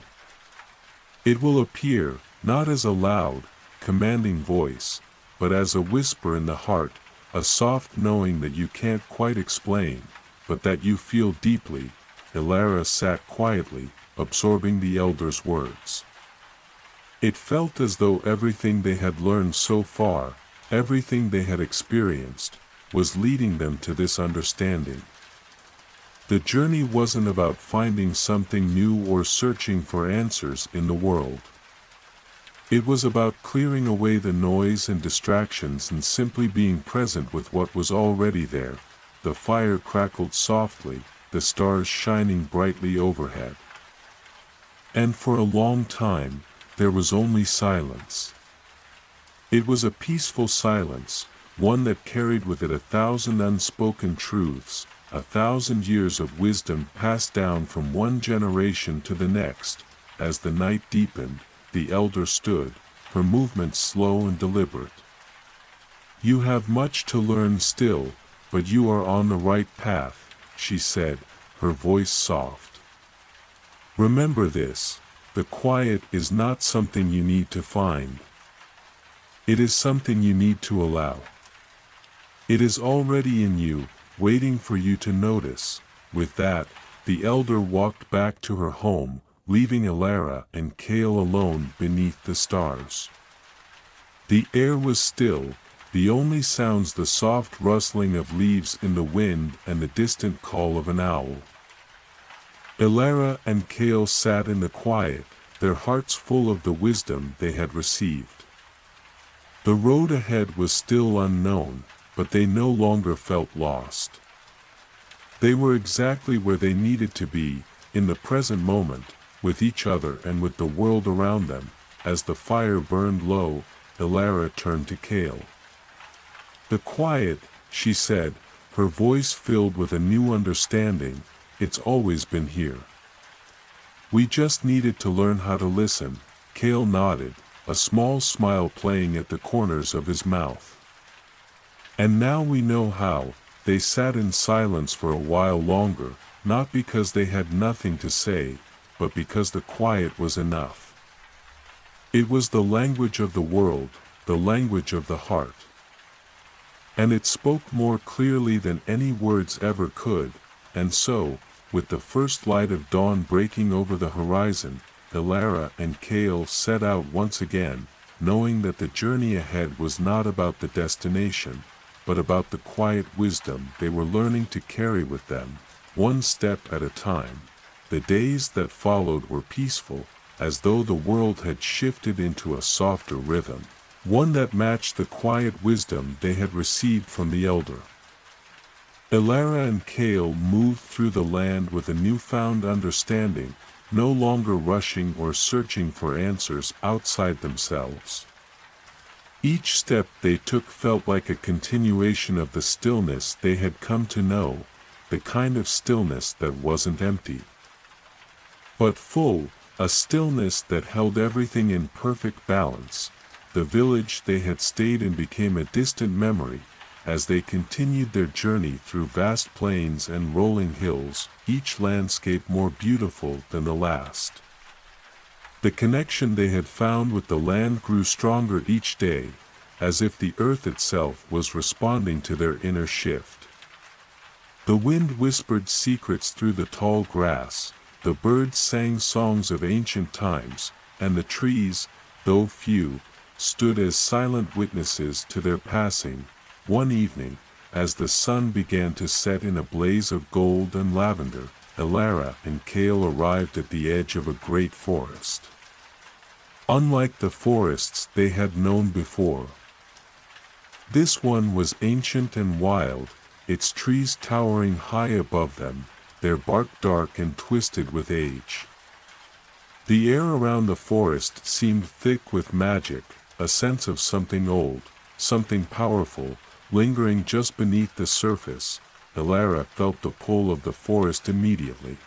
It will appear, not as a loud, commanding voice, but as a whisper in the heart, a soft knowing that you can't quite explain, but that you feel deeply." Elara sat quietly, absorbing the elder's words. It felt as though everything they had learned so far, everything they had experienced, was leading them to this understanding. The journey wasn't about finding something new or searching for answers in the world. It was about clearing away the noise and distractions and simply being present with what was already there. The fire crackled softly, the stars shining brightly overhead. And for a long time, there was only silence. It was a peaceful silence, one that carried with it 1,000 unspoken truths, 1,000 years of wisdom passed down from one generation to the next. As the night deepened, the elder stood, her movements slow and deliberate. You have much to learn still, but you are on the right path, she said, her voice soft. Remember this, the quiet is not something you need to find. It is something you need to allow. It is already in you, waiting for you to notice. With that, the elder walked back to her home, leaving Elara and Kale alone beneath the stars. The air was still, the only sounds the soft rustling of leaves in the wind and the distant call of an owl. Elara and Kale sat in the quiet, their hearts full of the wisdom they had received. The road ahead was still unknown, but they no longer felt lost. They were exactly where they needed to be, in the present moment, with each other and with the world around them. As the fire burned low, Elara turned to Kale. "The quiet," she said, her voice filled with a new understanding, "it's always been here. We just needed to learn how to listen." Kale nodded, a small smile playing at the corners of his mouth. "And now we know how." They sat in silence for a while longer, not because they had nothing to say, but because the quiet was enough. It was the language of the world, the language of the heart. And it spoke more clearly than any words ever could, and so, with the first light of dawn breaking over the horizon, Elara and Kale set out once again, knowing that the journey ahead was not about the destination, but about the quiet wisdom they were learning to carry with them, one step at a time. The days that followed were peaceful, as though the world had shifted into a softer rhythm, one that matched the quiet wisdom they had received from the elder. Elara and Kale moved through the land with a newfound understanding, no longer rushing or searching for answers outside themselves. Each step they took felt like a continuation of the stillness they had come to know, the kind of stillness that wasn't empty, but full, a stillness that held everything in perfect balance. The village they had stayed in became a distant memory, as they continued their journey through vast plains and rolling hills, each landscape more beautiful than the last. The connection they had found with the land grew stronger each day, as if the earth itself was responding to their inner shift. The wind whispered secrets through the tall grass, the birds sang songs of ancient times, and the trees, though few, stood as silent witnesses to their passing. One evening, as the sun began to set in a blaze of gold and lavender, Elara and Kale arrived at the edge of a great forest. Unlike the forests they had known before, this one was ancient and wild, its trees towering high above them, their bark dark and twisted with age. The air around the forest seemed thick with magic, a sense of something old, something powerful, lingering just beneath the surface. Elara felt the pull of the forest immediately.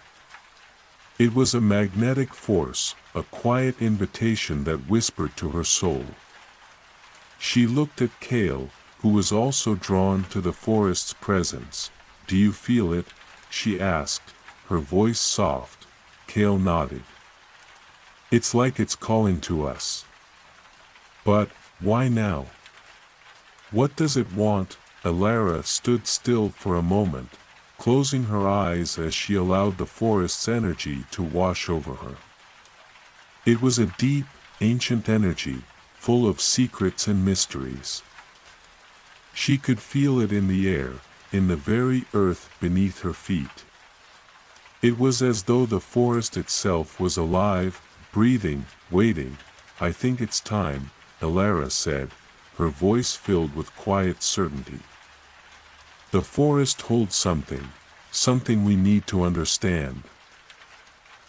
It was a magnetic force, a quiet invitation that whispered to her soul. She looked at Kale, who was also drawn to the forest's presence. "Do you feel it?" she asked, her voice soft. Kale nodded. "It's like it's calling to us." "But, why now? What does it want?" Elara stood still for a moment, closing her eyes as she allowed the forest's energy to wash over her. It was a deep, ancient energy, full of secrets and mysteries. She could feel it in the air, in the very earth beneath her feet. It was as though the forest itself was alive, breathing, waiting. "I think it's time," Elara said, her voice filled with quiet certainty. "The forest holds something, something we need to understand.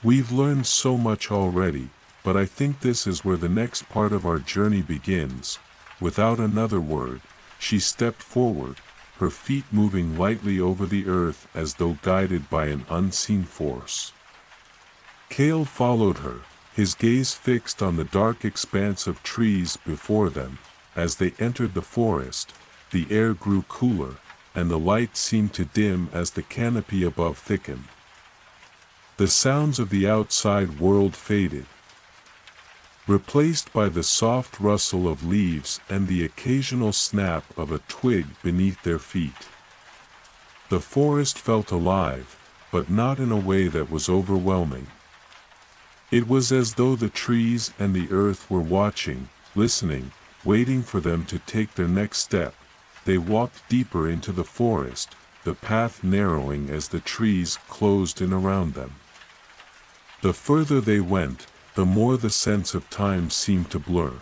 We've learned so much already, but I think this is where the next part of our journey begins." Without another word, she stepped forward, her feet moving lightly over the earth as though guided by an unseen force. Kale followed her, his gaze fixed on the dark expanse of trees before them. As they entered the forest, the air grew cooler, and the light seemed to dim as the canopy above thickened. The sounds of the outside world faded, replaced by the soft rustle of leaves and the occasional snap of a twig beneath their feet. The forest felt alive, but not in a way that was overwhelming. It was as though the trees and the earth were watching, listening, waiting for them to take their next step. They walked deeper into the forest, the path narrowing as the trees closed in around them. The further they went, the more the sense of time seemed to blur.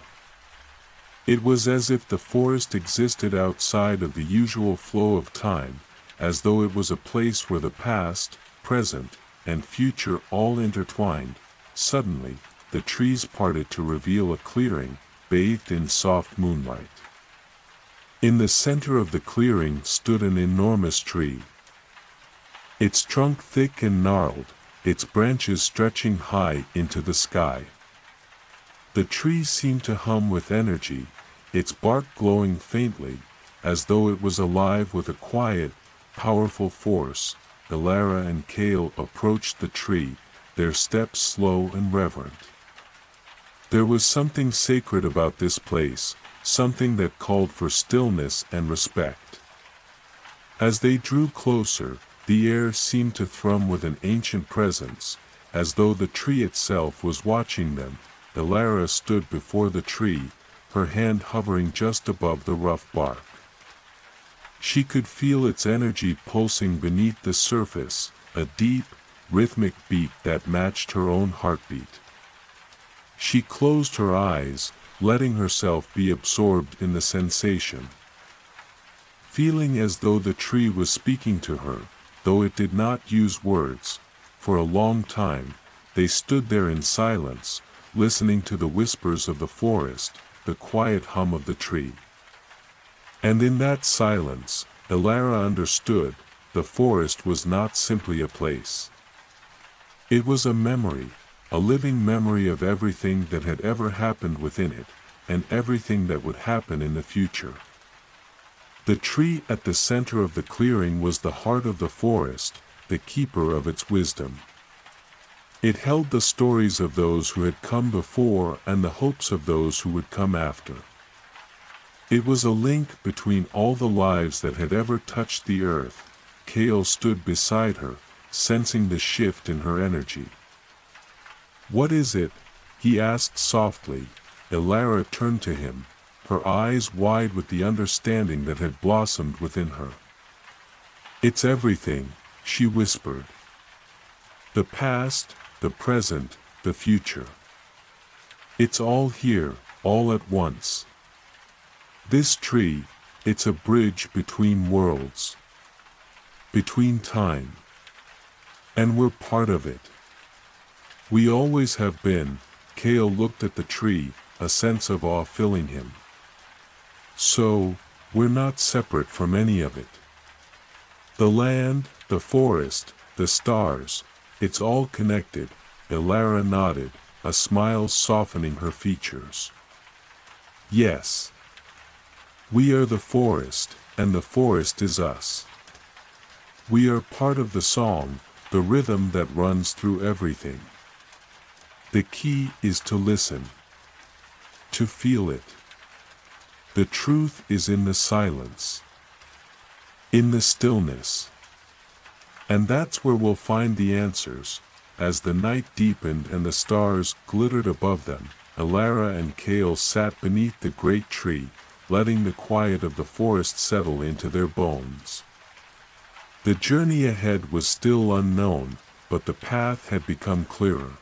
It was as if the forest existed outside of the usual flow of time, as though it was a place where the past, present, and future all intertwined. Suddenly, the trees parted to reveal a clearing, bathed in soft moonlight. In the center of the clearing stood an enormous tree. Its trunk thick and gnarled, its branches stretching high into the sky. The tree seemed to hum with energy, its bark glowing faintly, as though it was alive with a quiet, powerful force. Elara and Kale approached the tree, their steps slow and reverent. There was something sacred about this place, something that called for stillness and respect. As they drew closer, the air seemed to thrum with an ancient presence, as though the tree itself was watching them. Elara stood before the tree, her hand hovering just above the rough bark. She could feel its energy pulsing beneath the surface, a deep, rhythmic beat that matched her own heartbeat. She closed her eyes, letting herself be absorbed in the sensation. Feeling as though the tree was speaking to her, though it did not use words, for a long time, they stood there in silence, listening to the whispers of the forest, the quiet hum of the tree. And in that silence, Elara understood, the forest was not simply a place. It was a memory, a living memory of everything that had ever happened within it, and everything that would happen in the future. The tree at the center of the clearing was the heart of the forest, the keeper of its wisdom. It held the stories of those who had come before and the hopes of those who would come after. It was a link between all the lives that had ever touched the earth. Kale stood beside her, sensing the shift in her energy. "What is it?" he asked softly. Elara turned to him, her eyes wide with the understanding that had blossomed within her. "It's everything," she whispered. "The past, the present, the future. It's all here, all at once. This tree, it's a bridge between worlds, between time. And we're part of it. We always have been." Kale looked at the tree, a sense of awe filling him. "So, we're not separate from any of it. The land, the forest, the stars, it's all connected." Elara nodded, a smile softening her features. "Yes. We are the forest, and the forest is us. We are part of the song, the rhythm that runs through everything. The key is to listen, to feel it. The truth is in the silence, in the stillness. And that's where we'll find the answers." As the night deepened and the stars glittered above them, Elara and Kale sat beneath the great tree, letting the quiet of the forest settle into their bones. The journey ahead was still unknown, but the path had become clearer.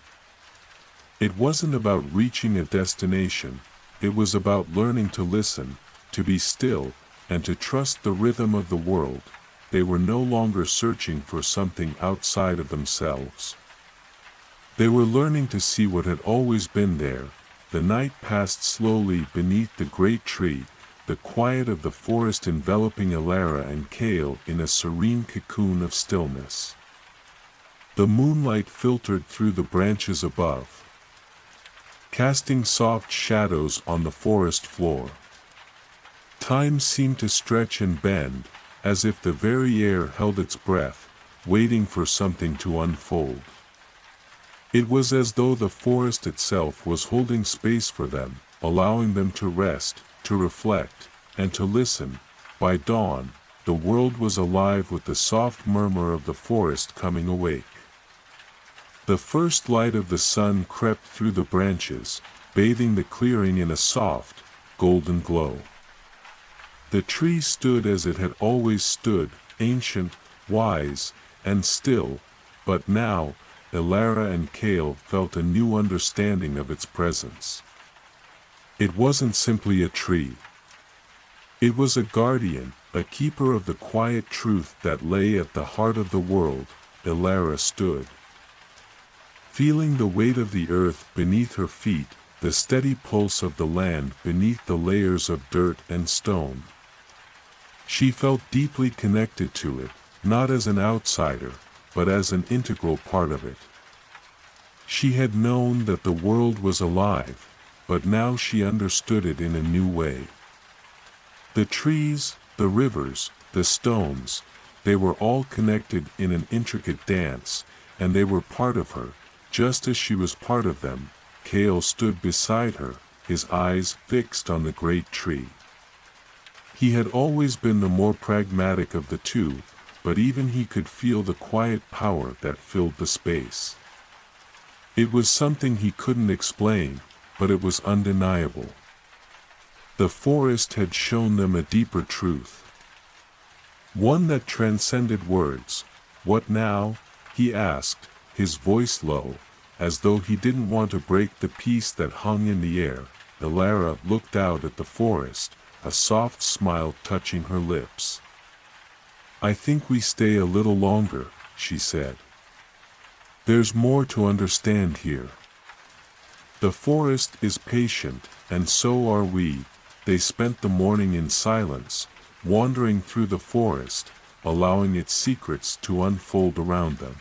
It wasn't about reaching a destination, it was about learning to listen, to be still, and to trust the rhythm of the world. They were no longer searching for something outside of themselves. They were learning to see what had always been there. The night passed slowly beneath the great tree, the quiet of the forest enveloping Elara and Kale in a serene cocoon of stillness. The moonlight filtered through the branches above, casting soft shadows on the forest floor. Time seemed to stretch and bend, as if the very air held its breath, waiting for something to unfold. It was as though the forest itself was holding space for them, allowing them to rest, to reflect, and to listen. By dawn, the world was alive with the soft murmur of the forest coming awake. The first light of the sun crept through the branches, bathing the clearing in a soft, golden glow. The tree stood as it had always stood, ancient, wise, and still, but now, Elara and Kale felt a new understanding of its presence. It wasn't simply a tree. It was a guardian, a keeper of the quiet truth that lay at the heart of the world. Elara stood, feeling the weight of the earth beneath her feet, the steady pulse of the land beneath the layers of dirt and stone. She felt deeply connected to it, not as an outsider, but as an integral part of it. She had known that the world was alive, but now she understood it in a new way. The trees, the rivers, the stones, they were all connected in an intricate dance, and they were part of her, just as she was part of them. Kale stood beside her, his eyes fixed on the great tree. He had always been the more pragmatic of the two, but even he could feel the quiet power that filled the space. It was something he couldn't explain, but it was undeniable. The forest had shown them a deeper truth, one that transcended words. "What now?" he asked, his voice low, as though he didn't want to break the peace that hung in the air. Elara looked out at the forest, a soft smile touching her lips. "I think we stay a little longer," she said. "There's more to understand here. The forest is patient, and so are we." They spent the morning in silence, wandering through the forest, allowing its secrets to unfold around them.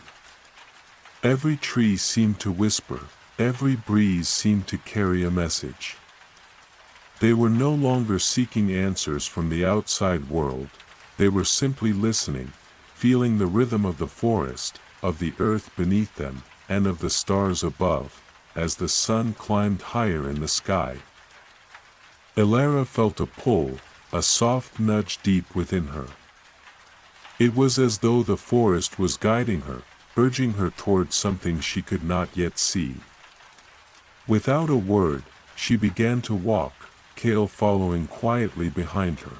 Every tree seemed to whisper, every breeze seemed to carry a message. They were no longer seeking answers from the outside world, they were simply listening, feeling the rhythm of the forest, of the earth beneath them, and of the stars above, as the sun climbed higher in the sky. Elara felt a pull, a soft nudge deep within her. It was as though the forest was guiding her, urging her towards something she could not yet see. Without a word, she began to walk, Kale following quietly behind her.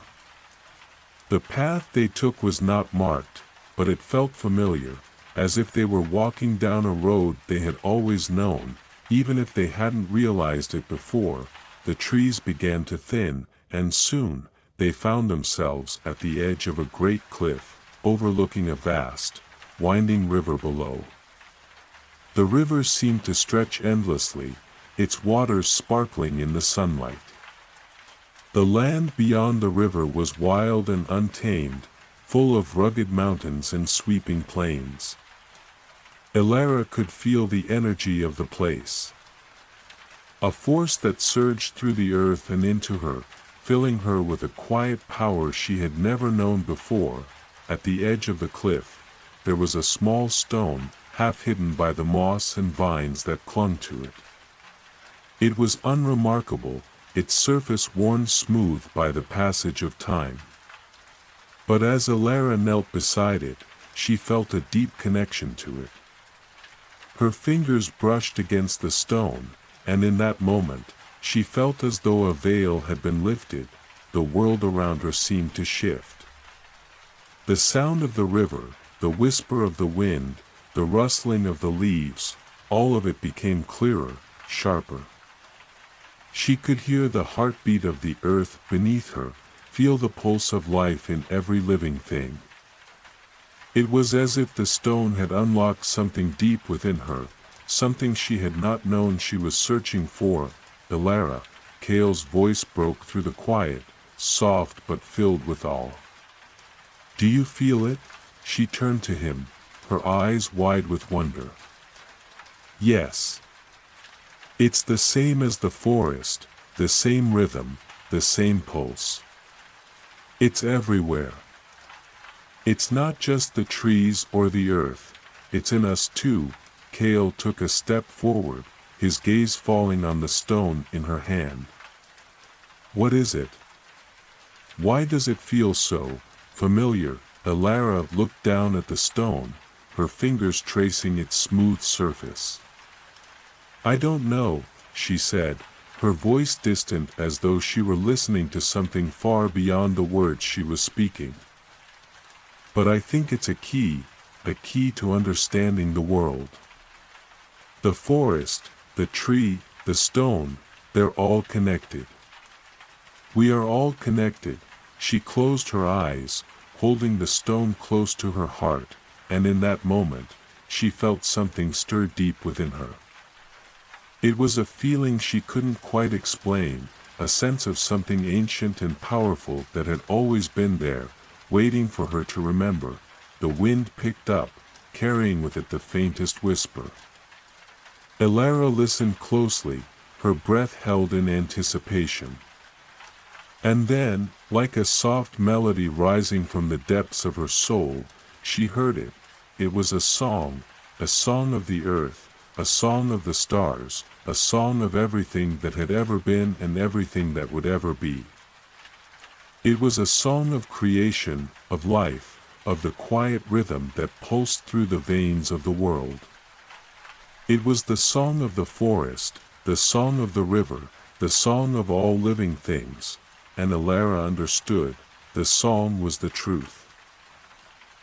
The path they took was not marked, but it felt familiar, as if they were walking down a road they had always known, even if they hadn't realized it before. The trees began to thin, and soon, they found themselves at the edge of a great cliff, overlooking a vast, winding river below. The river seemed to stretch endlessly, its waters sparkling in the sunlight. The land beyond the river was wild and untamed, full of rugged mountains and sweeping plains. Elara could feel the energy of the place, a force that surged through the earth and into her, filling her with a quiet power she had never known before. At the edge of the cliff, there was a small stone, half hidden by the moss and vines that clung to it. It was unremarkable, its surface worn smooth by the passage of time. But as Elara knelt beside it, she felt a deep connection to it. Her fingers brushed against the stone, and in that moment, she felt as though a veil had been lifted. The world around her seemed to shift. The sound of the river, the whisper of the wind, the rustling of the leaves, all of it became clearer, sharper. She could hear the heartbeat of the earth beneath her, feel the pulse of life in every living thing. It was as if the stone had unlocked something deep within her, something she had not known she was searching for. "Elara," Kale's voice broke through the quiet, soft but filled with awe. "Do you feel it?" She turned to him, her eyes wide with wonder. "Yes. It's the same as the forest, the same rhythm, the same pulse." It's everywhere. It's not just the trees or the earth, it's in us too. Kale took a step forward, his gaze falling on the stone in her hand. What is it? Why does it feel so familiar? Elara looked down at the stone, her fingers tracing its smooth surface. I don't know, she said, her voice distant as though she were listening to something far beyond the words she was speaking. But I think it's a key to understanding the world. The forest, the tree, the stone, they're all connected. We are all connected. She closed her eyes, holding the stone close to her heart, and in that moment, she felt something stir deep within her. It was a feeling she couldn't quite explain, a sense of something ancient and powerful that had always been there, waiting for her to remember. The wind picked up, carrying with it the faintest whisper. Elara listened closely, her breath held in anticipation. And then, like a soft melody rising from the depths of her soul, she heard it. It was a song of the earth, a song of the stars, a song of everything that had ever been and everything that would ever be. It was a song of creation, of life, of the quiet rhythm that pulsed through the veins of the world. It was the song of the forest, the song of the river, the song of all living things, and Elara understood, the song was the truth.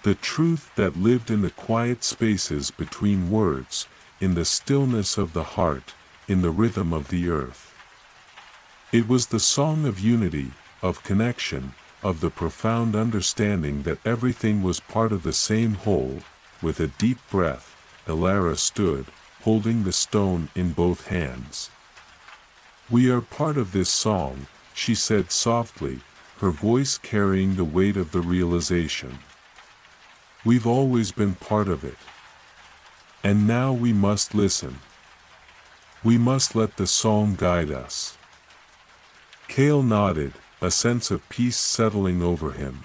The truth that lived in the quiet spaces between words, in the stillness of the heart, in the rhythm of the earth. It was the song of unity, of connection, of the profound understanding that everything was part of the same whole. With a deep breath, Elara stood, holding the stone in both hands. We are part of this song, she said softly, her voice carrying the weight of the realization. We've always been part of it. And now we must listen. We must let the song guide us. Kale nodded, a sense of peace settling over him.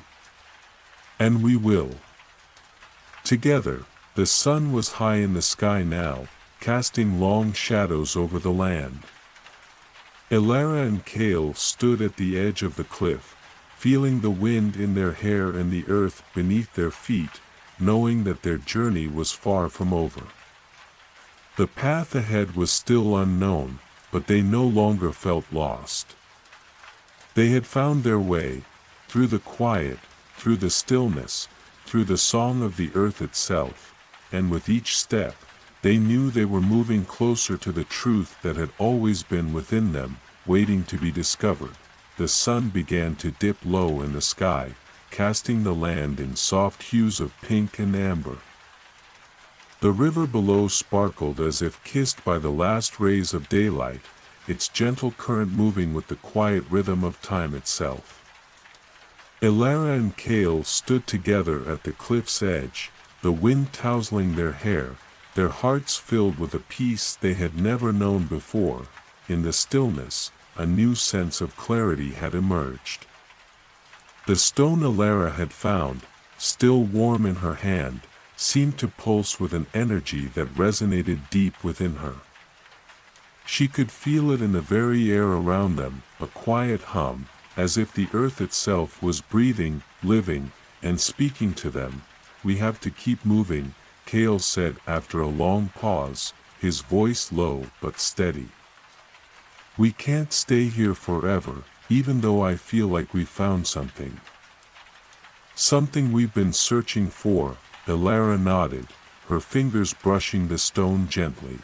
And we will. Together, the sun was high in the sky now, casting long shadows over the land. Elara and Kale stood at the edge of the cliff, feeling the wind in their hair and the earth beneath their feet, knowing that their journey was far from over. The path ahead was still unknown, but they no longer felt lost. They had found their way, through the quiet, through the stillness, through the song of the earth itself, and with each step, they knew they were moving closer to the truth that had always been within them, waiting to be discovered. The sun began to dip low in the sky, casting the land in soft hues of pink and amber. The river below sparkled as if kissed by the last rays of daylight, its gentle current moving with the quiet rhythm of time itself. Elara and Kale stood together at the cliff's edge, the wind tousling their hair, their hearts filled with a peace they had never known before. In the stillness, a new sense of clarity had emerged. The stone Elara had found, still warm in her hand, seemed to pulse with an energy that resonated deep within her. She could feel it in the very air around them, a quiet hum, as if the earth itself was breathing, living, and speaking to them. We have to keep moving, Kale said after a long pause, his voice low but steady. We can't stay here forever, even though I feel like we found something. Something we've been searching for, Elara nodded, her fingers brushing the stone gently.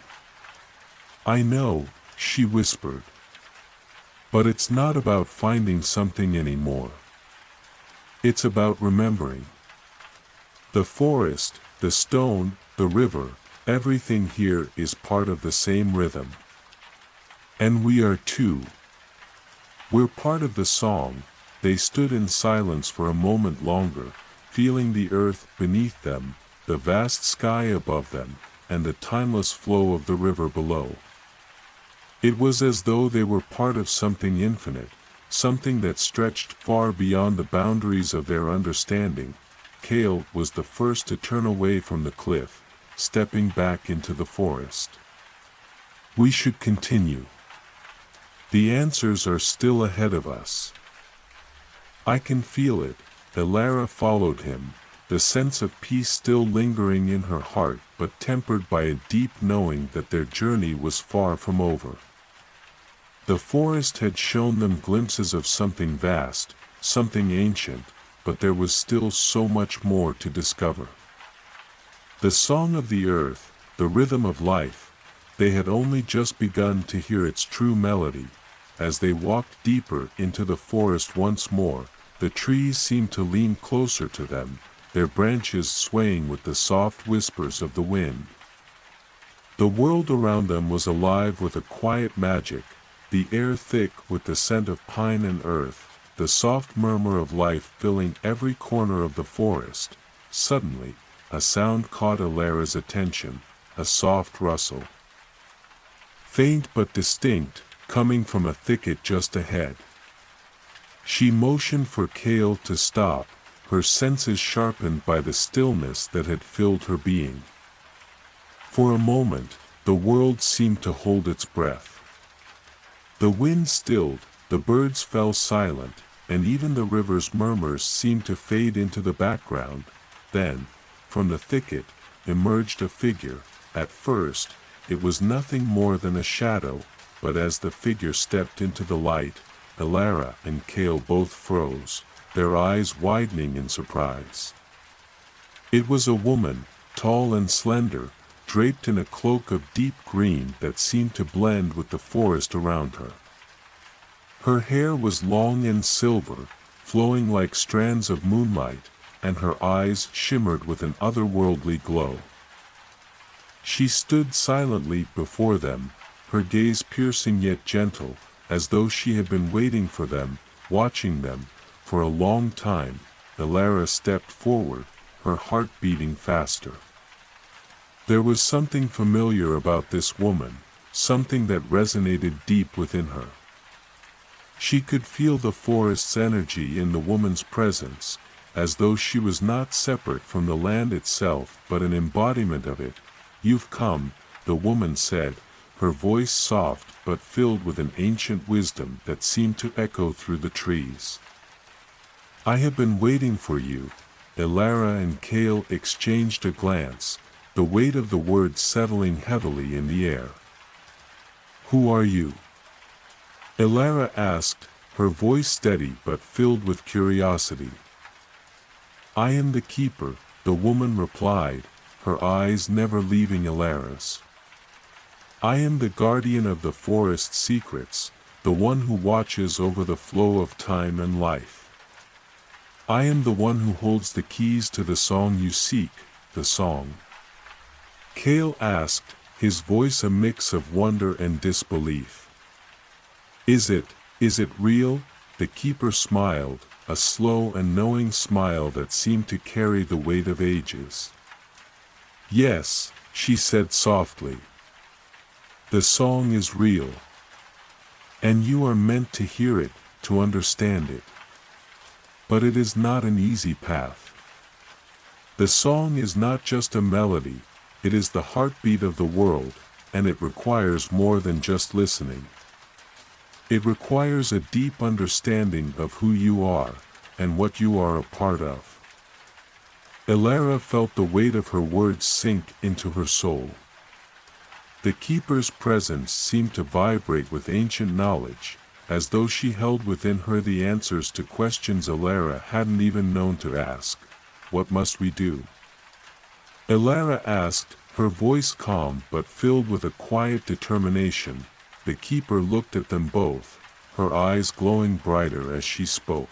I know, she whispered. But it's not about finding something anymore. It's about remembering. The forest, the stone, the river, everything here is part of the same rhythm. And we are too. We're part of the song. They stood in silence for a moment longer, feeling the earth beneath them, the vast sky above them, and the timeless flow of the river below. It was as though they were part of something infinite, something that stretched far beyond the boundaries of their understanding. Kale was the first to turn away from the cliff, stepping back into the forest. We should continue. The answers are still ahead of us. I can feel it. Elara followed him, the sense of peace still lingering in her heart but tempered by a deep knowing that their journey was far from over. The forest had shown them glimpses of something vast, something ancient, but there was still so much more to discover. The song of the earth, the rhythm of life, they had only just begun to hear its true melody. As they walked deeper into the forest once more, the trees seemed to lean closer to them, their branches swaying with the soft whispers of the wind. The world around them was alive with a quiet magic, the air thick with the scent of pine and earth, the soft murmur of life filling every corner of the forest. Suddenly, a sound caught Elara's attention, a soft rustle. Faint but distinct, coming from a thicket just ahead. She motioned for Kale to stop, her senses sharpened by the stillness that had filled her being. For a moment, the world seemed to hold its breath. The wind stilled, the birds fell silent, and even the river's murmurs seemed to fade into the background. Then, from the thicket, emerged a figure. At first, it was nothing more than a shadow, but as the figure stepped into the light, Elara and Kale both froze, their eyes widening in surprise. It was a woman, tall and slender, draped in a cloak of deep green that seemed to blend with the forest around her. Her hair was long and silver, flowing like strands of moonlight, and her eyes shimmered with an otherworldly glow. She stood silently before them, her gaze piercing yet gentle, as though she had been waiting for them, watching them, for a long time. Elara stepped forward, her heart beating faster. There was something familiar about this woman, something that resonated deep within her. She could feel the forest's energy in the woman's presence, as though she was not separate from the land itself but an embodiment of it. "You've come," the woman said, her voice soft but filled with an ancient wisdom that seemed to echo through the trees. "I have been waiting for you." Elara and Kale exchanged a glance, the weight of the words settling heavily in the air. "Who are you?" Elara asked, her voice steady but filled with curiosity. "I am the keeper," the woman replied, her eyes never leaving Elara's. "I am the guardian of the forest's secrets, the one who watches over the flow of time and life. I am the one who holds the keys to the song you seek, the song." Kale asked, his voice a mix of wonder and disbelief. Is it real?" The keeper smiled, a slow and knowing smile that seemed to carry the weight of ages. "Yes," she said softly. "The song is real. And you are meant to hear it, to understand it. But it is not an easy path. The song is not just a melody, it is the heartbeat of the world, and it requires more than just listening. It requires a deep understanding of who you are, and what you are a part of." Elara felt the weight of her words sink into her soul. The keeper's presence seemed to vibrate with ancient knowledge, as though she held within her the answers to questions Elara hadn't even known to ask. "What must we do?" Elara asked, her voice calm but filled with a quiet determination. The keeper looked at them both, her eyes glowing brighter as she spoke.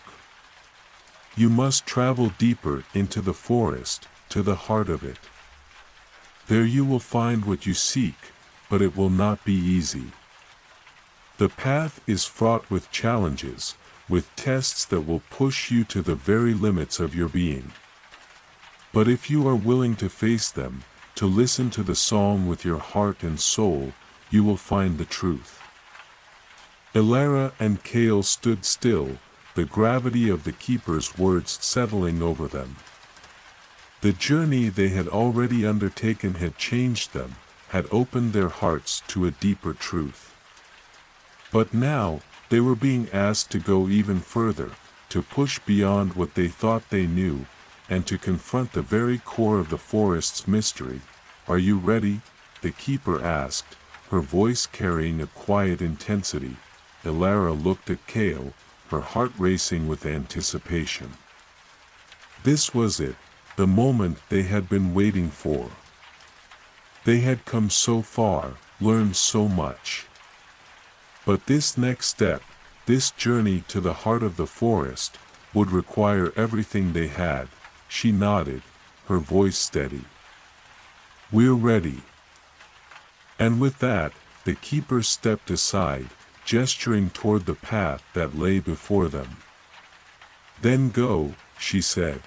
"You must travel deeper into the forest, to the heart of it. There you will find what you seek, but it will not be easy. The path is fraught with challenges, with tests that will push you to the very limits of your being. But if you are willing to face them, to listen to the song with your heart and soul, you will find the truth." Elara and Kale stood still, the gravity of the keeper's words settling over them. The journey they had already undertaken had changed them, had opened their hearts to a deeper truth. But now, they were being asked to go even further, to push beyond what they thought they knew, and to confront the very core of the forest's mystery. "Are you ready?" the keeper asked, her voice carrying a quiet intensity. Elara looked at Kale, her heart racing with anticipation. This was it, the moment they had been waiting for. They had come so far, learned so much. But this next step, this journey to the heart of the forest, would require everything they had. She nodded, her voice steady. "We're ready." And with that, the keeper stepped aside, gesturing toward the path that lay before them. "Then go," she said.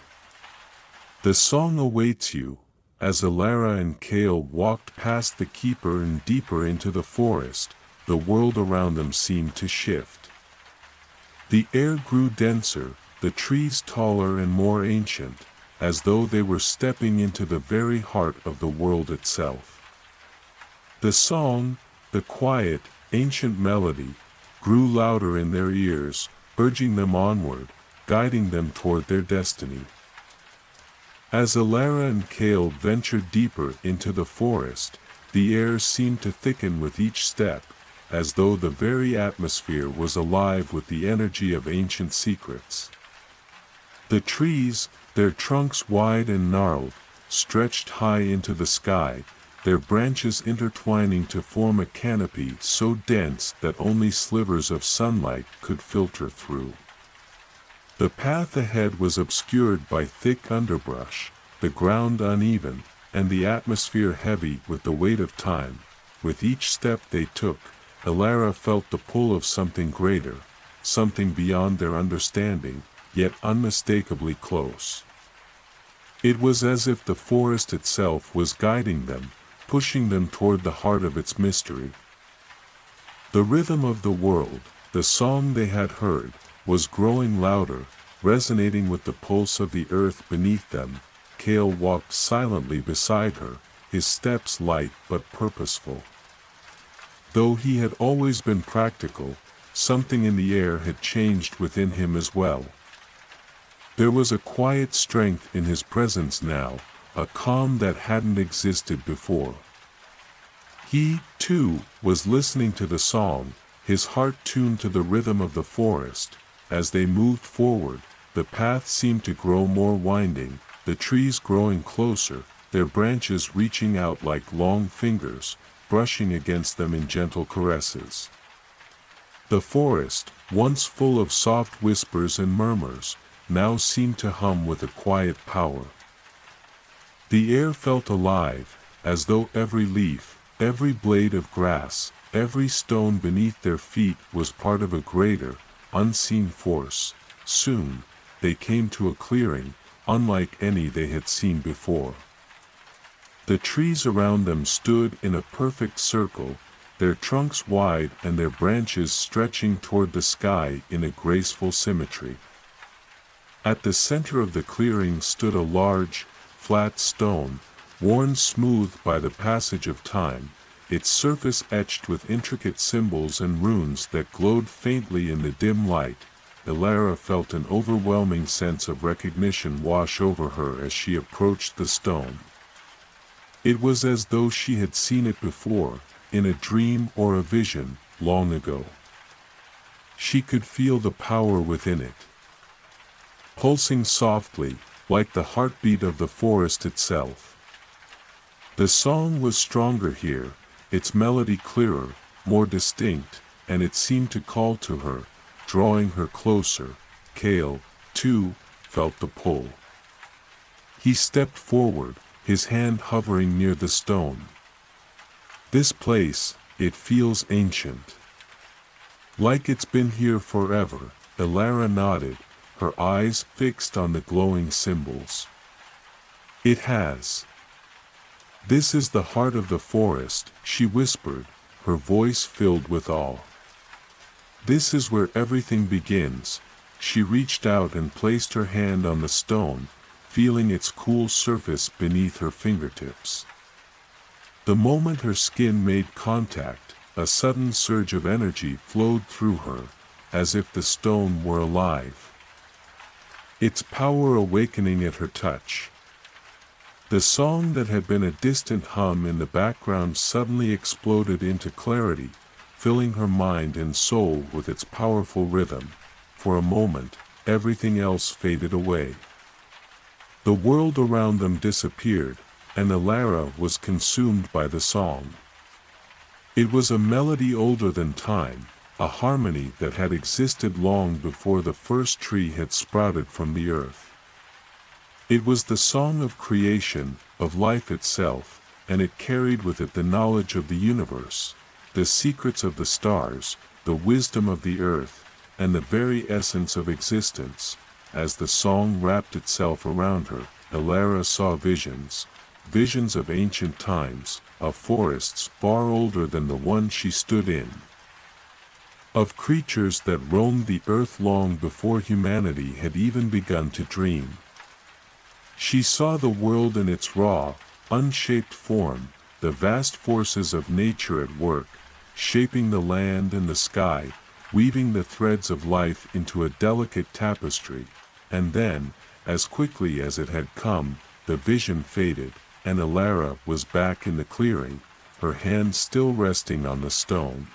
"The song awaits you." As Elara and Kale walked past the keeper and deeper into the forest, the world around them seemed to shift. The air grew denser, the trees taller and more ancient, as though they were stepping into the very heart of the world itself. The song, the quiet, ancient melody, grew louder in their ears, urging them onward, guiding them toward their destiny. As Elara and Kale ventured deeper into the forest, the air seemed to thicken with each step, as though the very atmosphere was alive with the energy of ancient secrets. The trees, their trunks wide and gnarled, stretched high into the sky, their branches intertwining to form a canopy so dense that only slivers of sunlight could filter through. The path ahead was obscured by thick underbrush, the ground uneven, and the atmosphere heavy with the weight of time. With each step they took, Elara felt the pull of something greater, something beyond their understanding, yet unmistakably close. It was as if the forest itself was guiding them, pushing them toward the heart of its mystery. The rhythm of the world, the song they had heard, was growing louder, resonating with the pulse of the earth beneath them. Kale walked silently beside her, his steps light but purposeful. Though he had always been practical, something in the air had changed within him as well. There was a quiet strength in his presence now, a calm that hadn't existed before. He, too, was listening to the song, his heart tuned to the rhythm of the forest. As they moved forward, the path seemed to grow more winding, the trees growing closer, their branches reaching out like long fingers, brushing against them in gentle caresses. The forest, once full of soft whispers and murmurs, now seemed to hum with a quiet power. The air felt alive, as though every leaf, every blade of grass, every stone beneath their feet was part of a greater, unseen force. Soon, they came to a clearing, unlike any they had seen before. The trees around them stood in a perfect circle, their trunks wide and their branches stretching toward the sky in a graceful symmetry. At the center of the clearing stood a large, flat stone, worn smooth by the passage of time, its surface etched with intricate symbols and runes that glowed faintly in the dim light. Elara felt an overwhelming sense of recognition wash over her as she approached the stone. It was as though she had seen it before, in a dream or a vision, long ago. She could feel the power within it, pulsing softly, like the heartbeat of the forest itself. The song was stronger here, its melody clearer, more distinct, and it seemed to call to her, drawing her closer. Kale, too, felt the pull. He stepped forward, his hand hovering near the stone. "This place, it feels ancient. Like it's been here forever," Elara nodded, her eyes fixed on the glowing symbols. "It has. This is the heart of the forest," she whispered, her voice filled with awe. This is where everything begins. She reached out and placed her hand on the stone, feeling its cool surface beneath her fingertips. The moment her skin made contact, a sudden surge of energy flowed through her, as if the stone were alive. Its power awakening at her touch. The song that had been a distant hum in the background suddenly exploded into clarity, filling her mind and soul with its powerful rhythm. For a moment, everything else faded away. The world around them disappeared, and Alara was consumed by the song. It was a melody older than time, a harmony that had existed long before the first tree had sprouted from the earth. It was the song of creation, of life itself, and it carried with it the knowledge of the universe, the secrets of the stars, the wisdom of the earth, and the very essence of existence. As the song wrapped itself around her, Alara saw visions of ancient times, of forests far older than the one she stood in, of creatures that roamed the earth long before humanity had even begun to dream. She saw the world in its raw, unshaped form, the vast forces of nature at work, shaping the land and the sky, weaving the threads of life into a delicate tapestry. And then, as quickly as it had come, the vision faded, and Alara was back in the clearing, her hand still resting on the stone.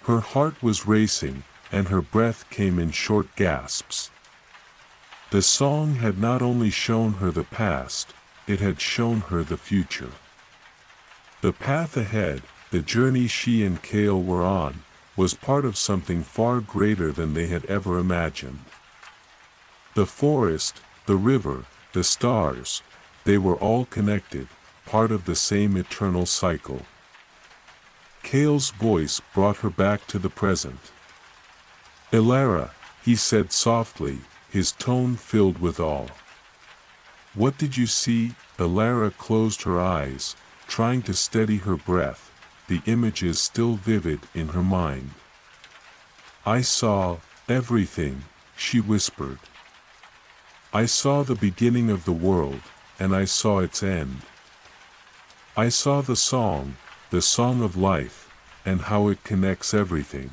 Her heart was racing, and her breath came in short gasps. The song had not only shown her the past, it had shown her the future. The path ahead, the journey she and Kale were on, was part of something far greater than they had ever imagined. The forest, the river, the stars, they were all connected, part of the same eternal cycle. Kale's voice brought her back to the present. "Alara," he said softly, his tone filled with awe. "What did you see?" Alara closed her eyes, trying to steady her breath, the images still vivid in her mind. "I saw everything," she whispered. "I saw the beginning of the world, and I saw its end. I saw the song of life, and how it connects everything.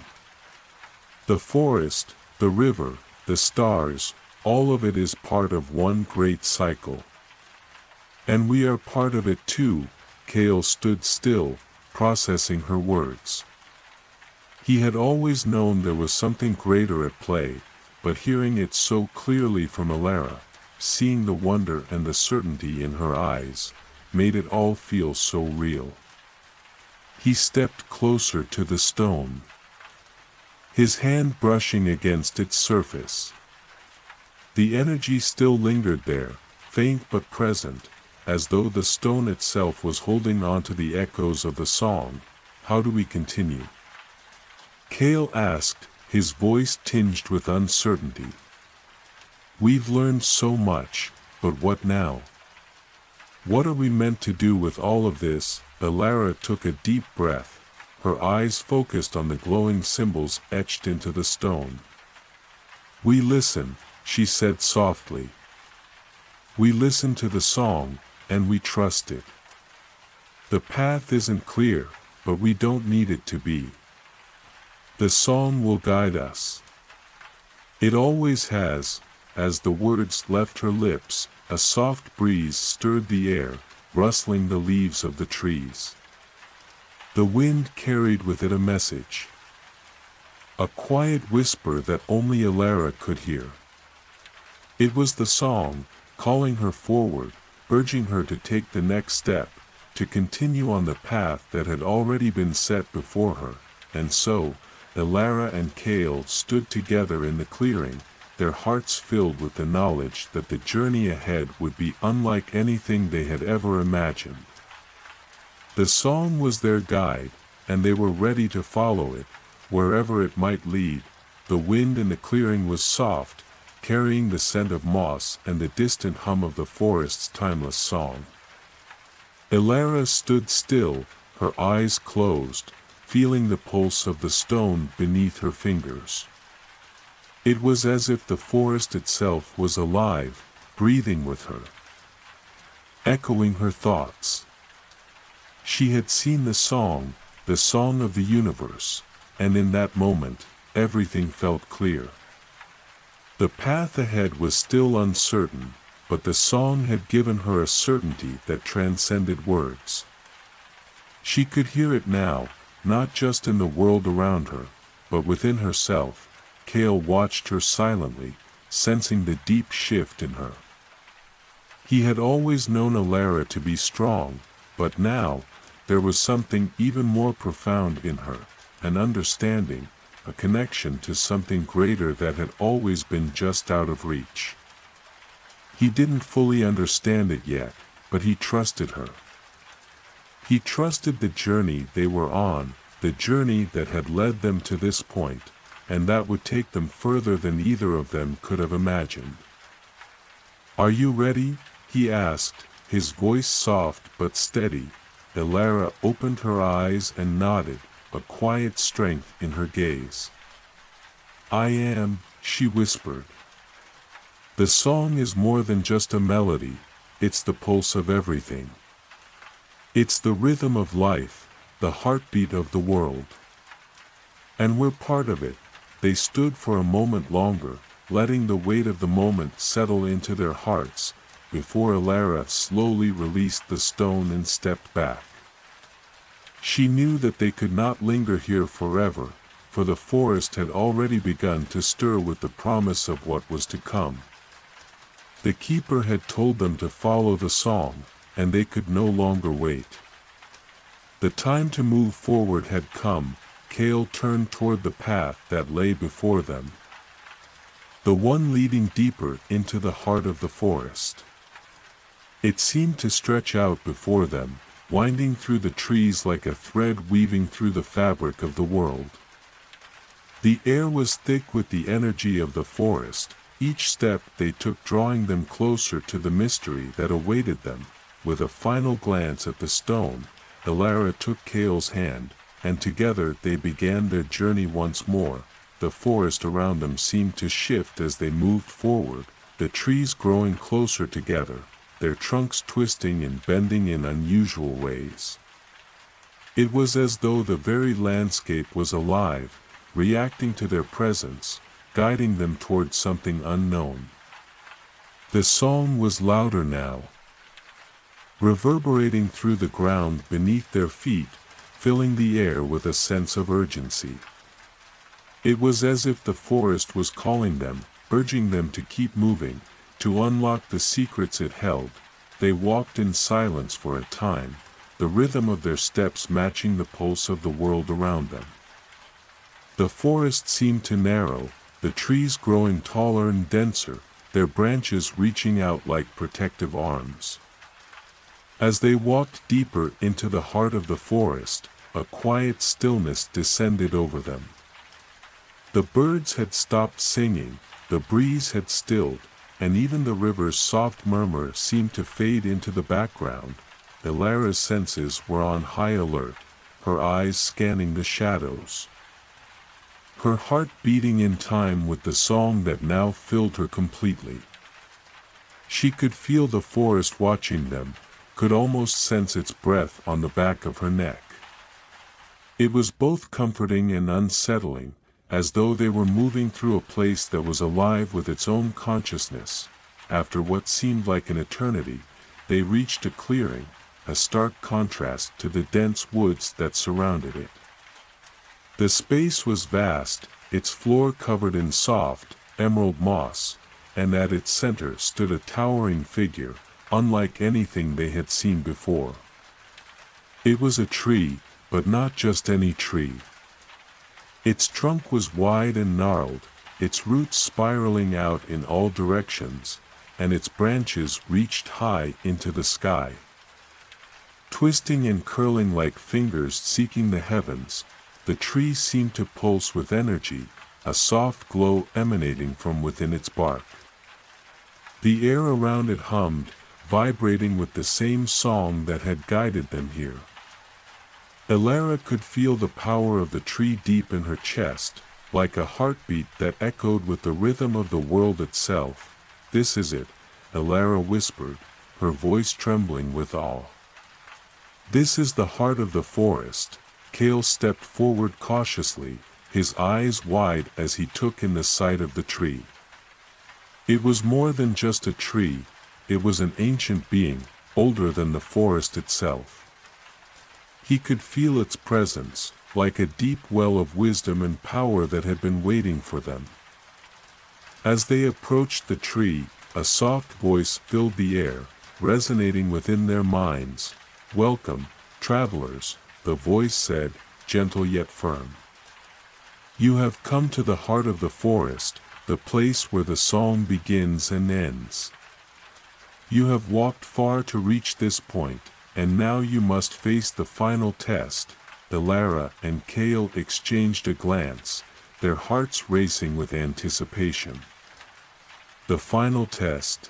The forest, the river, the stars, all of it is part of one great cycle. And we are part of it too." Kale stood still, processing her words. He had always known there was something greater at play, but hearing it so clearly from Alara, seeing the wonder and the certainty in her eyes, made it all feel so real. He stepped closer to the stone, his hand brushing against its surface. The energy still lingered there, faint but present, as though the stone itself was holding on to the echoes of the song. "How do we continue?" Kale asked, his voice tinged with uncertainty. "We've learned so much, but what now? What are we meant to do with all of this?" Alara took a deep breath, her eyes focused on the glowing symbols etched into the stone. "We listen," she said softly. "We listen to the song, and we trust it. The path isn't clear, but we don't need it to be. The song will guide us. It always has." As the words left her lips, a soft breeze stirred the air, rustling the leaves of the trees. The wind carried with it a message. A quiet whisper that only Alara could hear. It was the song, calling her forward, urging her to take the next step, to continue on the path that had already been set before her. And so, Alara and Kale stood together in the clearing, their hearts filled with the knowledge that the journey ahead would be unlike anything they had ever imagined. The song was their guide, and they were ready to follow it, wherever it might lead. The wind in the clearing was soft, carrying the scent of moss and the distant hum of the forest's timeless song. Alara stood still, her eyes closed, feeling the pulse of the stone beneath her fingers. It was as if the forest itself was alive, breathing with her, echoing her thoughts. She had seen the song of the universe, and in that moment, everything felt clear. The path ahead was still uncertain, but the song had given her a certainty that transcended words. She could hear it now, not just in the world around her, but within herself. Cale watched her silently, sensing the deep shift in her. He had always known Alara to be strong, but now, there was something even more profound in her, an understanding, a connection to something greater that had always been just out of reach. He didn't fully understand it yet, but he trusted her. He trusted the journey they were on, the journey that had led them to this point, and that would take them further than either of them could have imagined. "Are you ready?" he asked, his voice soft but steady. Alara opened her eyes and nodded, a quiet strength in her gaze. "I am," she whispered. "The song is more than just a melody, it's the pulse of everything. It's the rhythm of life, the heartbeat of the world. And we're part of it." They stood for a moment longer, letting the weight of the moment settle into their hearts, before Alara slowly released the stone and stepped back. She knew that they could not linger here forever, for the forest had already begun to stir with the promise of what was to come. The keeper had told them to follow the song, and they could no longer wait. The time to move forward had come. Cale turned toward the path that lay before them, the one leading deeper into the heart of the forest. It seemed to stretch out before them, winding through the trees like a thread weaving through the fabric of the world. The air was thick with the energy of the forest, each step they took drawing them closer to the mystery that awaited them. With a final glance at the stone, Alara took Cale's hand, and together they began their journey once more. The forest around them seemed to shift as they moved forward, the trees growing closer together, their trunks twisting and bending in unusual ways. It was as though the very landscape was alive, reacting to their presence, guiding them toward something unknown. The song was louder now, reverberating through the ground beneath their feet, filling the air with a sense of urgency. It was as if the forest was calling them, urging them to keep moving, to unlock the secrets it held. They walked in silence for a time, the rhythm of their steps matching the pulse of the world around them. The forest seemed to narrow, the trees growing taller and denser, their branches reaching out like protective arms. As they walked deeper into the heart of the forest, a quiet stillness descended over them. The birds had stopped singing, the breeze had stilled, and even the river's soft murmur seemed to fade into the background. Alara's senses were on high alert, her eyes scanning the shadows, her heart beating in time with the song that now filled her completely. She could feel the forest watching them, could almost sense its breath on the back of her neck. It was both comforting and unsettling, as though they were moving through a place that was alive with its own consciousness. After what seemed like an eternity, they reached a clearing, a stark contrast to the dense woods that surrounded it. The space was vast, its floor covered in soft, emerald moss, and at its center stood a towering figure, unlike anything they had seen before. It was a tree, but not just any tree. Its trunk was wide and gnarled, its roots spiraling out in all directions, and its branches reached high into the sky. Twisting and curling like fingers seeking the heavens, the tree seemed to pulse with energy, a soft glow emanating from within its bark. The air around it hummed, vibrating with the same song that had guided them here. Elara could feel the power of the tree deep in her chest, like a heartbeat that echoed with the rhythm of the world itself. "This is it," Elara whispered, her voice trembling with awe. "This is the heart of the forest." Kale stepped forward cautiously, his eyes wide as he took in the sight of the tree. It was more than just a tree, it was an ancient being, older than the forest itself. He could feel its presence, like a deep well of wisdom and power that had been waiting for them. As they approached the tree, a soft voice filled the air, resonating within their minds. "Welcome, travelers," the voice said, gentle yet firm. "You have come to the heart of the forest, the place where the song begins and ends. You have walked far to reach this point, and now you must face the final test." Elara and Kale exchanged a glance, their hearts racing with anticipation. "The final test?"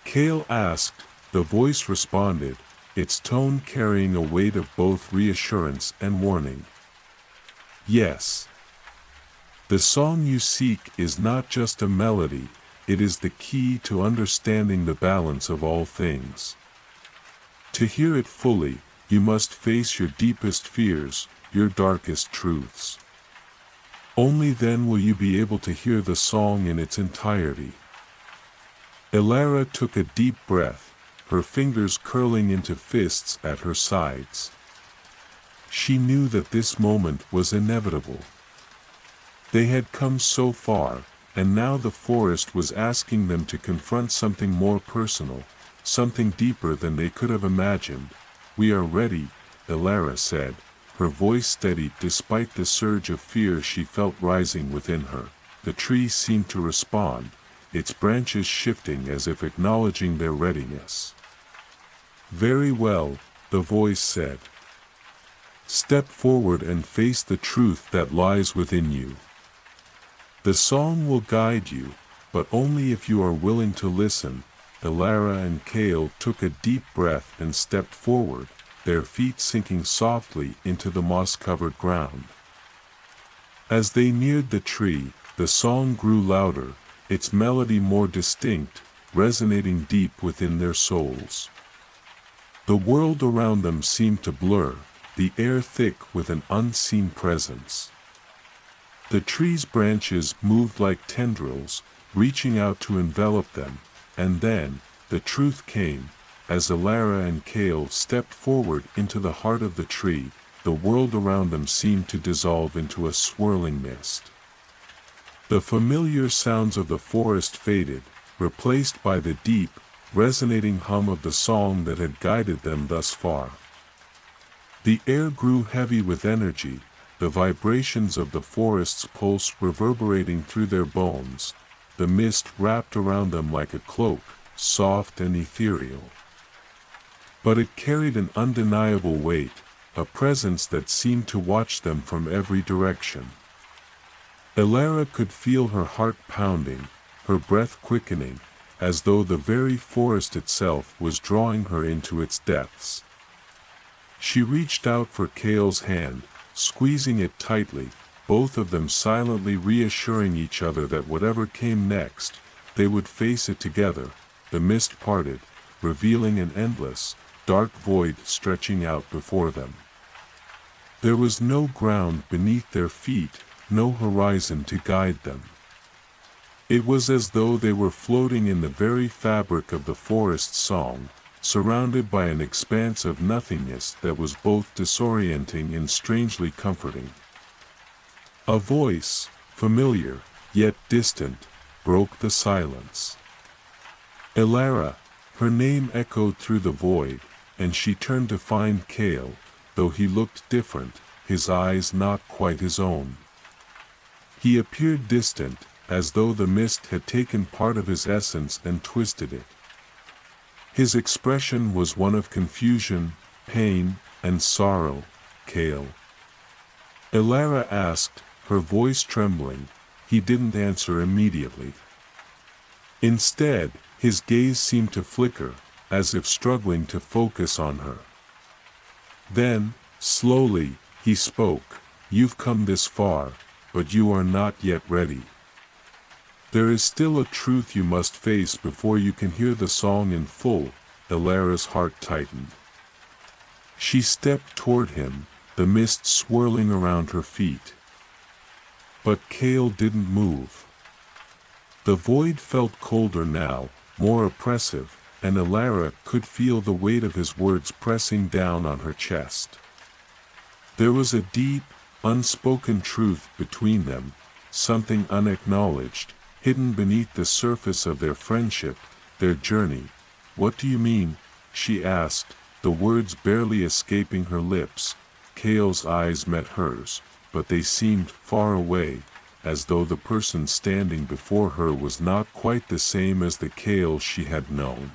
Kale asked. The voice responded, its tone carrying a weight of both reassurance and warning. "Yes. The song you seek is not just a melody, it is the key to understanding the balance of all things. To hear it fully, you must face your deepest fears, your darkest truths. Only then will you be able to hear the song in its entirety." Elara took a deep breath, her fingers curling into fists at her sides. She knew that this moment was inevitable. They had come so far, and now the forest was asking them to confront something more personal, something deeper than they could have imagined. "We are ready," Elara said, her voice steady despite the surge of fear she felt rising within her. The tree seemed to respond, its branches shifting as if acknowledging their readiness. "Very well," the voice said. "Step forward and face the truth that lies within you. The song will guide you, but only if you are willing to listen." Elara and Kale took a deep breath and stepped forward, their feet sinking softly into the moss-covered ground. As they neared the tree, the song grew louder, its melody more distinct, resonating deep within their souls. The world around them seemed to blur, the air thick with an unseen presence. The tree's branches moved like tendrils, reaching out to envelop them, and then, the truth came. As Elara and Kale stepped forward into the heart of the tree, the world around them seemed to dissolve into a swirling mist. The familiar sounds of the forest faded, replaced by the deep, resonating hum of the song that had guided them thus far. The air grew heavy with energy, the vibrations of the forest's pulse reverberating through their bones. The mist wrapped around them like a cloak, soft and ethereal. But it carried an undeniable weight, a presence that seemed to watch them from every direction. Elara could feel her heart pounding, her breath quickening, as though the very forest itself was drawing her into its depths. She reached out for Kale's hand, squeezing it tightly, both of them silently reassuring each other that whatever came next, they would face it together. The mist parted, revealing an endless, dark void stretching out before them. There was no ground beneath their feet, no horizon to guide them. It was as though they were floating in the very fabric of the forest's song, surrounded by an expanse of nothingness that was both disorienting and strangely comforting. A voice, familiar, yet distant, broke the silence. Elara, her name echoed through the void, and she turned to find Kale, though he looked different, his eyes not quite his own. He appeared distant, as though the mist had taken part of his essence and twisted it. His expression was one of confusion, pain, and sorrow. "Kale?" Elara asked, her voice trembling. He didn't answer immediately. Instead, his gaze seemed to flicker, as if struggling to focus on her. Then, Slowly, he spoke, "You've come this far, but you are not yet ready. There is still a truth you must face before you can hear the song in full." Elara's heart tightened. She stepped toward him, the mist swirling around her feet. But Cale didn't move. The void felt colder now, more oppressive, and Elara could feel the weight of his words pressing down on her chest. There was a deep, unspoken truth between them, something unacknowledged, hidden beneath the surface of their friendship, their journey. "What do you mean?" she asked, the words barely escaping her lips. Cale's eyes met hers, but they seemed far away, as though the person standing before her was not quite the same as the Cale she had known.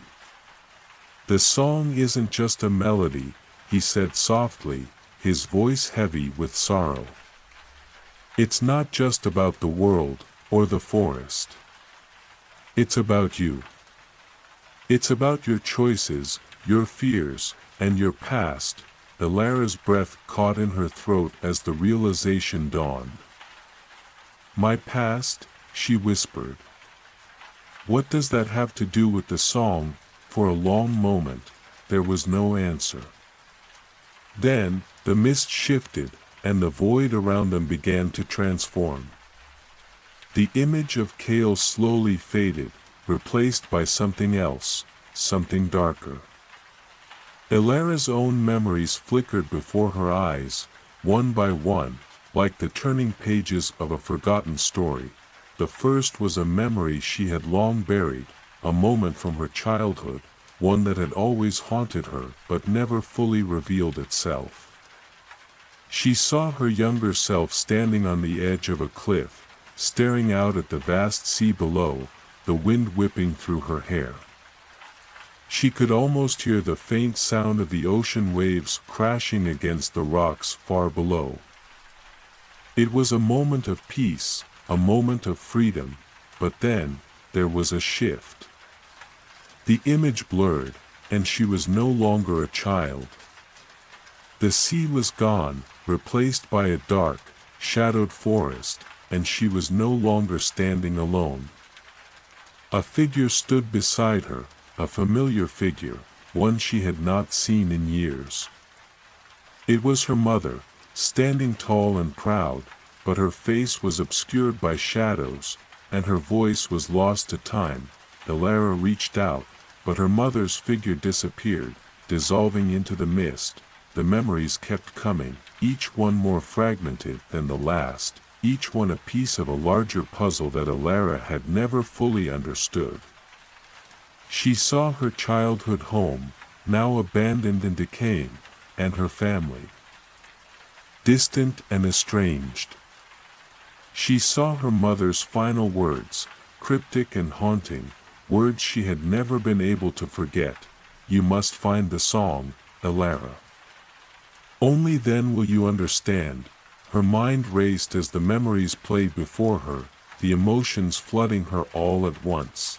"The song isn't just a melody," he said softly, his voice heavy with sorrow. "It's not just about the world, or the forest. It's about you. It's about your choices, your fears, and your past." Elara's breath caught in her throat as the realization dawned. "My past?" she whispered. "What does that have to do with the song?" For a long moment, there was no answer. Then, the mist shifted, and the void around them began to transform. The image of Cale slowly faded, replaced by something else, something darker. Elara's own memories flickered before her eyes, one by one, like the turning pages of a forgotten story. The first was a memory she had long buried, a moment from her childhood, one that had always haunted her but never fully revealed itself. She saw her younger self standing on the edge of a cliff, staring out at the vast sea below, the wind whipping through her hair. She could almost hear the faint sound of the ocean waves crashing against the rocks far below. It was a moment of peace, a moment of freedom, but then, there was a shift. The image blurred, and she was no longer a child. The sea was gone, replaced by a dark, shadowed forest, and she was no longer standing alone. A figure stood beside her, a familiar figure, one she had not seen in years. It was her mother, standing tall and proud, but her face was obscured by shadows, and her voice was lost to time. Elara reached out, but her mother's figure disappeared, dissolving into the mist. The memories kept coming, each one more fragmented than the last, each one a piece of a larger puzzle that Elara had never fully understood. She saw her childhood home, now abandoned and decaying, and her family, distant and estranged. She saw her mother's final words, cryptic and haunting, words she had never been able to forget. "You must find the song, Elara. Only then will you understand." Her mind raced as the memories played before her, the emotions flooding her all at once.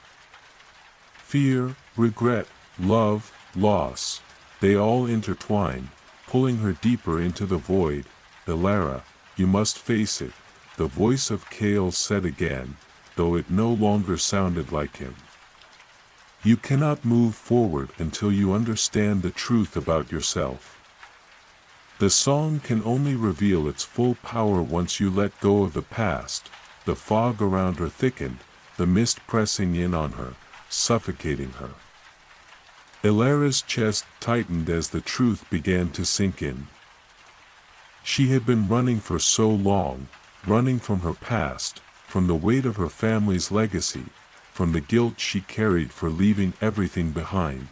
Fear, regret, love, loss, they all intertwined, pulling her deeper into the void. "Elara, you must face it," the voice of Cale said again, though it no longer sounded like him. "You cannot move forward until you understand the truth about yourself. The song can only reveal its full power once you let go of the past." The fog around her thickened, the mist pressing in on her, suffocating her. Elara's chest tightened as the truth began to sink in. She had been running for so long, running from her past, from the weight of her family's legacy, from the guilt she carried for leaving everything behind.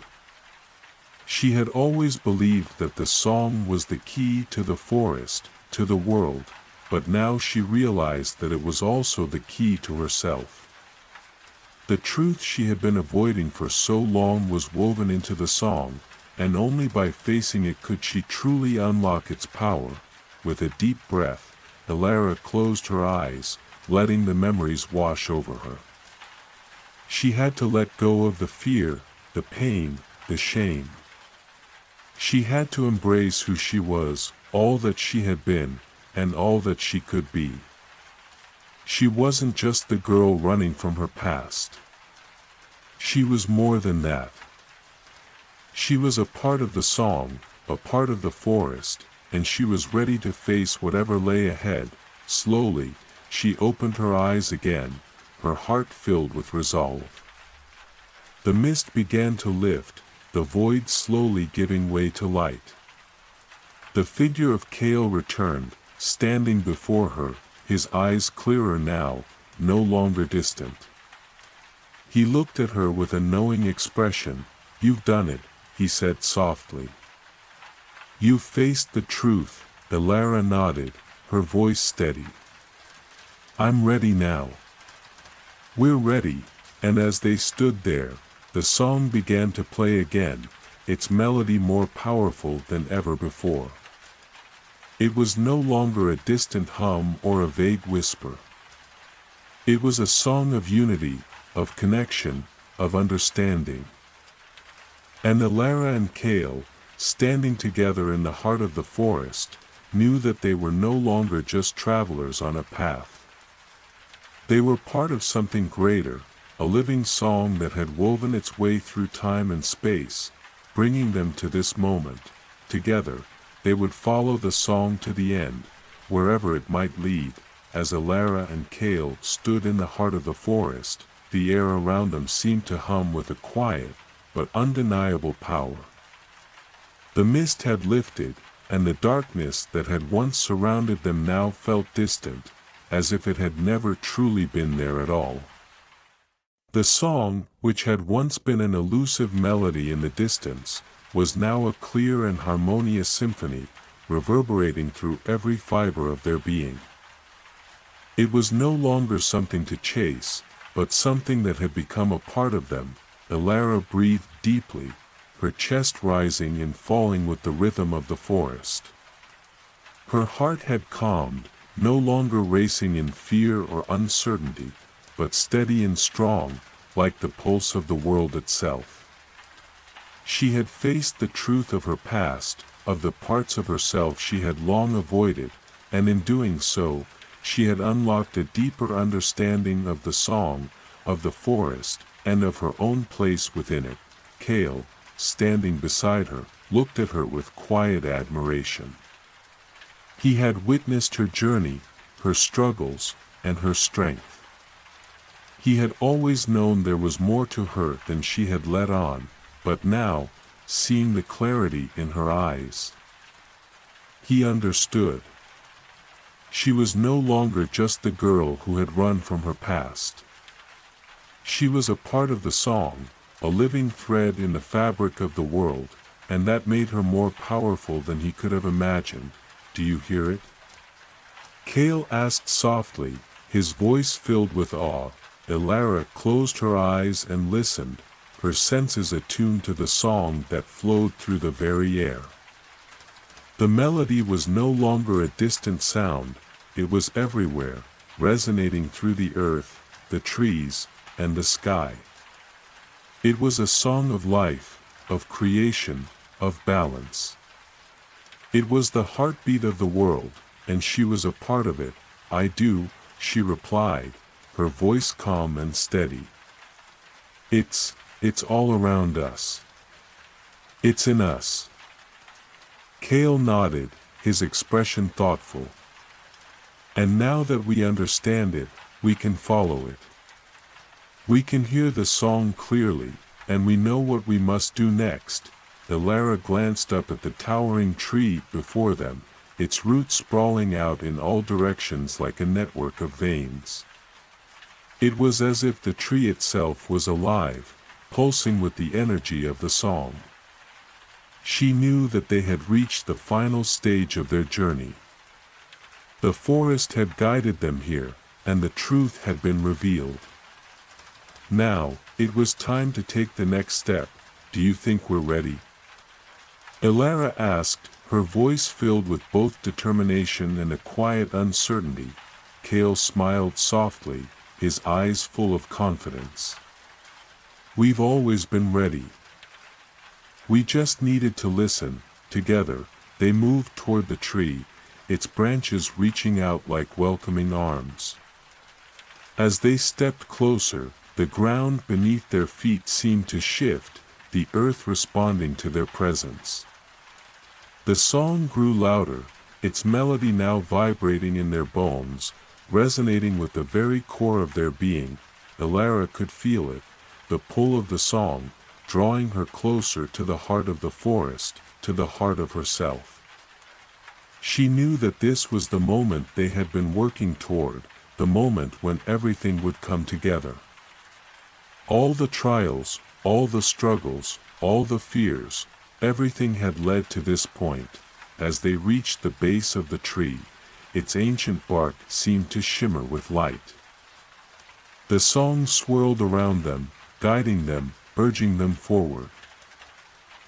She had always believed that the song was the key to the forest, to the world, but now she realized that it was also the key to herself. The truth she had been avoiding for so long was woven into the song, and only by facing it could she truly unlock its power. With a deep breath, Elara closed her eyes, letting the memories wash over her. She had to let go of the fear, the pain, the shame. She had to embrace who she was, all that she had been, and all that she could be. She wasn't just the girl running from her past. She was more than that. She was a part of the song, a part of the forest, and she was ready to face whatever lay ahead. Slowly, she opened her eyes again, her heart filled with resolve. The mist began to lift, the void slowly giving way to light. The figure of Kale returned, standing before her, his eyes clearer now, no longer distant. He looked at her with a knowing expression. "You've done it," he said softly. "You've faced the truth." Elara nodded, her voice steady. "I'm ready now." "We're ready." And as they stood there, the song began to play again, its melody more powerful than ever before. It was no longer a distant hum or a vague whisper. It was a song of unity, of connection, of understanding. And Elara and Kale, standing together in the heart of the forest, knew that they were no longer just travelers on a path. They were part of something greater, a living song that had woven its way through time and space, bringing them to this moment. Together, they would follow the song to the end, wherever it might lead. As Elara and Kale stood in the heart of the forest, the air around them seemed to hum with a quiet, but undeniable power. The mist had lifted, and the darkness that had once surrounded them now felt distant, as if it had never truly been there at all. The song, which had once been an elusive melody in the distance, was now a clear and harmonious symphony, reverberating through every fiber of their being. It was no longer something to chase, but something that had become a part of them. Elara breathed deeply, her chest rising and falling with the rhythm of the forest. Her heart had calmed, no longer racing in fear or uncertainty, but steady and strong, like the pulse of the world itself. She had faced the truth of her past, of the parts of herself she had long avoided, and in doing so, she had unlocked a deeper understanding of the song, of the forest, and of her own place within it. Kale, standing beside her, looked at her with quiet admiration. He had witnessed her journey, her struggles, and her strength. He had always known there was more to her than she had let on, but now, seeing the clarity in her eyes, he understood. She was no longer just the girl who had run from her past. She was a part of the song, a living thread in the fabric of the world, and that made her more powerful than he could have imagined. "Do you hear it?" Kale asked softly, his voice filled with awe. Elara closed her eyes and listened, her senses attuned to the song that flowed through the very air. The melody was no longer a distant sound, it was everywhere, resonating through the earth, the trees, and the sky. It was a song of life, of creation, of balance. It was the heartbeat of the world, and she was a part of it. "I do," she replied, her voice calm and steady. It's all around us. It's in us." Kale nodded, his expression thoughtful. "And now that we understand it, we can follow it. We can hear the song clearly, and we know what we must do next." Elara glanced up at the towering tree before them, its roots sprawling out in all directions like a network of veins. It was as if the tree itself was alive, pulsing with the energy of the song. She knew that they had reached the final stage of their journey. The forest had guided them here, and the truth had been revealed. Now, it was time to take the next step. "Do you think we're ready?" Elara asked, her voice filled with both determination and a quiet uncertainty. Kale smiled softly, his eyes full of confidence. "We've always been ready. We just needed to listen." Together, They moved toward the tree, its branches reaching out like welcoming arms. As they stepped closer, the ground beneath their feet seemed to shift, the earth responding to their presence. The song grew louder, its melody now vibrating in their bones, resonating with the very core of their being. Elara could feel it, the pull of the song, drawing her closer to the heart of the forest, to the heart of herself. She knew that this was the moment they had been working toward, the moment when everything would come together. All the trials, all the struggles, all the fears, everything had led to this point. As they reached the base of the tree, its ancient bark seemed to shimmer with light. The song swirled around them, guiding them, urging them forward.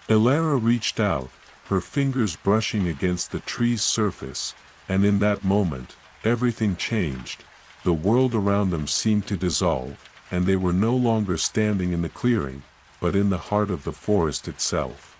Elara reached out, her fingers brushing against the tree's surface, and in that moment, everything changed. The world around them seemed to dissolve, and they were no longer standing in the clearing, but in the heart of the forest itself.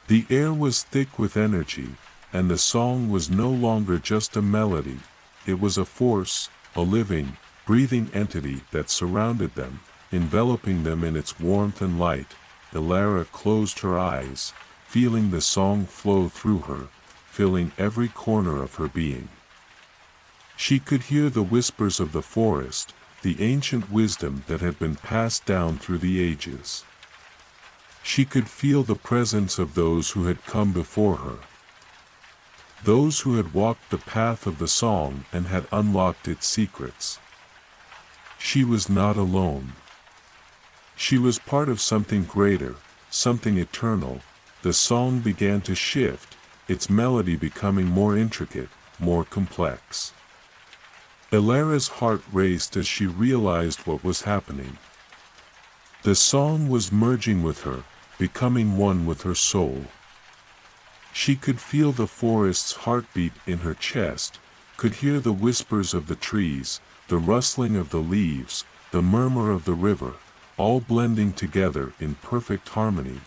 The air was thick with energy, and the song was no longer just a melody, it was a force, a living, breathing entity that surrounded them, enveloping them in its warmth and light. Elara closed her eyes, feeling the song flow through her, filling every corner of her being. She could hear the whispers of the forest, the ancient wisdom that had been passed down through the ages. She could feel the presence of those who had come before her. Those who had walked the path of the song and had unlocked its secrets. She was not alone. She was part of something greater, something eternal. The song began to shift, its melody becoming more intricate, more complex. Elara's heart raced as she realized what was happening. The song was merging with her, becoming one with her soul. She could feel the forest's heartbeat in her chest, could hear the whispers of the trees, the rustling of the leaves, the murmur of the river, all blending together in perfect harmony.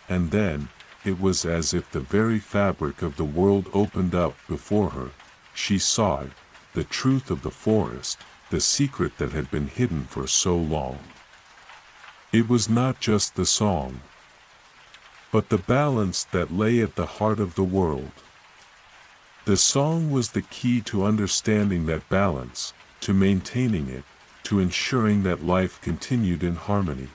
And then, it was as if the very fabric of the world opened up before her. She saw it, the truth of the forest, the secret that had been hidden for so long. It was not just the song, but the balance that lay at the heart of the world. The song was the key to understanding that balance, to maintaining it, to ensuring that life continued in harmony.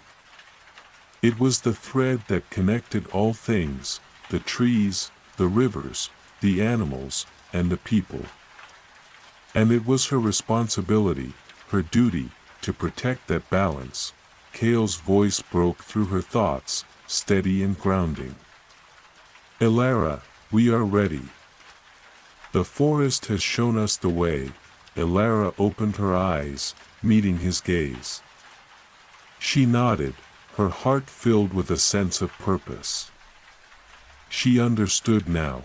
It was the thread that connected all things, the trees, the rivers, the animals, and the people. And it was her responsibility, her duty, to protect that balance. Kale's voice broke through her thoughts, steady and grounding. Elara, we are ready. The forest has shown us the way. Elara opened her eyes, meeting his gaze. She nodded, her heart filled with a sense of purpose. She understood now.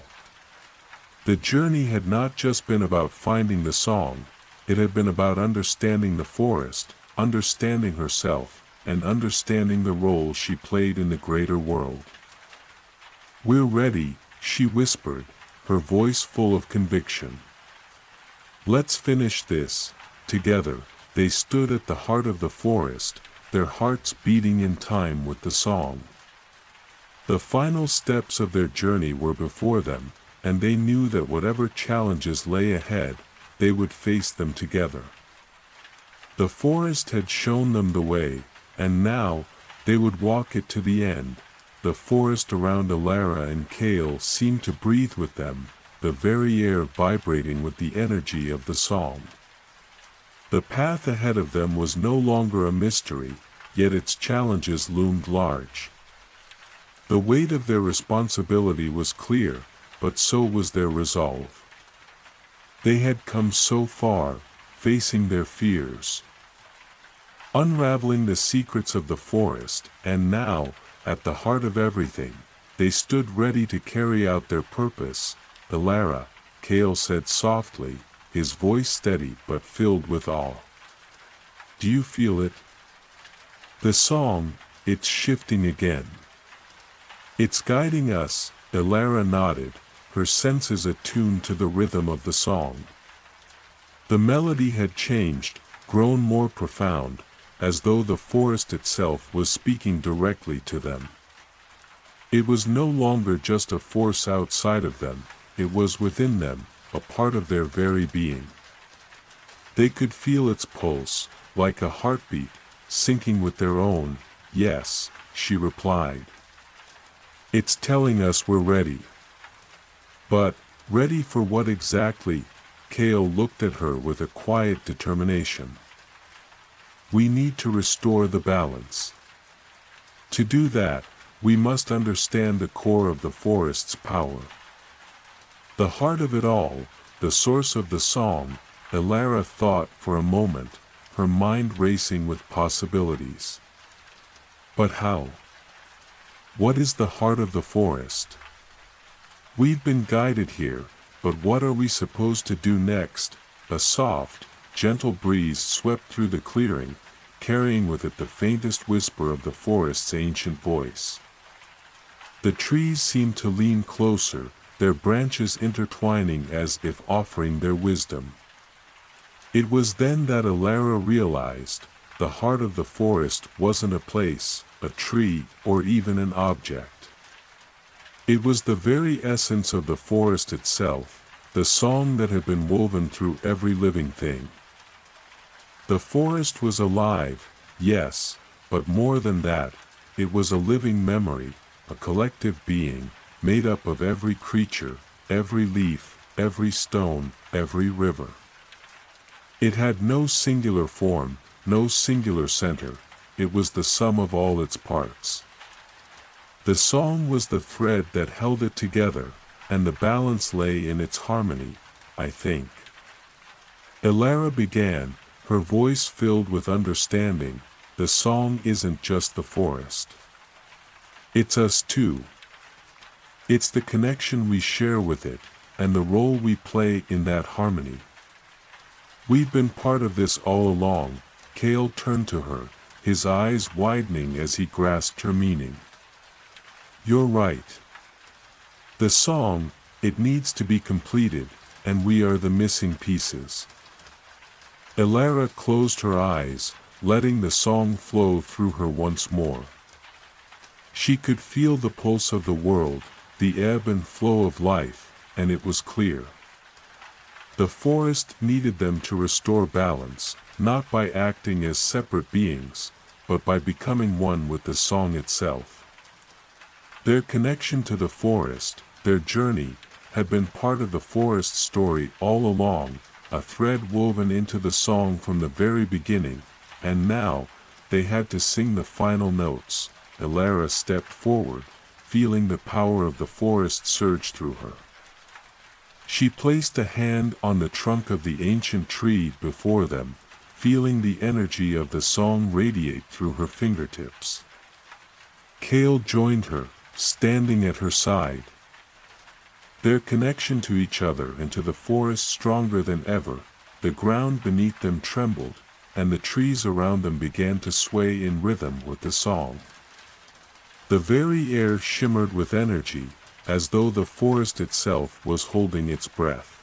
The journey had not just been about finding the song, it had been about understanding the forest, understanding herself, and understanding the role she played in the greater world. We're ready, she whispered, her voice full of conviction. Let's finish this, together. They stood at the heart of the forest, their hearts beating in time with the song. The final steps of their journey were before them, and they knew that whatever challenges lay ahead, they would face them together. The forest had shown them the way, and now, they would walk it to the end. The forest around Elara and Kale seemed to breathe with them, the very air vibrating with the energy of the song. The path ahead of them was no longer a mystery, yet its challenges loomed large. The weight of their responsibility was clear, but so was their resolve. They had come so far, facing their fears, unraveling the secrets of the forest, and now, at the heart of everything, they stood ready to carry out their purpose. Elara, Kale said softly, his voice steady but filled with awe. Do you feel it? The song, it's shifting again. It's guiding us. Elara nodded, her senses attuned to the rhythm of the song. The melody had changed, grown more profound, as though the forest itself was speaking directly to them. It was no longer just a force outside of them, it was within them, a part of their very being. They could feel its pulse, like a heartbeat, syncing with their own. "Yes," she replied. "It's telling us we're ready." "But, ready for what exactly?" Kale looked at her with a quiet determination. "We need to restore the balance. To do that, we must understand the core of the forest's power. The heart of it all, the source of the song." Elara thought for a moment, her mind racing with possibilities. But how? What is the heart of the forest? We've been guided here, but what are we supposed to do next? A soft, gentle breeze swept through the clearing, carrying with it the faintest whisper of the forest's ancient voice. The trees seemed to lean closer, their branches intertwining as if offering their wisdom. It was then that Elara realized, the heart of the forest wasn't a place, a tree, or even an object. It was the very essence of the forest itself, the song that had been woven through every living thing. The forest was alive, yes, but more than that, it was a living memory, a collective being, made up of every creature, every leaf, every stone, every river. It had no singular form, no singular center, it was the sum of all its parts. The song was the thread that held it together, and the balance lay in its harmony, I think. Elara began, her voice filled with understanding. The song isn't just the forest. It's us too. It's the connection we share with it, and the role we play in that harmony. We've been part of this all along. Kale turned to her, his eyes widening as he grasped her meaning. You're right. The song, it needs to be completed, and we are the missing pieces. Elara closed her eyes, letting the song flow through her once more. She could feel the pulse of the world, the ebb and flow of life, and it was clear. The forest needed them to restore balance, not by acting as separate beings, but by becoming one with the song itself. Their connection to the forest, their journey, had been part of the forest's story all along, a thread woven into the song from the very beginning, and now, they had to sing the final notes. Elara stepped forward, feeling the power of the forest surge through her. She placed a hand on the trunk of the ancient tree before them, feeling the energy of the song radiate through her fingertips. Kale joined her, standing at her side. Their connection to each other and to the forest stronger than ever, the ground beneath them trembled, and the trees around them began to sway in rhythm with the song. The very air shimmered with energy, as though the forest itself was holding its breath.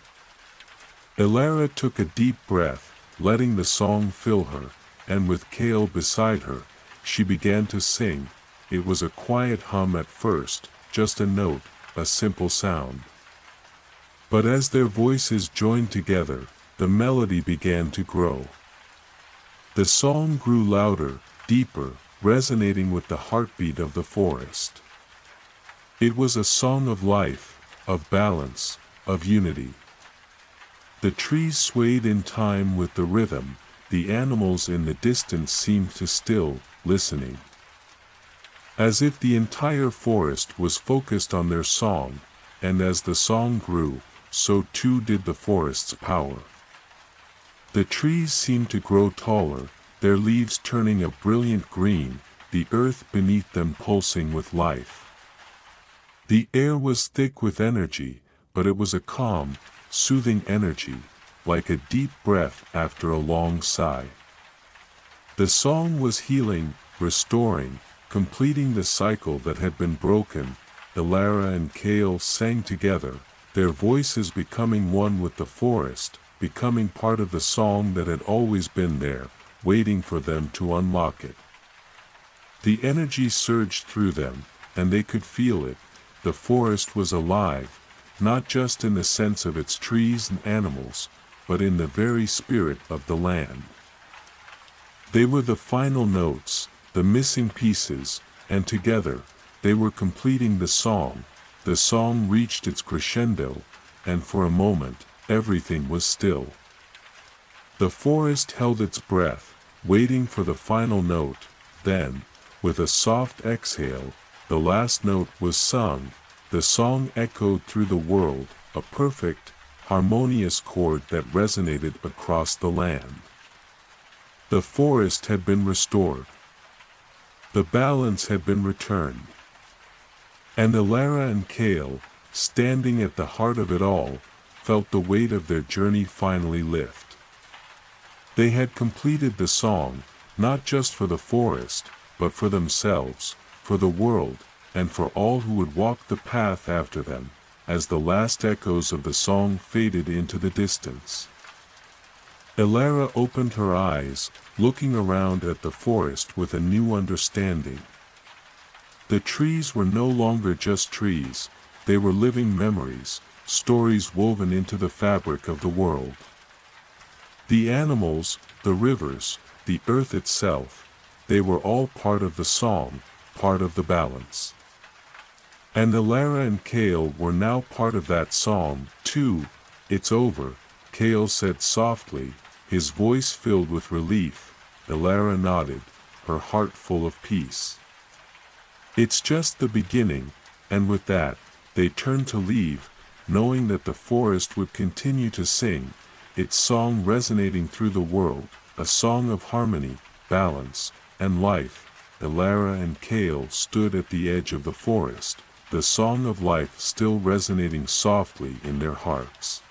Elara took a deep breath, letting the song fill her, and with Kale beside her, she began to sing. It was a quiet hum at first, just a note, a simple sound. But as their voices joined together, the melody began to grow. The song grew louder, deeper, resonating with the heartbeat of the forest. It was a song of life, of balance, of unity. The trees swayed in time with the rhythm, the animals in the distance seemed to still, listening. As if the entire forest was focused on their song, and as the song grew, so too did the forest's power. The trees seemed to grow taller, their leaves turning a brilliant green, the earth beneath them pulsing with life. The air was thick with energy, but it was a calm, soothing energy, like a deep breath after a long sigh. The song was healing, restoring, completing the cycle that had been broken. Elara and Kale sang together, their voices becoming one with the forest, becoming part of the song that had always been there, waiting for them to unlock it. The energy surged through them, and they could feel it. The forest was alive, not just in the sense of its trees and animals, but in the very spirit of the land. They were the final notes, the missing pieces, and together, they were completing the song. The song reached its crescendo, and for a moment, everything was still. The forest held its breath, waiting for the final note. Then, with a soft exhale, the last note was sung. The song echoed through the world, a perfect, harmonious chord that resonated across the land. The forest had been restored. The balance had been returned. And Alara and Kale, standing at the heart of it all, felt the weight of their journey finally lift. They had completed the song, not just for the forest, but for themselves, for the world, and for all who would walk the path after them, as the last echoes of the song faded into the distance. Alara opened her eyes, looking around at the forest with a new understanding. The trees were no longer just trees, they were living memories, stories woven into the fabric of the world. The animals, the rivers, the earth itself, they were all part of the song, part of the balance. And Alara and Kale were now part of that song, too. "It's over," Kale said softly, his voice filled with relief. Alara nodded, her heart full of peace. "It's just the beginning," and with that, they turned to leave, knowing that the forest would continue to sing, its song resonating through the world, a song of harmony, balance, and life. Alara and Kale stood at the edge of the forest, the song of life still resonating softly in their hearts.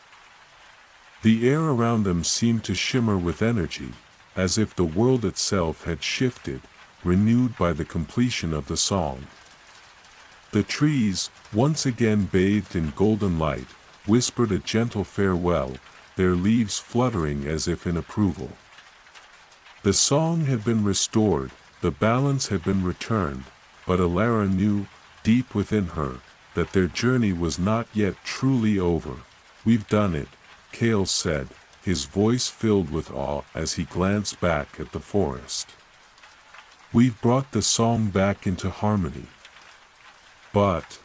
The air around them seemed to shimmer with energy, as if the world itself had shifted, renewed by the completion of the song. The trees, once again bathed in golden light, whispered a gentle farewell, their leaves fluttering as if in approval. The song had been restored, the balance had been returned, but Alara knew, deep within her, that their journey was not yet truly over. "We've done it," Kale said, his voice filled with awe as he glanced back at the forest. "We've brought the song back into harmony." But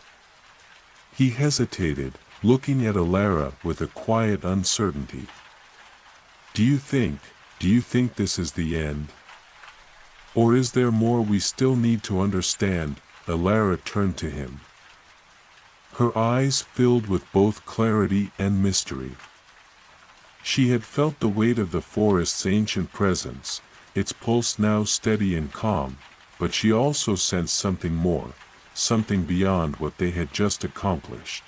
he hesitated, looking at Alara with a quiet uncertainty. Do you think this is the end? Or is there more we still need to understand?" Alara turned to him. Her eyes filled with both clarity and mystery. She had felt the weight of the forest's ancient presence, its pulse now steady and calm, but she also sensed something more, something beyond what they had just accomplished.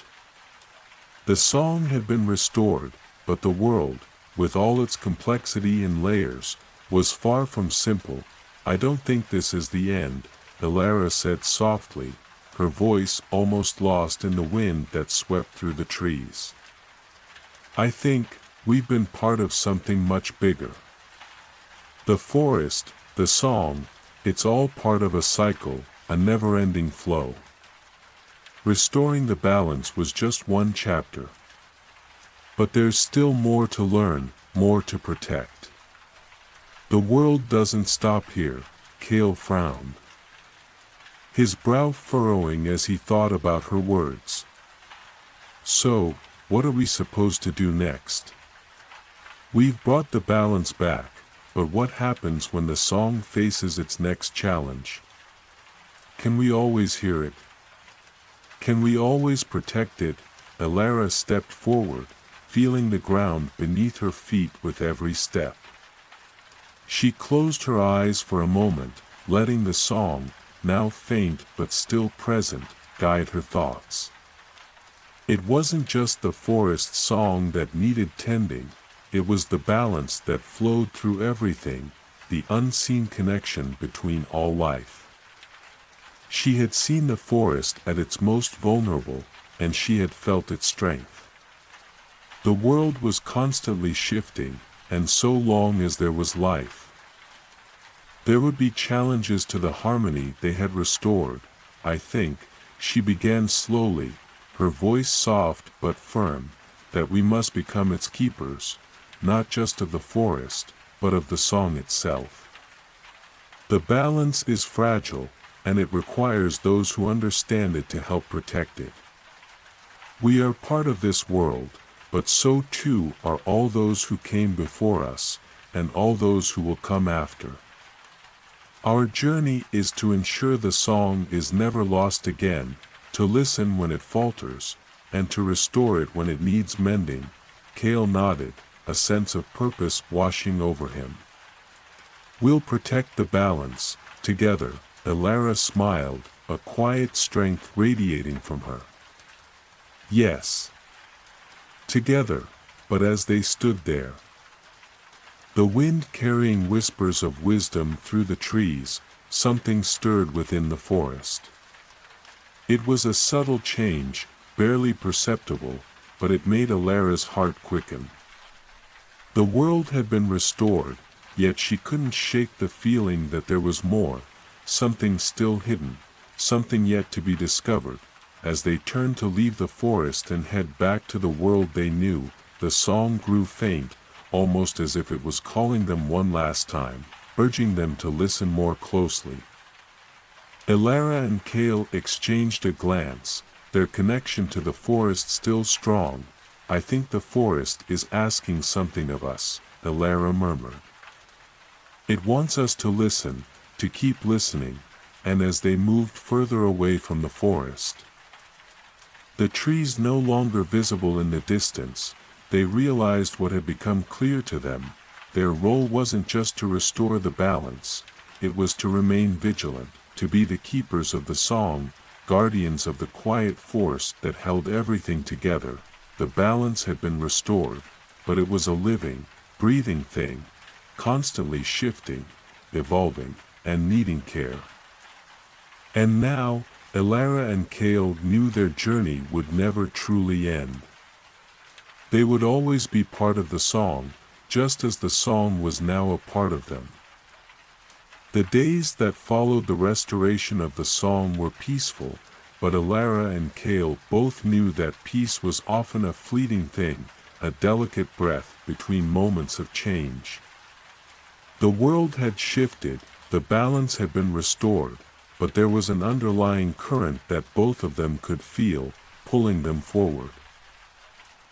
The song had been restored, but the world, with all its complexity and layers, was far from simple. "I don't think this is the end," Alara said softly, her voice almost lost in the wind that swept through the trees. "I think we've been part of something much bigger. The forest, the song, it's all part of a cycle, a never-ending flow. Restoring the balance was just one chapter. But there's still more to learn, more to protect. The world doesn't stop here," Kale frowned, his brow furrowing as he thought about her words. "So, what are we supposed to do next? We've brought the balance back, but what happens when the song faces its next challenge? Can we always hear it? Can we always protect it?" Alara stepped forward, feeling the ground beneath her feet with every step. She closed her eyes for a moment, letting the song, now faint but still present, guide her thoughts. It wasn't just the forest song that needed tending, it was the balance that flowed through everything, the unseen connection between all life. She had seen the forest at its most vulnerable, and she had felt its strength. The world was constantly shifting, and so long as there was life, there would be challenges to the harmony they had restored. I think, she began slowly, her voice soft but firm, that we must become its keepers, not just of the forest, but of the song itself. The balance is fragile, and it requires those who understand it to help protect it. We are part of this world, but so too are all those who came before us, and all those who will come after. Our journey is to ensure the song is never lost again, to listen when it falters, and to restore it when it needs mending. Kale nodded, a sense of purpose washing over him. We'll protect the balance, together. Elara smiled, a quiet strength radiating from her. Yes. Together. But as they stood there, the wind carrying whispers of wisdom through the trees, something stirred within the forest. It was a subtle change, barely perceptible, but it made Elara's heart quicken. The world had been restored, yet she couldn't shake the feeling that there was more, something still hidden, something yet to be discovered. As they turned to leave the forest and head back to the world they knew, the song grew faint, almost as if it was calling them one last time, urging them to listen more closely. Elara and Kale exchanged a glance, their connection to the forest still strong. I think the forest is asking something of us, Elara murmured. It wants us to listen, to keep listening, and as they moved further away from the forest, the trees no longer visible in the distance, they realized what had become clear to them. Their role wasn't just to restore the balance, it was to remain vigilant, to be the keepers of the song, guardians of the quiet force that held everything together. The balance had been restored, but it was a living, breathing thing, constantly shifting, evolving, and needing care. And now, Elara and Kale knew their journey would never truly end. They would always be part of the song, just as the song was now a part of them. The days that followed the restoration of the song were peaceful, but Elara and Kale both knew that peace was often a fleeting thing, a delicate breath between moments of change. The world had shifted, the balance had been restored, but there was an underlying current that both of them could feel, pulling them forward.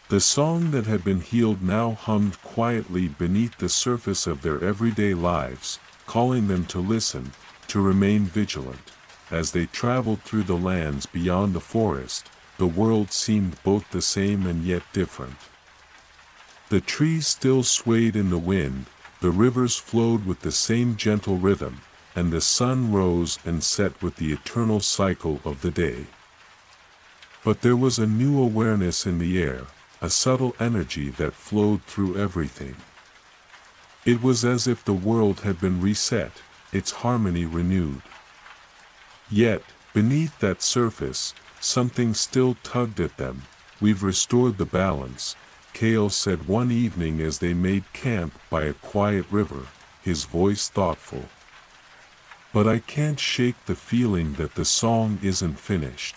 The song that had been healed now hummed quietly beneath the surface of their everyday lives, calling them to listen, to remain vigilant. As they traveled through the lands beyond the forest, the world seemed both the same and yet different. The trees still swayed in the wind, the rivers flowed with the same gentle rhythm, and the sun rose and set with the eternal cycle of the day. But there was a new awareness in the air, a subtle energy that flowed through everything. It was as if the world had been reset, its harmony renewed. Yet, beneath that surface, something still tugged at them. We've restored the balance, Kale said one evening as they made camp by a quiet river, his voice thoughtful. But I can't shake the feeling that the song isn't finished.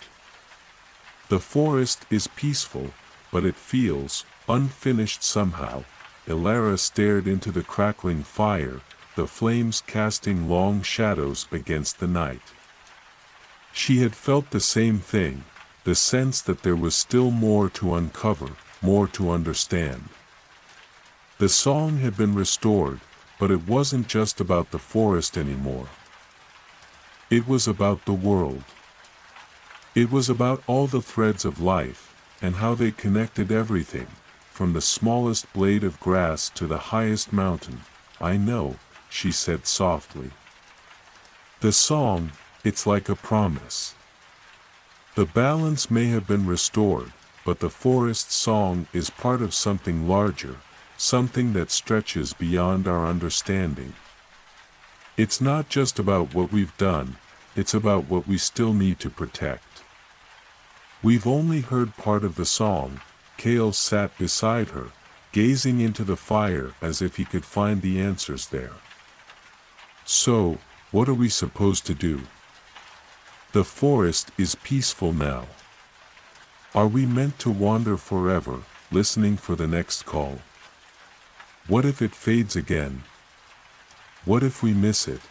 The forest is peaceful, but it feels unfinished somehow. Elara stared into the crackling fire, the flames casting long shadows against the night. She had felt the same thing, the sense that there was still more to uncover, more to understand. The song had been restored, but it wasn't just about the forest anymore. It was about the world. It was about all the threads of life, and how they connected everything, from the smallest blade of grass to the highest mountain. I know, she said softly. The song, it's like a promise. The balance may have been restored, but the forest song is part of something larger, something that stretches beyond our understanding. It's not just about what we've done, it's about what we still need to protect. We've only heard part of the song, Kale sat beside her, gazing into the fire as if he could find the answers there. "So, what are we supposed to do? The forest is peaceful now. Are we meant to wander forever, listening for the next call? What if it fades again? What if we miss it?"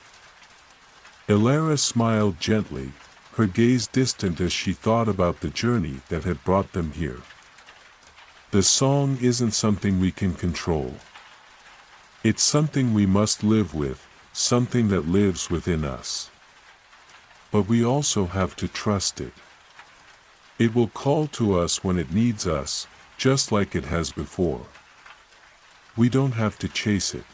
Elara smiled gently, her gaze distant as she thought about the journey that had brought them here. The song isn't something we can control. It's something we must live with, something that lives within us. But we also have to trust it. It will call to us when it needs us, just like it has before. We don't have to chase it.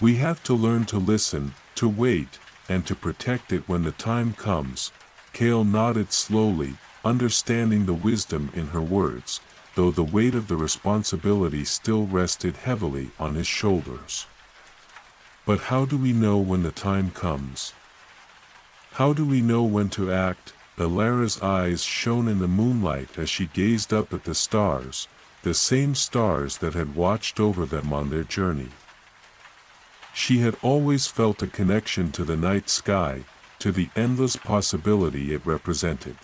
We have to learn to listen, to wait, and to protect it when the time comes. Kale nodded slowly, understanding the wisdom in her words, though the weight of the responsibility still rested heavily on his shoulders. But how do we know when the time comes? How do we know when to act? Elara's eyes shone in the moonlight as she gazed up at the stars, the same stars that had watched over them on their journey. She had always felt a connection to the night sky, to the endless possibility it represented.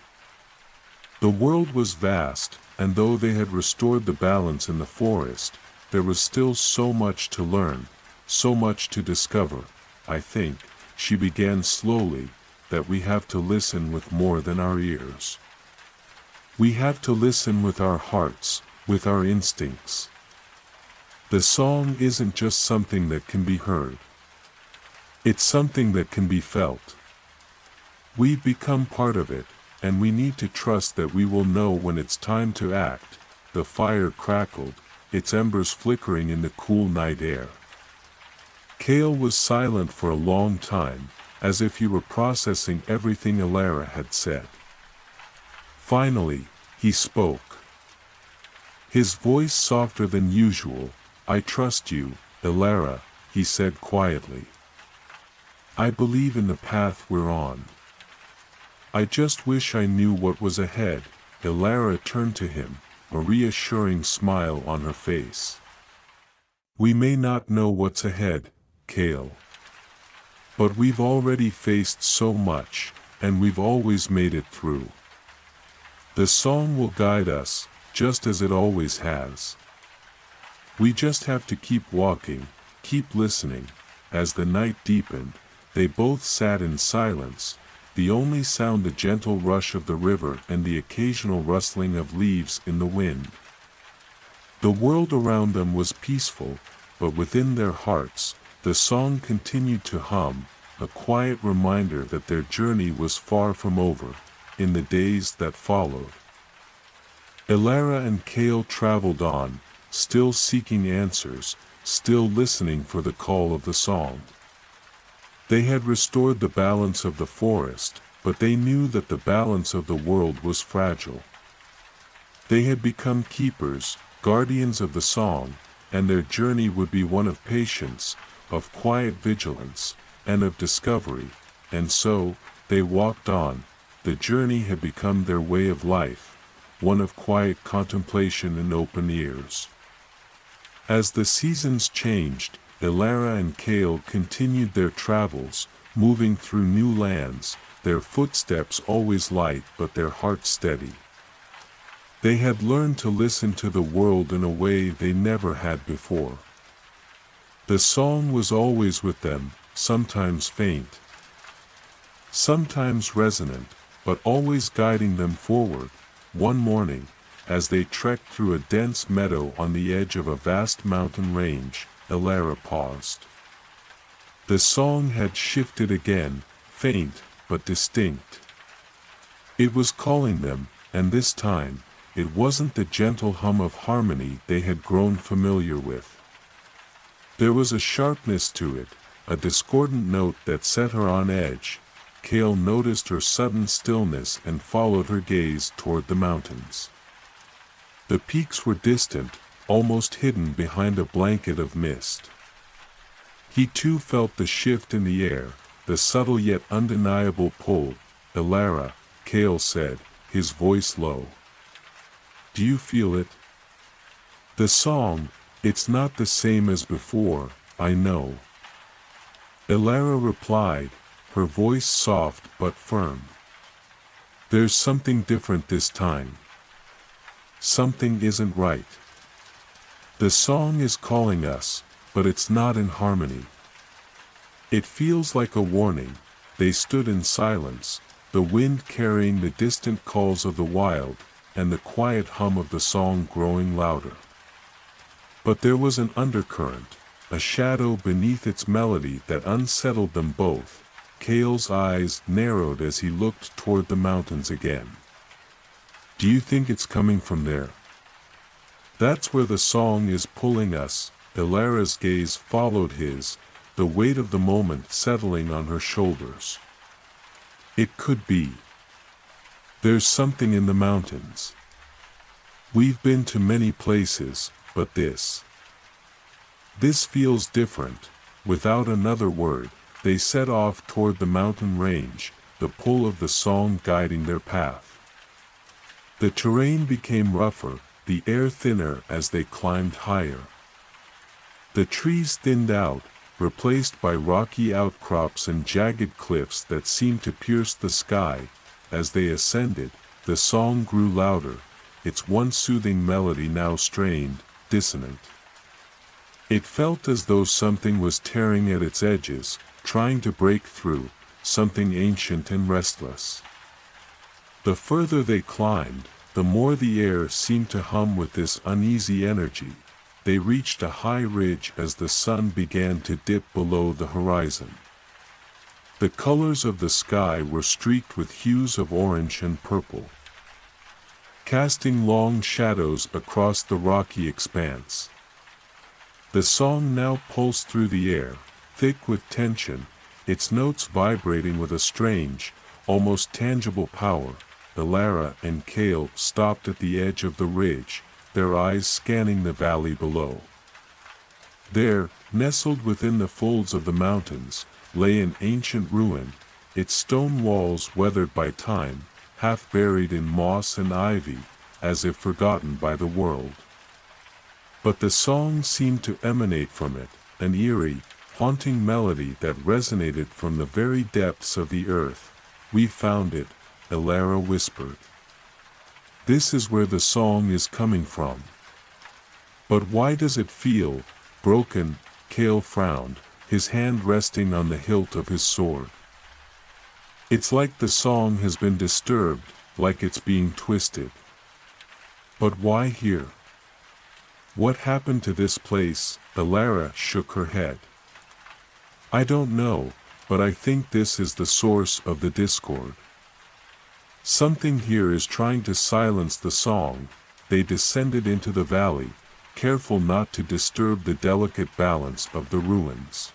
The world was vast, and though they had restored the balance in the forest, there was still so much to learn, so much to discover. "I think," she began slowly, "that we have to listen with more than our ears. We have to listen with our hearts, with our instincts. The song isn't just something that can be heard. It's something that can be felt. We've become part of it, and we need to trust that we will know when it's time to act." The fire crackled, its embers flickering in the cool night air. Kale was silent for a long time, as if he were processing everything Elara had said. Finally, he spoke. His voice softer than usual. "I trust you, Elara," he said quietly. "I believe in the path we're on. I just wish I knew what was ahead." Elara turned to him, a reassuring smile on her face. "We may not know what's ahead, Kale. But we've already faced so much, and we've always made it through. The song will guide us, just as it always has. We just have to keep walking, keep listening." As the night deepened, they both sat in silence, the only sound the gentle rush of the river and the occasional rustling of leaves in the wind. The world around them was peaceful, but within their hearts, the song continued to hum, a quiet reminder that their journey was far from over. In the days that followed, Elara and Kale traveled on, still seeking answers, still listening for the call of the song. They had restored the balance of the forest, but they knew that the balance of the world was fragile. They had become keepers, guardians of the song, and their journey would be one of patience, of quiet vigilance, and of discovery. And so, they walked on. The journey had become their way of life, one of quiet contemplation and open ears. As the seasons changed, Elara and Kale continued their travels, moving through new lands, their footsteps always light but their hearts steady. They had learned to listen to the world in a way they never had before. The song was always with them, sometimes faint, sometimes resonant, but always guiding them forward. One morning, as they trekked through a dense meadow on the edge of a vast mountain range, Elara paused. The song had shifted again, faint, but distinct. It was calling them, and this time, it wasn't the gentle hum of harmony they had grown familiar with. There was a sharpness to it, a discordant note that set her on edge. Kale noticed her sudden stillness and followed her gaze toward the mountains. The peaks were distant, almost hidden behind a blanket of mist. He too felt the shift in the air, the subtle yet undeniable pull. "Elara," Kale said, his voice low. Do you feel it? The song, it's not the same as before, I know. Elara replied, her voice soft but firm. There's something different this time. Something isn't right. The song is calling us, but it's not in harmony. It feels like a warning. They stood in silence, the wind carrying the distant calls of the wild, and the quiet hum of the song growing louder. But there was an undercurrent, a shadow beneath its melody that unsettled them both. Kale's eyes narrowed as he looked toward the mountains again. Do you think it's coming from there? That's where the song is pulling us. Elara's gaze followed his, the weight of the moment settling on her shoulders. It could be. There's something in the mountains. We've been to many places, but this feels different. Without another word, they set off toward the mountain range, the pull of the song guiding their path. The terrain became rougher, the air thinner as they climbed higher. The trees thinned out, replaced by rocky outcrops and jagged cliffs that seemed to pierce the sky. As they ascended, the song grew louder, its once soothing melody now strained, dissonant. It felt as though something was tearing at its edges, trying to break through, something ancient and restless. The further they climbed, the more the air seemed to hum with this uneasy energy. They reached a high ridge as the sun began to dip below the horizon. The colors of the sky were streaked with hues of orange and purple, casting long shadows across the rocky expanse. The song now pulsed through the air, thick with tension, its notes vibrating with a strange, almost tangible power. Elara and Kale stopped at the edge of the ridge, their eyes scanning the valley below. There, nestled within the folds of the mountains, lay an ancient ruin, its stone walls weathered by time, half buried in moss and ivy, as if forgotten by the world. But the song seemed to emanate from it, an eerie, haunting melody that resonated from the very depths of the earth. We found it, Elara whispered. This is where the song is coming from. But why does it feel broken? Kale frowned, his hand resting on the hilt of his sword. It's like the song has been disturbed, like it's being twisted. But why here? What happened to this place? Elara shook her head. I don't know, but I think this is the source of the discord. Something here is trying to silence the song. They descended into the valley, careful not to disturb the delicate balance of the ruins.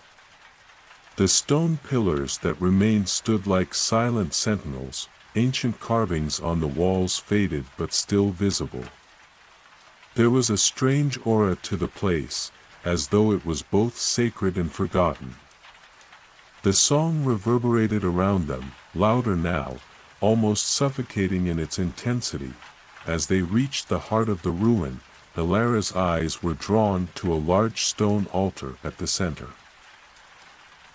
The stone pillars that remained stood like silent sentinels, ancient carvings on the walls faded but still visible. There was a strange aura to the place, as though it was both sacred and forgotten. The song reverberated around them, louder now, almost suffocating in its intensity. As they reached the heart of the ruin, Elara's eyes were drawn to a large stone altar at the center.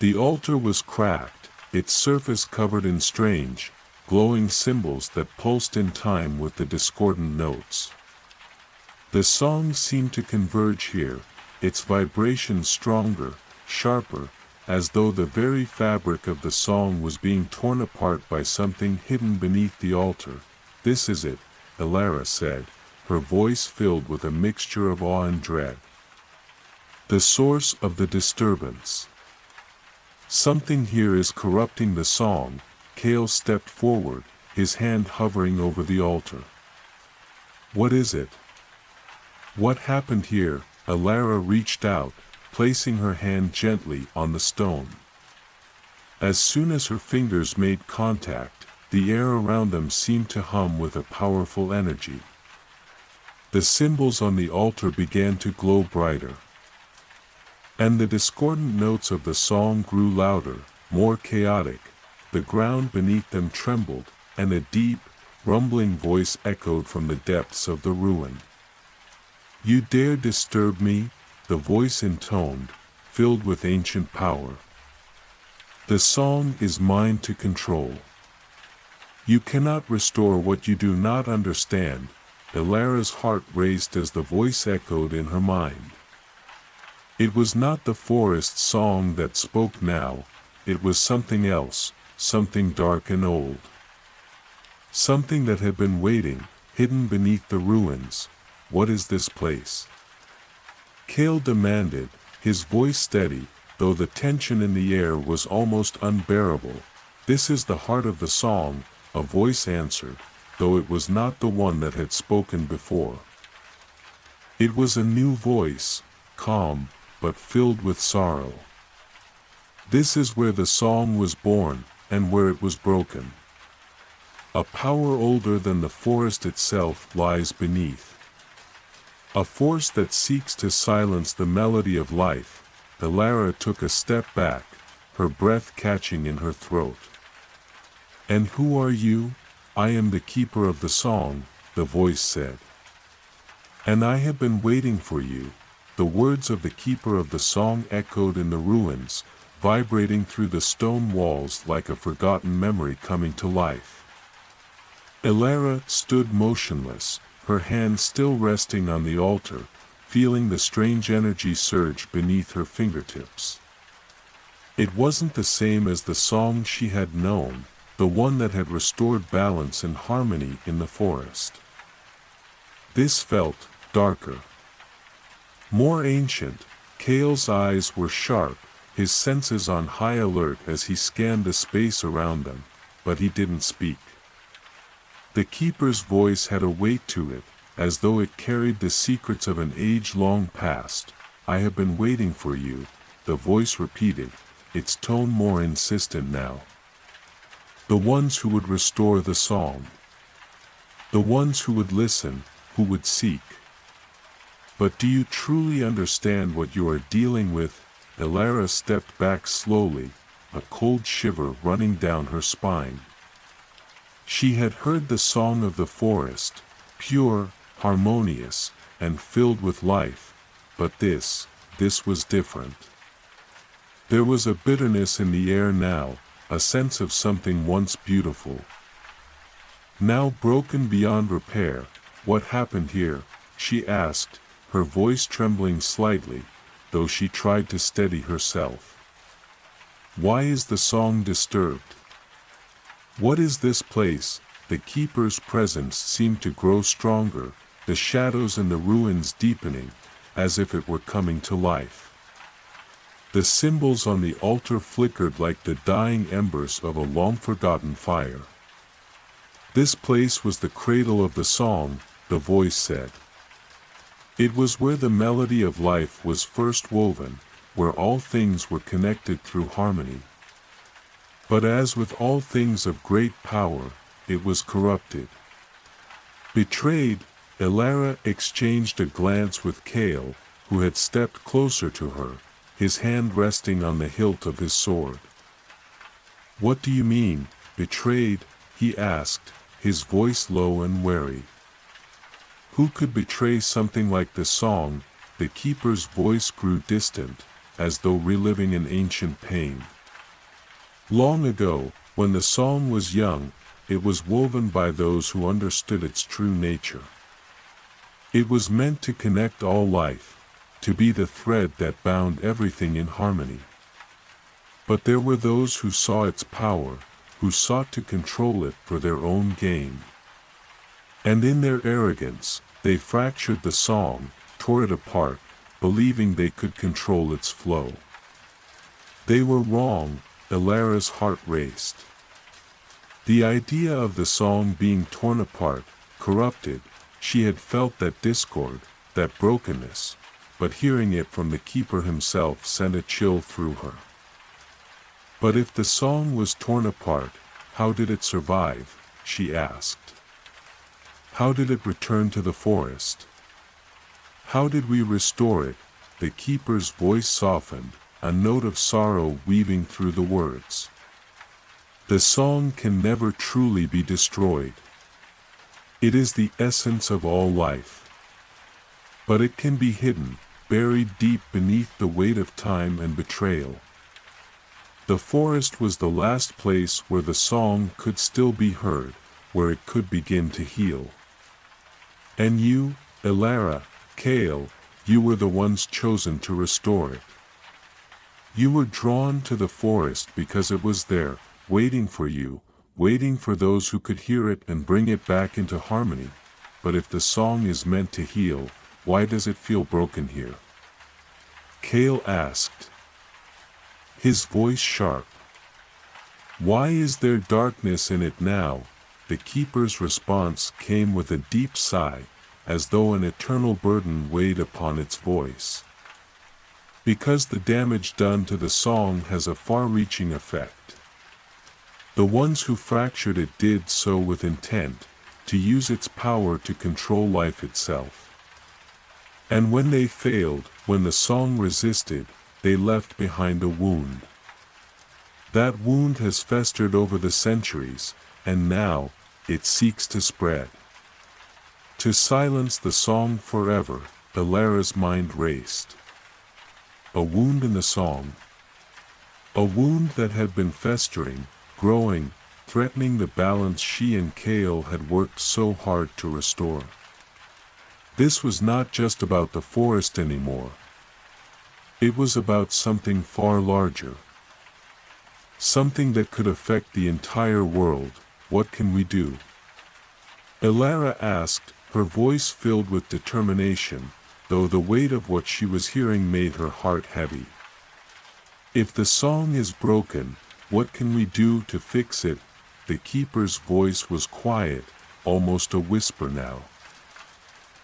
The altar was cracked, its surface covered in strange, glowing symbols that pulsed in time with the discordant notes. The song seemed to converge here, its vibration stronger, sharper, as though the very fabric of the song was being torn apart by something hidden beneath the altar. This is it, Elara said, her voice filled with a mixture of awe and dread. The source of the disturbance. Something here is corrupting the song. Kale stepped forward, his hand hovering over the altar. What is it? What happened here? Elara reached out, placing her hand gently on the stone. As soon as her fingers made contact, the air around them seemed to hum with a powerful energy. The symbols on the altar began to glow brighter, and the discordant notes of the song grew louder, more chaotic. The ground beneath them trembled, and a deep, rumbling voice echoed from the depths of the ruin. "You dare disturb me?" the voice intoned, filled with ancient power. "The song is mine to control. You cannot restore what you do not understand." Elara's heart raced as the voice echoed in her mind. It was not the forest song that spoke now, it was something else, something dark and old. Something that had been waiting, hidden beneath the ruins. "What is this place?" Kale demanded, his voice steady, though the tension in the air was almost unbearable. "This is the heart of the song," a voice answered, though it was not the one that had spoken before. It was a new voice, calm, but filled with sorrow. "This is where the song was born, and where it was broken. A power older than the forest itself lies beneath. A force that seeks to silence the melody of life." Elara took a step back, her breath catching in her throat. "And who are you?" "I am the keeper of the song," the voice said. "And I have been waiting for you." The words of the keeper of the song echoed in the ruins, vibrating through the stone walls like a forgotten memory coming to life. Elara stood motionless, her hand still resting on the altar, feeling the strange energy surge beneath her fingertips. It wasn't the same as the song she had known, the one that had restored balance and harmony in the forest. This felt darker, more ancient. Kale's eyes were sharp, his senses on high alert as he scanned the space around them, but he didn't speak. The keeper's voice had a weight to it, as though it carried the secrets of an age-long past. "I have been waiting for you," the voice repeated, its tone more insistent now. "The ones who would restore the song. The ones who would listen, who would seek. But do you truly understand what you are dealing with?" Elara stepped back slowly, a cold shiver running down her spine. She had heard the song of the forest, pure, harmonious, and filled with life, but this was different. There was a bitterness in the air now, a sense of something once beautiful, now broken beyond repair. "What happened here?" she asked, her voice trembling slightly, though she tried to steady herself. "Why is the song disturbed? What is this place?" The keeper's presence seemed to grow stronger, the shadows in the ruins deepening, as if it were coming to life. The symbols on the altar flickered like the dying embers of a long-forgotten fire. "This place was the cradle of the song," the voice said. "It was where the melody of life was first woven, where all things were connected through harmony. But as with all things of great power, it was corrupted. Betrayed." Elara exchanged a glance with Kale, who had stepped closer to her, his hand resting on the hilt of his sword. "What do you mean, betrayed?" he asked, his voice low and wary. "Who could betray something like the song?" The keeper's voice grew distant, as though reliving an ancient pain. "Long ago, when the song was young, it was woven by those who understood its true nature. It was meant to connect all life, to be the thread that bound everything in harmony. But there were those who saw its power, who sought to control it for their own gain. And in their arrogance, they fractured the song, tore it apart, believing they could control its flow. They were wrong." Elara's heart raced. The idea of the song being torn apart, corrupted, she had felt that discord, that brokenness, but hearing it from the keeper himself sent a chill through her. "But if the song was torn apart, how did it survive?" she asked. "How did it return to the forest? How did we restore it?" The keeper's voice softened, a note of sorrow weaving through the words. "The song can never truly be destroyed. It is the essence of all life. But it can be hidden, buried deep beneath the weight of time and betrayal. The forest was the last place where the song could still be heard, where it could begin to heal. And you, Elara, Kale, you were the ones chosen to restore it. You were drawn to the forest because it was there, waiting for you, waiting for those who could hear it and bring it back into harmony. But if the song is meant to heal, why does it feel broken here? Kale asked, his voice sharp. Why is there darkness in it now? The keeper's response came with a deep sigh, as though an eternal burden weighed upon its voice. Because the damage done to the song has a far-reaching effect. The ones who fractured it did so with intent, to use its power to control life itself. And when they failed, when the song resisted, they left behind a wound. That wound has festered over the centuries, and now, it seeks to spread. To silence the song forever, Elara's mind raced. A wound in the song. A wound that had been festering, growing, threatening the balance she and Kale had worked so hard to restore. This was not just about the forest anymore. It was about something far larger. Something that could affect the entire world. What can we do? Elara asked, her voice filled with determination, though the weight of what she was hearing made her heart heavy. If the song is broken, what can we do to fix it? The keeper's voice was quiet, almost a whisper now.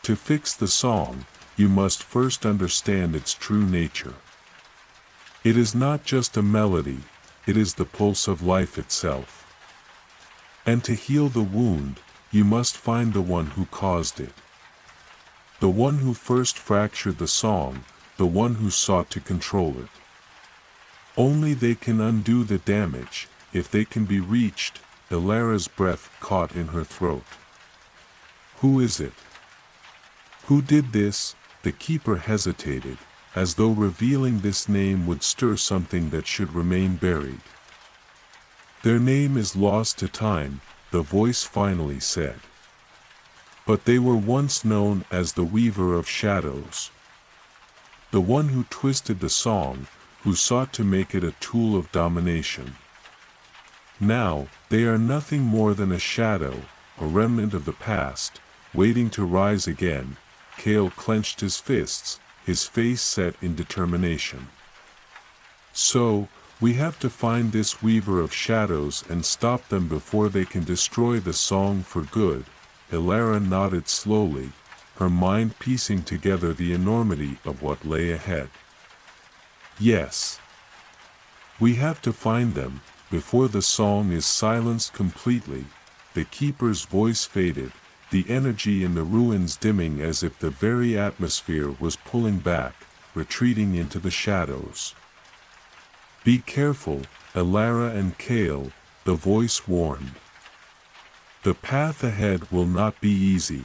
To fix the song, you must first understand its true nature. It is not just a melody, it is the pulse of life itself. And to heal the wound, you must find the one who caused it. The one who first fractured the song, the one who sought to control it. Only they can undo the damage, if they can be reached. Elara's breath caught in her throat. Who is it? Who did this? The keeper hesitated, as though revealing this name would stir something that should remain buried. Their name is lost to time, the voice finally said. But they were once known as the Weaver of Shadows. The one who twisted the song, who sought to make it a tool of domination. Now, they are nothing more than a shadow, a remnant of the past, waiting to rise again. Kale clenched his fists, his face set in determination. So, we have to find this Weaver of Shadows and stop them before they can destroy the song for good. Elara nodded slowly, her mind piecing together the enormity of what lay ahead. Yes. We have to find them, before the song is silenced completely. The keeper's voice faded, the energy in the ruins dimming as if the very atmosphere was pulling back, retreating into the shadows. Be careful, Elara and Kale, the voice warned. The path ahead will not be easy.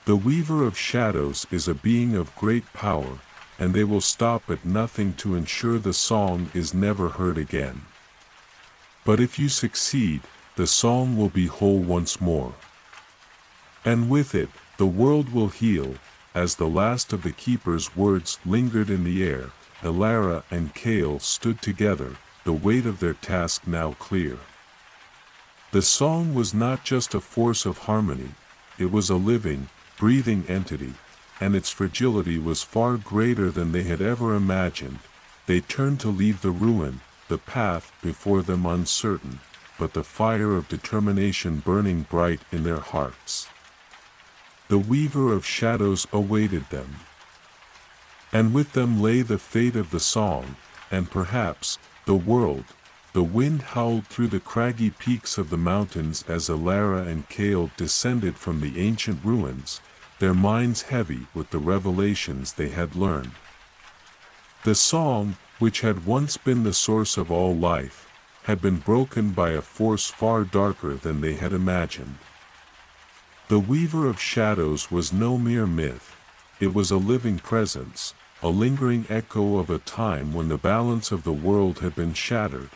The Weaver of Shadows is a being of great power, and they will stop at nothing to ensure the song is never heard again. But if you succeed, the song will be whole once more. And with it, the world will heal. As the last of the keeper's words lingered in the air, Elara and Kale stood together, the weight of their task now clear. The song was not just a force of harmony, it was a living, breathing entity, and its fragility was far greater than they had ever imagined. They turned to leave the ruin, the path before them uncertain, but the fire of determination burning bright in their hearts. The Weaver of Shadows awaited them. And with them lay the fate of the song, and perhaps, the world. The wind howled through the craggy peaks of the mountains as Elara and Kale descended from the ancient ruins, their minds heavy with the revelations they had learned. The song, which had once been the source of all life, had been broken by a force far darker than they had imagined. The Weaver of Shadows was no mere myth. It was a living presence, a lingering echo of a time when the balance of the world had been shattered.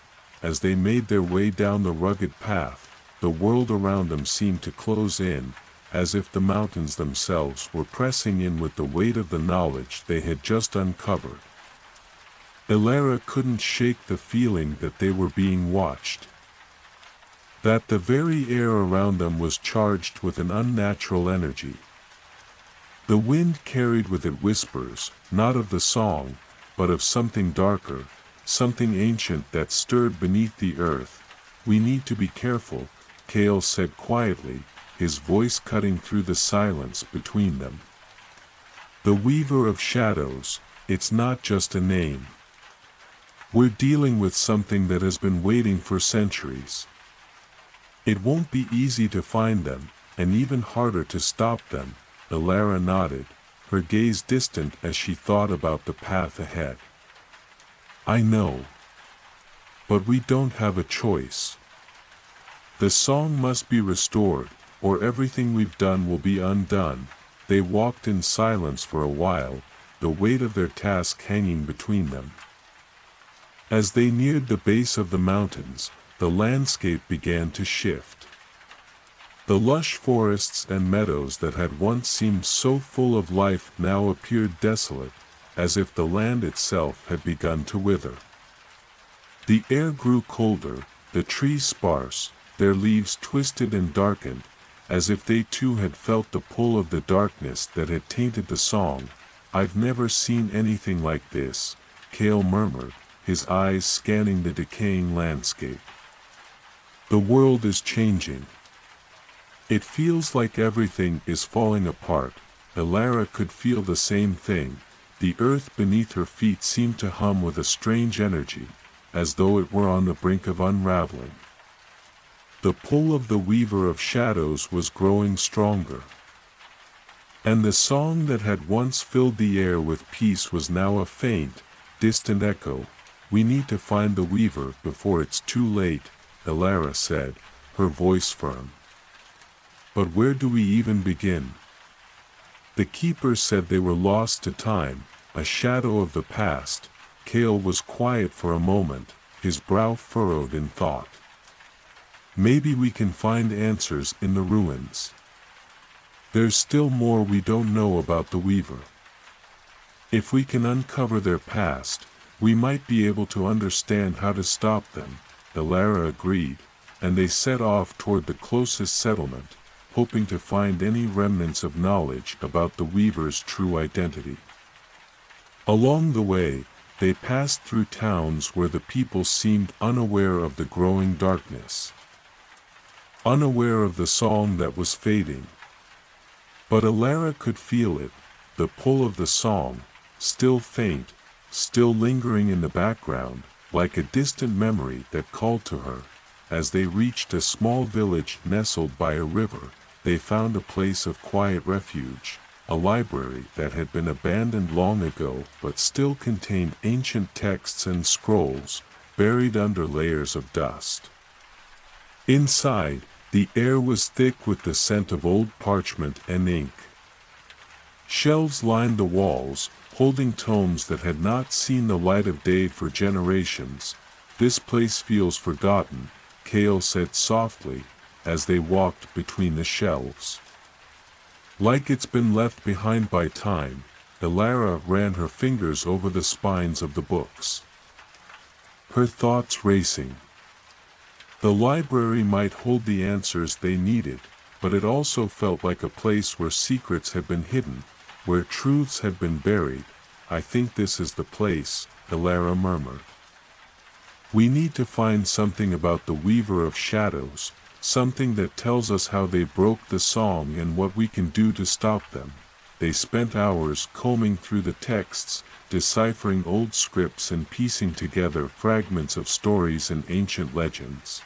As they made their way down the rugged path, the world around them seemed to close in, as if the mountains themselves were pressing in with the weight of the knowledge they had just uncovered. Elara couldn't shake the feeling that they were being watched. That the very air around them was charged with an unnatural energy. The wind carried with it whispers, not of the song, but of something darker, something ancient that stirred beneath the earth. "We need to be careful," Kale said quietly, his voice cutting through the silence between them. The Weaver of Shadows, it's not just a name. We're dealing with something that has been waiting for centuries. It won't be easy to find them, and even harder to stop them. Elara nodded, her gaze distant as she thought about the path ahead. "I know. But we don't have a choice. The song must be restored, or everything we've done will be undone." They walked in silence for a while, the weight of their task hanging between them. As they neared the base of the mountains, the landscape began to shift. The lush forests and meadows that had once seemed so full of life now appeared desolate, as if the land itself had begun to wither. The air grew colder, the trees sparse, their leaves twisted and darkened, as if they too had felt the pull of the darkness that had tainted the song. "I've never seen anything like this," Kale murmured, his eyes scanning the decaying landscape. "The world is changing. It feels like everything is falling apart." Elara could feel the same thing. The earth beneath her feet seemed to hum with a strange energy, as though it were on the brink of unraveling. The pull of the Weaver of Shadows was growing stronger. And the song that had once filled the air with peace was now a faint, distant echo. "We need to find the Weaver before it's too late," Elara said, her voice firm. "But where do we even begin?" The keeper said they were lost to time, a shadow of the past. Kale was quiet for a moment, his brow furrowed in thought. "Maybe we can find answers in the ruins. There's still more we don't know about the Weaver. If we can uncover their past, we might be able to understand how to stop them." Elara agreed, and they set off toward the closest settlement, hoping to find any remnants of knowledge about the Weaver's true identity. Along the way, they passed through towns where the people seemed unaware of the growing darkness, unaware of the song that was fading. But Elara could feel it, the pull of the song, still faint, still lingering in the background, like a distant memory that called to her. As they reached a small village nestled by a river, they found a place of quiet refuge, a library that had been abandoned long ago but still contained ancient texts and scrolls, buried under layers of dust. Inside, the air was thick with the scent of old parchment and ink. Shelves lined the walls, holding tomes that had not seen the light of day for generations. "This place feels forgotten," Kale said softly, as they walked between the shelves. "Like it's been left behind by time." Elara ran her fingers over the spines of the books, her thoughts racing. The library might hold the answers they needed, but it also felt like a place where secrets had been hidden, where truths had been buried. "I think this is the place," Elara murmured. "We need to find something about the Weaver of Shadows, something that tells us how they broke the song and what we can do to stop them." They spent hours combing through the texts, deciphering old scripts and piecing together fragments of stories and ancient legends.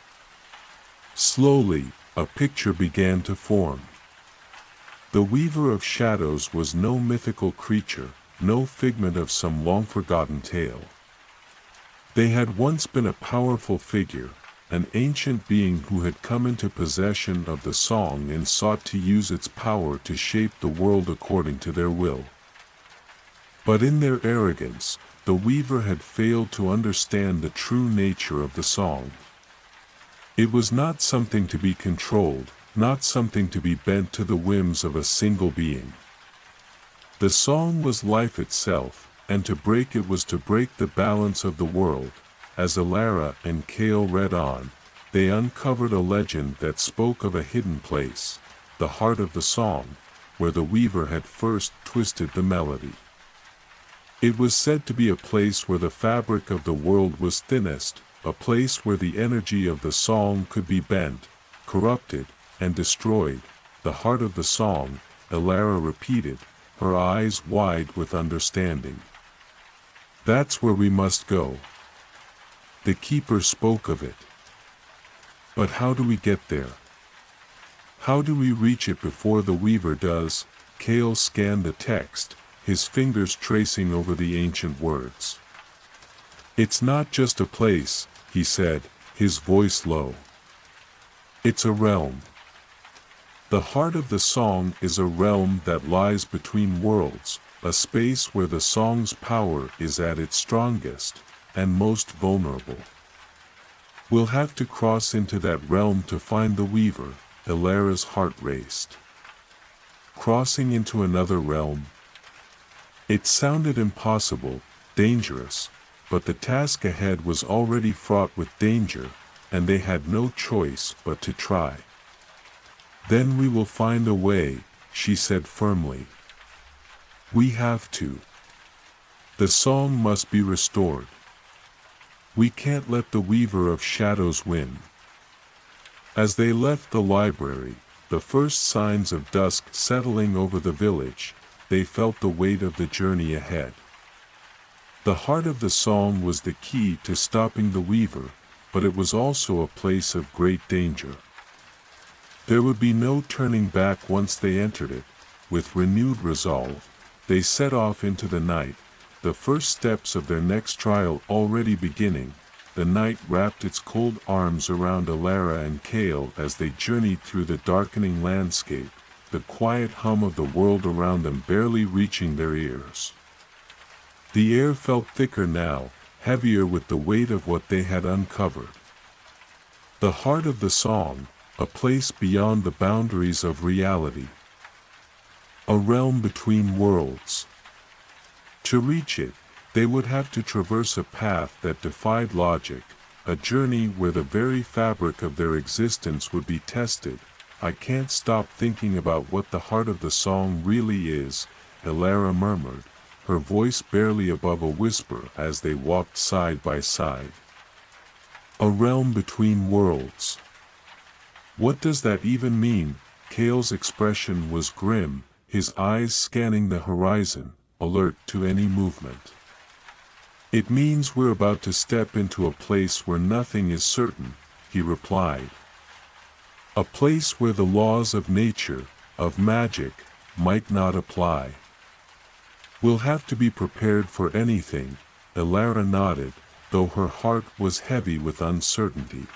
Slowly, a picture began to form. The Weaver of Shadows was no mythical creature, no figment of some long-forgotten tale. They had once been a powerful figure, an ancient being who had come into possession of the song and sought to use its power to shape the world according to their will. But in their arrogance, the weaver had failed to understand the true nature of the song. It was not something to be controlled, not something to be bent to the whims of a single being. The song was life itself, and to break it was to break the balance of the world. As Alara and Kale read on, they uncovered a legend that spoke of a hidden place, the heart of the song, where the weaver had first twisted the melody. It was said to be a place where the fabric of the world was thinnest, a place where the energy of the song could be bent, corrupted, and destroyed. The heart of the song, Alara repeated, her eyes wide with understanding. That's where we must go. The keeper spoke of it. But how do we get there? How do we reach it before the weaver does? Kale scanned the text, his fingers tracing over the ancient words. It's not just a place, he said, his voice low. It's a realm. The heart of the song is a realm that lies between worlds, a space where the song's power is at its strongest and most vulnerable. We'll have to cross into that realm to find the weaver. Alara's heart raced. Crossing into another realm? It sounded impossible, dangerous, but the task ahead was already fraught with danger, and they had no choice but to try. Then we will find a way, she said firmly. We have to. The song must be restored. We can't let the Weaver of Shadows win. As they left the library, the first signs of dusk settling over the village, they felt the weight of the journey ahead. The heart of the song was the key to stopping the Weaver, but it was also a place of great danger. There would be no turning back once they entered it. With renewed resolve, they set off into the night, the first steps of their next trial already beginning. The night wrapped its cold arms around Alara and Kale as they journeyed through the darkening landscape, the quiet hum of the world around them barely reaching their ears. The air felt thicker now, heavier with the weight of what they had uncovered. The heart of the song, a place beyond the boundaries of reality. A realm between worlds. To reach it, they would have to traverse a path that defied logic, a journey where the very fabric of their existence would be tested. I can't stop thinking about what the heart of the song really is, Alara murmured, her voice barely above a whisper as they walked side by side. A realm between worlds. What does that even mean? Kale's expression was grim, his eyes scanning the horizon, alert to any movement. It means we're about to step into a place where nothing is certain, he replied. A place where the laws of nature, of magic, might not apply. We'll have to be prepared for anything, Alara nodded, though her heart was heavy with uncertainty.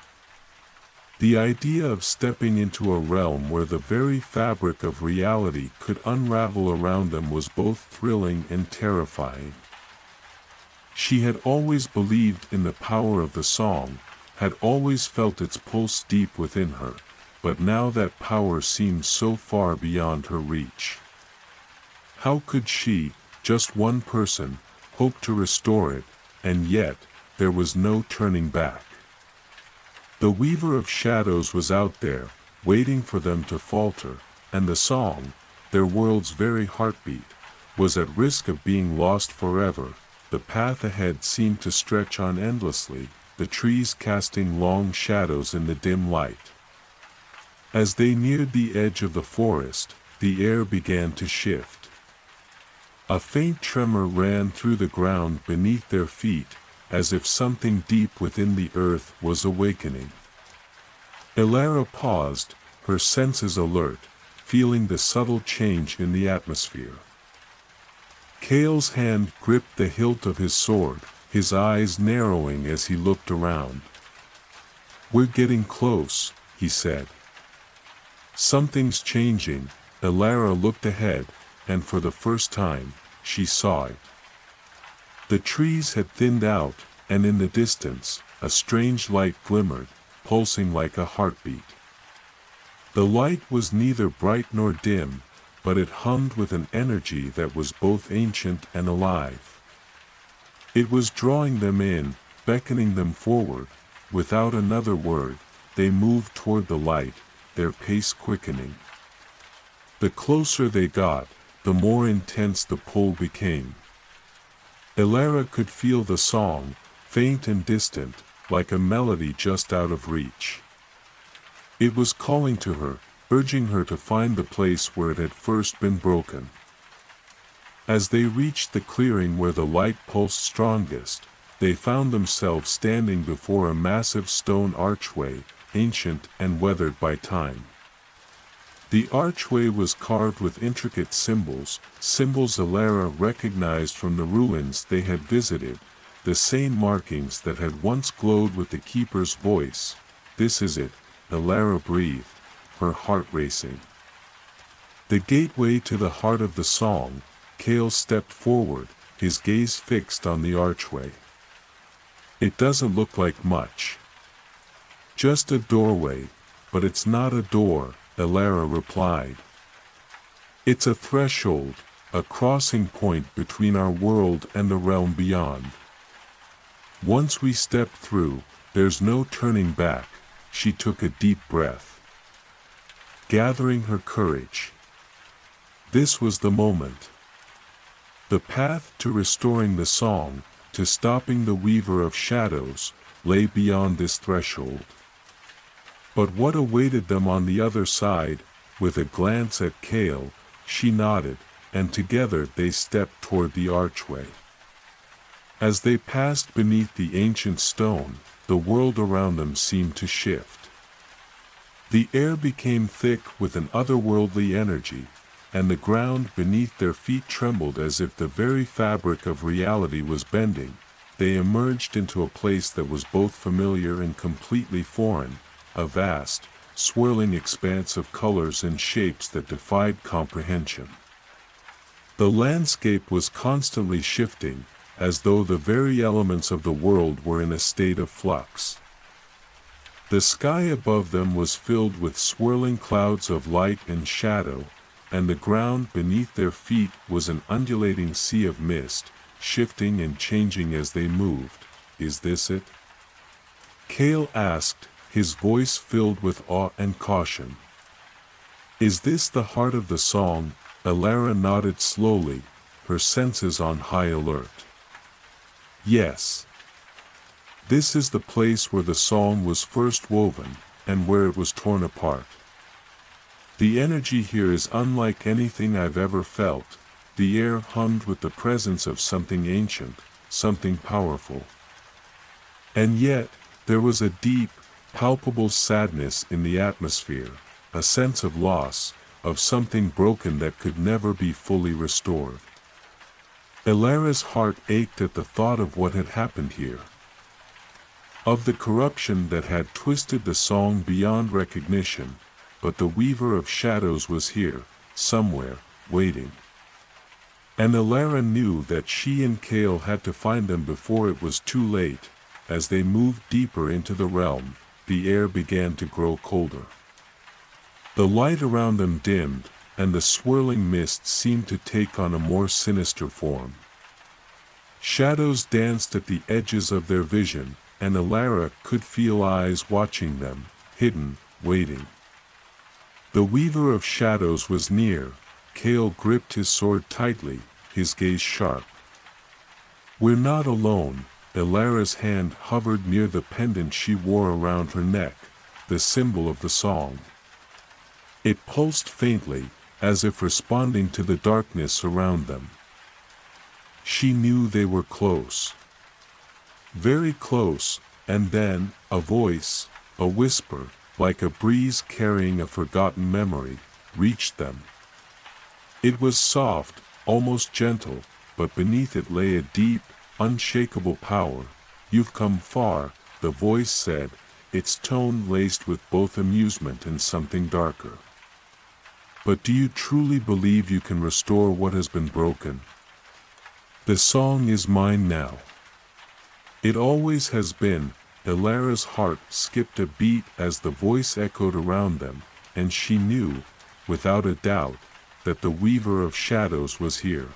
The idea of stepping into a realm where the very fabric of reality could unravel around them was both thrilling and terrifying. She had always believed in the power of the song, had always felt its pulse deep within her, but now that power seemed so far beyond her reach. How could she, just one person, hope to restore it, and yet, there was no turning back. The Weaver of Shadows was out there, waiting for them to falter, and the song, their world's very heartbeat, was at risk of being lost forever. The path ahead seemed to stretch on endlessly, the trees casting long shadows in the dim light. As they neared the edge of the forest, the air began to shift. A faint tremor ran through the ground beneath their feet, as if something deep within the earth was awakening. Alara paused, her senses alert, feeling the subtle change in the atmosphere. Kale's hand gripped the hilt of his sword, his eyes narrowing as he looked around. "We're getting close," he said. "Something's changing." Elara looked ahead, and for the first time, she saw it. The trees had thinned out, and in the distance, a strange light glimmered, pulsing like a heartbeat. The light was neither bright nor dim, but it hummed with an energy that was both ancient and alive. It was drawing them in, beckoning them forward. Without another word, they moved toward the light, their pace quickening. The closer they got, the more intense the pull became. Elara could feel the song, faint and distant, like a melody just out of reach. It was calling to her, urging her to find the place where it had first been broken. As they reached the clearing where the light pulsed strongest, they found themselves standing before a massive stone archway, ancient and weathered by time. The archway was carved with intricate symbols Elara recognized from the ruins they had visited, the same markings that had once glowed with the keeper's voice. "This is it," Elara breathed, her heart racing. The gateway to the heart of the song, Kale stepped forward, his gaze fixed on the archway. "It doesn't look like much. Just a doorway, but it's not a door," Elara replied. "It's a threshold, a crossing point between our world and the realm beyond. Once we step through, there's no turning back." She took a deep breath, gathering her courage. This was the moment. The path to restoring the song, to stopping the weaver of shadows, lay beyond this threshold. But what awaited them on the other side? With a glance at Kale, she nodded, and together they stepped toward the archway. As they passed beneath the ancient stone, the world around them seemed to shift. The air became thick with an otherworldly energy, and the ground beneath their feet trembled as if the very fabric of reality was bending. They emerged into a place that was both familiar and completely foreign, a vast, swirling expanse of colors and shapes that defied comprehension. The landscape was constantly shifting, as though the very elements of the world were in a state of flux. The sky above them was filled with swirling clouds of light and shadow, and the ground beneath their feet was an undulating sea of mist, shifting and changing as they moved. "Is this it?" Kale asked, his voice filled with awe and caution. "Is this the heart of the song?" Elara nodded slowly, her senses on high alert. "Yes. This is the place where the song was first woven, and where it was torn apart. The energy here is unlike anything I've ever felt." The air hummed with the presence of something ancient, something powerful. And yet, there was a deep, palpable sadness in the atmosphere, a sense of loss, of something broken that could never be fully restored. Elara's heart ached at the thought of what had happened here, of the corruption that had twisted the song beyond recognition, but the weaver of shadows was here, somewhere, waiting. And Elara knew that she and Kale had to find them before it was too late. As they moved deeper into the realm, the air began to grow colder. The light around them dimmed, and the swirling mist seemed to take on a more sinister form. Shadows danced at the edges of their vision, and Elara could feel eyes watching them, hidden, waiting. The weaver of shadows was near. Kale gripped his sword tightly, his gaze sharp. "We're not alone." Elara's hand hovered near the pendant she wore around her neck, the symbol of the song. It pulsed faintly, as if responding to the darkness around them. She knew they were close. Very close, and then, a voice, a whisper, like a breeze carrying a forgotten memory, reached them. It was soft, almost gentle, but beneath it lay a deep, unshakable power. "You've come far," the voice said, its tone laced with both amusement and something darker. But do you truly believe you can restore what has been broken? The song is mine now. It always has been. Ilara's heart skipped a beat as the voice echoed around them, and she knew, without a doubt, that the weaver of shadows was here.